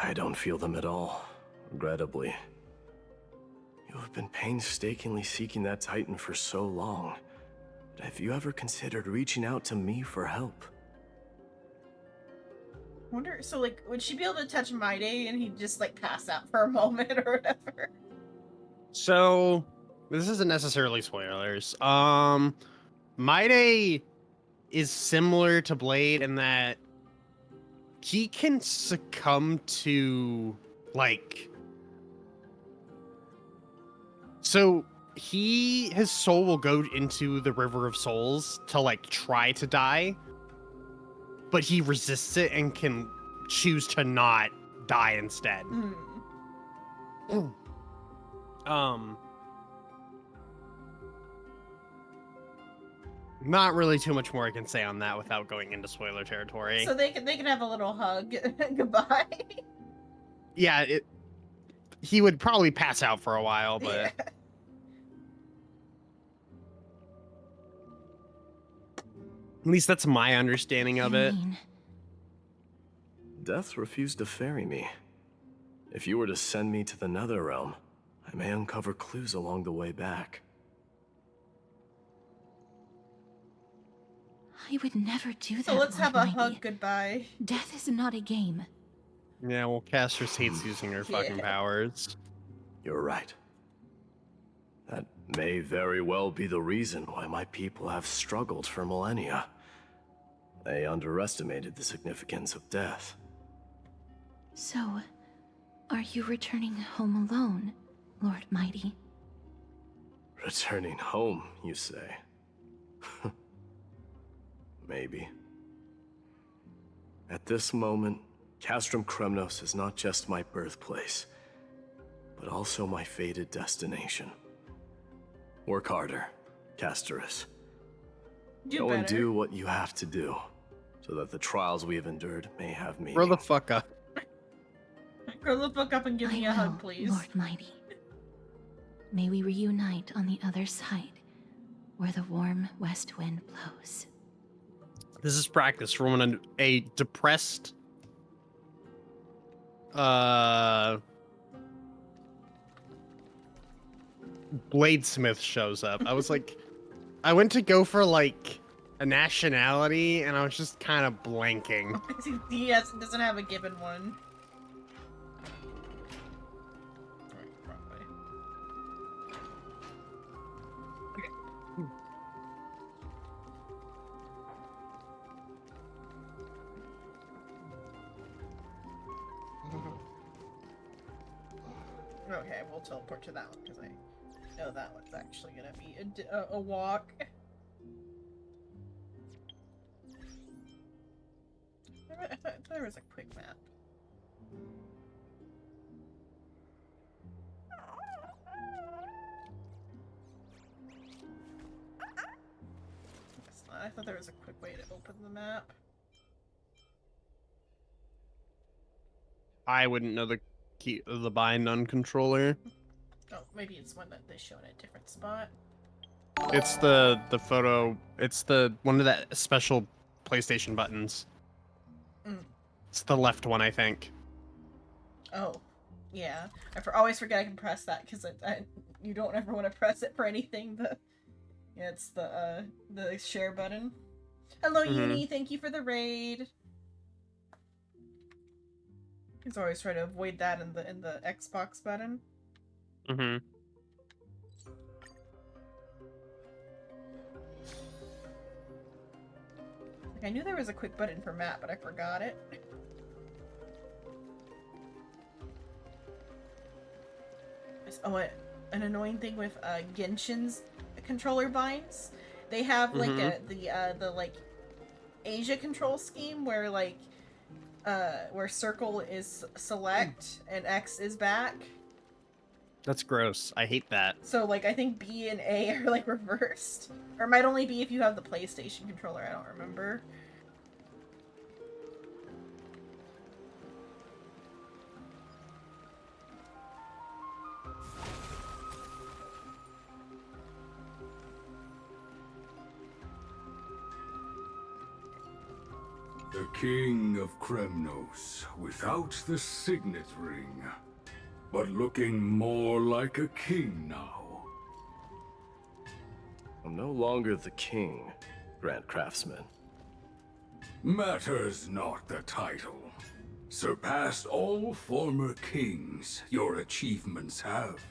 I don't feel them at all, regrettably. You have been painstakingly seeking that Titan for so long. But have you ever considered reaching out to me for help? Wonder, so like, would she be able to touch Maide and he'd just like pass out for a moment or whatever? So this isn't necessarily spoilers. Maide is similar to Blade in that he can succumb to like, so his soul will go into the River of Souls to like try to die, but he resists it and can choose to not die instead. Not really too much more I can say on that without going into spoiler territory. So they can have a little hug goodbye. Yeah, he would probably pass out for a while, but Yeah. at least that's my understanding of it. Death refused to ferry me. If you were to send me to the Netherrealm, I may uncover clues along the way back. I would never do that. So let's Lord have a Mighty. hug goodbye. Death is not a game. Yeah, well, Castorus hates using her fucking powers. You're right. That may very well be the reason why my people have struggled for millennia. They underestimated the significance of death. So, are you returning home alone, Lord Mighty? Returning home, you say? Maybe. At this moment, Castrum Kremnos is not just my birthplace, but also my fated destination. Work harder, Casterus. Do Go and better. do what you have to do, so that the trials we have endured may have meaning. Grow the fuck up. Grow the fuck up and give me a hug, please. Lord Mighty. May we reunite on the other side, where the warm west wind blows. This is practice from when a depressed bladesmith shows up. I was like, I went to go for like a nationality and I was just kind of blanking. He doesn't have a given one. Okay, we'll teleport to that one because I know that one's actually gonna be a walk. I thought there was a quick map. It's not. I thought there was a quick way to open the map. I wouldn't know the key, the bind on controller. Oh, maybe it's one that they show in a different spot. It's the photo. It's the one of that special PlayStation buttons. Mm. It's the left one, I think. Oh, yeah. Always forget I can press that because you don't ever want to press it for anything. Yeah, it's the share button. Hello, Uni. Thank you for the raid. He's always trying to avoid that in the Xbox button. Mm-hmm. Like, I knew there was a quick button for map, but I forgot it. Oh, an annoying thing with Genshin's controller binds. They have like the like Asia control scheme where like where circle is select and X is back. That's gross. I hate that. So like I think B and A are like reversed, or it might only be if you have the PlayStation controller. I don't remember. The King of Kremnos, without the signet ring, but looking more like a king now. I'm no longer the king, Grand Craftsman. Matters not the title. Surpassed all former kings your achievements have.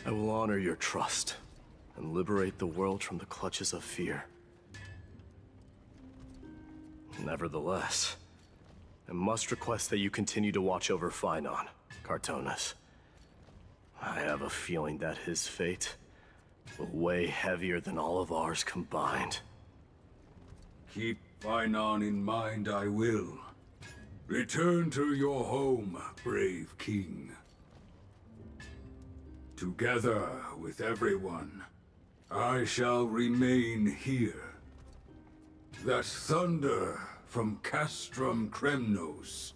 I will honor your trust and liberate the world from the clutches of fear. Nevertheless, I must request that you continue to watch over Phainon, Cartonis. I have a feeling that his fate will weigh heavier than all of ours combined. Keep Phainon in mind, I will. Return to your home, brave king. Together with everyone, I shall remain here. That thunder from Castrum Kremnos,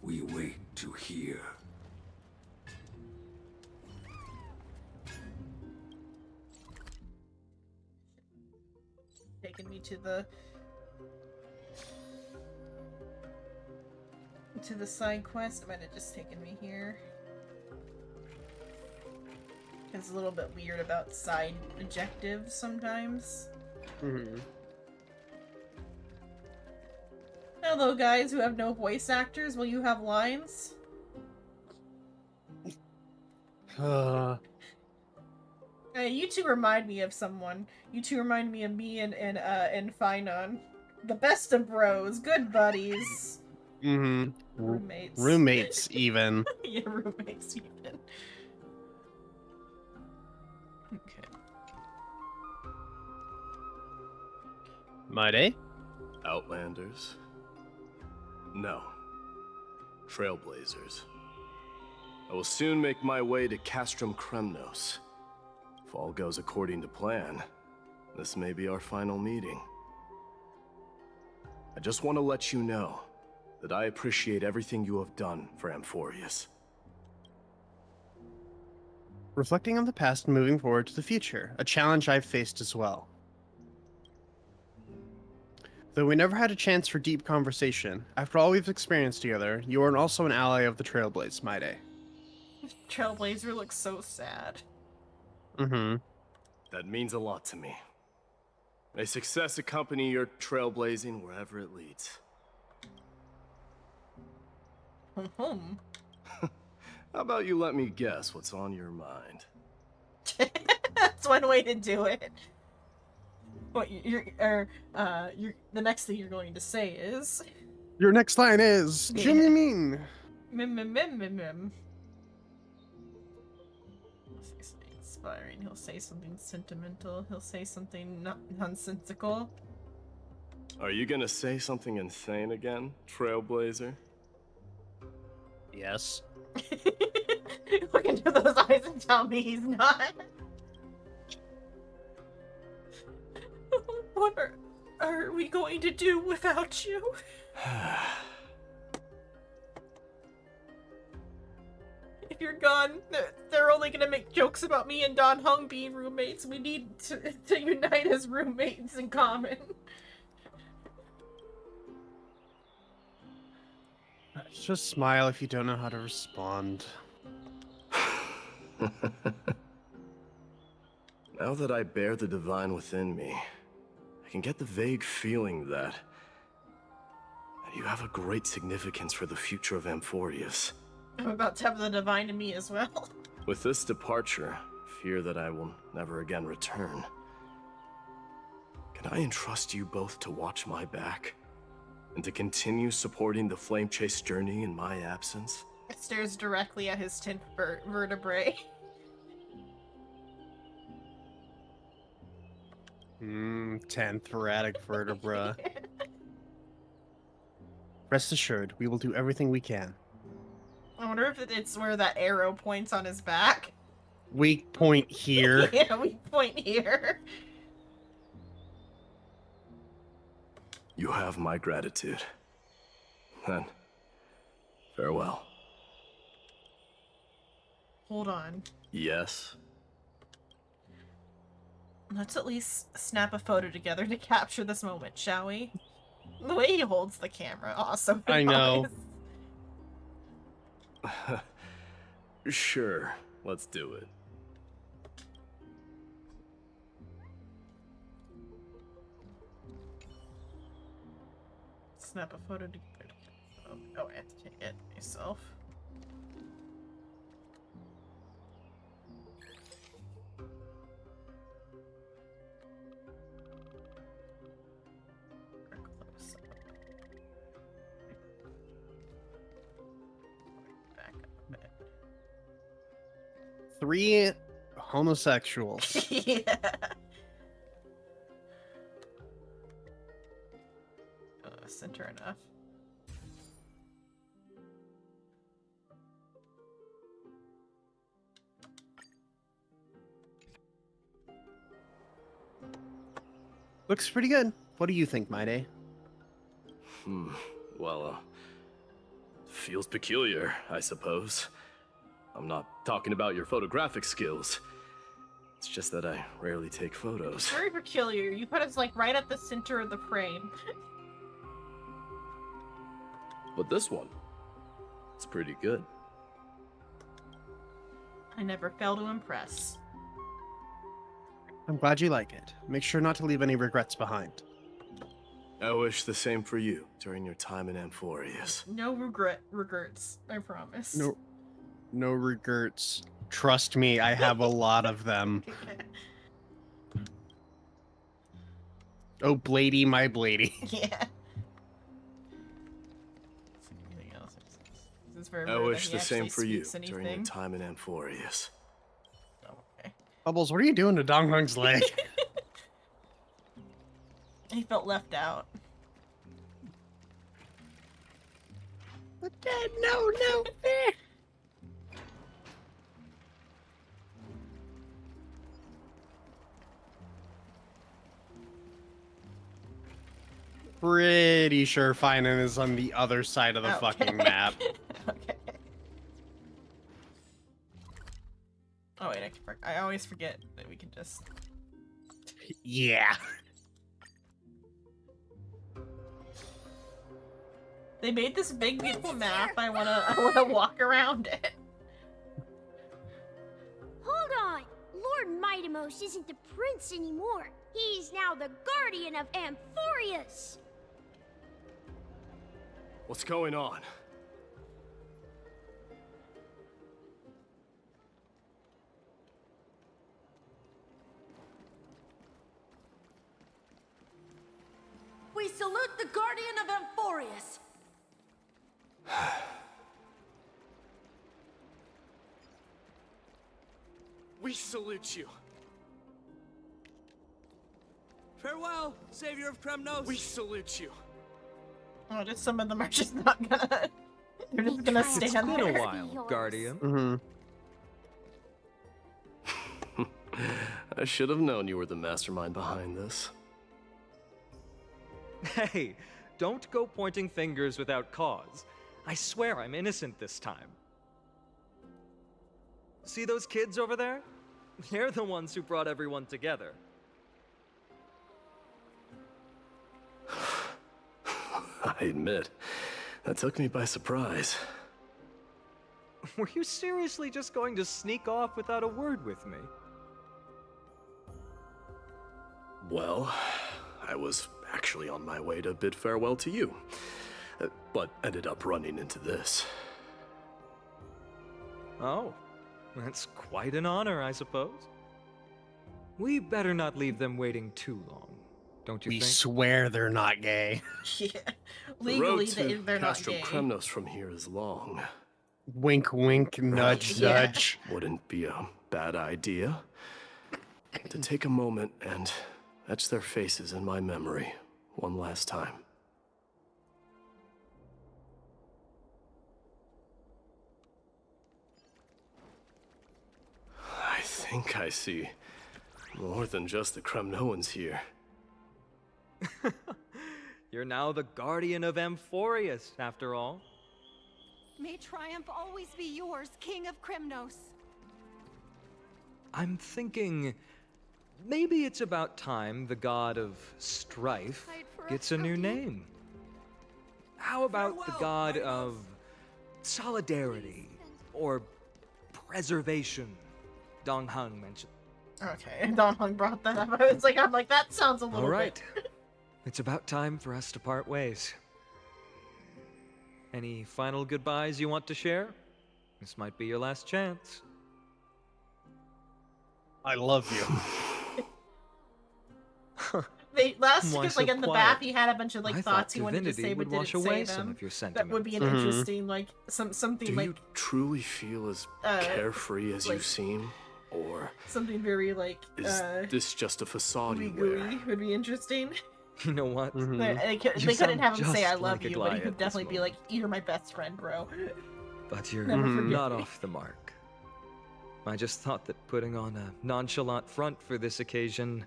we wait to hear. Taking me to the side quest. It might have just taken me here. It's a little bit weird about side objectives sometimes. Hello, guys who have no voice actors. Will you have lines? You two remind me of someone. You two remind me of me and Phainon. The best of bros. Good buddies. Roommates. Roommates, even. Yeah, roommates, even. Okay. My day? Outlanders? No. Trailblazers. I will soon make my way to Castrum Kremnos. If all goes according to plan, this may be our final meeting. I just want to let you know that I appreciate everything you have done for Amphorius. Reflecting on the past and moving forward to the future, a challenge I've faced as well. Though we never had a chance for deep conversation, after all we've experienced together, you are also an ally of the Trailblaze, Maide. Trailblazer looks so sad. Mm-hmm. That means a lot to me. May success accompany your trailblazing wherever it leads. How about you let me guess what's on your mind? That's one way to do it. What the next thing you're going to say is... Your next line is... Jimmy Mean! Mim. He'll say something inspiring, he'll say something sentimental, he'll say something nonsensical. Are you gonna say something insane again, Trailblazer? Yes. Look into those eyes and tell me he's not. What are we going to do without you? If you're gone, they're only gonna make jokes about me and Dan Heng being roommates. We need to unite as roommates in common. Just smile if you don't know how to respond. Now that I bear the divine within me, I can get the vague feeling that you have a great significance for the future of Amphorius. I'm about to have the divine in me as well. With this departure, fear that I will never again return. Can I entrust you both to watch my back? And to continue supporting the Flame Chase journey in my absence? It stares directly at his 10th vertebrae. 10th erratic vertebra. Rest assured, we will do everything we can. I wonder if it's where that arrow points on his back. Weak point here. Yeah, weak point here. You have my gratitude. Then, farewell. Hold on. Yes? Let's at least snap a photo together to capture this moment, shall we? The way he holds the camera, awesome. I know. Sure, let's do it. Snap a photo together. Oh, I have to take it myself. Three homosexuals. Yeah. Center enough. Looks pretty good. What do you think, Maide? Well, feels peculiar, I suppose. I'm not talking about your photographic skills. It's just that I rarely take photos. Very peculiar. You put us like right at the center of the frame. But this one, it's pretty good. I never fail to impress. I'm glad you like it. Make sure not to leave any regrets behind. I wish the same for you during your time in Amphorius. No regrets, I promise. No regrets. Trust me, I have a lot of them. Oh, Blady, my Blady. Yeah. I wish the same for you during your time in Amphorius. Okay. Bubbles, what are you doing to Dong Hung's leg? He felt left out. No. pretty sure Finan is on the other side of the fucking map. Okay. Oh wait, I always forget that we can just. Yeah. They made this big beautiful map. I wanna walk around it. Hold on! Lord Mightimos isn't the prince anymore. He's now the guardian of Amphorius! What's going on? We salute the guardian of Amphorius. We salute you. Farewell, savior of Kremnos. We salute you. Oh, just some of them are just not gonna. They're just gonna stand there. It's been a while, Guardian. Mm-hmm. I should have known you were the mastermind behind this. Hey, don't go pointing fingers without cause. I swear I'm innocent this time. See those kids over there? They're the ones who brought everyone together. I admit, that took me by surprise. Were you seriously just going to sneak off without a word with me? Well, I was actually on my way to bid farewell to you, but ended up running into this. Oh, that's quite an honor, I suppose. We better not leave them waiting too long, don't you We think? swear they're not gay. Yeah, The legally road to they're not Castro gay. Kremnos from here is long. Wink, wink, nudge, Yeah. nudge. Wouldn't be a bad idea to take a moment and etch their faces in my memory one last time. I think I see more than just the Kremnoans here. You're now the guardian of Amphorius, after all. May triumph always be yours, King of Kremnos. I'm thinking maybe it's about time the god of strife gets a new name. How about the god of solidarity or preservation? Dong Hung mentioned. Okay, Don Hung brought that up. I'm like, that sounds a little All right. bit. It's about time for us to part ways. Any final goodbyes you want to share? This might be your last chance. I love you. Last Why because so like in the quiet? bath he had a bunch of like I thoughts thought he wanted to divinity say but would wash didn't away say some them. of your That would be an sentiments. interesting like something Do like you truly feel as carefree as you like- seem? Or something very like is this just a facade you wear? gooey would be interesting. You know what? They You couldn't have him sound say I just love like you, but he Aglaia could at this definitely be like, you're my best friend, bro. But you're Never forget not me. off the mark. I just thought that putting on a nonchalant front for this occasion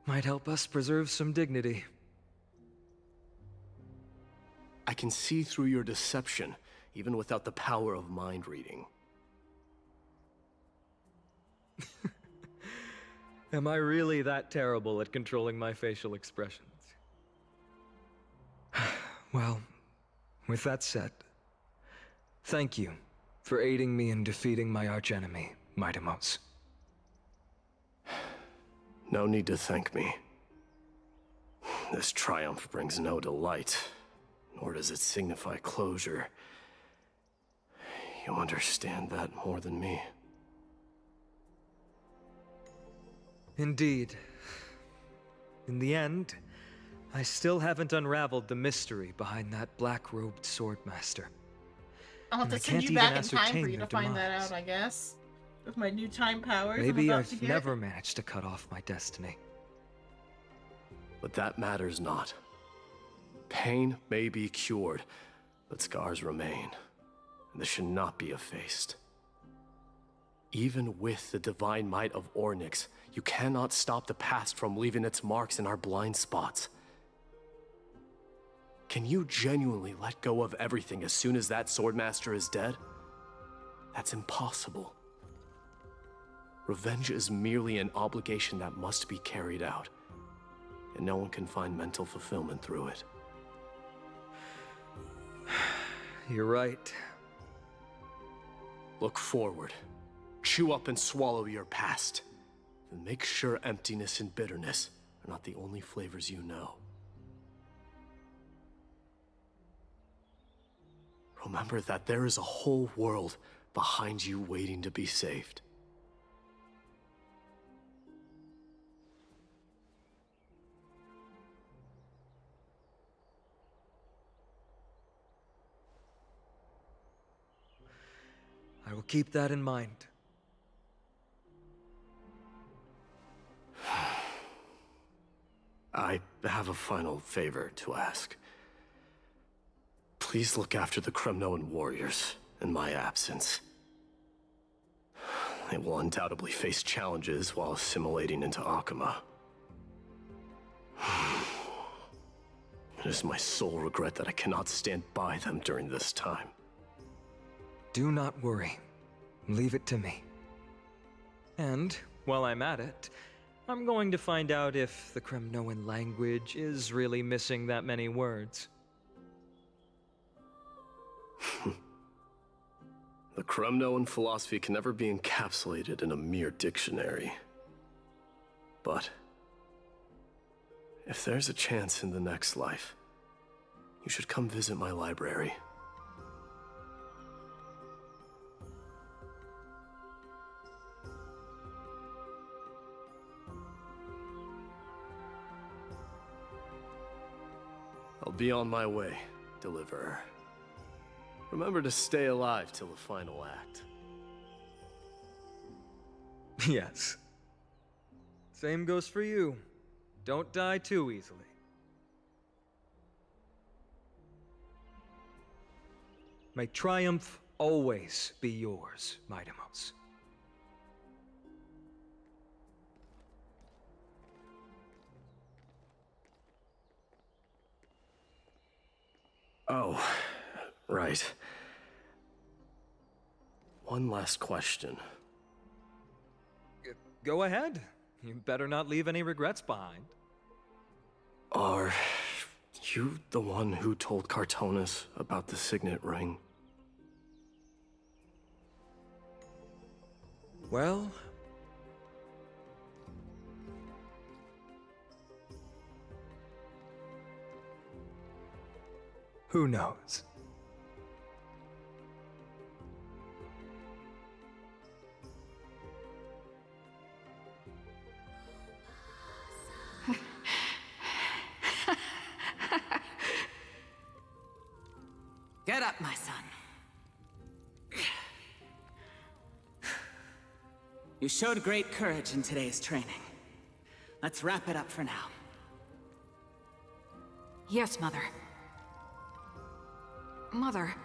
might help us preserve some dignity. I can see through your deception, even without the power of mind reading. Am I really that terrible at controlling my facial expressions? Well, with that said, thank you for aiding me in defeating my archenemy, Mightimos. No need to thank me. This triumph brings no delight, nor does it signify closure. You understand that more than me. Indeed. In the end, I still haven't unraveled the mystery behind that black-robed swordmaster. I'll have And to I send can't you even back in time for ascertain you to their find that demise. out, I guess. With my new time powers Maybe I'm about to I've get. never managed to cut off my destiny. But that matters not. Pain may be cured, but scars remain, and this should not be effaced. Even with the divine might of Ornyx, you cannot stop the past from leaving its marks in our blind spots. Can you genuinely let go of everything as soon as that Swordmaster is dead? That's impossible. Revenge is merely an obligation that must be carried out, and no one can find mental fulfillment through it. You're right. Look forward. Chew up and swallow your past. And make sure emptiness and bitterness are not the only flavors you know. Remember that there is a whole world behind you waiting to be saved. I will keep that in mind. I have a final favor to ask. Please look after the Kremnoan warriors in my absence. They will undoubtedly face challenges while assimilating into Akama. It is my sole regret that I cannot stand by them during this time. Do not worry. Leave it to me. And, while I'm at it, I'm going to find out if the Kremnoan language is really missing that many words. The Kremnoan philosophy can never be encapsulated in a mere dictionary. But if there's a chance in the next life, you should come visit my library. I'll be on my way, Deliverer. Remember to stay alive till the final act. Yes. Same goes for you. Don't die too easily. May triumph always be yours, Mightimos. Oh, right. One last question. Go ahead. You better not leave any regrets behind. Are you the one who told Cartonis about the signet ring? Well... who knows? Get up, my son. You showed great courage in today's training. Let's wrap it up for now. Yes, Mother. Mother,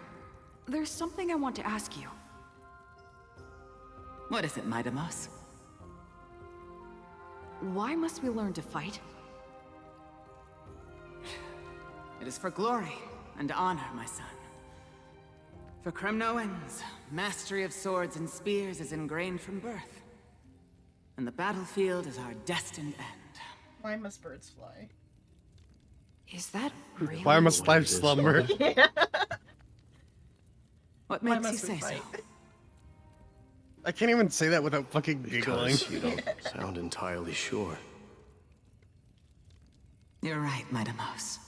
there's something I want to ask you. What is it, Mightimos? Why must we learn to fight? It is for glory and honor, my son. For Kremnoans, mastery of swords and spears is ingrained from birth. And the battlefield is our destined end. Why must birds fly? Is that really? Why must life slumber? Yeah. What makes you say so? I can't even say that without fucking giggling. Because you don't sound entirely sure. You're right, Mightimos.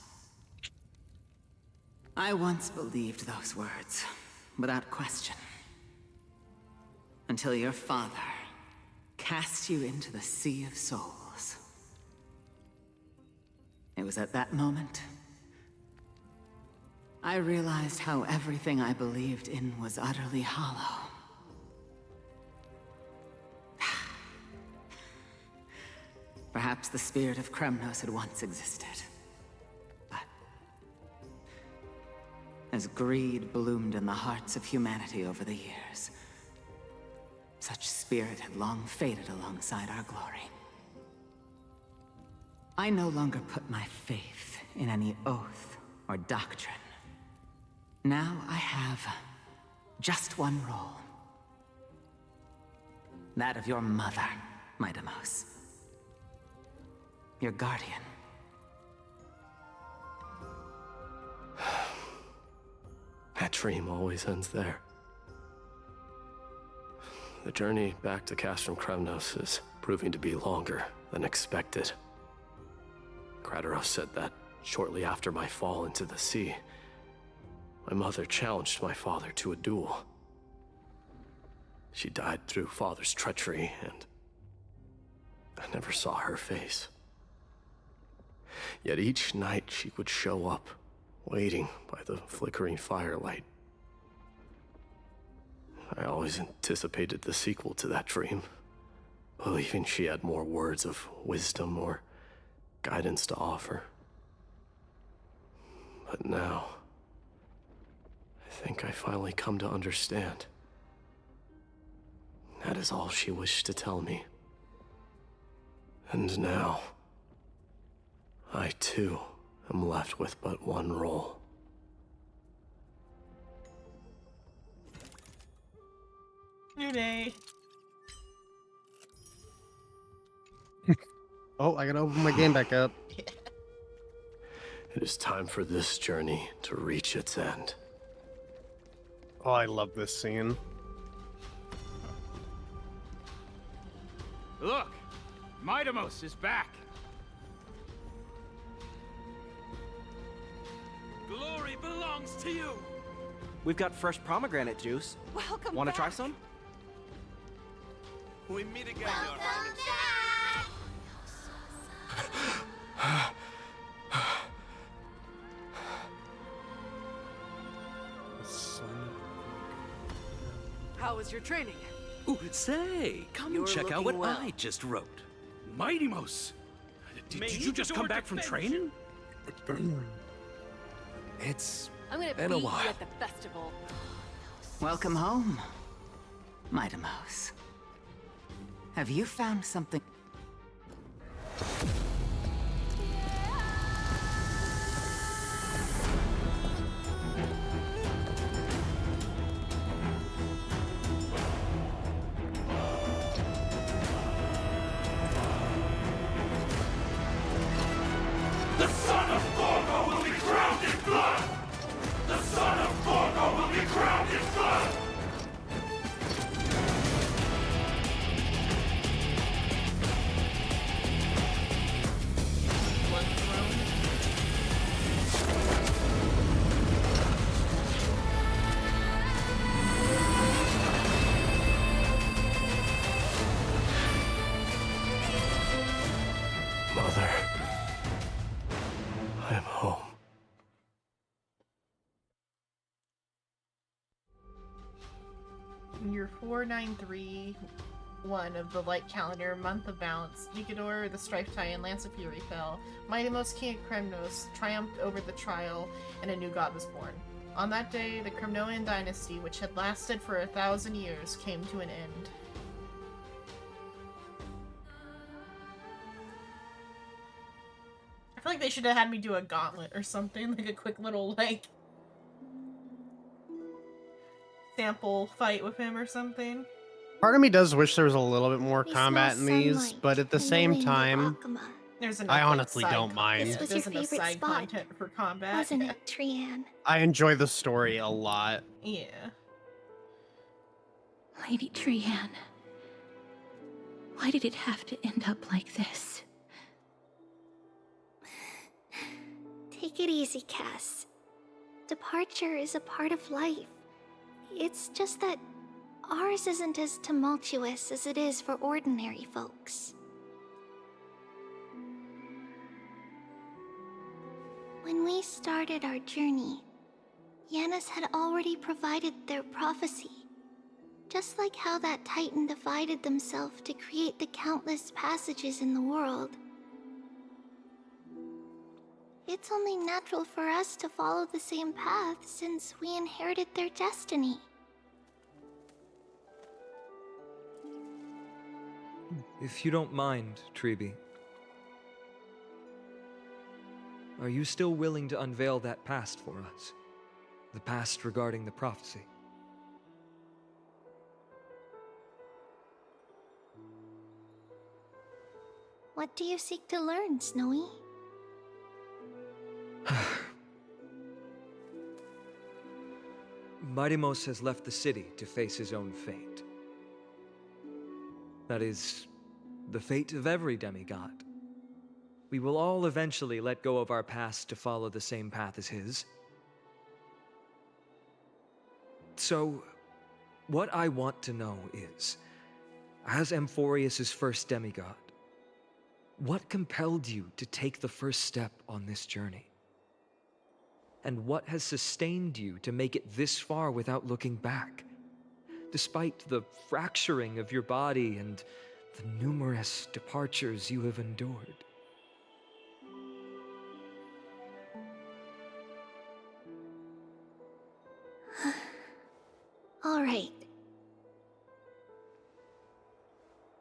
I once believed those words, without question. Until your father cast you into the Sea of Souls. It was at that moment I realized how everything I believed in was utterly hollow. Perhaps the spirit of Kremnos had once existed. But as greed bloomed in the hearts of humanity over the years, such spirit had long faded alongside our glory. I no longer put my faith in any oath or doctrine. Now I have just one role. That of your mother, Midamos. Your guardian. That dream always ends there. The journey back to Castrum Kremnos is proving to be longer than expected. Krateros said that shortly after my fall into the sea, my mother challenged my father to a duel. She died through father's treachery, and I never saw her face. Yet each night she would show up, waiting by the flickering firelight. I always anticipated the sequel to that dream, believing she had more words of wisdom or guidance to offer. But now, I think I finally come to understand. That is all she wished to tell me. And now, I too am left with but one role. New day. Oh, I gotta open my game back up. It is time for this journey to reach its end. Oh, I love this scene. Look! Midamos is back! Glory belongs to you! We've got fresh pomegranate juice. Welcome Wanna back. try some? We meet again, Your Highness. How was your training? Ooh, say, come You're and check out looking what well. I just wrote. Midamos! Did you just come back from training? It's I'm gonna been a while. at the festival. Welcome home, Midamos. Have you found something? The son of Gorgo will be crowned in blood! The son of Gorgo will be crowned in blood! Mother, I am home. Year 4931 of the Light Calendar, Month of Balance, Nikador, the Strife Titan, Lance of Fury fell. Midamos, King of Kremnos, triumphed over the trial, and a new god was born. On that day, the Kremnoan dynasty, which had lasted for 1,000 years, came to an end. I feel like they should have had me do a gauntlet or something, like a quick little, like, sample fight with him or something. Part of me does wish there was a little bit more We combat in smell these, sunlight but at the and the same wind of time, Akama. There's enough, I like, honestly side don't mind. This was There's your enough favorite side spot, content for combat. wasn't it, Trian? I enjoy the story a lot. Yeah. Lady Trian, why did it have to end up like this? Take it easy, Cass. Departure is a part of life. It's just that ours isn't as tumultuous as it is for ordinary folks. When we started our journey, Yanis had already provided their prophecy. Just like how that Titan divided themselves to create the countless passages in the world. It's only natural for us to follow the same path since we inherited their destiny. If you don't mind, Treeby. are you still willing to unveil that past for us? The past regarding the prophecy? What do you seek to learn, Snowy? Midimos has left the city to face his own fate. That is, the fate of every demigod. We will all eventually let go of our past to follow the same path as his. So, what I want to know is, as Amphorius' first demigod, what compelled you to take the first step on this journey? And what has sustained you to make it this far without looking back? Despite the fracturing of your body and the numerous departures you have endured. All right.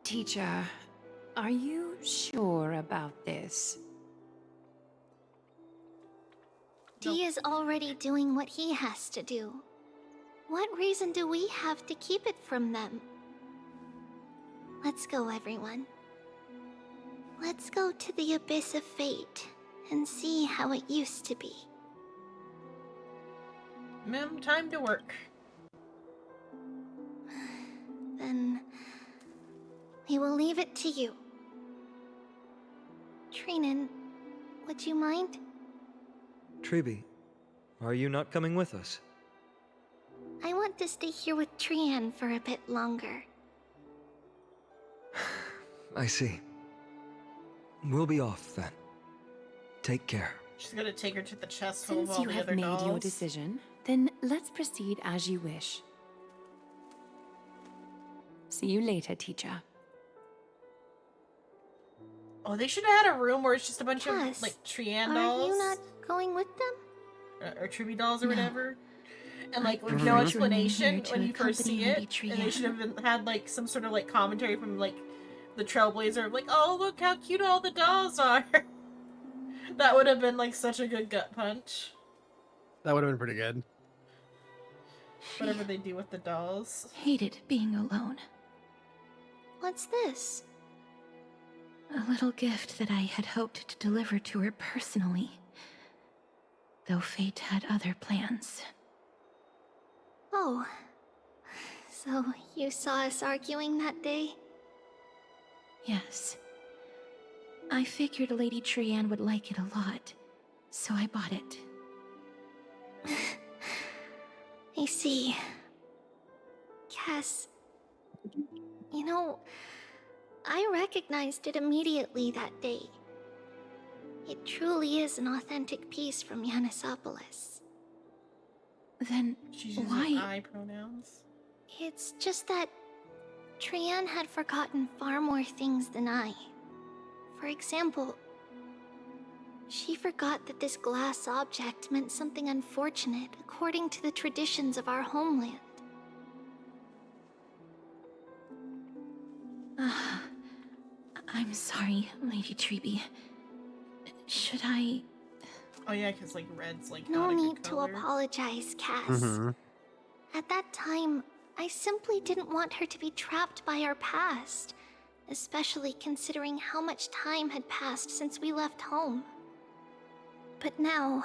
Teacher, are you sure about this? Dee is already doing what he has to do. What reason do we have to keep it from them? Let's go, everyone. Let's go to the Abyss of Fate and see how it used to be. Ma'am, time to work. Then we will leave it to you. Trinan, would you mind? Tribi, are you not coming with us? I want to stay here with Trian for a bit longer. I see. We'll be off then. Take care. She's gonna take her to the chest full of Since all you the have other made dolls. your decision, then let's proceed as you wish. See you later, teacher. Oh, they should have had a room where it's just a bunch Cass, of like Trian Are dolls you not going with them? or Tribi dolls or No. whatever, and like with prefer no to explanation remain here when to you first accompany see Lady it, and they Trian. should have had like some sort of like commentary from like the Trailblazer, like, oh look how cute all the dolls are. That would have been like such a good gut punch. That would have been pretty good. Whatever they do with the dolls. Hated being alone. What's this? A little gift that I had hoped to deliver to her personally. Though fate had other plans. Oh. So you saw us arguing that day? Yes. I figured Lady Trian would like it a lot, so I bought it. I see. Cass, you know, I recognized it immediately that day. It truly is an authentic piece from Yanisopolis. Then She's using why? I pronouns. It's just that Trian had forgotten far more things than I. For example, she forgot that this glass object meant something unfortunate according to the traditions of our homeland. I'm sorry, Lady Tribi. Should I... Oh yeah, because like red's like No not a good need to color. apologize, Cass. Mm-hmm. At that time, I simply didn't want her to be trapped by our past, especially considering how much time had passed since we left home. But now...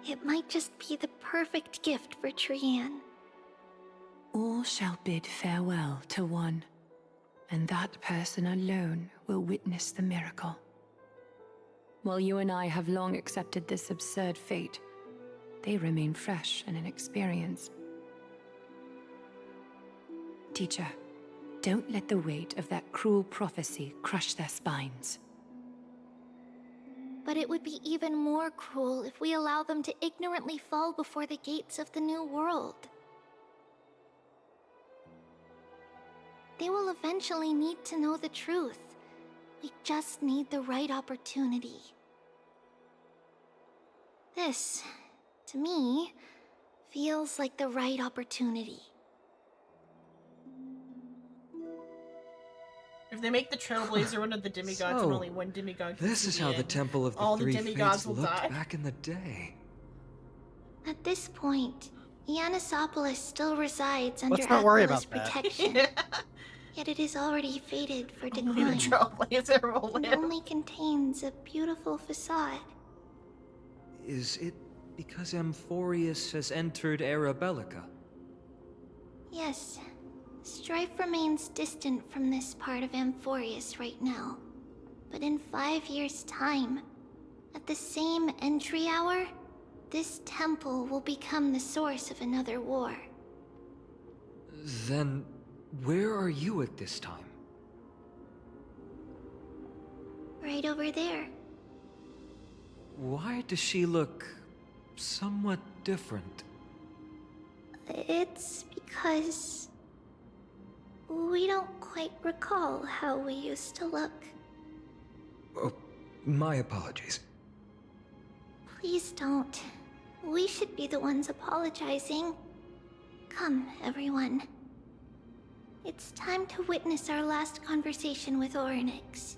it might just be the perfect gift for Trian. All shall bid farewell to one, and that person alone will witness the miracle. While you and I have long accepted this absurd fate, they remain fresh and inexperienced. Teacher, don't let the weight of that cruel prophecy crush their spines. But it would be even more cruel if we allow them to ignorantly fall before the gates of the new world. They will eventually need to know the truth. We just need the right opportunity. This, to me, feels like the right opportunity. If If they make the Trailblazer one of the demigods, and only one demigod can This see is the how the end, Temple of the all Three the demigods Fates will looked die. back in the day. At this point, Yannisopolis still resides under Let's not worry Aquila's about that. protection. Yet it is already fated for Only the decline. Trailblazer will and live. only contains a beautiful facade. Is it because Amphorius has entered Era Bellica? Yes, strife remains distant from this part of Amphorius right now. But in 5 years' time, at the same entry hour, this temple will become the source of another war. Then, where are you at this time? Right over there. Why does she look somewhat different? It's because we don't quite recall how we used to look. Oh, my apologies. Please don't. We should be the ones apologizing. Come, everyone. It's time to witness our last conversation with Orynyx.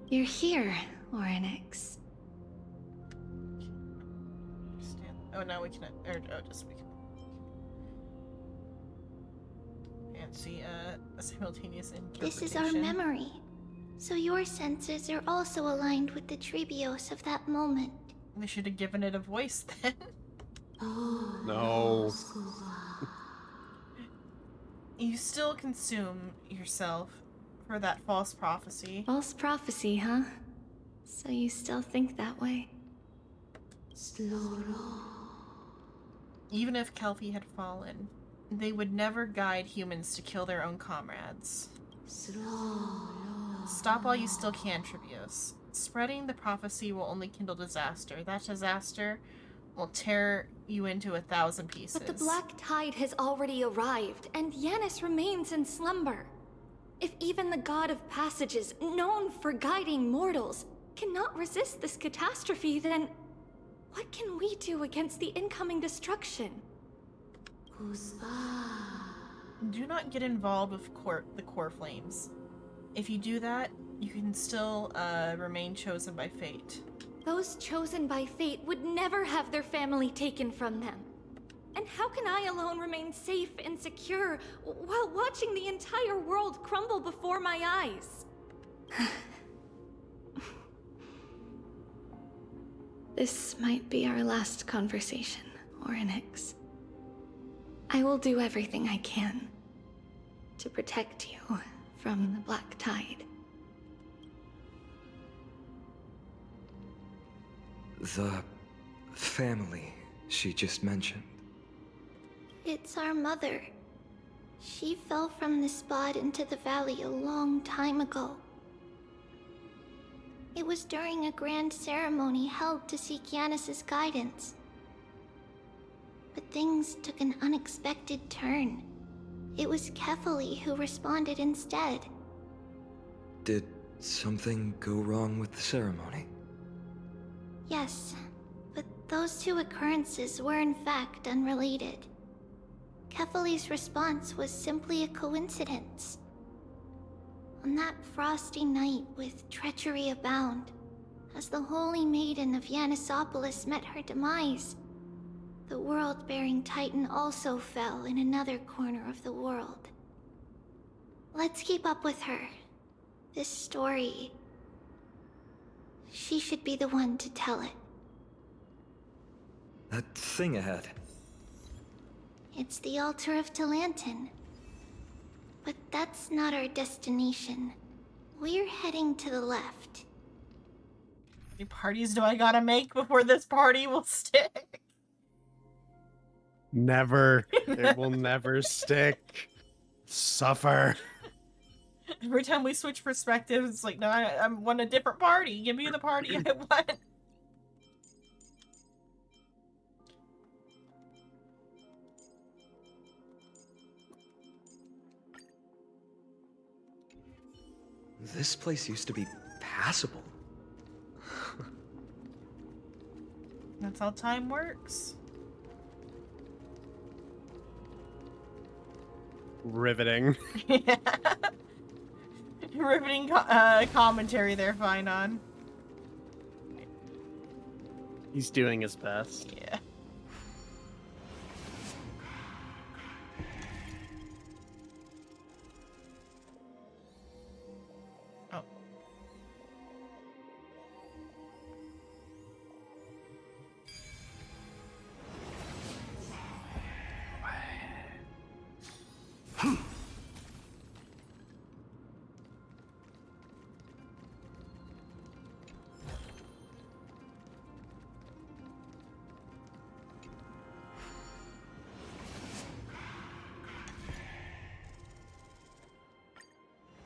You're here, Orynyx. Oh, now we can. Or, oh, just we can. Can't see a simultaneous interpretation. This is our memory. So your senses are also aligned with the Trebios of that moment. We should have given it a voice then. No. You still consume yourself for that false prophecy. False prophecy, huh? So you still think that way? Even if Kelpie had fallen, they would never guide humans to kill their own comrades. Stop while you still can, Trebios. Spreading the prophecy will only kindle disaster. That disaster will tear you into 1,000 pieces. But the Black Tide has already arrived, and Yanis remains in slumber. If even the God of Passages, known for guiding mortals, cannot resist this catastrophe, then what can we do against the incoming destruction? Do not get involved with the core flames. If you do that, you can still remain chosen by fate. Those chosen by fate would never have their family taken from them. And how can I alone remain safe and secure while watching the entire world crumble before my eyes? This might be our last conversation, Orynyx. I will do everything I can to protect you from the Black Tide. The family she just mentioned. It's our mother. She fell from the spot into the valley a long time ago. It was during a grand ceremony held to seek Yanis's guidance. But things took an unexpected turn. It was Kefali who responded instead. Did something go wrong with the ceremony? Yes, but those two occurrences were in fact unrelated. Kefali's response was simply a coincidence. On that frosty night with treachery abound, as the Holy Maiden of Yannisopolis met her demise, the world-bearing Titan also fell in another corner of the world. Let's keep up with her. This story... she should be the one to tell it. That thing ahead. It's the altar of Talantin. But that's not our destination. We're heading to the left. How many parties do I gotta make before this party will stick? Never. It will never stick. Suffer. Every time we switch perspectives, it's like, no, I want a different party. Give me the party I want. This place used to be passable. That's how time works. Riveting. Riveting commentary there, Finon. He's doing his best. Yeah. Oh.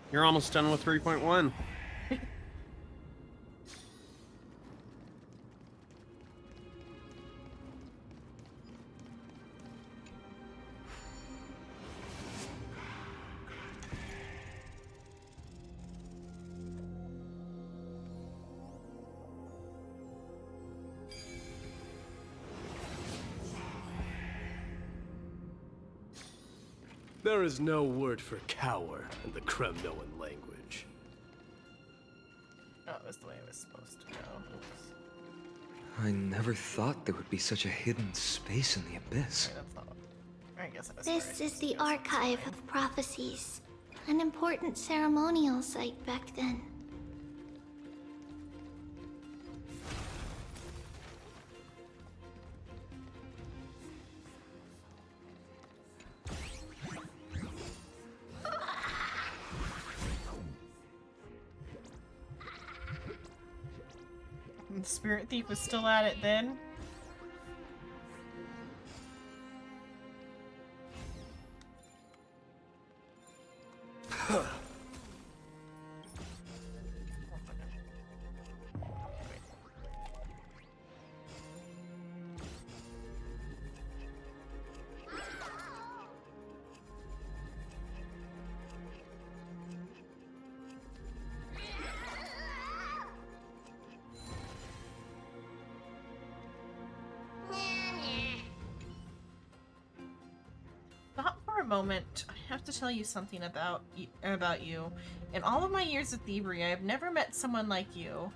You're almost done with 3.1. There is no word for coward in the Kremnoan language. Oh, that's the way it was supposed to go. Oops. I never thought there would be such a hidden space in the abyss. That's not. I guess that's This is the Archive of Prophecies, an important ceremonial site back then. The Spirit Thief was still at it then. Moment, I have to tell you something about you. In all of my years of thievery, I have never met someone like you.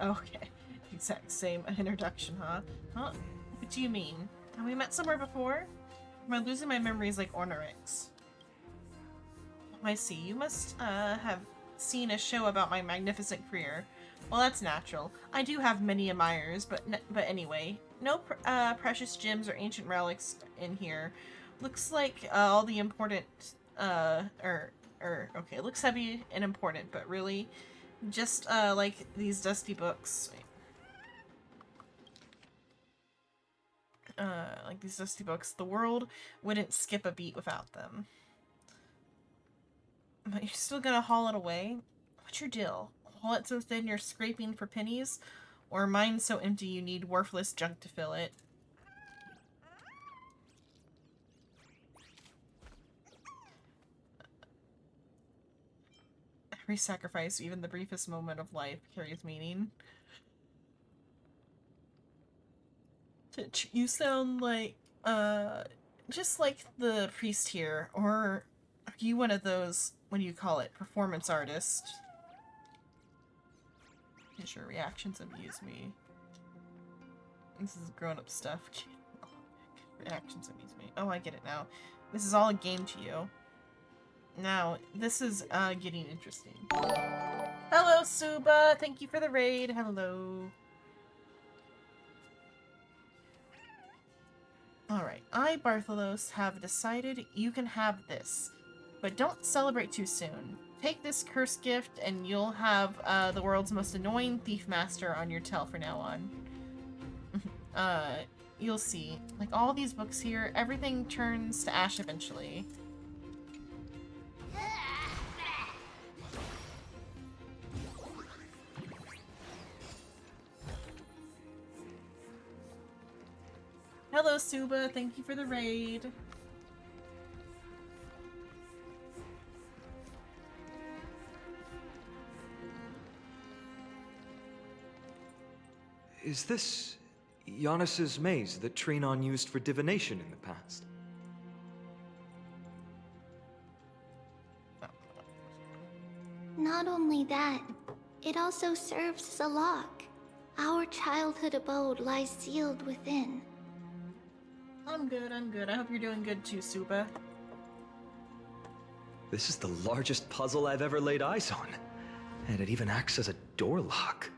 Okay, exact same introduction, huh? Huh? What do you mean? Have we met somewhere before? Am I losing my memories like Ornorix? I see. You must have seen a show about my magnificent career. Well, that's natural. I do have many admirers, but anyway, no precious gems or ancient relics in here. Looks like all the important, okay, looks heavy and important, but really, just, like these dusty books. Like these dusty books, the world wouldn't skip a beat without them. But you're still gonna haul it away? What's your deal? Haul it so thin you're scraping for pennies? Or mine so empty you need worthless junk to fill it? Every sacrifice, even the briefest moment of life, carries meaning. You sound like, just like the priest here, or are you one of those, what do you call it, performance artist? Because your reactions amuse me. This is grown-up stuff. Reactions amuse me. Oh, I get it now. This is all a game to you. Now, this is getting interesting. Hello, Suba! Thank you for the raid. Hello. Alright, I, Bartholos, have decided you can have this. But don't celebrate too soon. Take this cursed gift and you'll have the world's most annoying thief master on your tail from now on. You'll see. Like all these books here, everything turns to ash eventually. Hello, Suba. Thank you for the raid. Is this Giannis's maze that Trinon used for divination in the past? Not only that, it also serves as a lock. Our childhood abode lies sealed within. I'm good, I'm good. I hope you're doing good too, Suba. This is the largest puzzle I've ever laid eyes on. And it even acts as a door lock.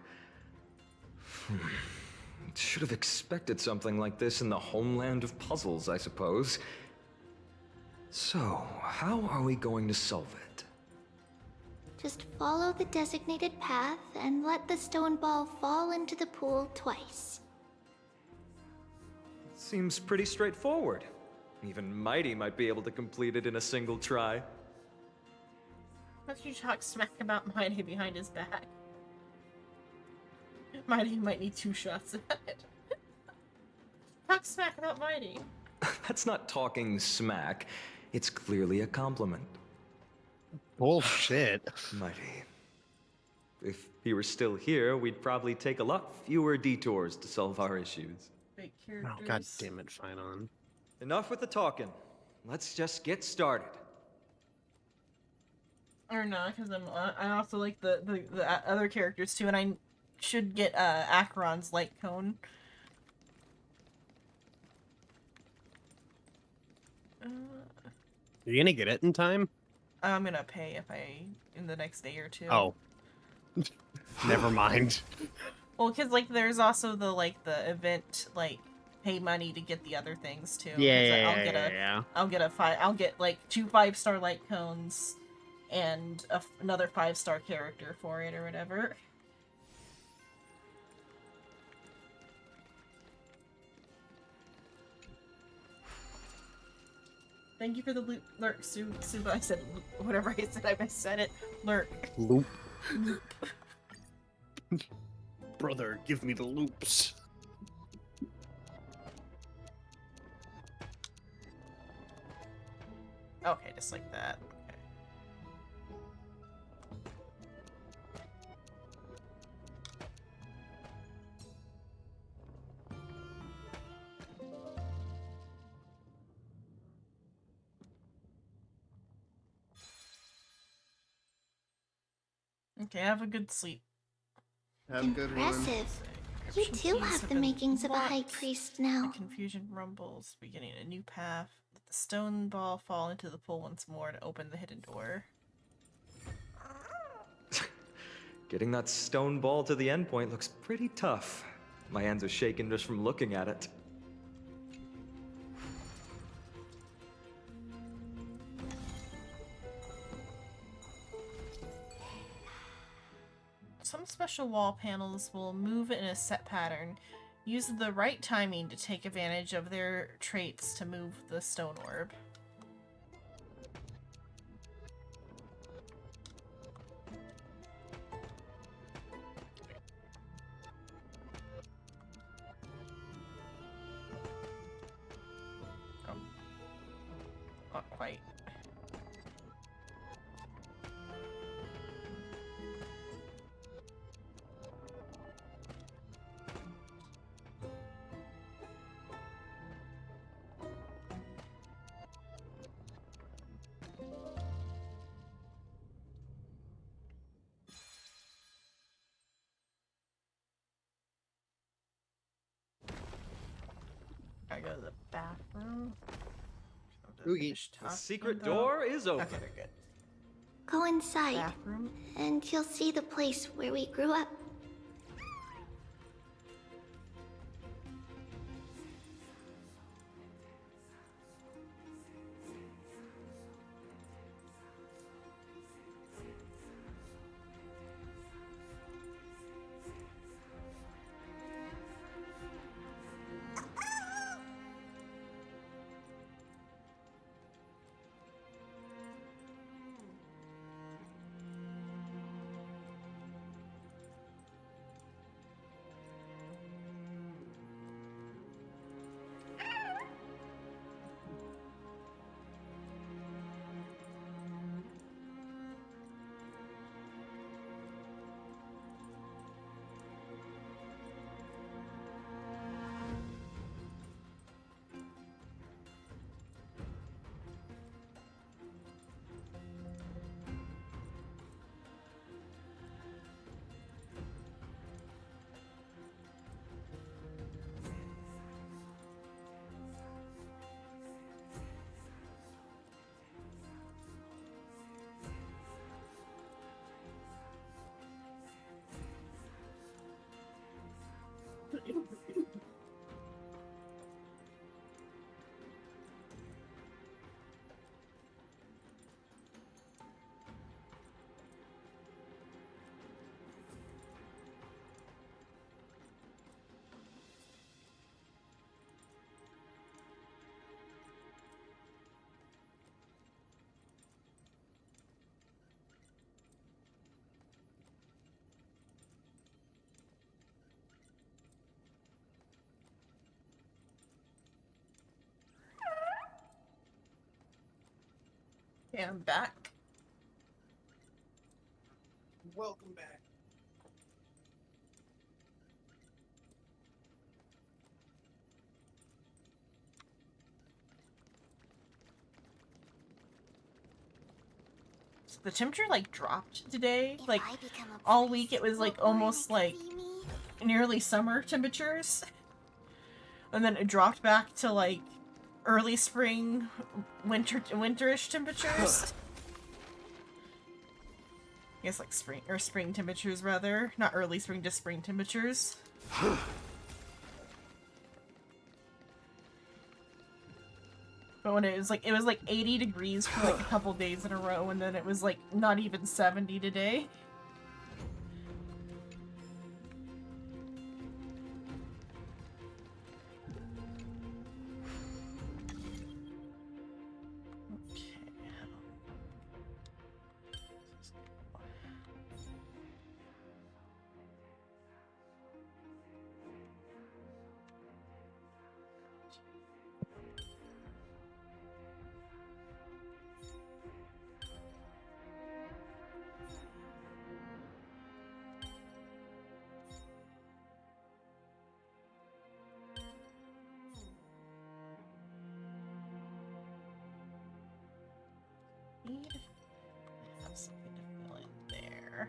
Should have expected something like this in the homeland of puzzles, I suppose. So, how are we going to solve it? Just follow the designated path and let the stone ball fall into the pool twice. Seems pretty straightforward. Even Mighty might be able to complete it in a single try. Let's you talk smack about Mighty behind his back. Mighty might need 2 shots at it. Talk smack about Mighty. That's not talking smack. It's clearly a compliment. Bullshit. Mighty. If he were still here, we'd probably take a lot fewer detours to solve our issues. Big Oh, characters. god damn it, Finon. Enough with the talking. Let's just get started. Or not, because I also like the other characters too, and I should get Acheron's light cone. You're gonna get it in time? I'm gonna pay in the next day or 2. Oh. Never mind. Well, because like there's also the event pay money to get the other things too. Yeah. I'll get like 2 5-star light cones and another 5-star character for it or whatever. Thank you for the lurk, Suba. I said whatever I said. I missaid it. Lurk. Loop. Brother, give me the loops. Okay, just like that. Okay. Okay, have a good sleep. Have a good one. Impressive. You too have the makings of a high priest now. The confusion rumbles, beginning a new path. Let the stone ball fall into the pool once more to open the hidden door. Getting that stone ball to the endpoint looks pretty tough. My hands are shaking just from looking at it. Some special wall panels will move in a set pattern. Use the right timing to take advantage of their traits to move the stone orb. Oh. Not quite. I go to the bathroom. The secret door is open. Okay, they're good. Go inside, Bathroom. and you'll see the place where we grew up. Okay, I'm back. Welcome back. So the temperature like dropped today. Like all week it was like almost like nearly summer temperatures. And then it dropped back to like early spring, winterish temperatures. I guess like spring temperatures rather, not early spring, just spring temperatures. But when it was like 80 degrees for like a couple days in a row, and then it was like not even 70 today. Have something to fill in there.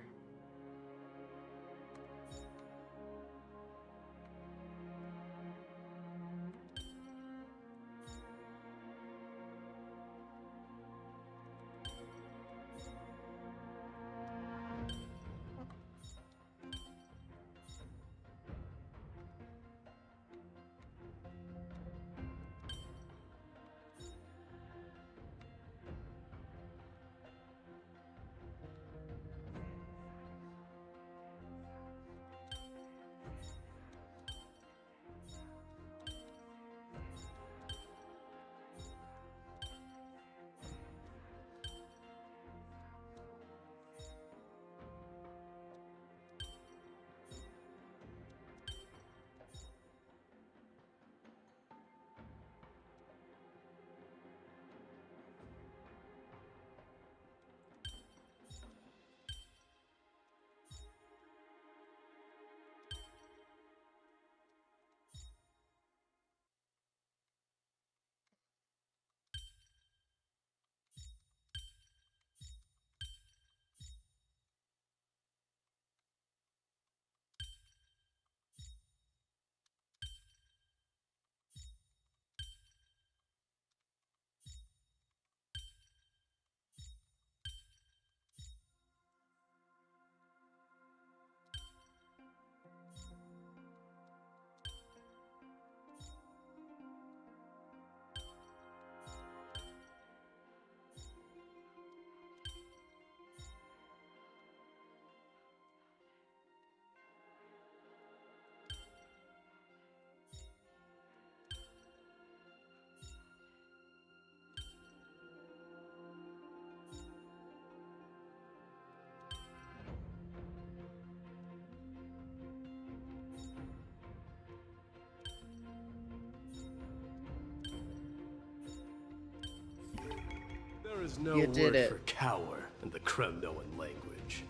There is no You did word it. for cower in the Kremnoan language.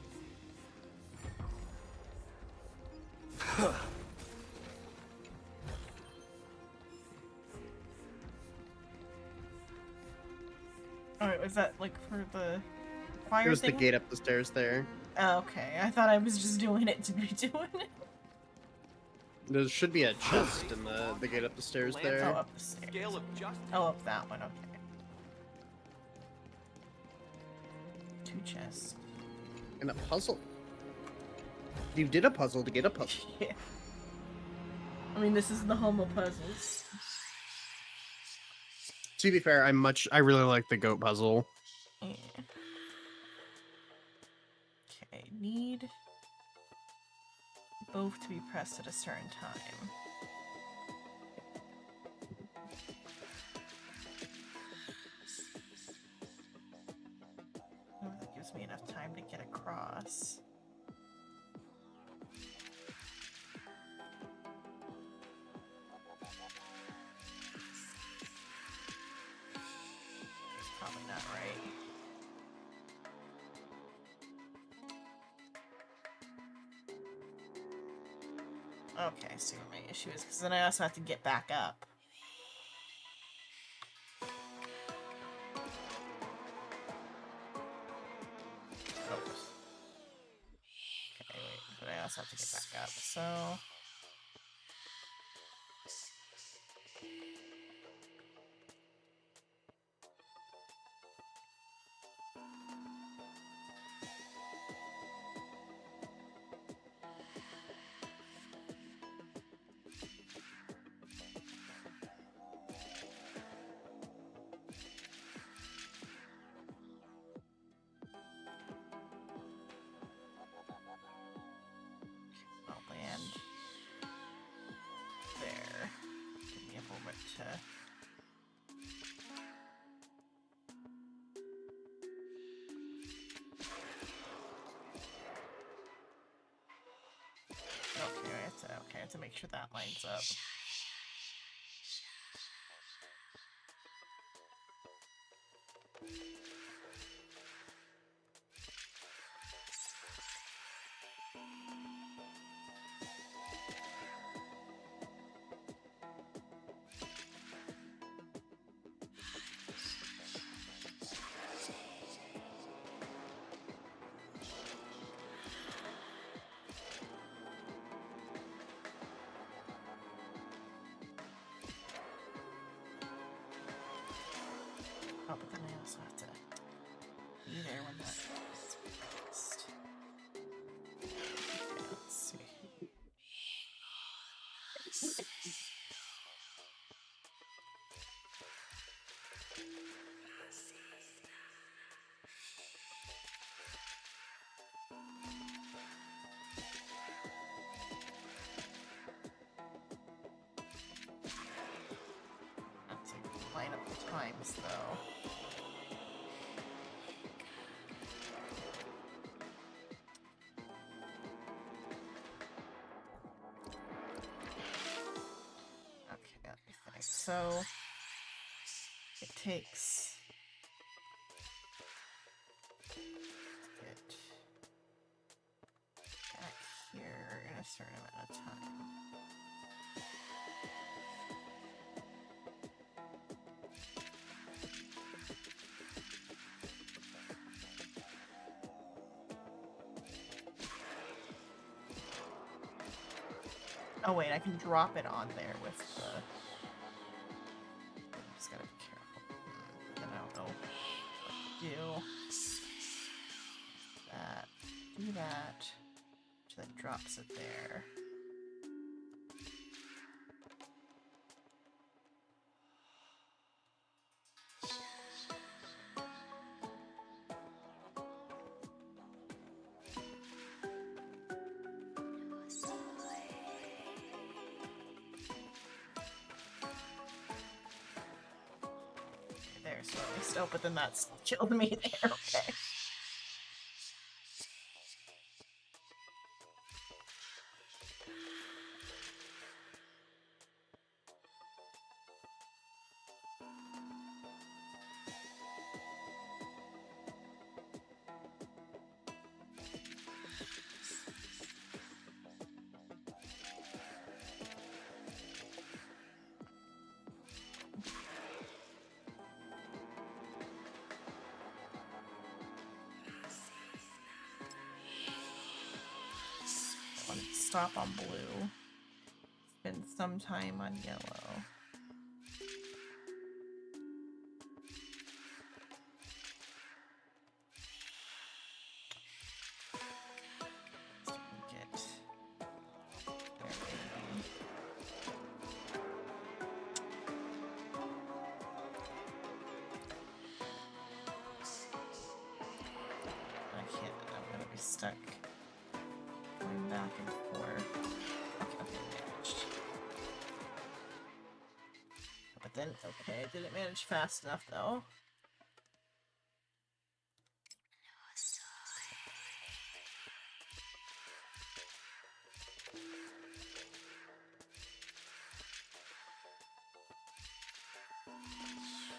Alright, was that like for the fire It was thing? the gate up the stairs there. Oh, okay, I thought I was just doing it to be doing it. There should be a chest in the gate up the stairs there. Oh, up the stairs. Oh, up that one, okay. 2 chests. And a puzzle. You did a puzzle to get a puzzle. Yeah. I mean, this is the home of puzzles. To be fair, I really like the goat puzzle. Yeah. Okay, need both to be pressed at a certain time. Oh, that gives me enough time to get across. It's probably not right. Okay, I see what my issue is, because then I also have to get back up. Oops. Okay, wait, but I also have to get back up, so... I'll land there. Give me a moment to... Okay, I have to make sure that lines up. Oh, but then I also have to be there when that is fixed. Okay, let's see. Let's see, line up the times though. Okay, let me think. So it takes it back here in a certain amount of time. Oh wait, I can drop it on there with the... I'm just gotta be careful. Then I don't know what to do. That. Do that. Which then drops it there. There, so at least, oh, but then that's killed me there, okay. I wanted to stop on blue. Spend some time on yellow. Get there we go. stuck going back and forth. Okay, managed. But then, okay, I didn't manage fast enough though.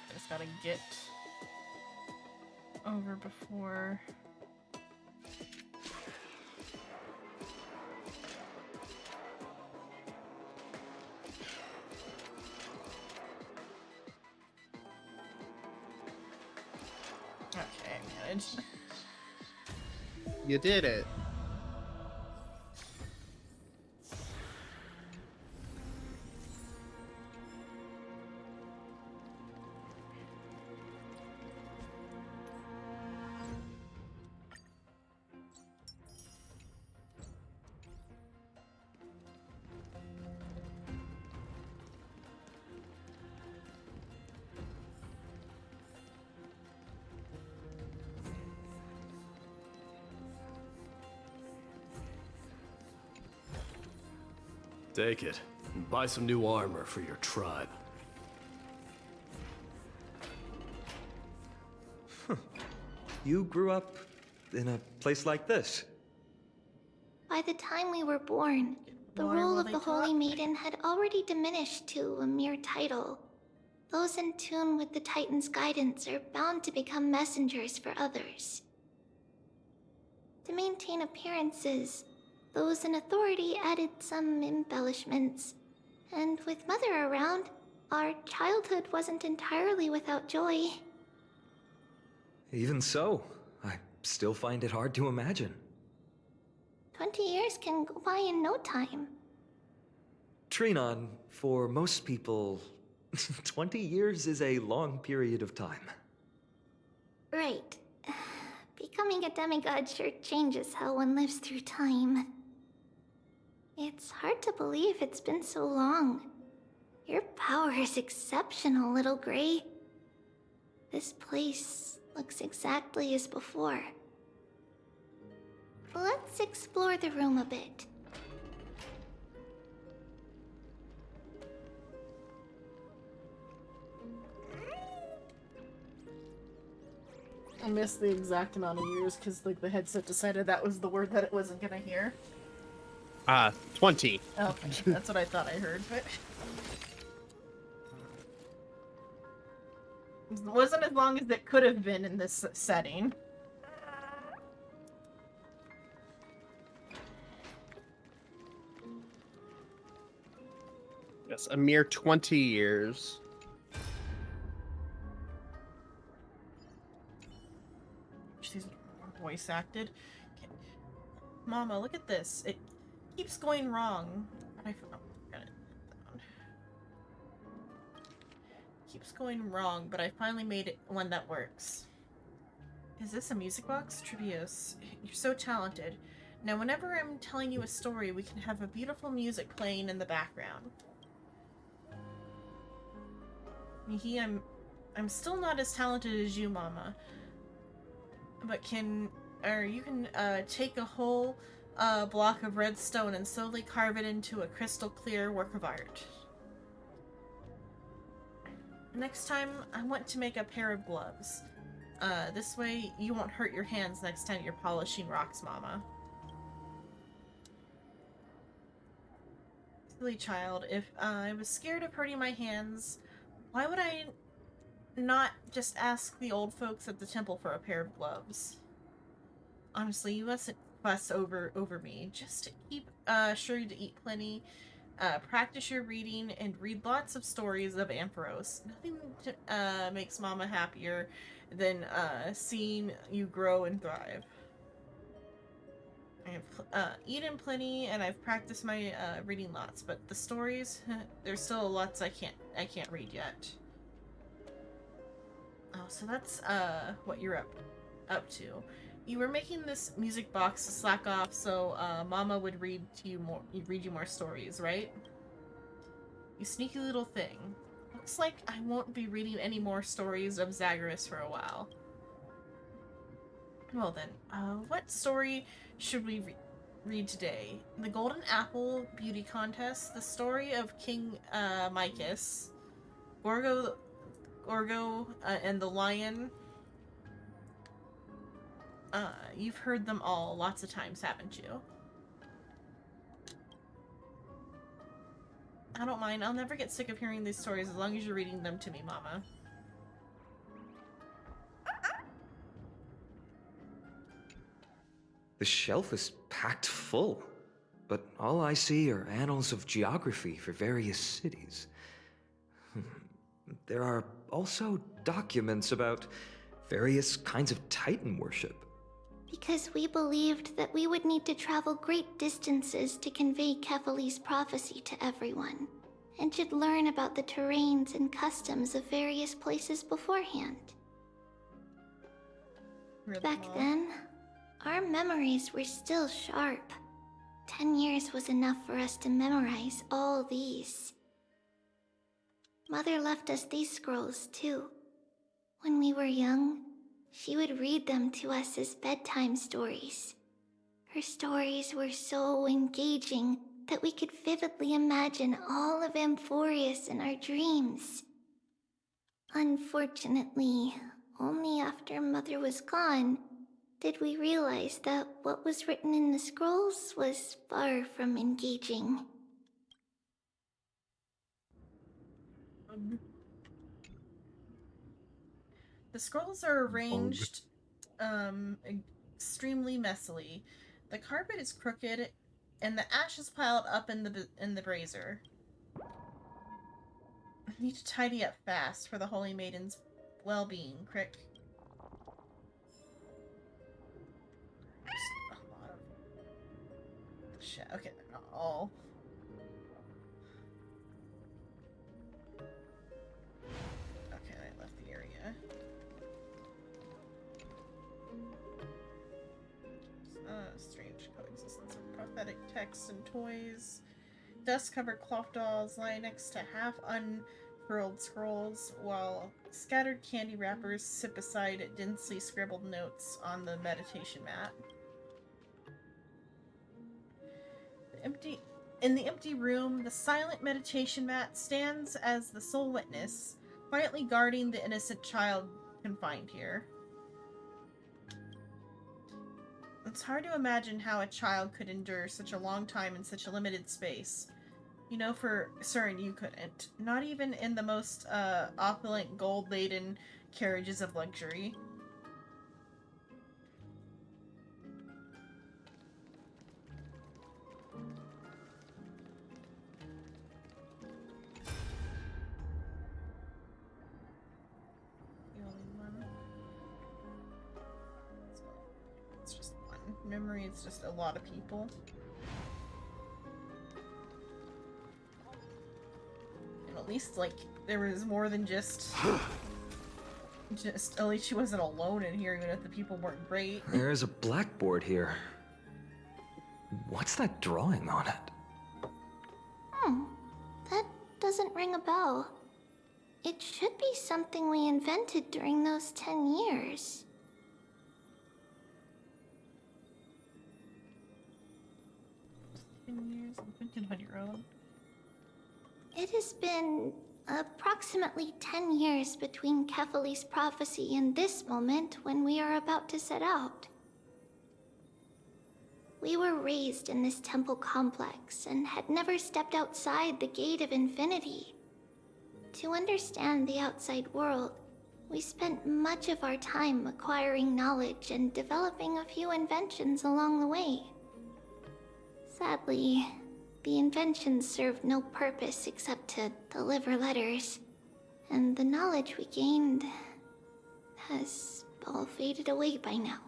I just gotta get over before. Okay, managed. You did it. Take it, and buy some new armor for your tribe. You grew up in a place like this. By the time we were born, the Why role will of they the Holy talk? Maiden had already diminished to a mere title. Those in tune with the Titan's guidance are bound to become messengers for others. To maintain appearances, those in authority added some embellishments. And with Mother around, our childhood wasn't entirely without joy. Even so, I still find it hard to imagine. 20 years can go by in no time. Trinon, for most people, 20 years is a long period of time. Right. Becoming a demigod sure changes how one lives through time. It's hard to believe it's been so long. Your power is exceptional, Little Gray. This place looks exactly as before. Let's explore the room a bit. I missed the exact amount of years because like the headset decided that was the word that it wasn't gonna hear. 20. Okay, that's what I thought I heard, but it wasn't as long as it could have been in this setting. Yes, a mere 20 years. She's voice acted. Okay. Mama, look at this. It keeps going wrong. Keeps going wrong, but I finally made it one that works. Is this a music box? Trivios, you're so talented. Now whenever I'm telling you a story, we can have a beautiful music playing in the background. Mihi, I'm still not as talented as you, Mama. But you can take a whole block of red stone and slowly carve it into a crystal clear work of art. Next time, I want to make a pair of gloves. This way, you won't hurt your hands next time you're polishing rocks, Mama. Silly child, if I was scared of hurting my hands, why would I not just ask the old folks at the temple for a pair of gloves? Honestly, you mustn't fuss over me. Just keep sure to eat plenty, practice your reading, and read lots of stories of Ampharos. Nothing makes Mama happier than seeing you grow and thrive. I've eaten plenty, and I've practiced my reading lots, but the stories, there's still lots I can't read yet. Oh, so that's what you're up to. You were making this music box to slack off, so Mama would read you more stories, right? You sneaky little thing. Looks like I won't be reading any more stories of Zagreus for a while. Well then, what story should we read today? The Golden Apple Beauty Contest, the story of King Micus, Gorgo, and the Lion. You've heard them all lots of times, haven't you? I don't mind. I'll never get sick of hearing these stories as long as you're reading them to me, Mama. The shelf is packed full, but all I see are annals of geography for various cities. There are also documents about various kinds of Titan worship. Because we believed that we would need to travel great distances to convey Kefali's prophecy to everyone, and should learn about the terrains and customs of various places beforehand. Back then, our memories were still sharp. 10 years was enough for us to memorize all these. Mother left us these scrolls too. When we were young, she would read them to us as bedtime stories. Her stories were so engaging that we could vividly imagine all of Amphorius in our dreams. Unfortunately, only after Mother was gone did we realize that what was written in the scrolls was far from engaging. The scrolls are arranged extremely messily. The carpet is crooked, and the ashes piled up in the brazier. I need to tidy up fast for the Holy Maiden's well-being, Crick. Just a lot of shit. Okay, they're not all. Okay, I left the area. Strange coexistence of prophetic texts and toys. Dust-covered cloth dolls lie next to half-unfurled scrolls, while scattered candy wrappers sit beside densely scribbled notes on the meditation mat. In the empty room, the silent meditation mat stands as the sole witness, quietly guarding the innocent child confined here. It's hard to imagine how a child could endure such a long time in such a limited space. You know for certain you couldn't. Not even in the most opulent, gold-laden carriages of luxury. Memory, it's just a lot of people. And at least, like, there was more than just... at least she wasn't alone in here, even if the people weren't great. There is a blackboard here. What's that drawing on it? That doesn't ring a bell. It should be something we invented during those 10 years. 10 years invented on your own. It has been approximately 10 years between Kefali's prophecy and this moment when we are about to set out. We were raised in this temple complex and had never stepped outside the Gate of Infinity. To understand the outside world, we spent much of our time acquiring knowledge and developing a few inventions along the way. Sadly, the inventions served no purpose except to deliver letters, and the knowledge we gained has all faded away by now.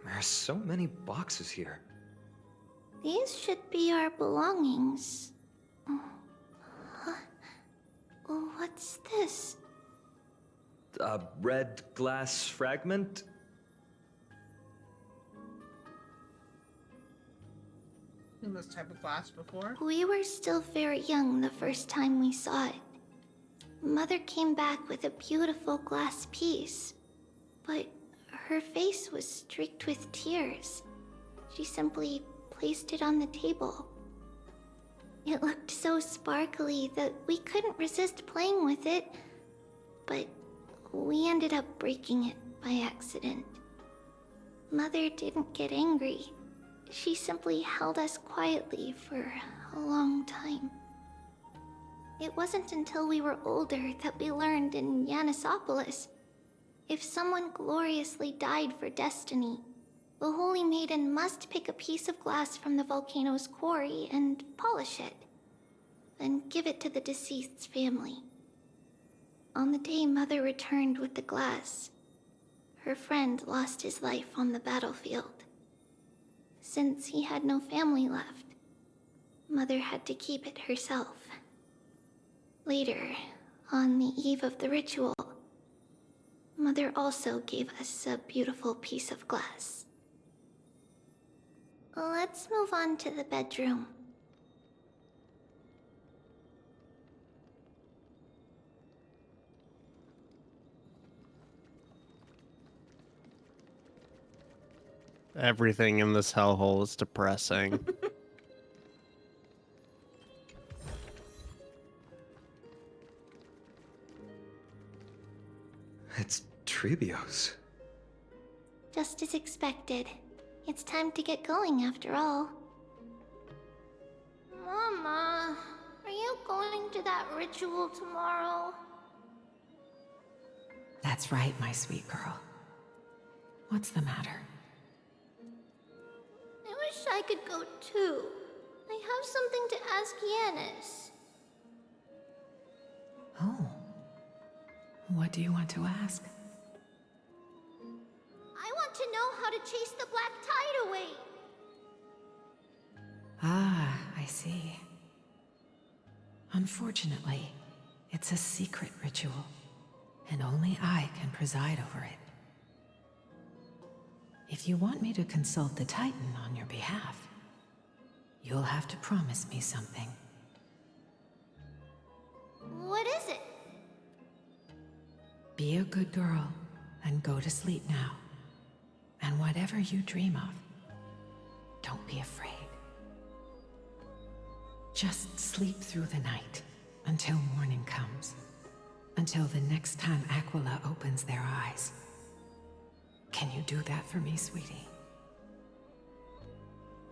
There's so many boxes here. These should be our belongings. What's this? A red glass fragment? In this type of glass before. We were still very young the first time we saw it. Mother came back with a beautiful glass piece, but her face was streaked with tears. She simply placed it on the table. It looked so sparkly that we couldn't resist playing with it, but we ended up breaking it by accident. Mother didn't get angry. She simply held us quietly for a long time. It wasn't until we were older that we learned in Yanisopolis, if someone gloriously died for destiny, the Holy Maiden must pick a piece of glass from the volcano's quarry and polish it, then give it to the deceased's family. On the day Mother returned with the glass, her friend lost his life on the battlefield. Since he had no family left, Mother had to keep it herself. Later, on the eve of the ritual, Mother also gave us a beautiful piece of glass. Let's move on to the bedroom. Everything in this hellhole is depressing. It's Trebios. Just as expected. It's time to get going after all. Mama, are you going to that ritual tomorrow? That's right, my sweet girl. What's the matter? I wish I could go too. I have something to ask Yanis. Oh. What do you want to ask? I want to know how to chase the black tide away. Ah, I see. Unfortunately, it's a secret ritual, and only I can preside over it. If you want me to consult the Titan on your behalf, you'll have to promise me something. What is it? Be a good girl and go to sleep now. And whatever you dream of, don't be afraid. Just sleep through the night until morning comes. Until the next time Aquila opens their eyes. Can you do that for me, sweetie?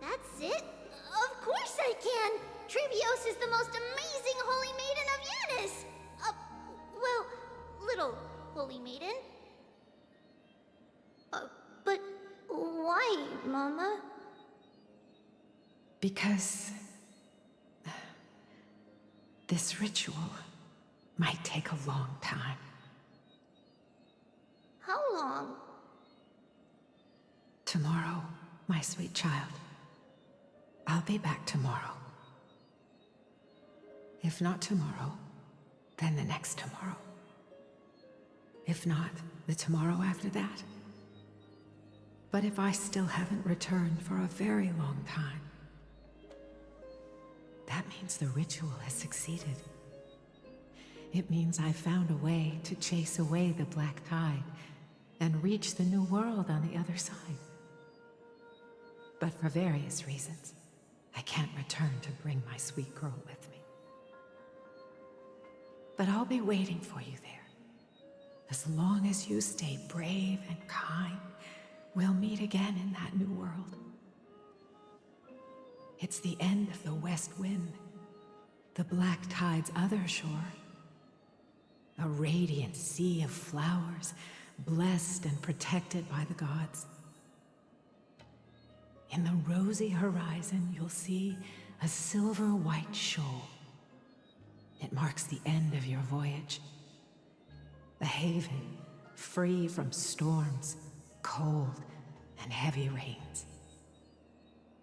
That's it? Of course I can! Trebios is the most amazing Holy Maiden of Yanis! Well, little Holy Maiden. But why, Mama? Because this ritual might take a long time. How long? Tomorrow, my sweet child. I'll be back tomorrow. If not tomorrow, then the next tomorrow. If not, the tomorrow after that. But if I still haven't returned for a very long time, that means the ritual has succeeded. It means I found a way to chase away the black tide and reach the new world on the other side. But for various reasons, I can't return to bring my sweet girl with me. But I'll be waiting for you there. As long as you stay brave and kind, we'll meet again in that new world. It's the end of the West Wind, the black tide's other shore. A radiant sea of flowers, blessed and protected by the gods. In the rosy horizon, you'll see a silver-white shoal. It marks the end of your voyage. A haven, free from storms, cold, and heavy rains.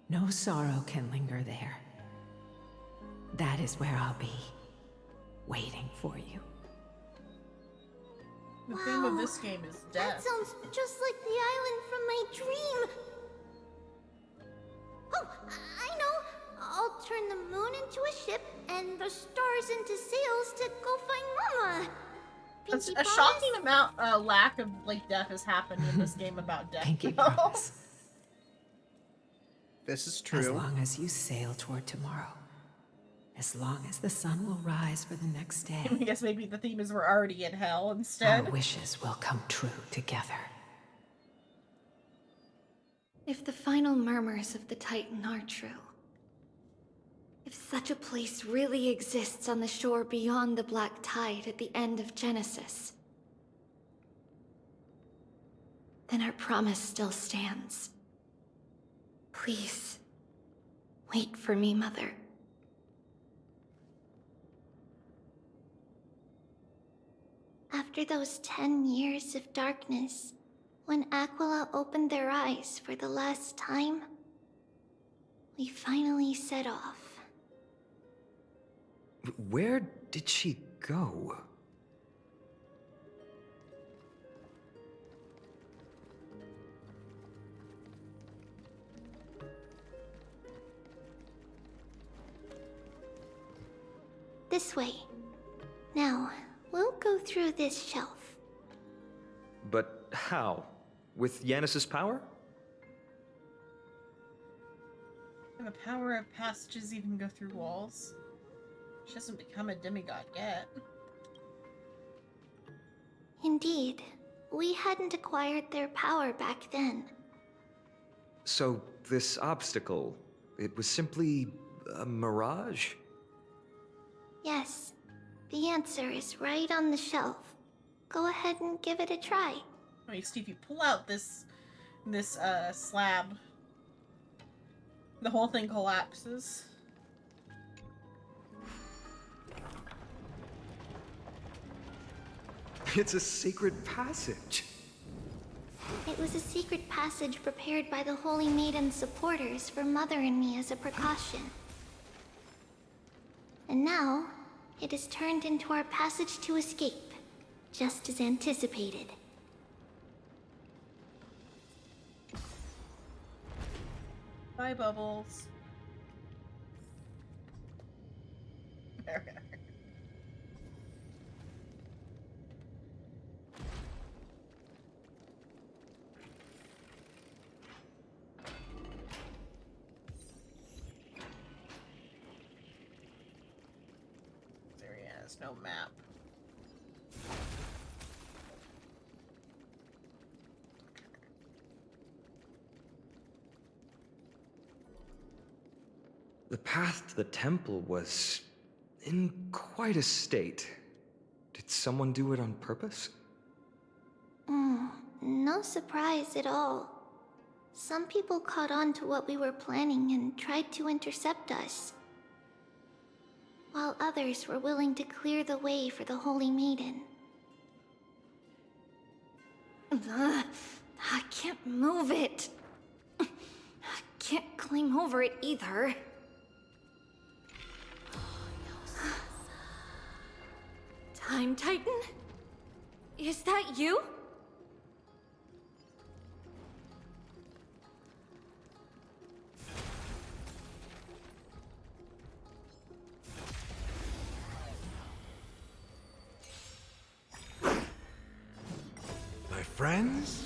No sorrow can linger there. That is where I'll be, waiting for you. The theme of this game is death. That sounds just like the island from my dream. Oh, I know! to a ship and the stars into sails to go find Mama. Pinky A promise? shocking amount, lack of, like, death has happened in this game about death. Pinky promise. This is true. As long as you sail toward tomorrow. As long as the sun will rise for the next day. I guess maybe the theme is we're already in hell instead. Our wishes will come true together. If the final murmurs of the Titan are true, if such a place really exists on the shore beyond the Black Tide at the end of Genesis, then our promise still stands. Please, wait for me, Mother. After those 10 years of darkness, when Aquila opened their eyes for the last time, we finally set off. Where did she go? This way. Now, we'll go through this shelf. But how? With Yanis's power? The power of passages even go through walls. She hasn't become a demigod yet. Indeed, we hadn't acquired their power back then. So, this obstacle, it was simply a mirage? Yes, the answer is right on the shelf. Go ahead and give it a try. Wait, Steve, you pull out this slab. The whole thing collapses. It's a sacred passage. It was a secret passage prepared by the Holy Maiden's supporters for Mother and me as a precaution. And now, it is turned into our passage to escape, just as anticipated. Bye, Bubbles. There we are. There he has no map. The path to the temple was in quite a state. Did someone do it on purpose? No surprise at all. Some people caught on to what we were planning and tried to intercept us, while others were willing to clear the way for the Holy Maiden. I can't move it. I can't climb over it either. Time Titan? Is that you? My friends?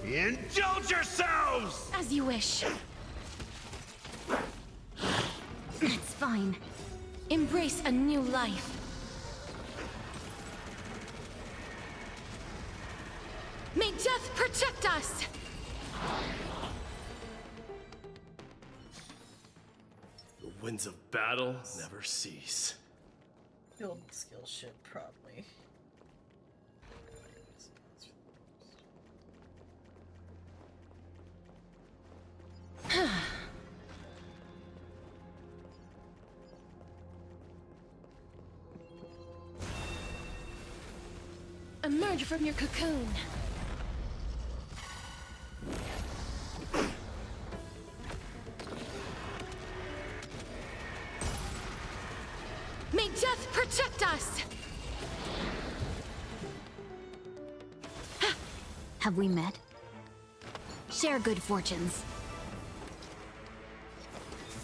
Indulge yourselves! As you wish. It's fine. Embrace a new life. May death protect us! The winds of battle never cease. Build skill ship, probably. Emerge from your cocoon. May death protect us! Have we met? Share good fortunes.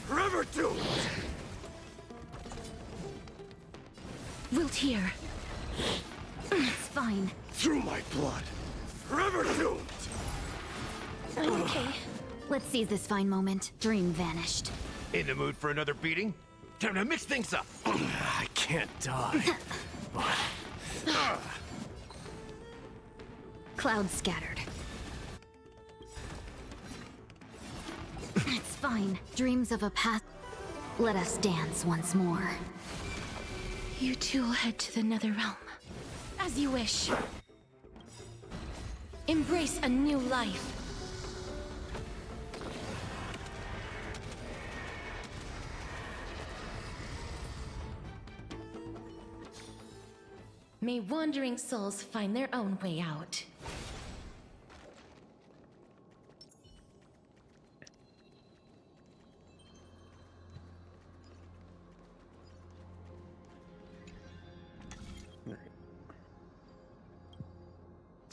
Forever doomed! Wilt here. It's fine. Through my blood. Forever doomed! Okay. Let's seize this fine moment. Dream vanished. In the mood for another beating? Time to mix things up! I can't die. But... Clouds scattered. It's fine. Dreams of a past. Let us dance once more. You two will head to the Nether Realm. As you wish. Embrace a new life. May wandering souls find their own way out.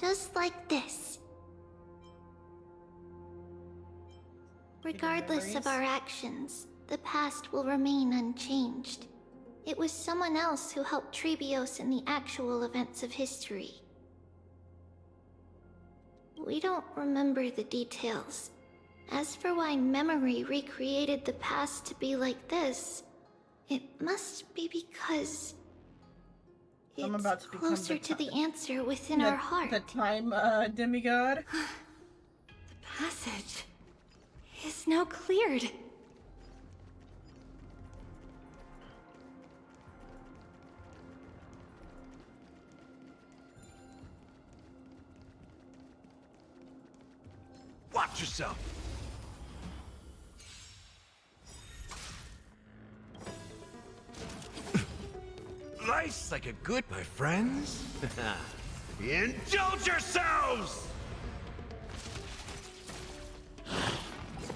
Just like this. Regardless of our actions, the past will remain unchanged. It was someone else who helped Trebios in the actual events of history. We don't remember the details. As for why memory recreated the past to be like this, it must be because I'm about to become closer to the answer within our heart. The time demigod. The passage is now cleared. Watch yourself! Life's like a good, my friends. Indulge yourselves!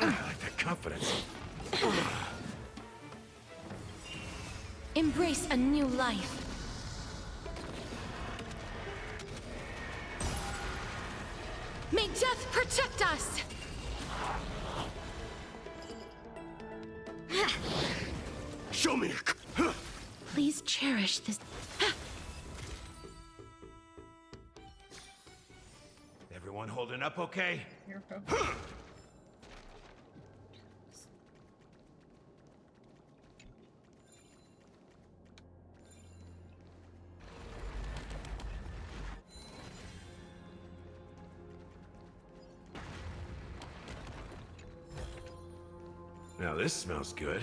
I like that confidence. Embrace a new life. May death protect us! Show me. Please cherish this. Everyone holding up okay? Now this smells good.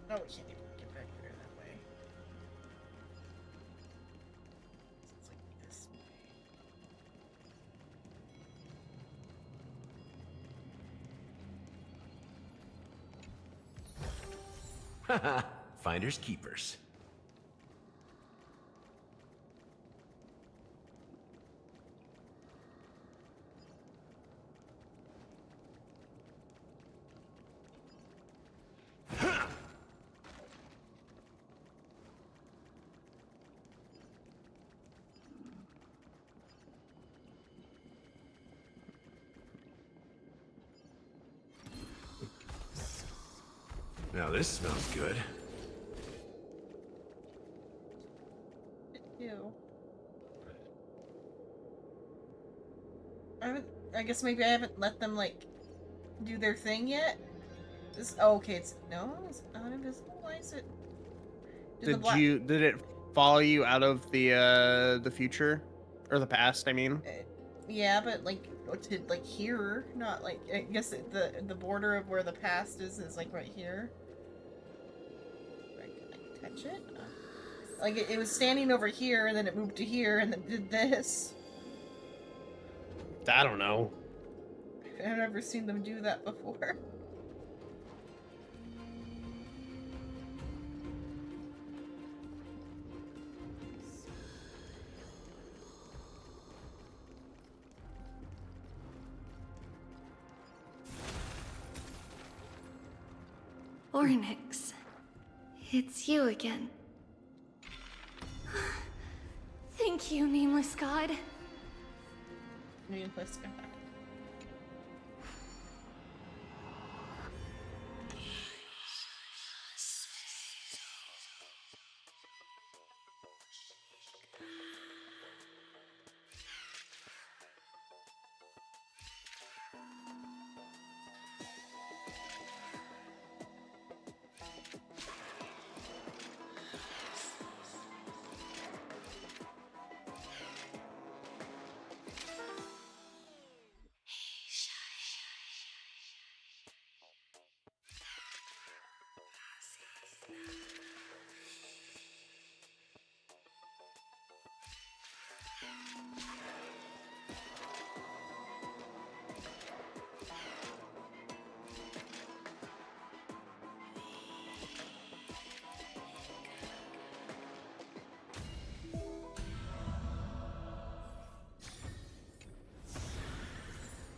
No, we can't even get back there that way. It's like this way. Haha, finders keepers. Now this smells good. Ew. I guess maybe I haven't let them, like, do their thing yet? Oh, okay, it's... No? Is it not invisible? Why is it... Did it follow you out of the future? Or the past, I mean? Yeah, but, like, to, like, here, not, like... I guess the border of where the past is, like, right here. Can I touch it? Like, it was standing over here, and then it moved to here, and then did this. I don't know. I've never seen them do that before. Ornyx, it's you again. Thank you, nameless god. Nameless god.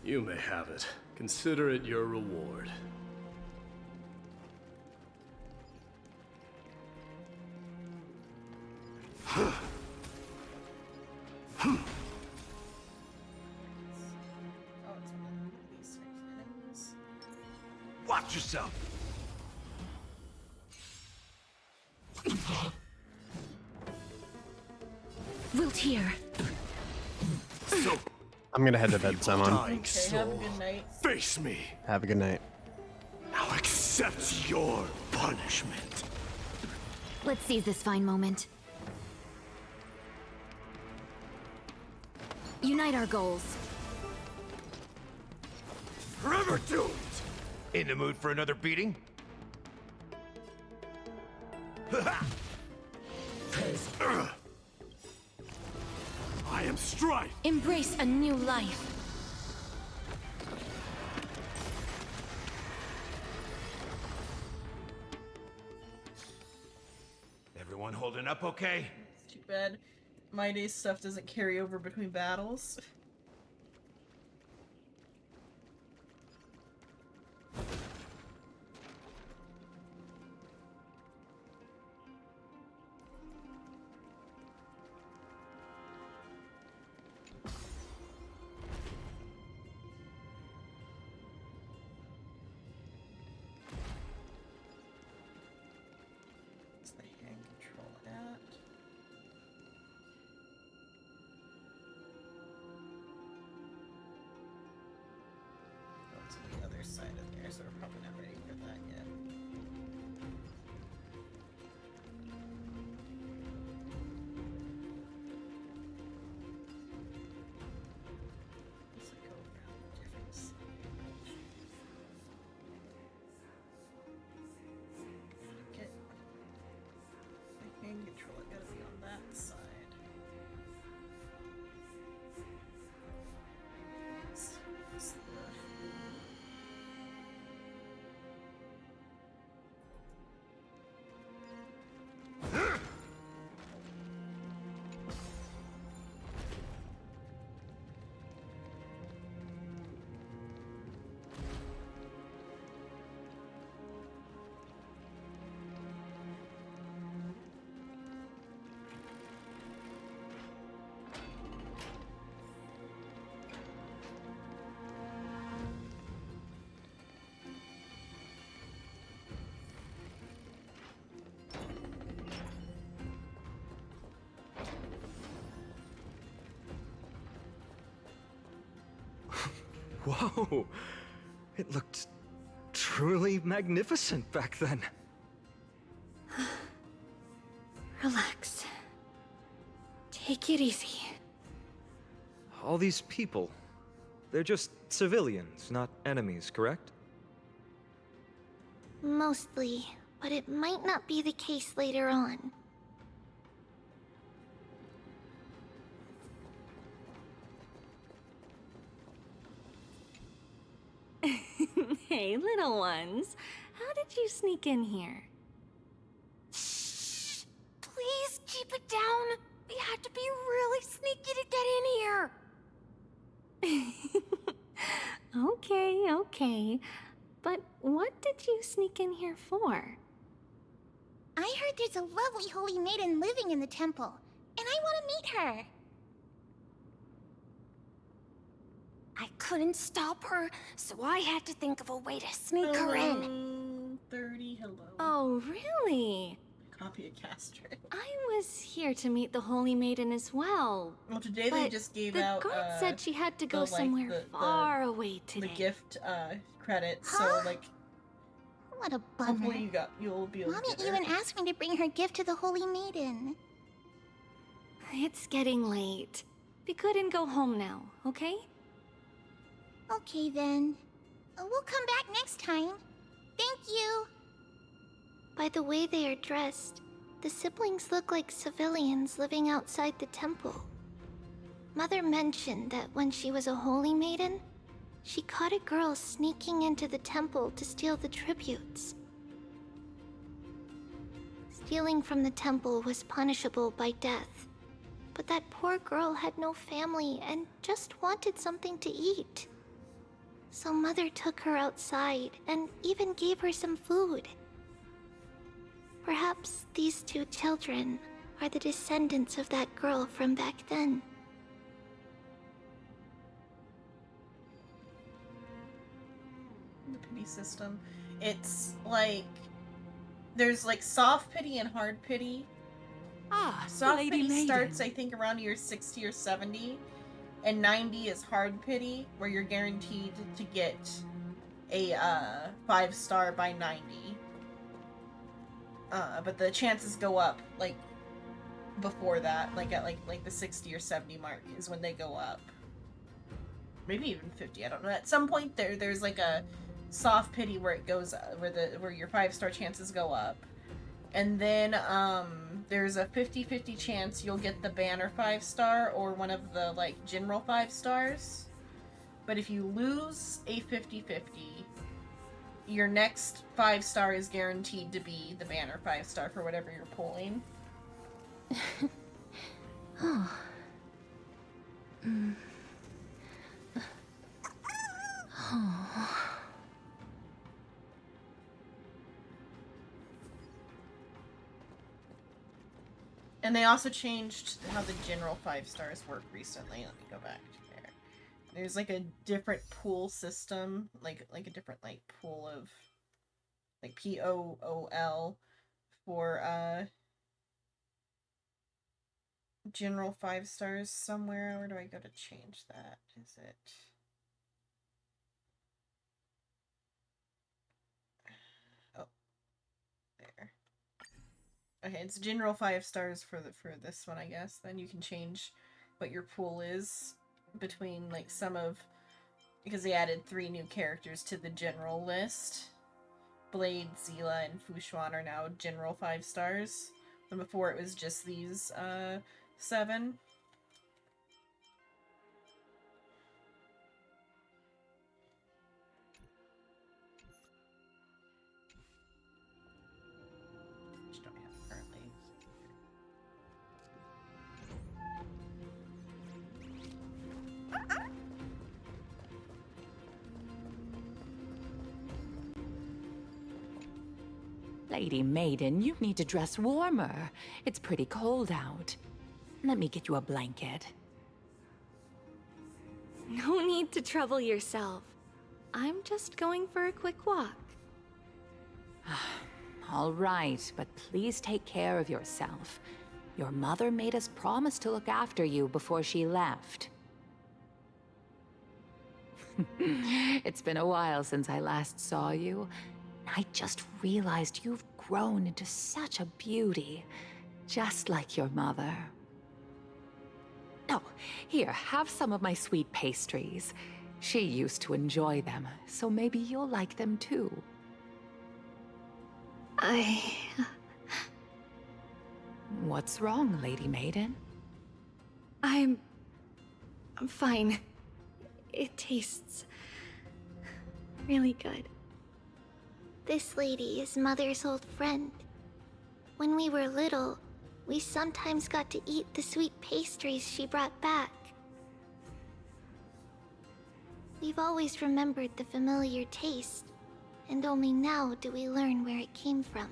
You may have it. Consider it your reward. Watch yourself. Wiltyr. So I'm gonna head to bed, Simon. dying soul, face me. Have a good night. Now accept your punishment. Let's seize this fine moment. Unite our goals. Forever doomed. In the mood for another beating? I am Strife. Embrace a new life. Everyone holding up okay? It's too bad My Day's stuff doesn't carry over between battles. What's the hand control at? Go to the other side of there, so we're probably not ready for that yet. Let's go around different sides. Okay. The hand control, it gotta be on that side. What's the... Whoa! It looked truly magnificent back then. Relax. Take it easy. All these people, they're just civilians, not enemies, correct? Mostly, but it might not be the case later on. Hey, little ones. How did you sneak in here? Please keep it down. We had to be really sneaky to get in here. Okay. But what did you sneak in here for? I heard there's a lovely holy maiden living in the temple, and I want to meet her. I couldn't stop her, so I had to think of a way to sneak her in. 30, hello. Oh, really? Copy a caster. I was here to meet the Holy Maiden as well. Well, today they just gave out. The guard said she had to go somewhere far away today. The gift credit, so like. What a bummer. Hopefully you'll be able Mommy to get even asked me to bring her gift to the Holy Maiden. It's getting late. Be good and go home now, okay? Okay then. We'll come back next time. Thank you. By the way they are dressed, the siblings look like civilians living outside the temple. Mother mentioned that when she was a holy maiden, she caught a girl sneaking into the temple to steal the tributes. Stealing from the temple was punishable by death, but that poor girl had no family and just wanted something to eat. So Mother took her outside and even gave her some food. Perhaps these two children are the descendants of that girl from back then. The pity system. It's like there's like soft pity and hard pity. Soft Lady pity Maiden. starts I think around year 60 or 70, and 90 is hard pity, where you're guaranteed to get a 5-star by 90. But the chances go up like before that, like at like the 60 or 70 mark is when they go up. Maybe even 50. I don't know. At some point there's like a soft pity where it goes where your 5-star chances go up, and then there's a 50-50 chance you'll get the banner 5-star or one of the like general 5-stars. But if you lose a 50-50, your next 5-star is guaranteed to be the banner 5-star for whatever you're pulling. Oh. Oh. And they also changed how the general 5-stars work recently. Let me go back to there. There's like a different pool system, like a different like pool of like POOL for general 5-stars somewhere. Where do I go to change that? Is it there? Okay, it's general 5-stars for this one, I guess. Then you can change what your pool is between like some of, because they added 3 new characters to the general list. Blade, Zila, and Fushuan are now general 5-stars. And before it was just these 7. Which don't have currently. Lady Maiden, you need to dress warmer. It's pretty cold out. Let me get you a blanket. No need to trouble yourself. I'm just going for a quick walk. All right, but please take care of yourself. Your mother made us promise to look after you before she left. It's been a while since I last saw you. I just realized you've grown into such a beauty, just like your mother. Oh, here, have some of my sweet pastries. She used to enjoy them, so maybe you'll like them too. What's wrong, Lady Maiden? I'm fine. It tastes really good. This lady is Mother's old friend. When we were little, we sometimes got to eat the sweet pastries she brought back. We've always remembered the familiar taste, and only now do we learn where it came from.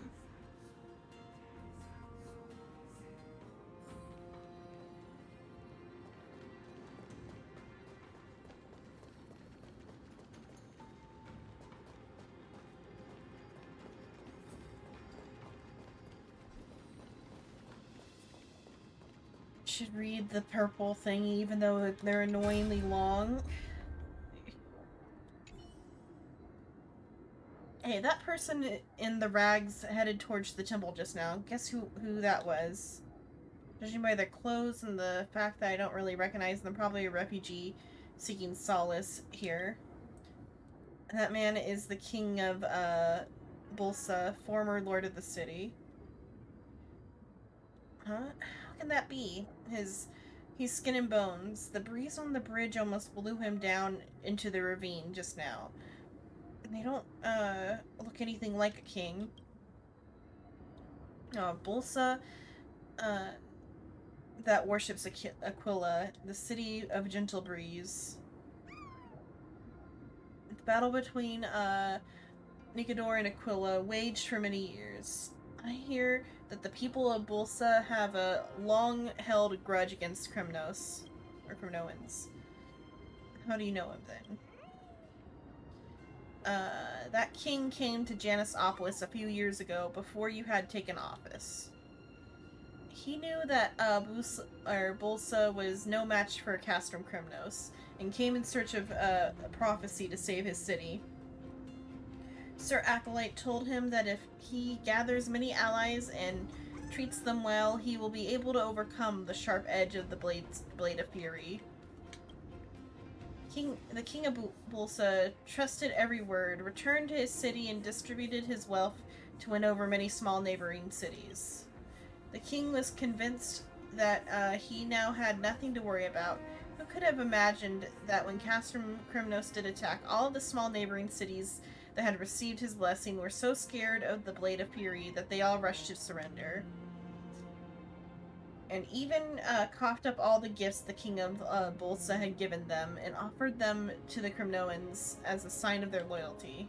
Should read the purple thing even though they're annoyingly long. Hey, that person in the rags headed towards the temple just now. Guess who that was? Judging by their clothes and the fact that I don't really recognize them, probably a refugee seeking solace here. That man is the king of Bulsa, former lord of the city. Huh? How can that be? He's skin and bones. The breeze on the bridge almost blew him down into the ravine just now. And they don't look anything like a king. Bulsa that worships Aquila, the city of gentle breeze. The battle between Nicodor and Aquila waged for many years. I hear that the people of Bulsa have a long-held grudge against Kremnos, or Kremnoans. How do you know him then? That king came to Janisopolis a few years ago, before you had taken office. He knew that Bulsa was no match for Castrum Kremnos, and came in search of a prophecy to save his city. Sir Acolyte told him that if he gathers many allies and treats them well, he will be able to overcome the sharp edge of the Blade of Fury. The king of Bulsa trusted every word, returned to his city, and distributed his wealth to win over many small neighboring cities. The king was convinced that he now had nothing to worry about. Who could have imagined that when Castrum Kremnos did attack, all of the small neighboring cities that had received his blessing were so scared of the Blade of Fury that they all rushed to surrender. And even coughed up all the gifts the king of Bulsa had given them and offered them to the Kremnoans as a sign of their loyalty.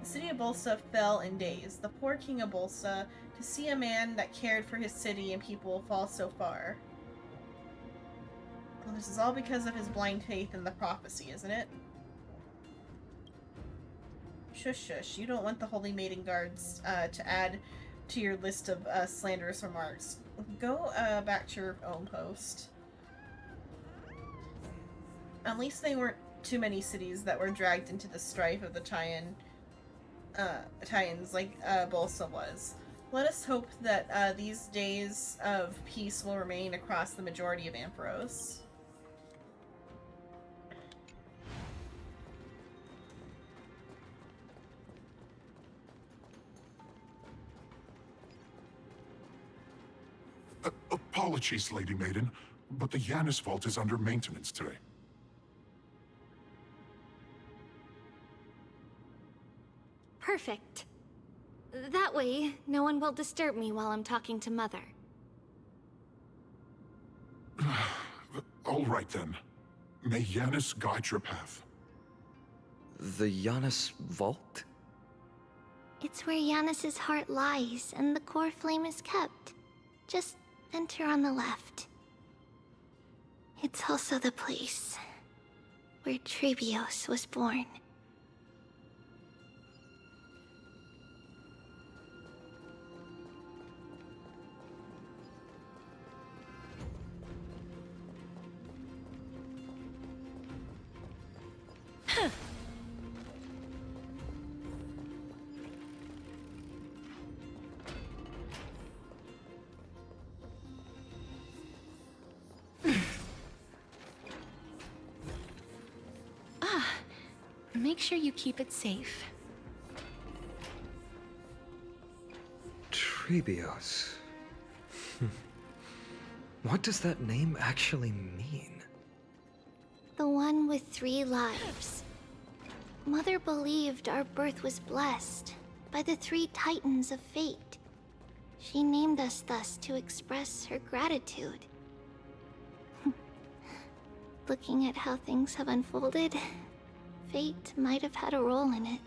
The city of Bulsa fell in days. The poor king of Bulsa, to see a man that cared for his city and people fall so far. Well, this is all because of his blind faith in the prophecy, isn't it? Shush shush, you don't want the Holy Maiden Guards to add to your list of slanderous remarks. Go back to your own post. At least they weren't too many cities that were dragged into the strife of the Titans like Bulsa was. Let us hope that these days of peace will remain across the majority of Ampharos. Apologies, Lady Maiden, but the Yanis Vault is under maintenance today. Perfect. That way, no one will disturb me while I'm talking to Mother. All right then. May Yanis guide your path. The Yanis Vault? It's where Yanis's heart lies and the core flame is kept. Just enter on the left. It's also the place where Trebios was born. Make sure you keep it safe. Trebios. What does that name actually mean? The one with 3 lives. Mother believed our birth was blessed by the 3 titans of fate. She named us thus to express her gratitude. Looking at how things have unfolded, fate might have had a role in it.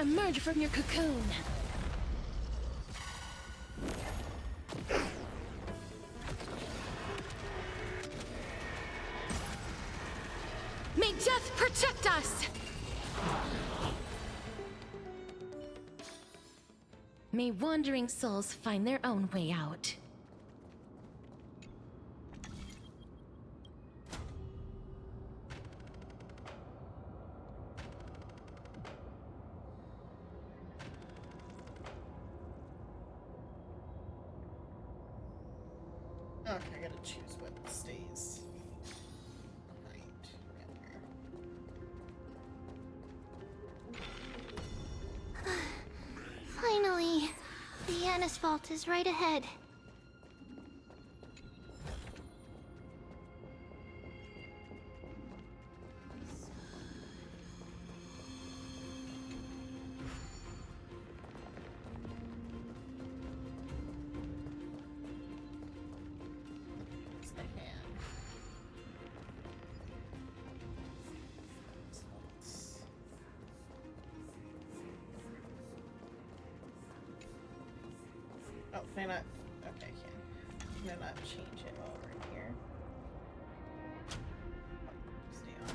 Emerge from your cocoon. May death protect us! May wandering souls find their own way out. Okay, I gotta choose what stays behind. Finally! The Yanis Vault is right ahead. Oh, can I not? Okay, I can. Can I not change it while we're in here? Stay on.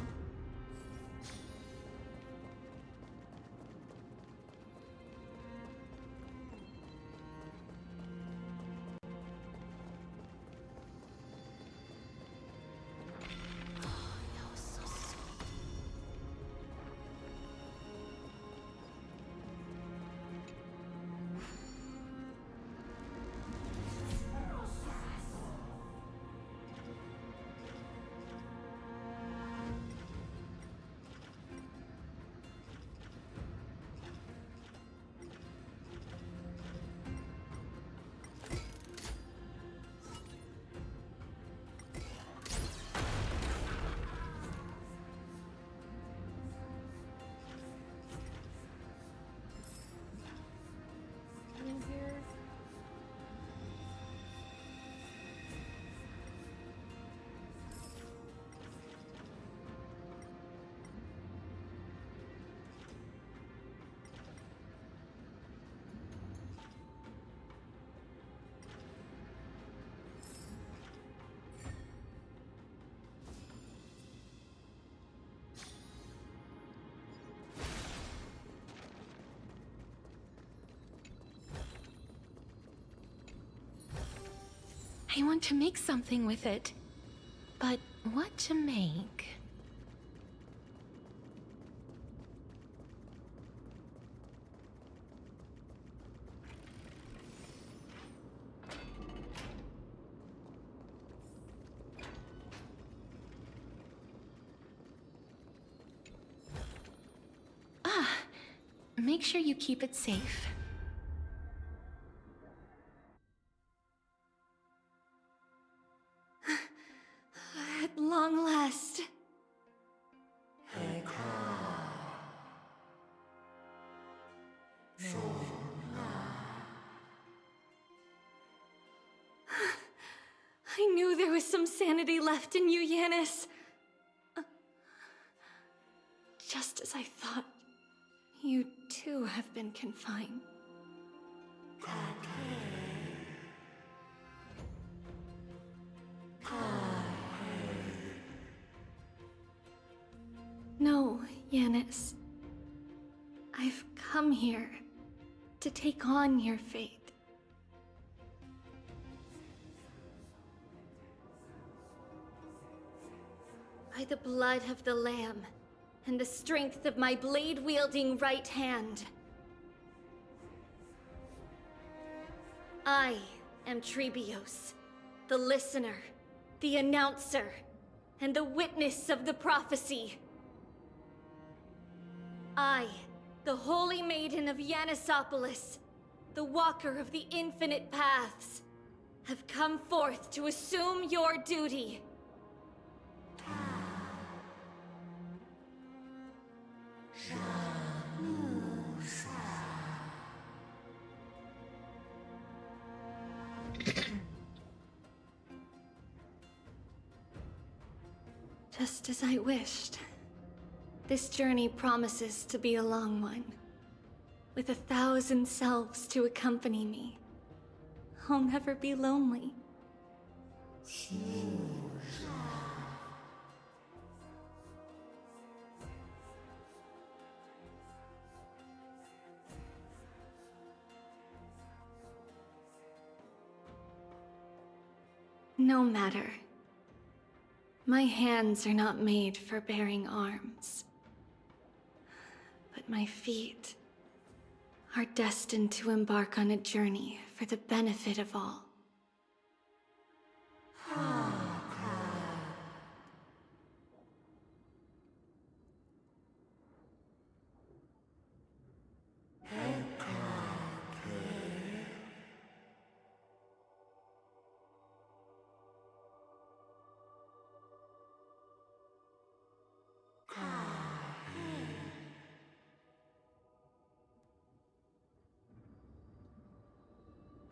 In here. I want to make something with it. But what to make? Ah, make sure you keep it safe. At long last. I knew there was some sanity left in you, Yanis. Just as I thought, you too have been confined. No, Yanis. I've come here to take on your fate. By the blood of the Lamb, and the strength of my blade-wielding right hand. I am Trebios, the listener, the announcer, and the witness of the prophecy. I, the Holy Maiden of Yanisopolis, the Walker of the Infinite Paths, have come forth to assume your duty. Just as I wished. This journey promises to be a long one. With 1,000 selves to accompany me. I'll never be lonely. No matter. My hands are not made for bearing arms. But my feet are destined to embark on a journey for the benefit of all.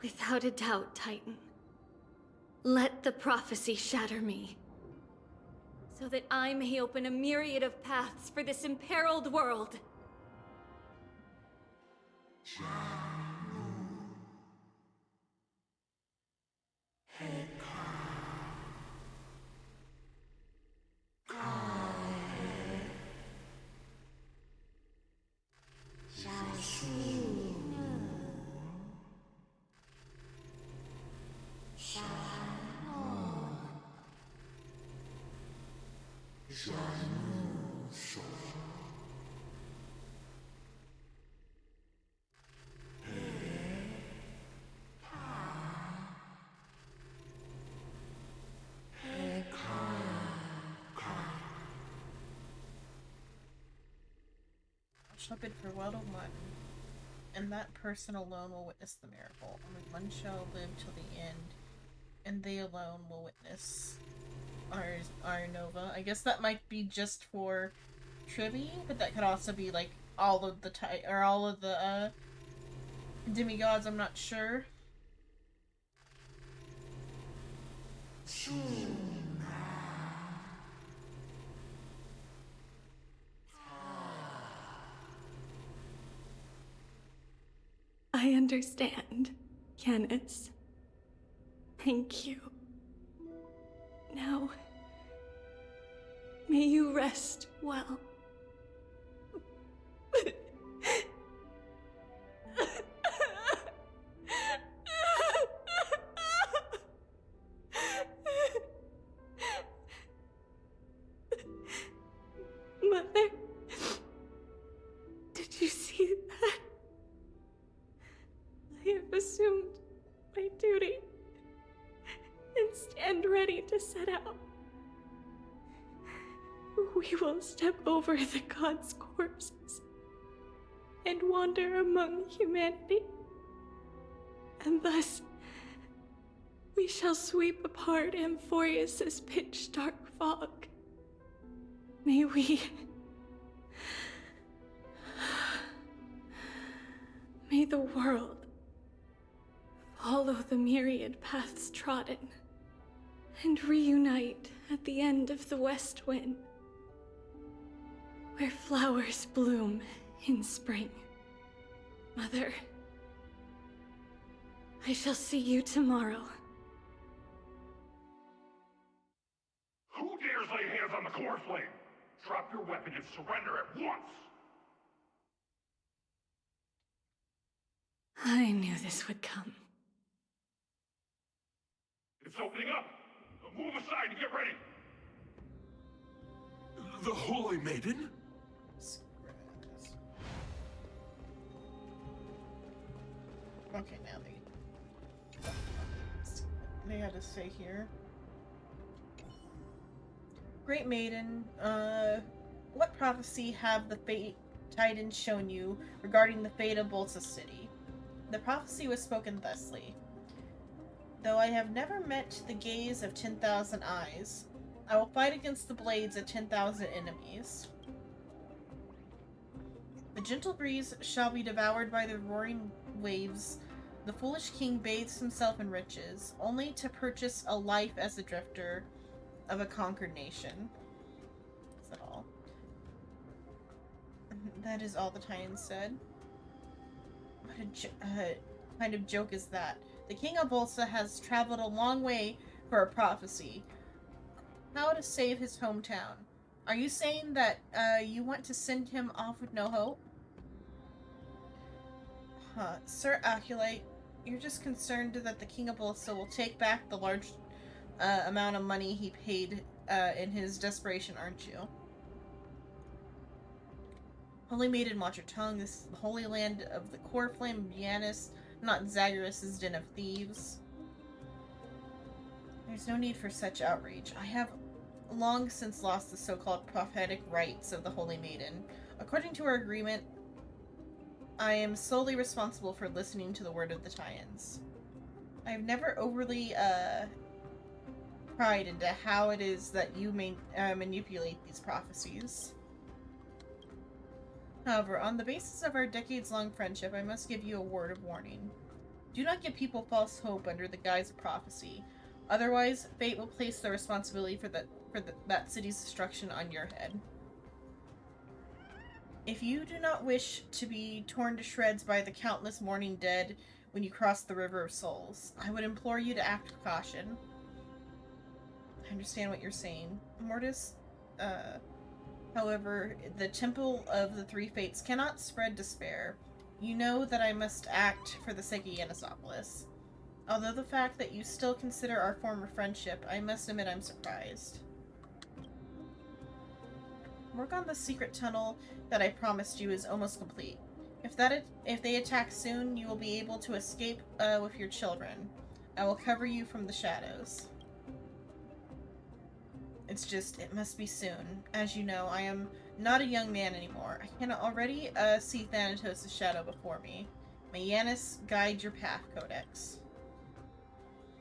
Without a doubt, Titan. Let the prophecy shatter me, so that I may open a myriad of paths for this imperiled world. Shall bid farewell to one, and that person alone will witness the miracle. Only one shall live till the end, and they alone will witness our Nova. I guess that might be just for Tribi, but that could also be like all of the demigods. I'm not sure. I understand, Yanis. Thank you. Now, may you rest well. Mother, did you see that? I have assumed my duty and stand ready to set out. We will step over the gods' corpses and wander among humanity, and thus we shall sweep apart Amphorius' pitch-dark fog. May the world follow the myriad paths trodden and reunite at the end of the west wind, where flowers bloom in spring. Mother, I shall see you tomorrow. Who dares lay hands on the core flame? Drop your weapon and surrender at once! I knew this would come. It's opening up! Move aside and get ready! The Holy Maiden? Okay, now they had to say here. Great Maiden, what prophecy have the Fate Titans shown you regarding the fate of Bolsa City? The prophecy was spoken thusly. Though I have never met the gaze of 10,000 eyes, I will fight against the blades of 10,000 enemies. The gentle breeze shall be devoured by the roaring waves. The foolish king bathes himself in riches, only to purchase a life as a drifter of a conquered nation. Is that all? That is all the Titans said. What a kind of joke is that? The king of Bolsa has traveled a long way for a prophecy. How to save his hometown. Are you saying that you want to send him off with no hope? Sir Aculite, you're just concerned that the king of Bolsa will take back the large amount of money he paid in his desperation, aren't you? Holy Maiden, watch your tongue. This is the holy land of the core flame of Janus, not Zagreus' den of thieves. There's no need for such outrage. I have long since lost the so-called prophetic rights of the Holy Maiden. According to our agreement, I am solely responsible for listening to the word of the Titans. I have never overly pried into how it is that you manipulate these prophecies. However, on the basis of our decades-long friendship, I must give you a word of warning. Do not give people false hope under the guise of prophecy. Otherwise, fate will place the responsibility for that city's destruction on your head. If you do not wish to be torn to shreds by the countless mourning dead when you cross the River of Souls, I would implore you to act with caution. I understand what you're saying, Mortis. However, the Temple of the Three Fates cannot spread despair. You know that I must act for the sake of Yanisopolis. Although the fact that you still consider our former friendship, I must admit I'm surprised. Work on the secret tunnel that I promised you is almost complete. If they attack soon, you will be able to escape with your children. I will cover you from the shadows. It's just, it must be soon. As you know, I am not a young man anymore. I can already see Thanatos' shadow before me. May Janus guide your path, Codex.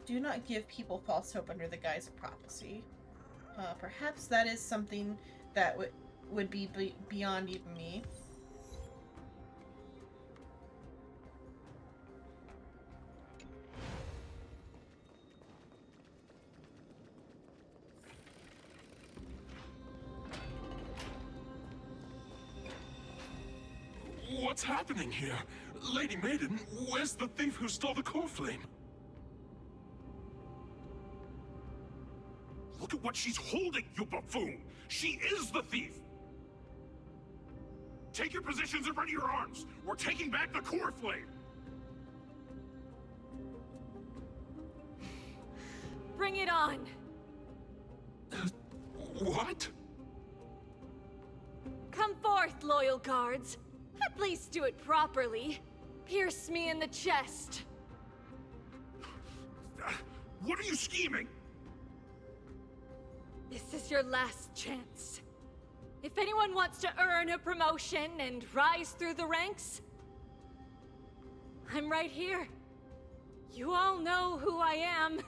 Do not give people false hope under the guise of prophecy. Perhaps that is something that would be beyond even me. What's happening here? Lady Maiden, where's the thief who stole the core flame? Look at what she's holding, you buffoon! She is the thief! Take your positions and ready your arms! We're taking back the core flame! Bring it on! What? Come forth, loyal guards. At least do it properly. Pierce me in the chest. What are you scheming? This is your last chance. If anyone wants to earn a promotion and rise through the ranks, I'm right here. You all know who I am.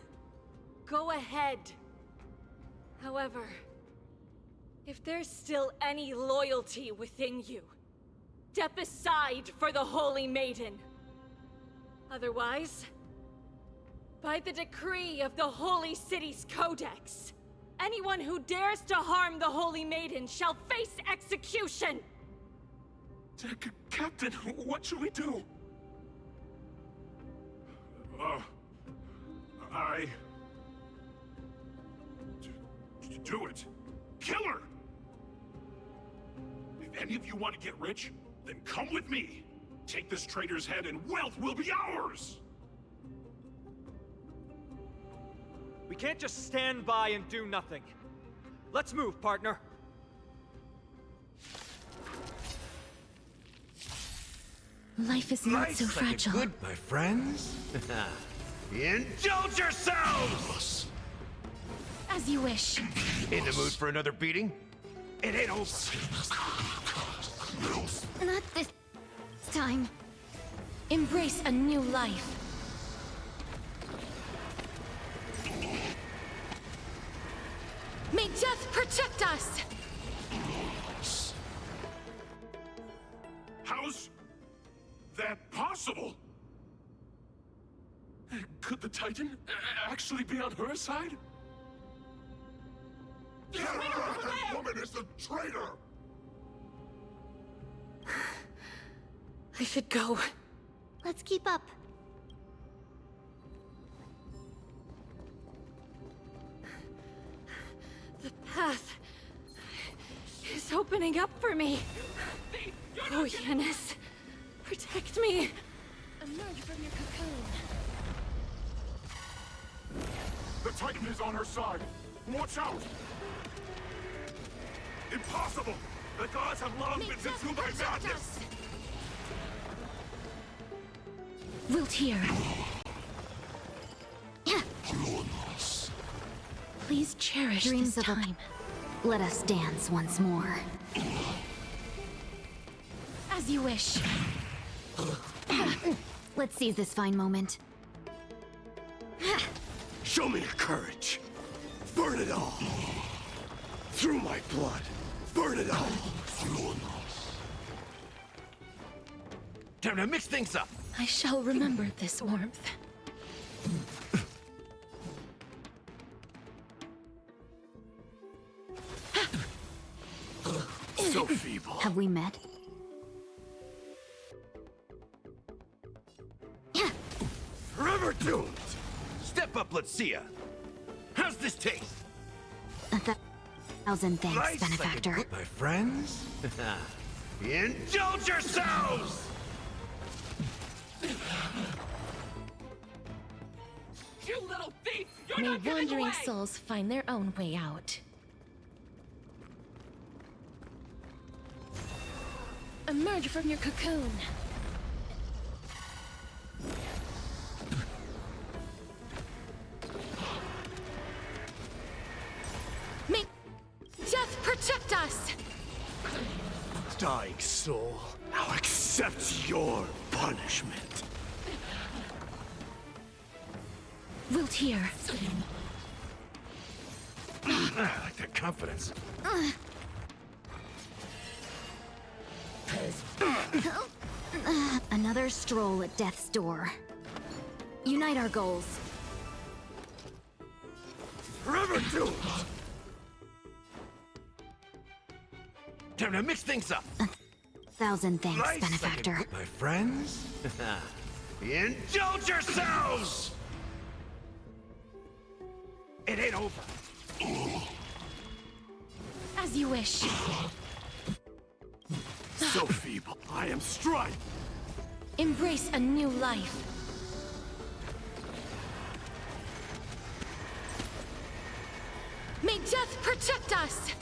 Go ahead. However, if there's still any loyalty within you, step aside for the Holy Maiden. Otherwise, by the decree of the Holy City's Codex, anyone who dares to harm the Holy Maiden shall face execution! Captain, what should we do? Do it. Kill her! If any of you want to get rich, then come with me. Take this traitor's head and wealth will be ours! We can't just stand by and do nothing. Let's move, partner. Life is not so Life's fragile. like a goodbye, friends. Indulge yourselves! As you wish. In the mood for another beating? It ain't over. Not this time. Embrace a new life. May death protect us! How's that possible? Could the Titan actually be on her side? That woman is a traitor! I should go. Let's keep up. The path is opening up for me. Oh, Yanis, protect me. Emerge from your cocoon. The Titan is on her side! Watch out! Impossible! The gods have long been consumed by madness! Wilt here. Please cherish Dreams this of time. Let us dance once more. As you wish. Let's seize this fine moment. Show me your courage. Burn it all. Through my blood. Burn it all. Time to mix things up. I shall remember this warmth. So feeble. Have we met? Forever doomed. Step up, let's see ya. How's this taste? 1,000 thanks, Life's like a benefactor. goodbye, friends. Indulge yourselves! You little thief! You're May not getting wandering away! souls find their own way out. Emerge from your cocoon. May death protect us! Dying soul, I'll accept your punishment. Wilt here. I like that confidence. Another stroll at death's door. Unite our goals. Forever doomed. Time to mix things up. 1,000 thanks, Life's benefactor. like a goodbye, friends. Indulge yourselves! It ain't over. As you wish. So feeble. I am strife. Embrace a new life. May death protect us!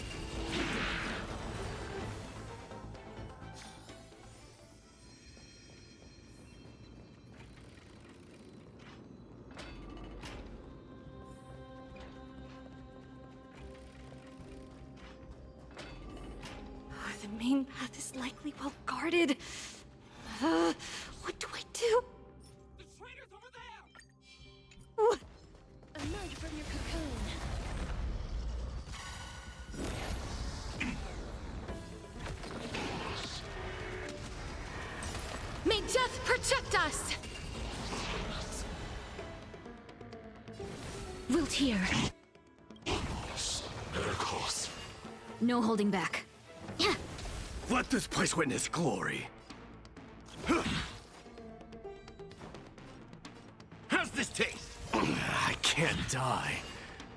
The main path is likely well guarded. What do I do? The traitor's over there! Emerge from your cocoon. May death protect us! Wilt here. Better close. No holding back. Let this place witness glory. How's this taste? I can't die,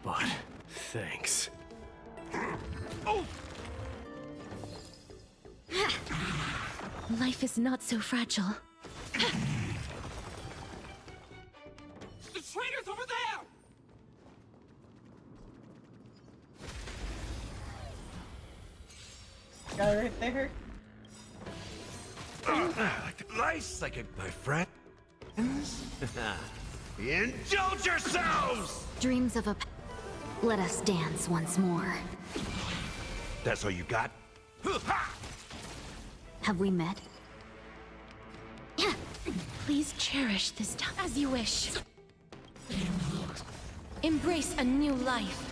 but thanks. Oh! Life is not so fragile. The traitor's over there! Got it right there. Nice, my friend. Indulge yourselves! Dreams of a... Let us dance once more. That's all you got? Have we met? Please cherish this time as you wish. Embrace a new life.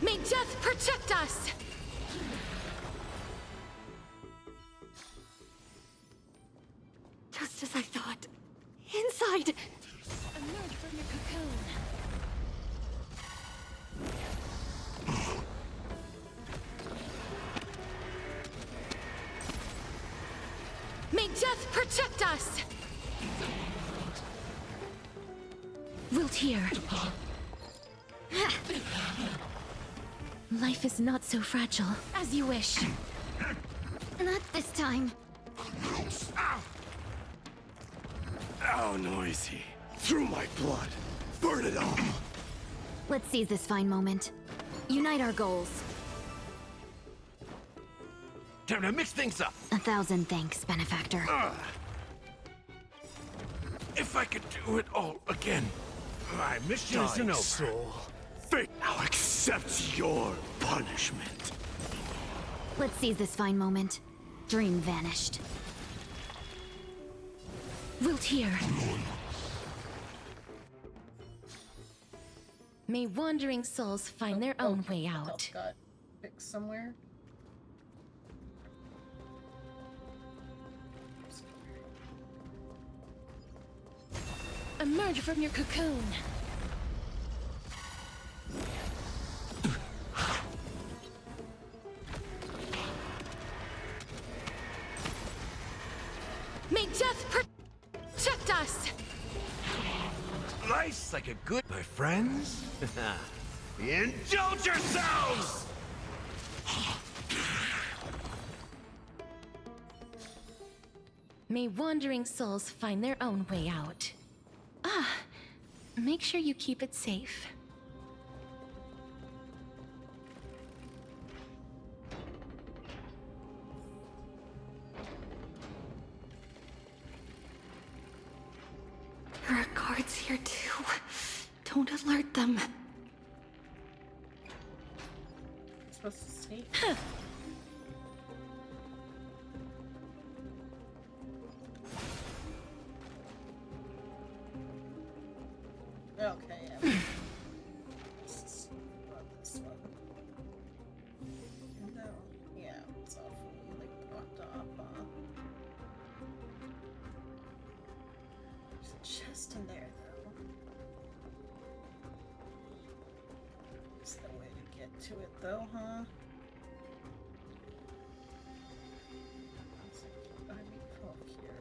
May death protect us! Just as I thought. Inside! Emerge from your cocoon. May death protect us! Wilt here. Life is not so fragile. As you wish. Not this time. How noisy. Through my blood. Burn it all. Let's seize this fine moment. Unite our goals. Time to mix things up. 1,000 thanks, benefactor. If I could do it all again, my mission isn't over. Soul. Fate now accepts your punishment. Let's seize this fine moment. Dream vanished. Wilt here. May wandering souls find their own way out. Got fixed somewhere. Emerge from your cocoon. May death protect us! Life's like a good... My friends? Indulge yourselves! May wandering souls find their own way out. Ah, make sure you keep it safe. There are guards here too. Don't alert them. Supposed to sneak. Okay, yeah. This one. No, yeah, it's awfully blocked off. There's a chest in there, though. Is there a way to get to it, though, huh? I mean, fuck here.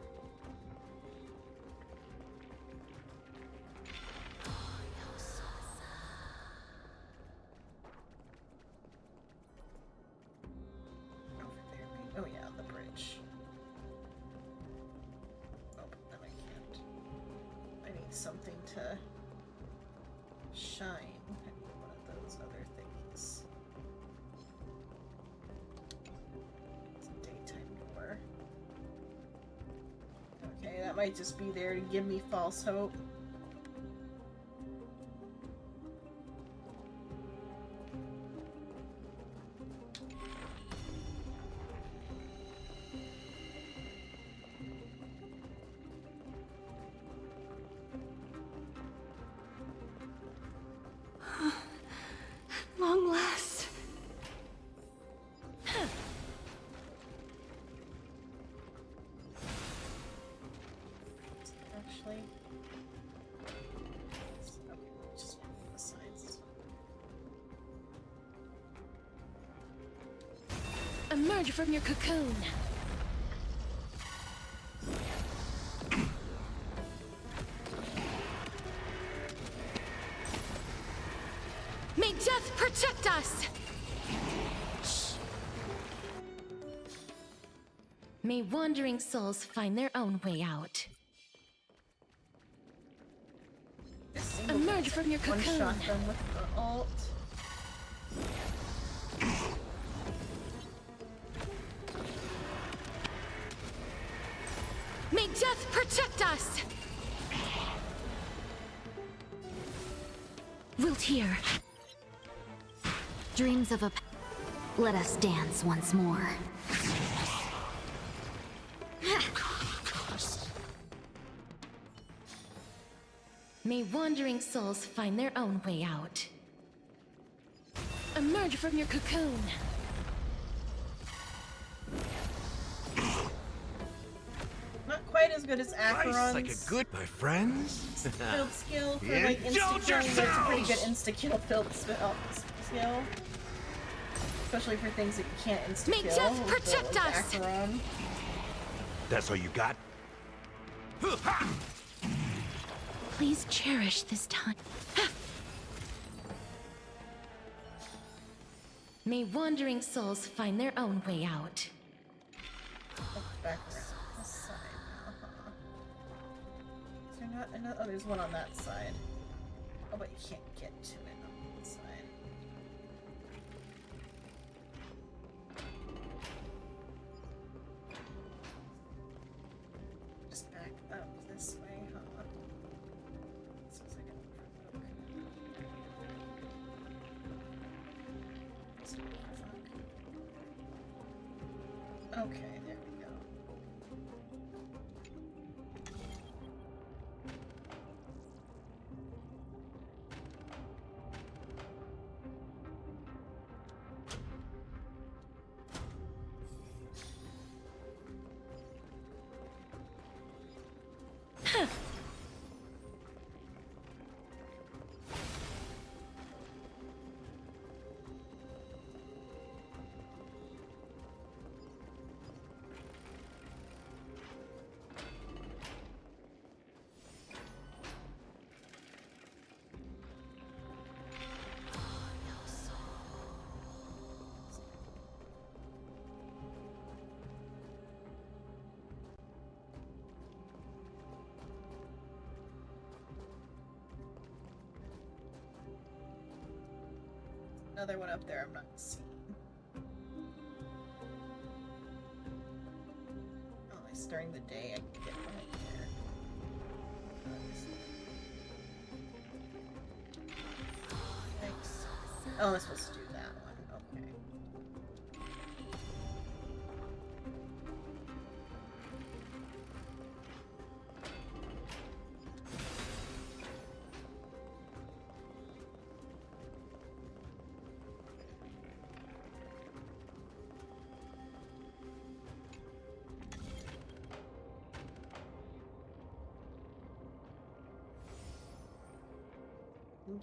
Oh yeah, the bridge. Oh, but then I can't. I need something to shine. I need one of those other thingies. It's a daytime door. Okay, that might just be there to give me false hope. Long last. Actually, okay, just one of the sides. Emerge from your cocoon. May death protect us! May wandering souls find their own way out. Emerge from your One cocoon. shot them with the alt. death protect us! Wilt hear. Dreams of a... Let us dance once more. May wandering souls find their own way out. Emerge from your cocoon. Not quite as good as Acheron's. Like a good, my friends. Field skill for Yeah. like insta Indulge killing, but it's a pretty good yourselves! insta kill field skill. Especially for things that you can't insta May kill. death protect us! Acheron. That's all you got? Please cherish this time. May wandering souls find their own way out. Back around this side now, huh? Is there not another? Oh, there's one on that side. Oh, but you can't get to it on that side. Just back up this way, huh? This looks like a okay, there we go. Another one up there I'm not seeing. Oh, at least during the day I can get right there. Thanks. Oh, I'm supposed to do that one. Okay.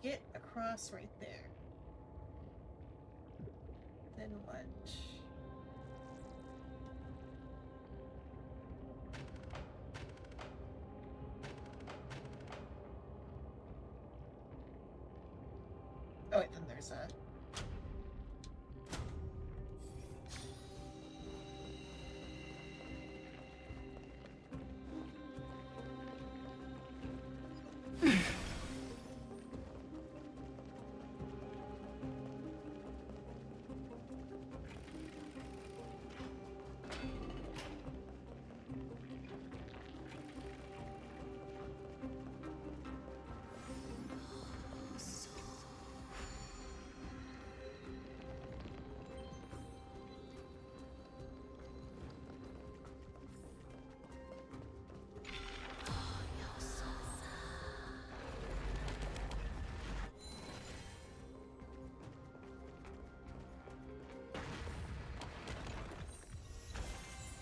Get across right there. Then what? Oh wait, then there's a...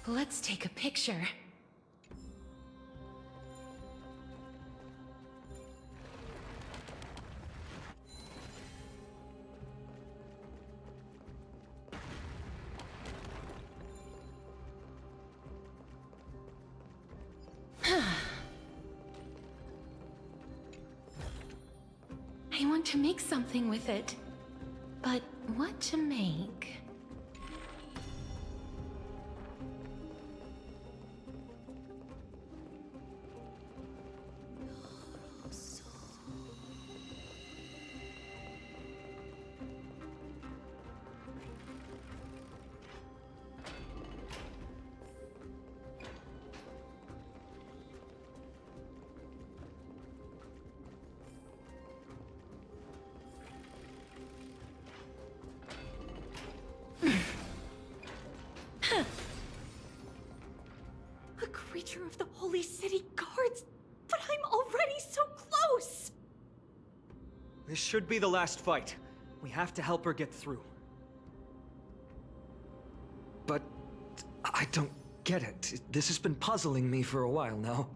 Let's take a picture. I want to make something with it. But what to make? of the Holy City Guards, but I'm already so close! This should be the last fight. We have to help her get through. But I don't get it. This has been puzzling me for a while now.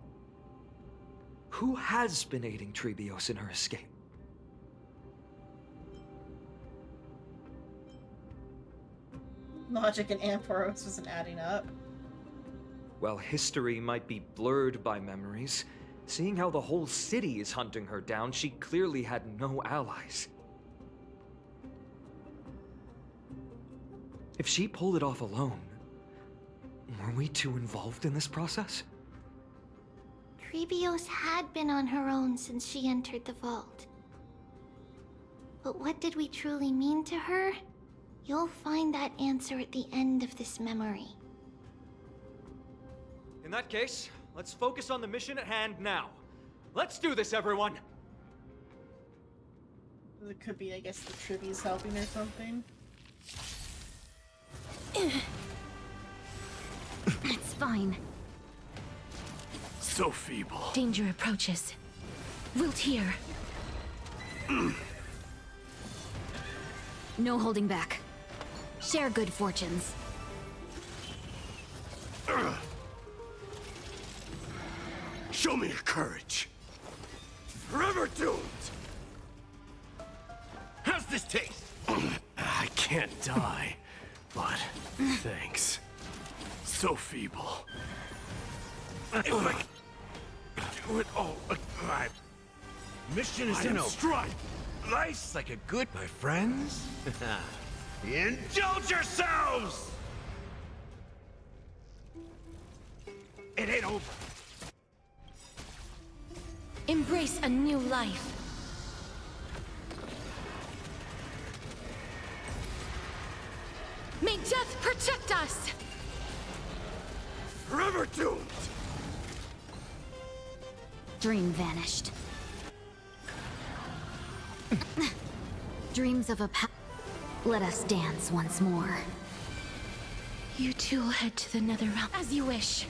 Who has been aiding Trebios in her escape? Logic in Ampharos wasn't adding up. While history might be blurred by memories, seeing how the whole city is hunting her down, she clearly had no allies. If she pulled it off alone, were we too involved in this process? Trebios had been on her own since she entered the vault. But what did we truly mean to her? You'll find that answer at the end of this memory. In that case, let's focus on the mission at hand now. Let's do this, everyone! It could be, I guess, the Trivia's helping or something. It's fine. So feeble. Danger approaches. Wilt here. No holding back. Share good fortunes. Show me your courage. Forever doomed. How's this taste? I can't die, but thanks. So feeble. If I do it all, my mission is to know. Strike. Life's like a good, my friends. Indulge yourselves. It ain't over. Embrace a new life. May death protect us! Forever doomed! Dream vanished. Dreams of a Let us dance once more. You two will head to the nether realm as you wish.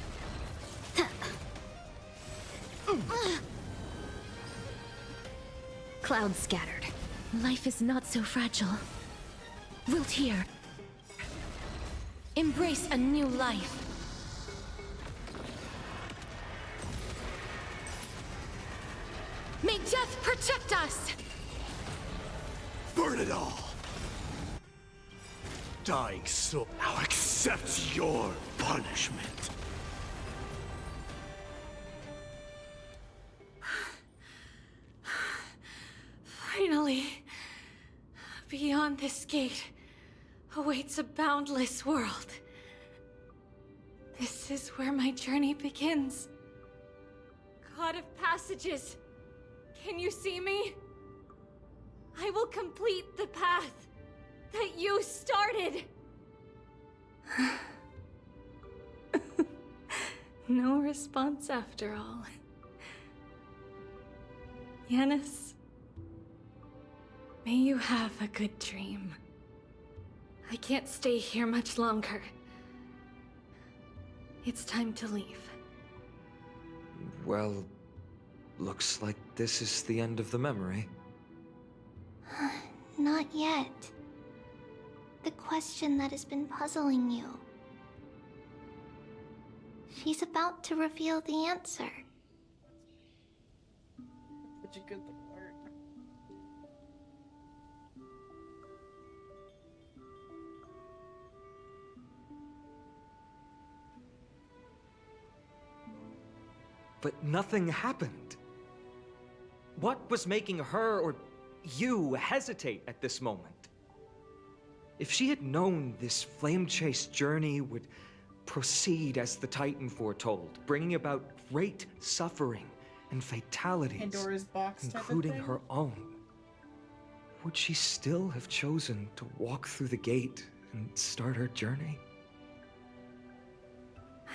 Clouds scattered. Life is not so fragile. Wilt here. Embrace a new life. May death protect us! Burn it all! Dying soul now accepts your punishment. Finally, beyond this gate awaits a boundless world. This is where my journey begins. God of Passages, can you see me? I will complete the path that you started. No response after all. Yanis, may you have a good dream. I can't stay here much longer. It's time to leave. Well, looks like this is the end of the memory. Not yet. The question that has been puzzling you. She's about to reveal the answer. Such a good word. But nothing happened. What was making her or you hesitate at this moment? If she had known this flame-chased journey would proceed as the Titan foretold, bringing about great suffering and fatalities, Pandora's box type of including thing? her own, would she still have chosen to walk through the gate and start her journey?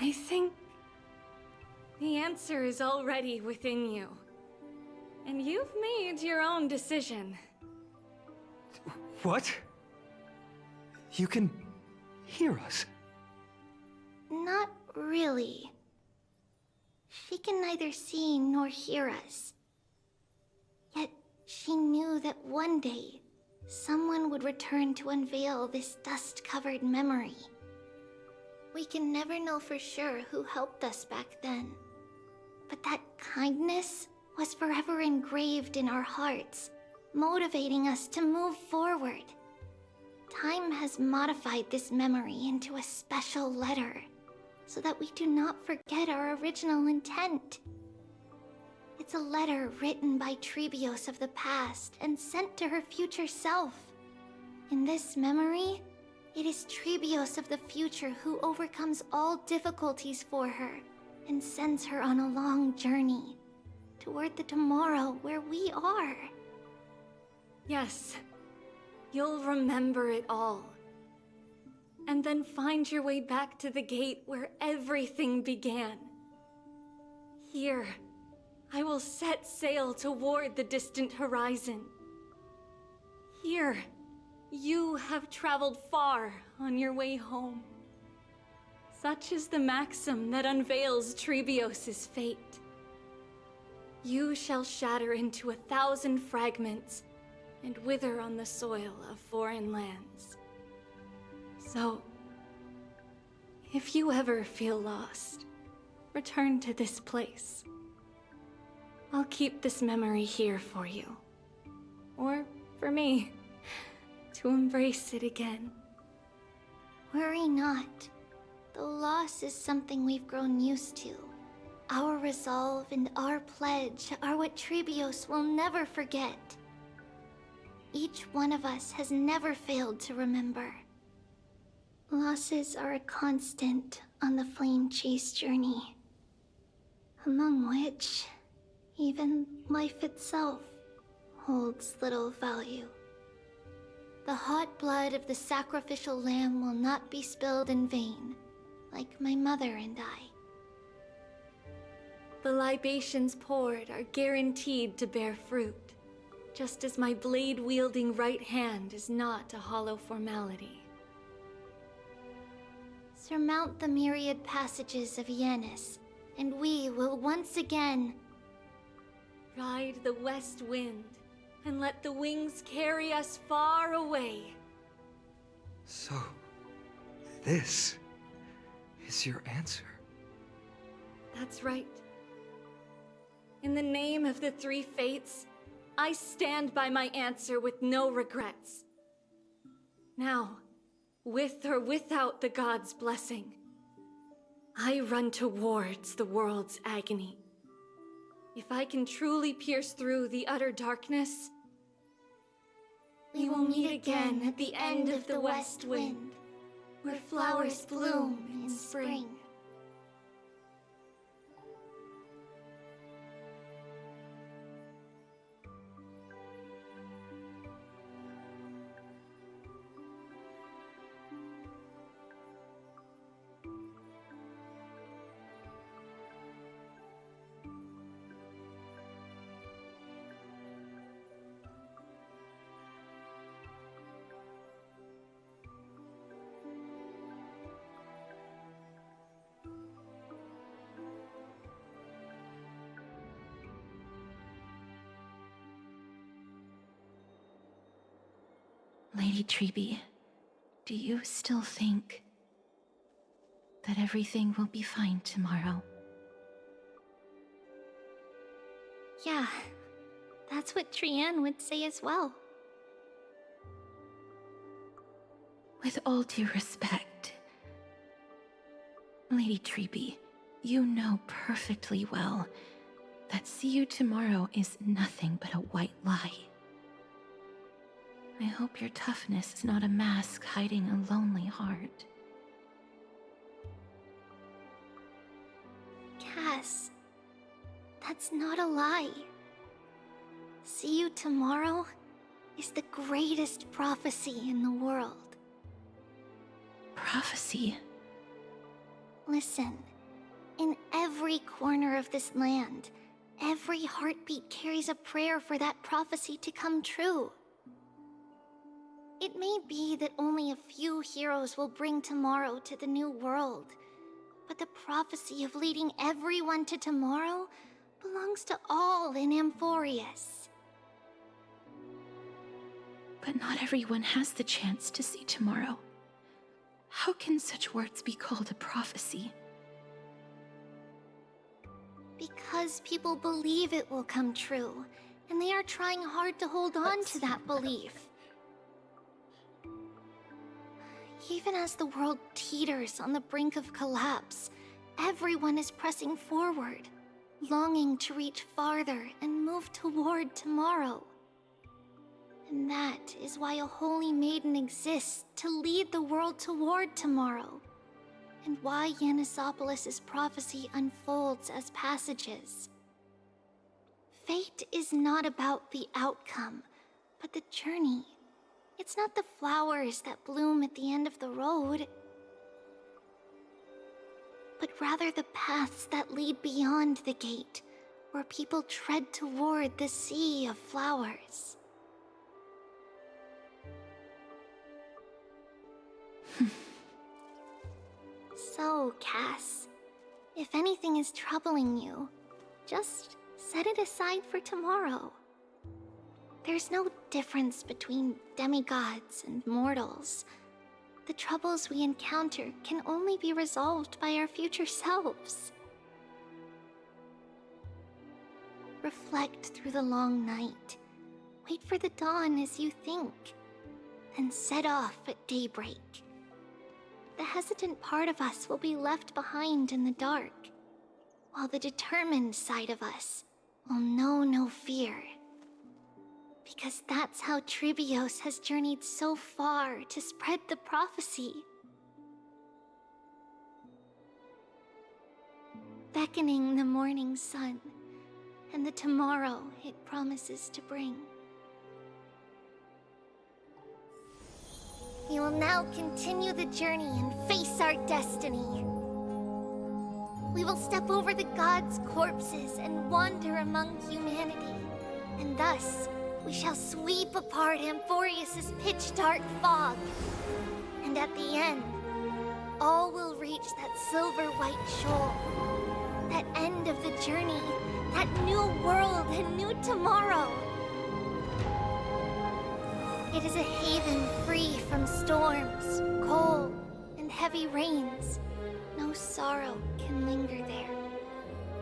I think the answer is already within you. And you've made your own decision. What? You can hear us? Not really. She can neither see nor hear us. Yet she knew that one day, someone would return to unveil this dust-covered memory. We can never know for sure who helped us back then, but that kindness was forever engraved in our hearts, motivating us to move forward. Time has modified this memory into a special letter, so that we do not forget our original intent. It's a letter written by Trebios of the past and sent to her future self. In this memory, it is Trebios of the future who overcomes all difficulties for her and sends her on a long journey toward the tomorrow where we are. Yes, you'll remember it all. And then find your way back to the gate where everything began. Here, I will set sail toward the distant horizon. Here, you have traveled far on your way home. Such is the maxim that unveils Trebios' fate. You shall shatter into 1,000 fragments and wither on the soil of foreign lands. So, if you ever feel lost, return to this place. I'll keep this memory here for you. Or for me, to embrace it again. Worry not. The loss is something we've grown used to. Our resolve and our pledge are what Trebios will never forget. Each one of us has never failed to remember. Losses are a constant on the Flame Chase journey, among which even life itself holds little value. The hot blood of the sacrificial lamb will not be spilled in vain, like my mother and I. The libations poured are guaranteed to bear fruit, just as my blade-wielding right hand is not a hollow formality. Surmount the myriad passages of Yanis, and we will once again ride the west wind and let the wings carry us far away. So, this is your answer? That's right. In the name of the three fates, I stand by my answer with no regrets. Now, with or without the gods' blessing, I run towards the world's agony. If I can truly pierce through the utter darkness, we will meet again at the end of the west wind, where flowers bloom in spring. Lady Trebi, do you still think that everything will be fine tomorrow? Yeah, that's what Trian would say as well. With all due respect, Lady Trebi, you know perfectly well that see you tomorrow is nothing but a white lie. I hope your toughness is not a mask hiding a lonely heart. Cass, that's not a lie. See you tomorrow is the greatest prophecy in the world. Prophecy? Listen, in every corner of this land, every heartbeat carries a prayer for that prophecy to come true. It may be that only a few heroes will bring tomorrow to the new world, But the prophecy of leading everyone to tomorrow belongs to all in Amphorius. But not everyone has the chance to see tomorrow. How can such words be called a prophecy? Because people believe it will come true, and they are trying hard to hold on to that belief. Even as the world teeters on the brink of collapse, everyone is pressing forward, longing to reach farther and move toward tomorrow. And that is why a holy maiden exists to lead the world toward tomorrow, and why Yanisopolis' prophecy unfolds as passages. Fate is not about the outcome, but the journey. It's not the flowers that bloom at the end of the road, but rather the paths that lead beyond the gate, where people tread toward the sea of flowers. So, Cass, if anything is troubling you, just set it aside for tomorrow. There's no difference between demigods and mortals. The troubles we encounter can only be resolved by our future selves. Reflect through the long night. Wait for the dawn as you think. Then set off at daybreak. The hesitant part of us will be left behind in the dark, while the determined side of us will know no fear. Because that's how Tribios has journeyed so far to spread the prophecy. Beckoning the morning sun, and the tomorrow it promises to bring. We will now continue the journey and face our destiny. We will step over the gods' corpses and wander among humanity, and thus we shall sweep apart Amphorius' pitch-dark fog. And at the end, all will reach that silver-white shoal. That end of the journey, that new world and new tomorrow. It is a haven free from storms, cold, and heavy rains. No sorrow can linger there.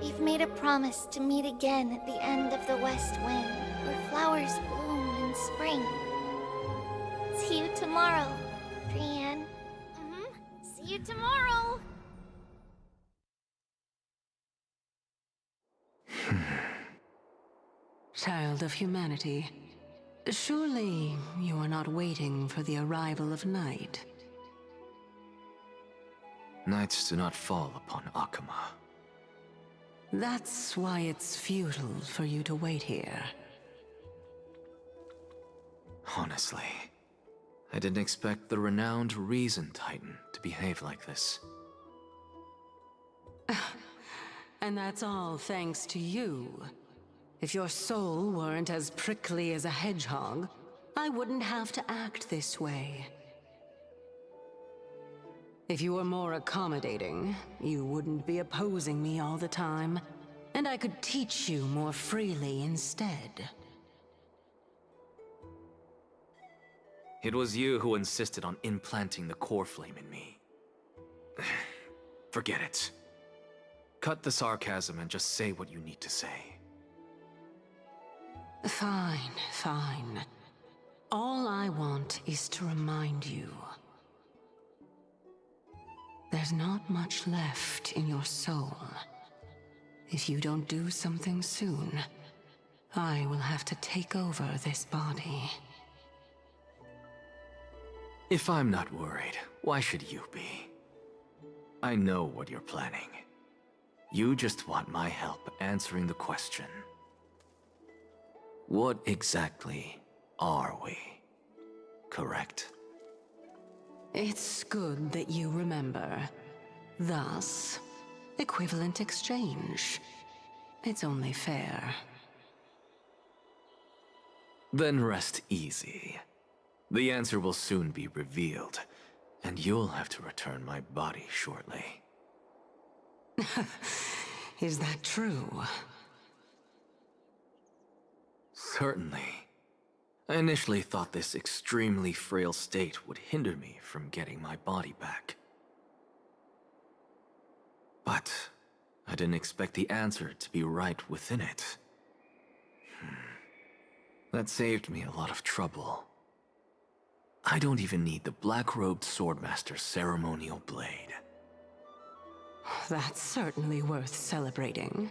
We've made a promise to meet again at the end of the west wind, where flowers bloom in spring. See you tomorrow, Trian. See you tomorrow! Child of humanity, surely you are not waiting for the arrival of night. Nights do not fall upon Akama. That's why it's futile for you to wait here. Honestly, I didn't expect the renowned Reason Titan to behave like this. And that's all thanks to you. If your soul weren't as prickly as a hedgehog, I wouldn't have to act this way. If you were more accommodating, you wouldn't be opposing me all the time, and I could teach you more freely instead. It was you who insisted on implanting the core flame in me. Forget it. Cut the sarcasm and just say what you need to say. Fine, fine. All I want is to remind you. There's not much left in your soul. If you don't do something soon, I will have to take over this body. If I'm not worried, why should you be? I know what you're planning. You just want my help answering the question. What exactly are we? Correct? It's good that you remember. Thus, equivalent exchange. It's only fair. Then rest easy. The answer will soon be revealed, and you'll have to return my body shortly. Is that true? Certainly. I initially thought this extremely frail state would hinder me from getting my body back. But I didn't expect the answer to be right within it. That saved me a lot of trouble. I don't even need the black-robed swordmaster's ceremonial blade. That's certainly worth celebrating.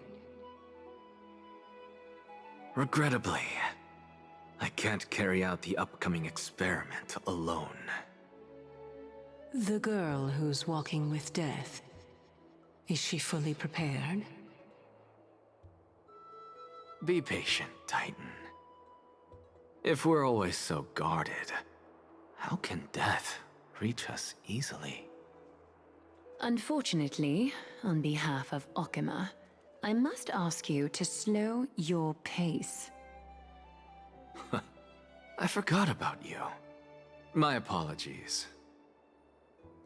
Regrettably, I can't carry out the upcoming experiment alone. The girl who's walking with death, is she fully prepared? Be patient, Titan. If we're always so guarded, how can death reach us easily? Unfortunately, on behalf of Okima, I must ask you to slow your pace. I forgot about you. My apologies.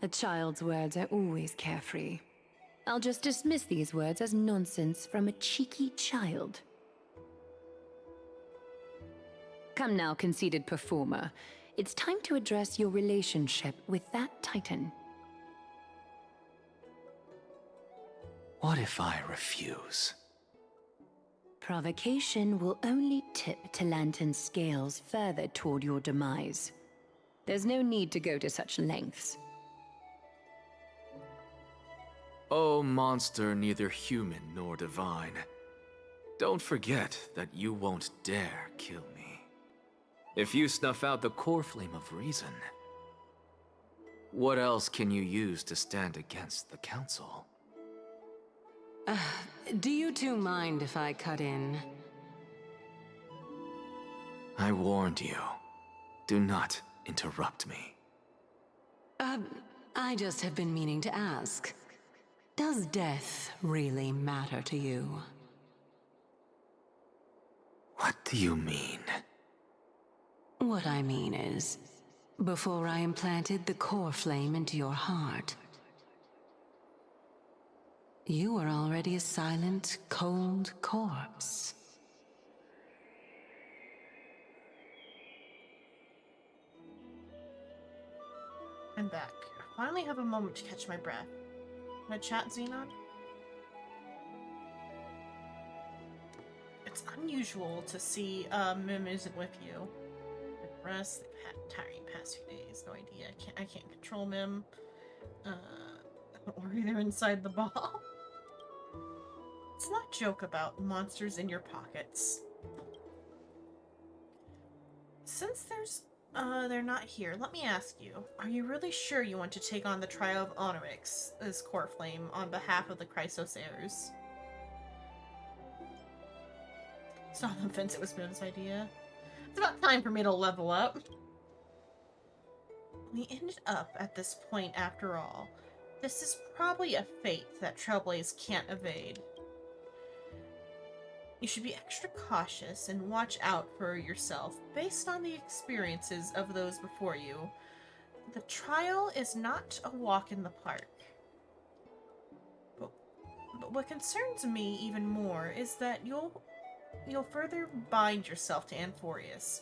A child's words are always carefree. I'll just dismiss these words as nonsense from a cheeky child. Come now, conceited performer. It's time to address your relationship with that Titan. What if I refuse? Provocation will only tip Talantan's scales further toward your demise. There's no need to go to such lengths. Oh, monster neither human nor divine. Don't forget that you won't dare kill me. If you snuff out the core flame of reason, what else can you use to stand against the Council? Do you two mind if I cut in? I warned you. Do not interrupt me. I just have been meaning to ask. Does death really matter to you? What do you mean? What I mean is, before I implanted the core flame into your heart, you were already a silent, cold corpse. I'm back. I finally have a moment to catch my breath. Can I chat, Xenon? It's unusual to see Mim isn't with you. Like rest, tiring past few days. No idea. I can't control Mim. Or they're inside the ball. Let's not joke about monsters in your pockets. Since they're not here, let me ask you, are you really sure you want to take on the trial of Onyx, this core flame, on behalf of the Chrysos heirs? It's not on the fence, it was Moon's idea. It's about time for me to level up. We ended up at this point after all. This is probably a fate that Trailblaze can't evade. You should be extra cautious and watch out for yourself based on the experiences of those before you. The trial is not a walk in the park. But what concerns me even more is that you'll further bind yourself to Amphorius.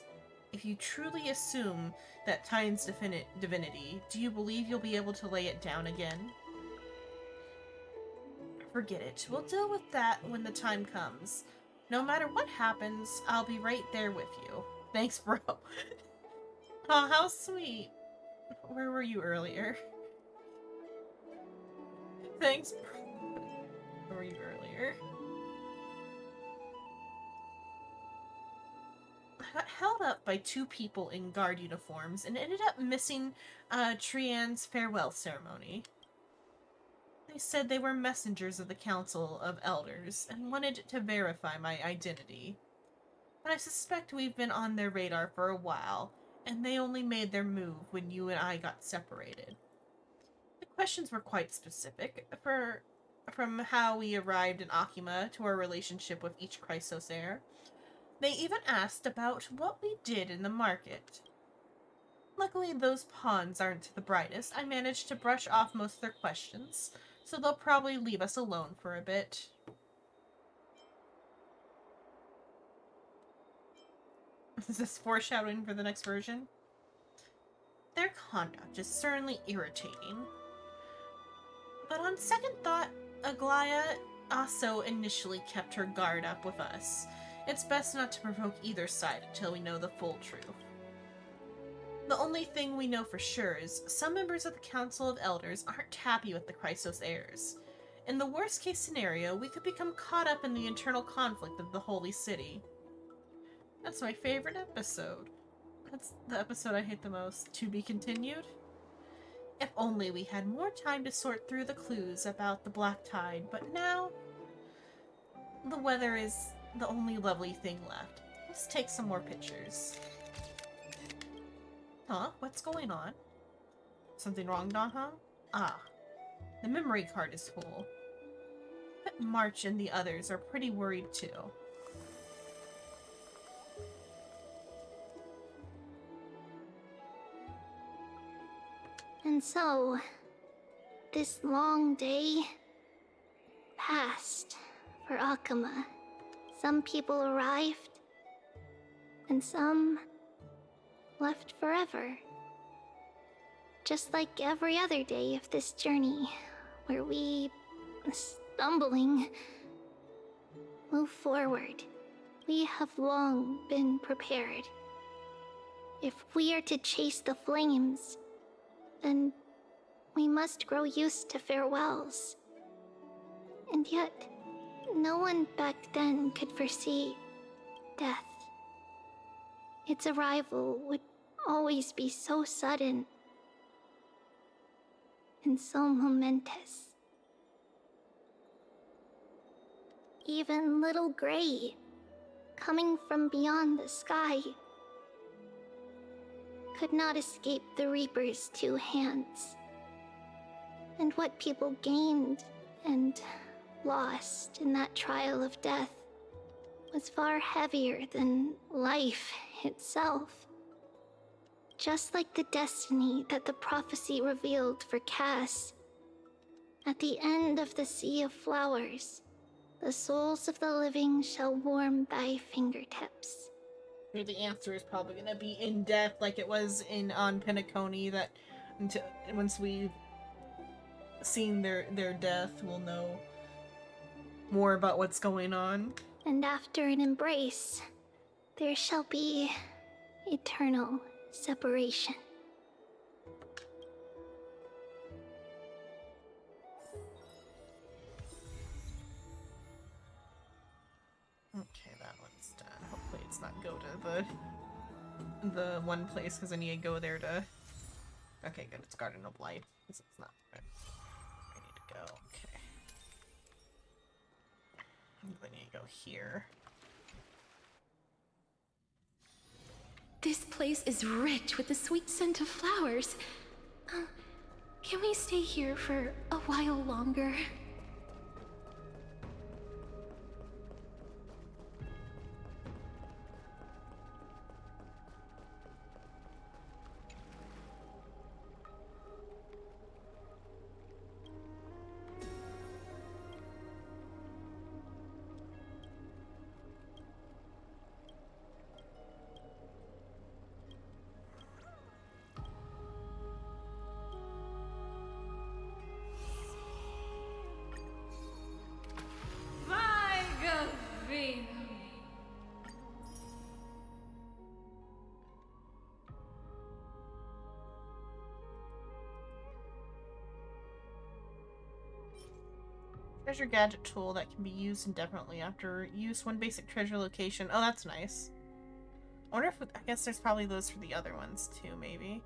If you truly assume that Titan's divinity, do you believe you'll be able to lay it down again? Forget it. We'll deal with that when the time comes. No matter what happens, I'll be right there with you. Thanks, bro. Oh, how sweet. Where were you earlier? Thanks, bro. Where were you earlier? I got held up by two people in guard uniforms and ended up missing Trian's farewell ceremony. They said they were messengers of the Council of Elders and wanted to verify my identity. But I suspect we've been on their radar for a while, and they only made their move when you and I got separated. The questions were quite specific, from how we arrived in Okima to our relationship with each Chrysos heir. They even asked about what we did in the market. Luckily, those pawns aren't the brightest. I managed to brush off most of their questions, So they'll probably leave us alone for a bit. Is this foreshadowing for the next version? Their conduct is certainly irritating. But on second thought, Aglaya also initially kept her guard up with us. It's best not to provoke either side until we know the full truth. The only thing we know for sure is some members of the Council of Elders aren't happy with the Chrysos heirs. In the worst case scenario, we could become caught up in the internal conflict of the Holy City. That's my favorite episode. That's the episode I hate the most. To be continued? If only we had more time to sort through the clues about the Black Tide, but now the weather is the only lovely thing left. Let's take some more pictures. Huh? What's going on? Something wrong, Danha? Ah, the memory card is full. But March and the others are pretty worried too. And so, this long day passed for Akama. Some people arrived, and some left forever. Just like every other day of this journey, where we, stumbling, move forward. We have long been prepared. If we are to chase the flames, then we must grow used to farewells. And yet, no one back then could foresee death. Its arrival would always be so sudden and so momentous. Even little Gray, coming from beyond the sky, could not escape the Reaper's two hands. And what people gained and lost in that trial of death was far heavier than life itself. Just like the destiny that the prophecy revealed for Cass, at the end of the Sea of Flowers, the souls of the living shall warm thy fingertips. Here the answer is probably going to be in depth, like it was on Penacony, that until once we've seen their death, we'll know more about what's going on. And after an embrace, there shall be eternal separation. Okay, that one's done. Hopefully it's not go to the one place, because I need to go there to... Okay, good, it's Garden of Life, because it's not where I need to go. Okay. I need to go here. This place is rich with the sweet scent of flowers. Can we stay here for a while longer? Treasure gadget tool that can be used indefinitely after use one basic treasure location. Oh, that's nice. I wonder if, I guess there's probably those for the other ones too, maybe.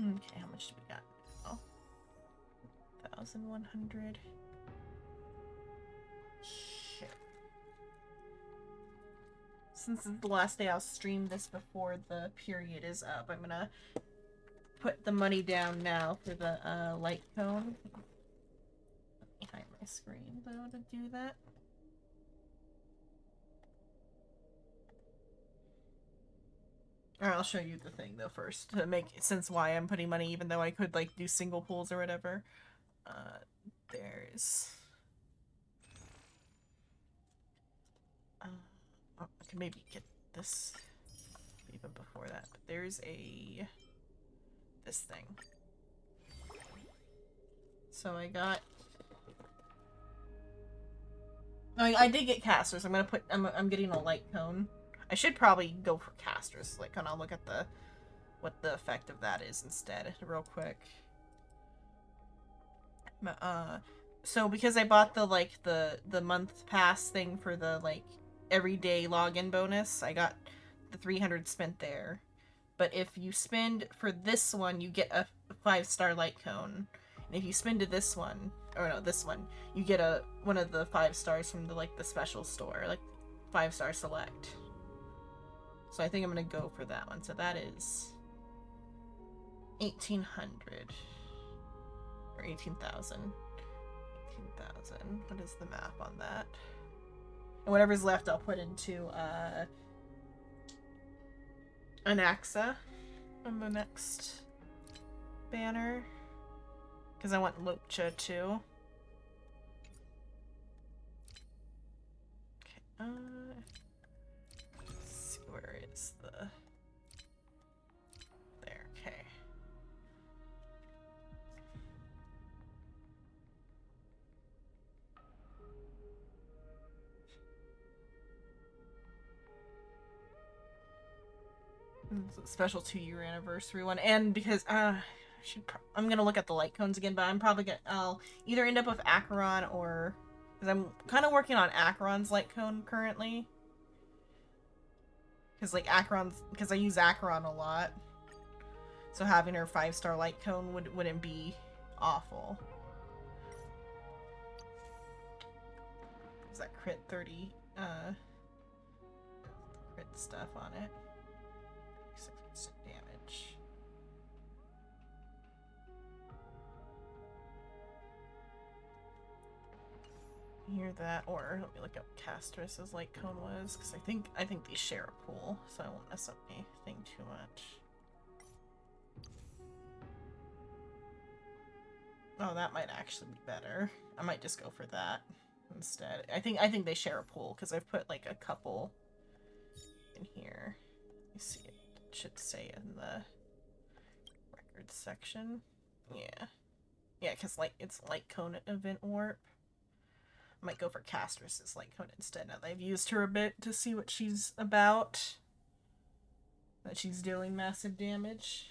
Okay, how much do we got? Oh. 1,100. Shit. Since this is the last day I'll stream this before the period is up, I'm gonna put the money down now for the light cone. Let me hide my screen though to do that. Alright, I'll show you the thing though first to make sense why I'm putting money, even though I could like do single pulls or whatever. There's oh, I can maybe get this even before that, but there's this thing. So I got I did get casters. I'm getting a light cone. I should probably go for casters. Like, and I'll look at what the effect of that is instead, real quick. So because I bought the month pass thing for the everyday login bonus, I got the 300 spent there. But if you spend for this one, you get a 5-star light cone. And if you spend to this one, or no, this one, you get one of the 5 stars from the special store, 5-star select. So I think I'm gonna go for that one. So that is 1,800 or 18,000. 18,000. What is the math on that? And whatever's left, I'll put into Anaxa on the next banner, because I want Lopcha too. Okay, let's see, where is the... There, okay. Special 2-year anniversary one, and because I'm gonna look at the light cones again, but I'll either end up with Acheron, or because I'm kind of working on Acheron's light cone currently, because because I use Acheron a lot, so having her 5-star light cone wouldn't be awful. Is that crit 30 crit stuff on it? Damage. Hear that, or let me look up Castrus's light cone was, because I think they share a pool, so I won't mess up anything too much. Oh, that might actually be better. I might just go for that instead. I think they share a pool, because I've put a couple in here. Let me see it. Should say in the records section. Yeah, because it's light cone event warp. I might go for Castrus's light cone instead, now that I've used her a bit to see what she's about, that she's dealing massive damage.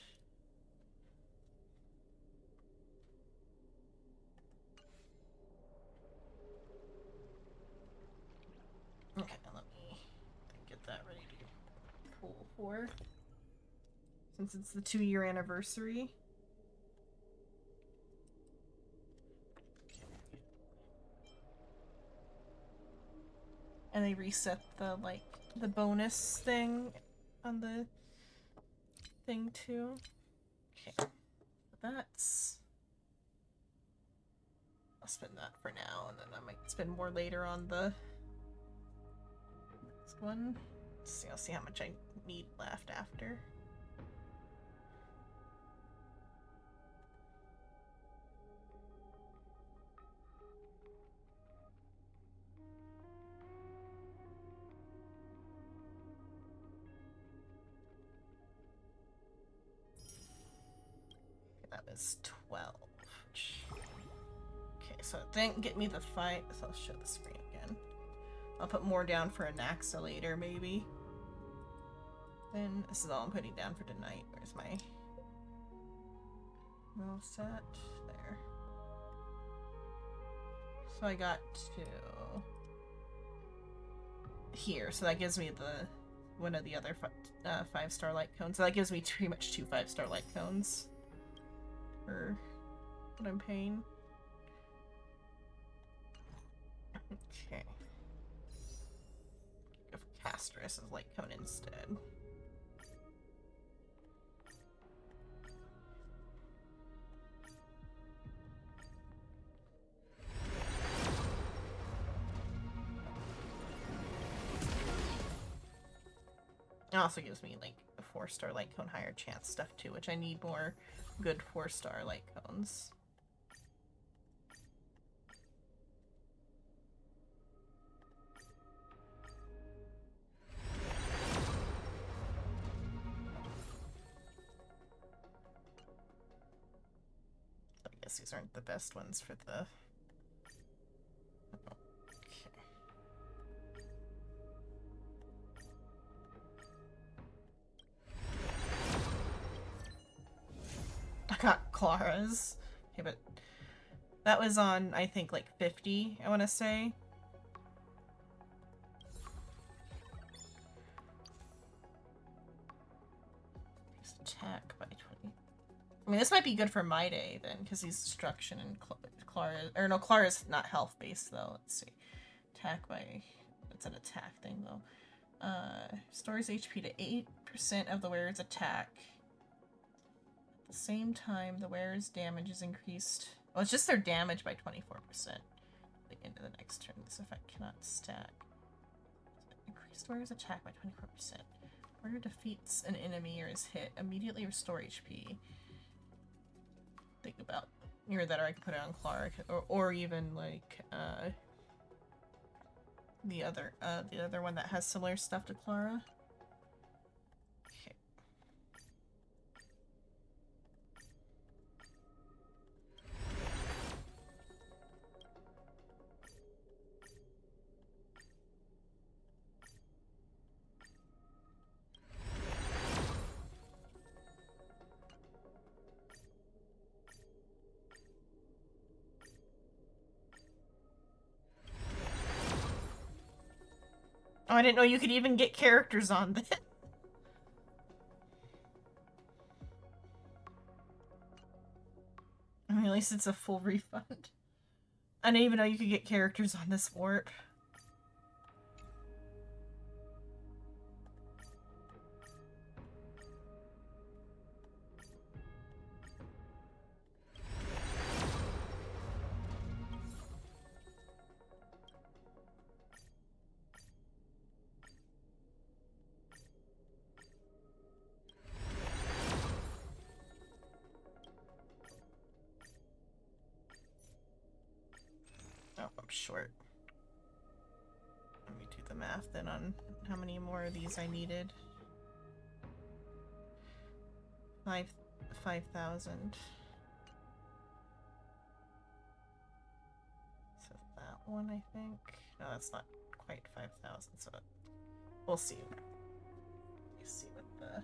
Okay, let me get that ready to pull for, since it's the 2-year anniversary. And they reset the bonus thing on the thing too. Okay, that's... I'll spend that for now, and then I might spend more later on the next one. I'll see how much I need left after. That was 12. Okay, so it didn't get me the fight, so I'll show the screen again. I'll put more down for Anaxa later, maybe. Then this is all I'm putting down for tonight. Where's my roll set? There. So I got to here, so that gives me one of the other 5-star light cones. So that gives me pretty much 2 5-star light cones. for what I'm paying. Okay. If Castress is like coming instead. It also gives me like a 4-star light cone higher chance stuff too, which I need more good 4-star light cones. I guess these aren't the best ones for the... I got Clara's. Okay, but that was on, I think, like 50, I want to say. Increase attack by 20. I mean, this might be good for my day then, because he's destruction and Clara. Or no, Clara's not health based though. Let's see. Attack by. It's an attack thing though. Restores HP to 8% of the wearer's attack. At the same time, the wearer's damage is increased. Well, it's just their damage by 24%. The end of the next turn. This effect cannot stack. Increased wearer's attack by 24%. Wearer defeats an enemy or is hit. Immediately restore HP. Think about either that, or I could put it on Clara, or even like the other one that has similar stuff to Clara. Okay. Oh, I didn't know you could even get characters on this. I mean, at least it's a full refund. I didn't even know you could get characters on this warp. Oh, I'm short. Let me do the math then on how many more of these I needed. 5,000. So that one, I think. No, that's not quite 5,000. So we'll see. Let me see what the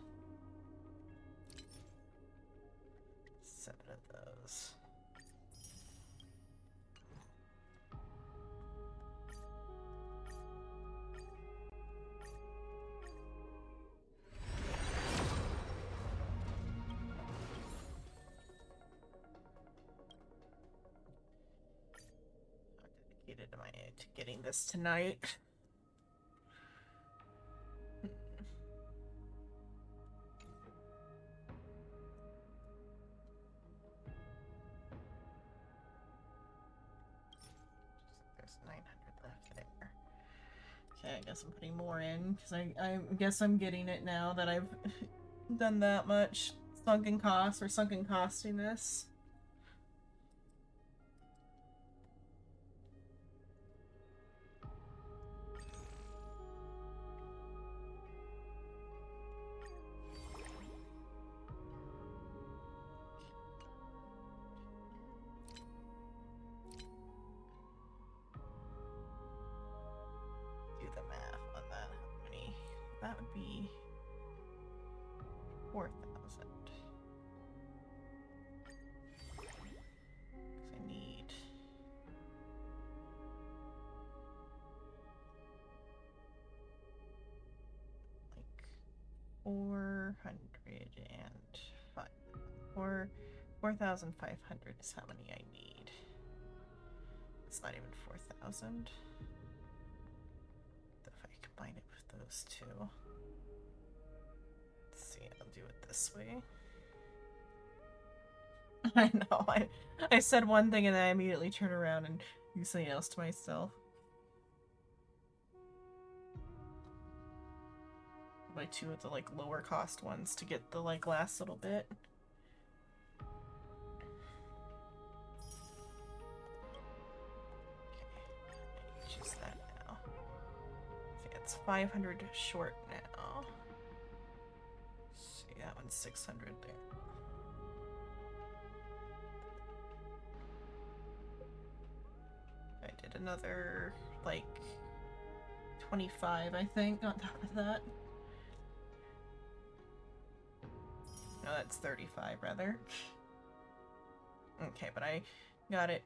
7 of those. To getting this tonight. There's 900 left there. Okay, I guess I'm putting more in because I guess I'm getting it now that I've done that much sunken cost or sunken costing this. That would be 4,000. I need like 405. 4,500 is how many I need. It's not even 4,000. If I combine it with those two. Let's see, I'll do it this way. I know, I said one thing and then I immediately turn around and do something else to myself. By two of the like lower cost ones to get the like last little bit. Okay, choose that now. Okay, it's 500 short now. See, that one's 600 there. I did another like 25, I think, on top of that. No, that's 35 rather. Okay, but I got it.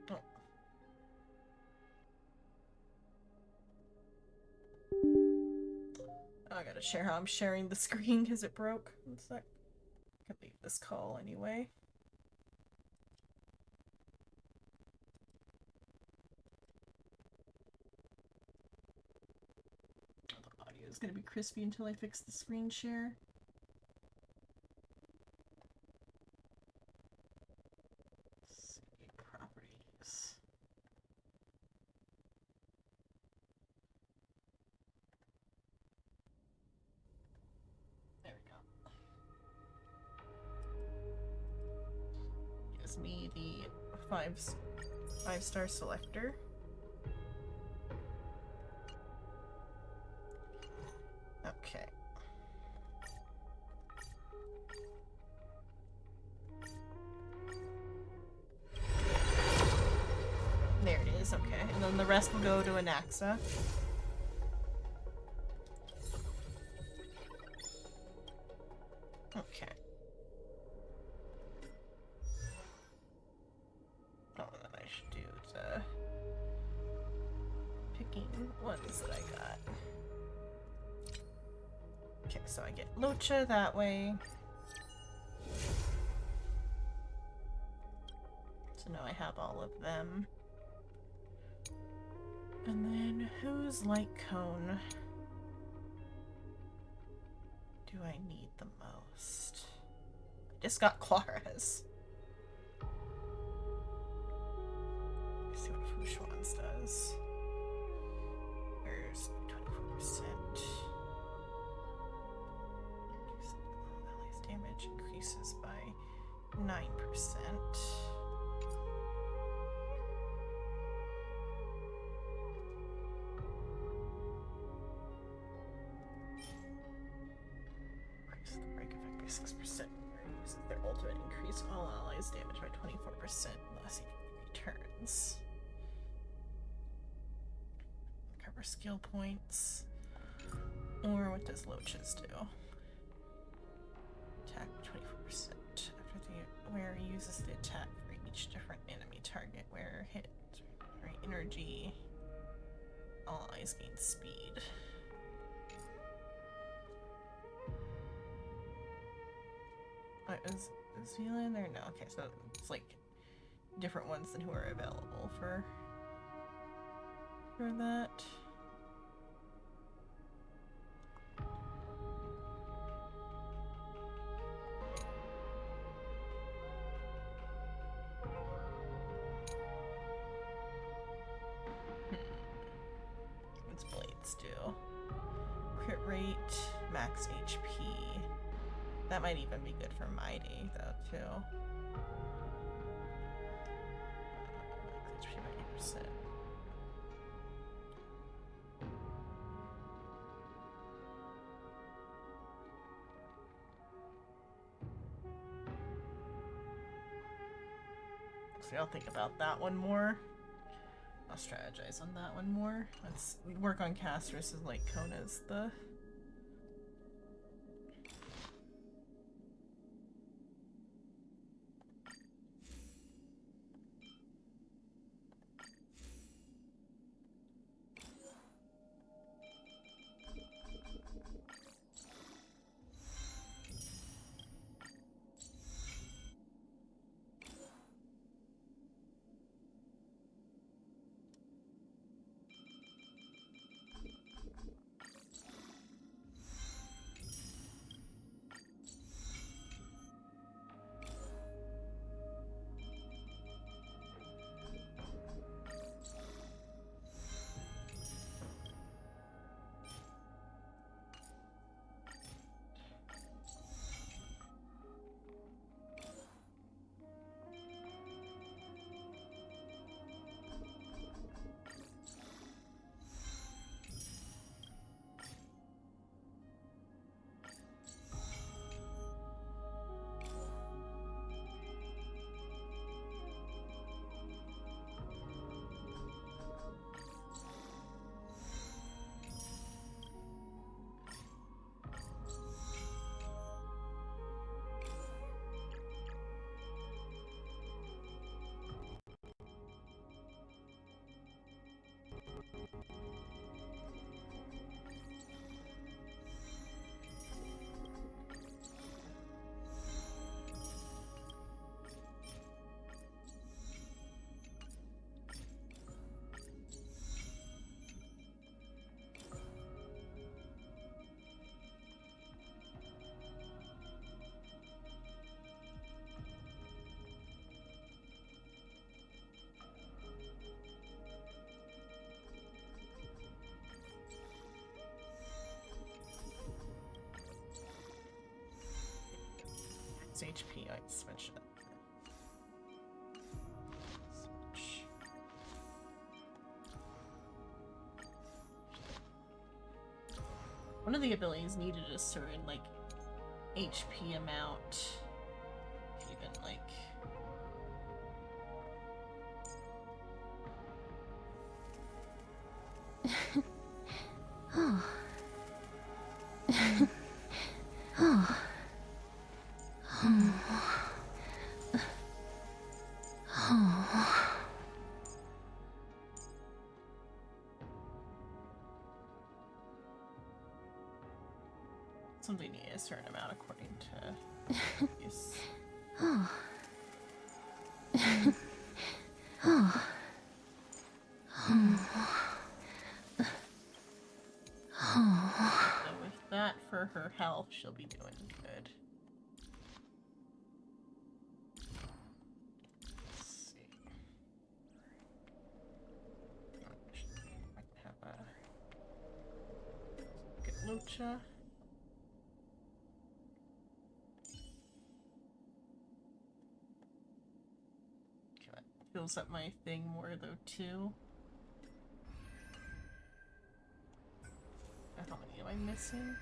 Oh. I gotta share how I'm sharing the screen because it broke. One sec. I can leave this call anyway. It's gonna be crispy until I fix the screen share. Let's see, properties. There we go. Gives me the five-star selector. Okay. There it is, okay. And then the rest will go to Anaxa. Okay. Oh, then I should do the picking ones that I got. Okay, so I get Lucha that way. So now I have all of them. And then who's like Cone? Do I need the most? I just got Juarez. Let's see what Fushuan's does. Where's 24%? Allies damage increases by 9%. Increase the break effect by 6%. Uses their ultimate increase all allies damage by 24% unless he returns. Recover skill points. Or what does Loches do? Attack 24%. After the wearer uses the attack for each different enemy target where hit. Right, energy. All allies gain speed. Is Vila in there? No. Okay, so it's like different ones than who are available for that. What's blades do? Crit rate, max HP. That might even be good for Mighty, though, too. Max HP by 8%. So I'll think about that one more. I'll strategize on that one more. Let's work on Castris as like Kona's the... Max HP. I switch it. Switch. One of the abilities needed a certain, like, HP amount. Even, like... Oh. Oh. Oh. Something need a certain amount according to use. Oh. Oh. Oh. So with that for her health, she'll be doing good. Let's see. Might have a get Lucha. Okay, that fills up my thing more though too. How many am I missing?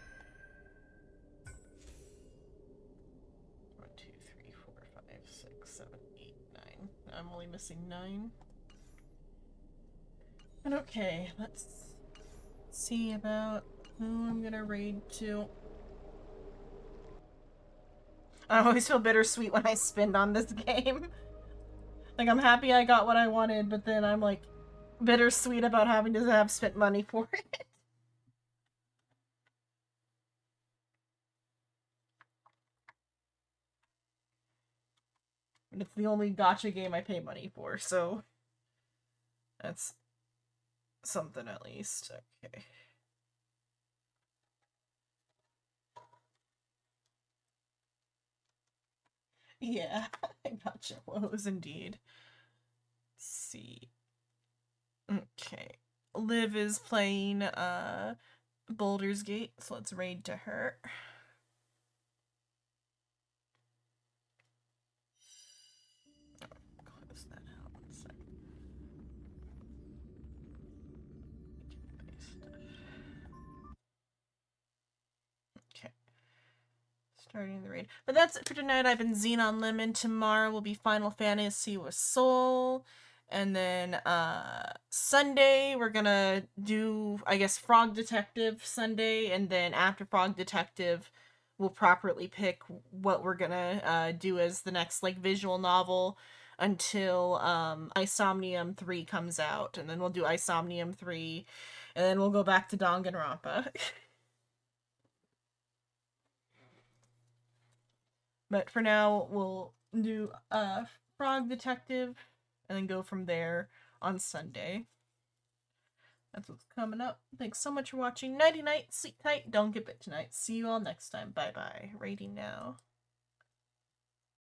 1, 2, 3, 4, 5, 6, 7, 8, 9. I'm only missing 9. And okay, let's see about who I'm gonna raid to. I always feel bittersweet when I spend on this game. Like, I'm happy I got what I wanted, but then I'm like bittersweet about having to have spent money for it. And it's the only gacha game I pay money for, so that's something at least. Okay. Yeah, gacha woes indeed. Let's see. Okay. Liv is playing Baldur's Gate, so let's raid to her. Close that out one sec. Okay. Starting the raid. But that's it for tonight. I've been Xenon Lemon. Tomorrow will be Final Fantasy with Soul. And then Sunday we're gonna do, I guess, Frog Detective Sunday, and then after Frog Detective we'll properly pick what we're gonna do as the next like visual novel until Isomnium 3 comes out, and then we'll do Isomnium 3, and then we'll go back to Danganronpa. But for now we'll do Frog Detective and then go from there on Sunday. That's what's coming up. Thanks so much for watching. Nighty night, sleep tight, don't get bit tonight. See you all next time. Bye bye. Rating now.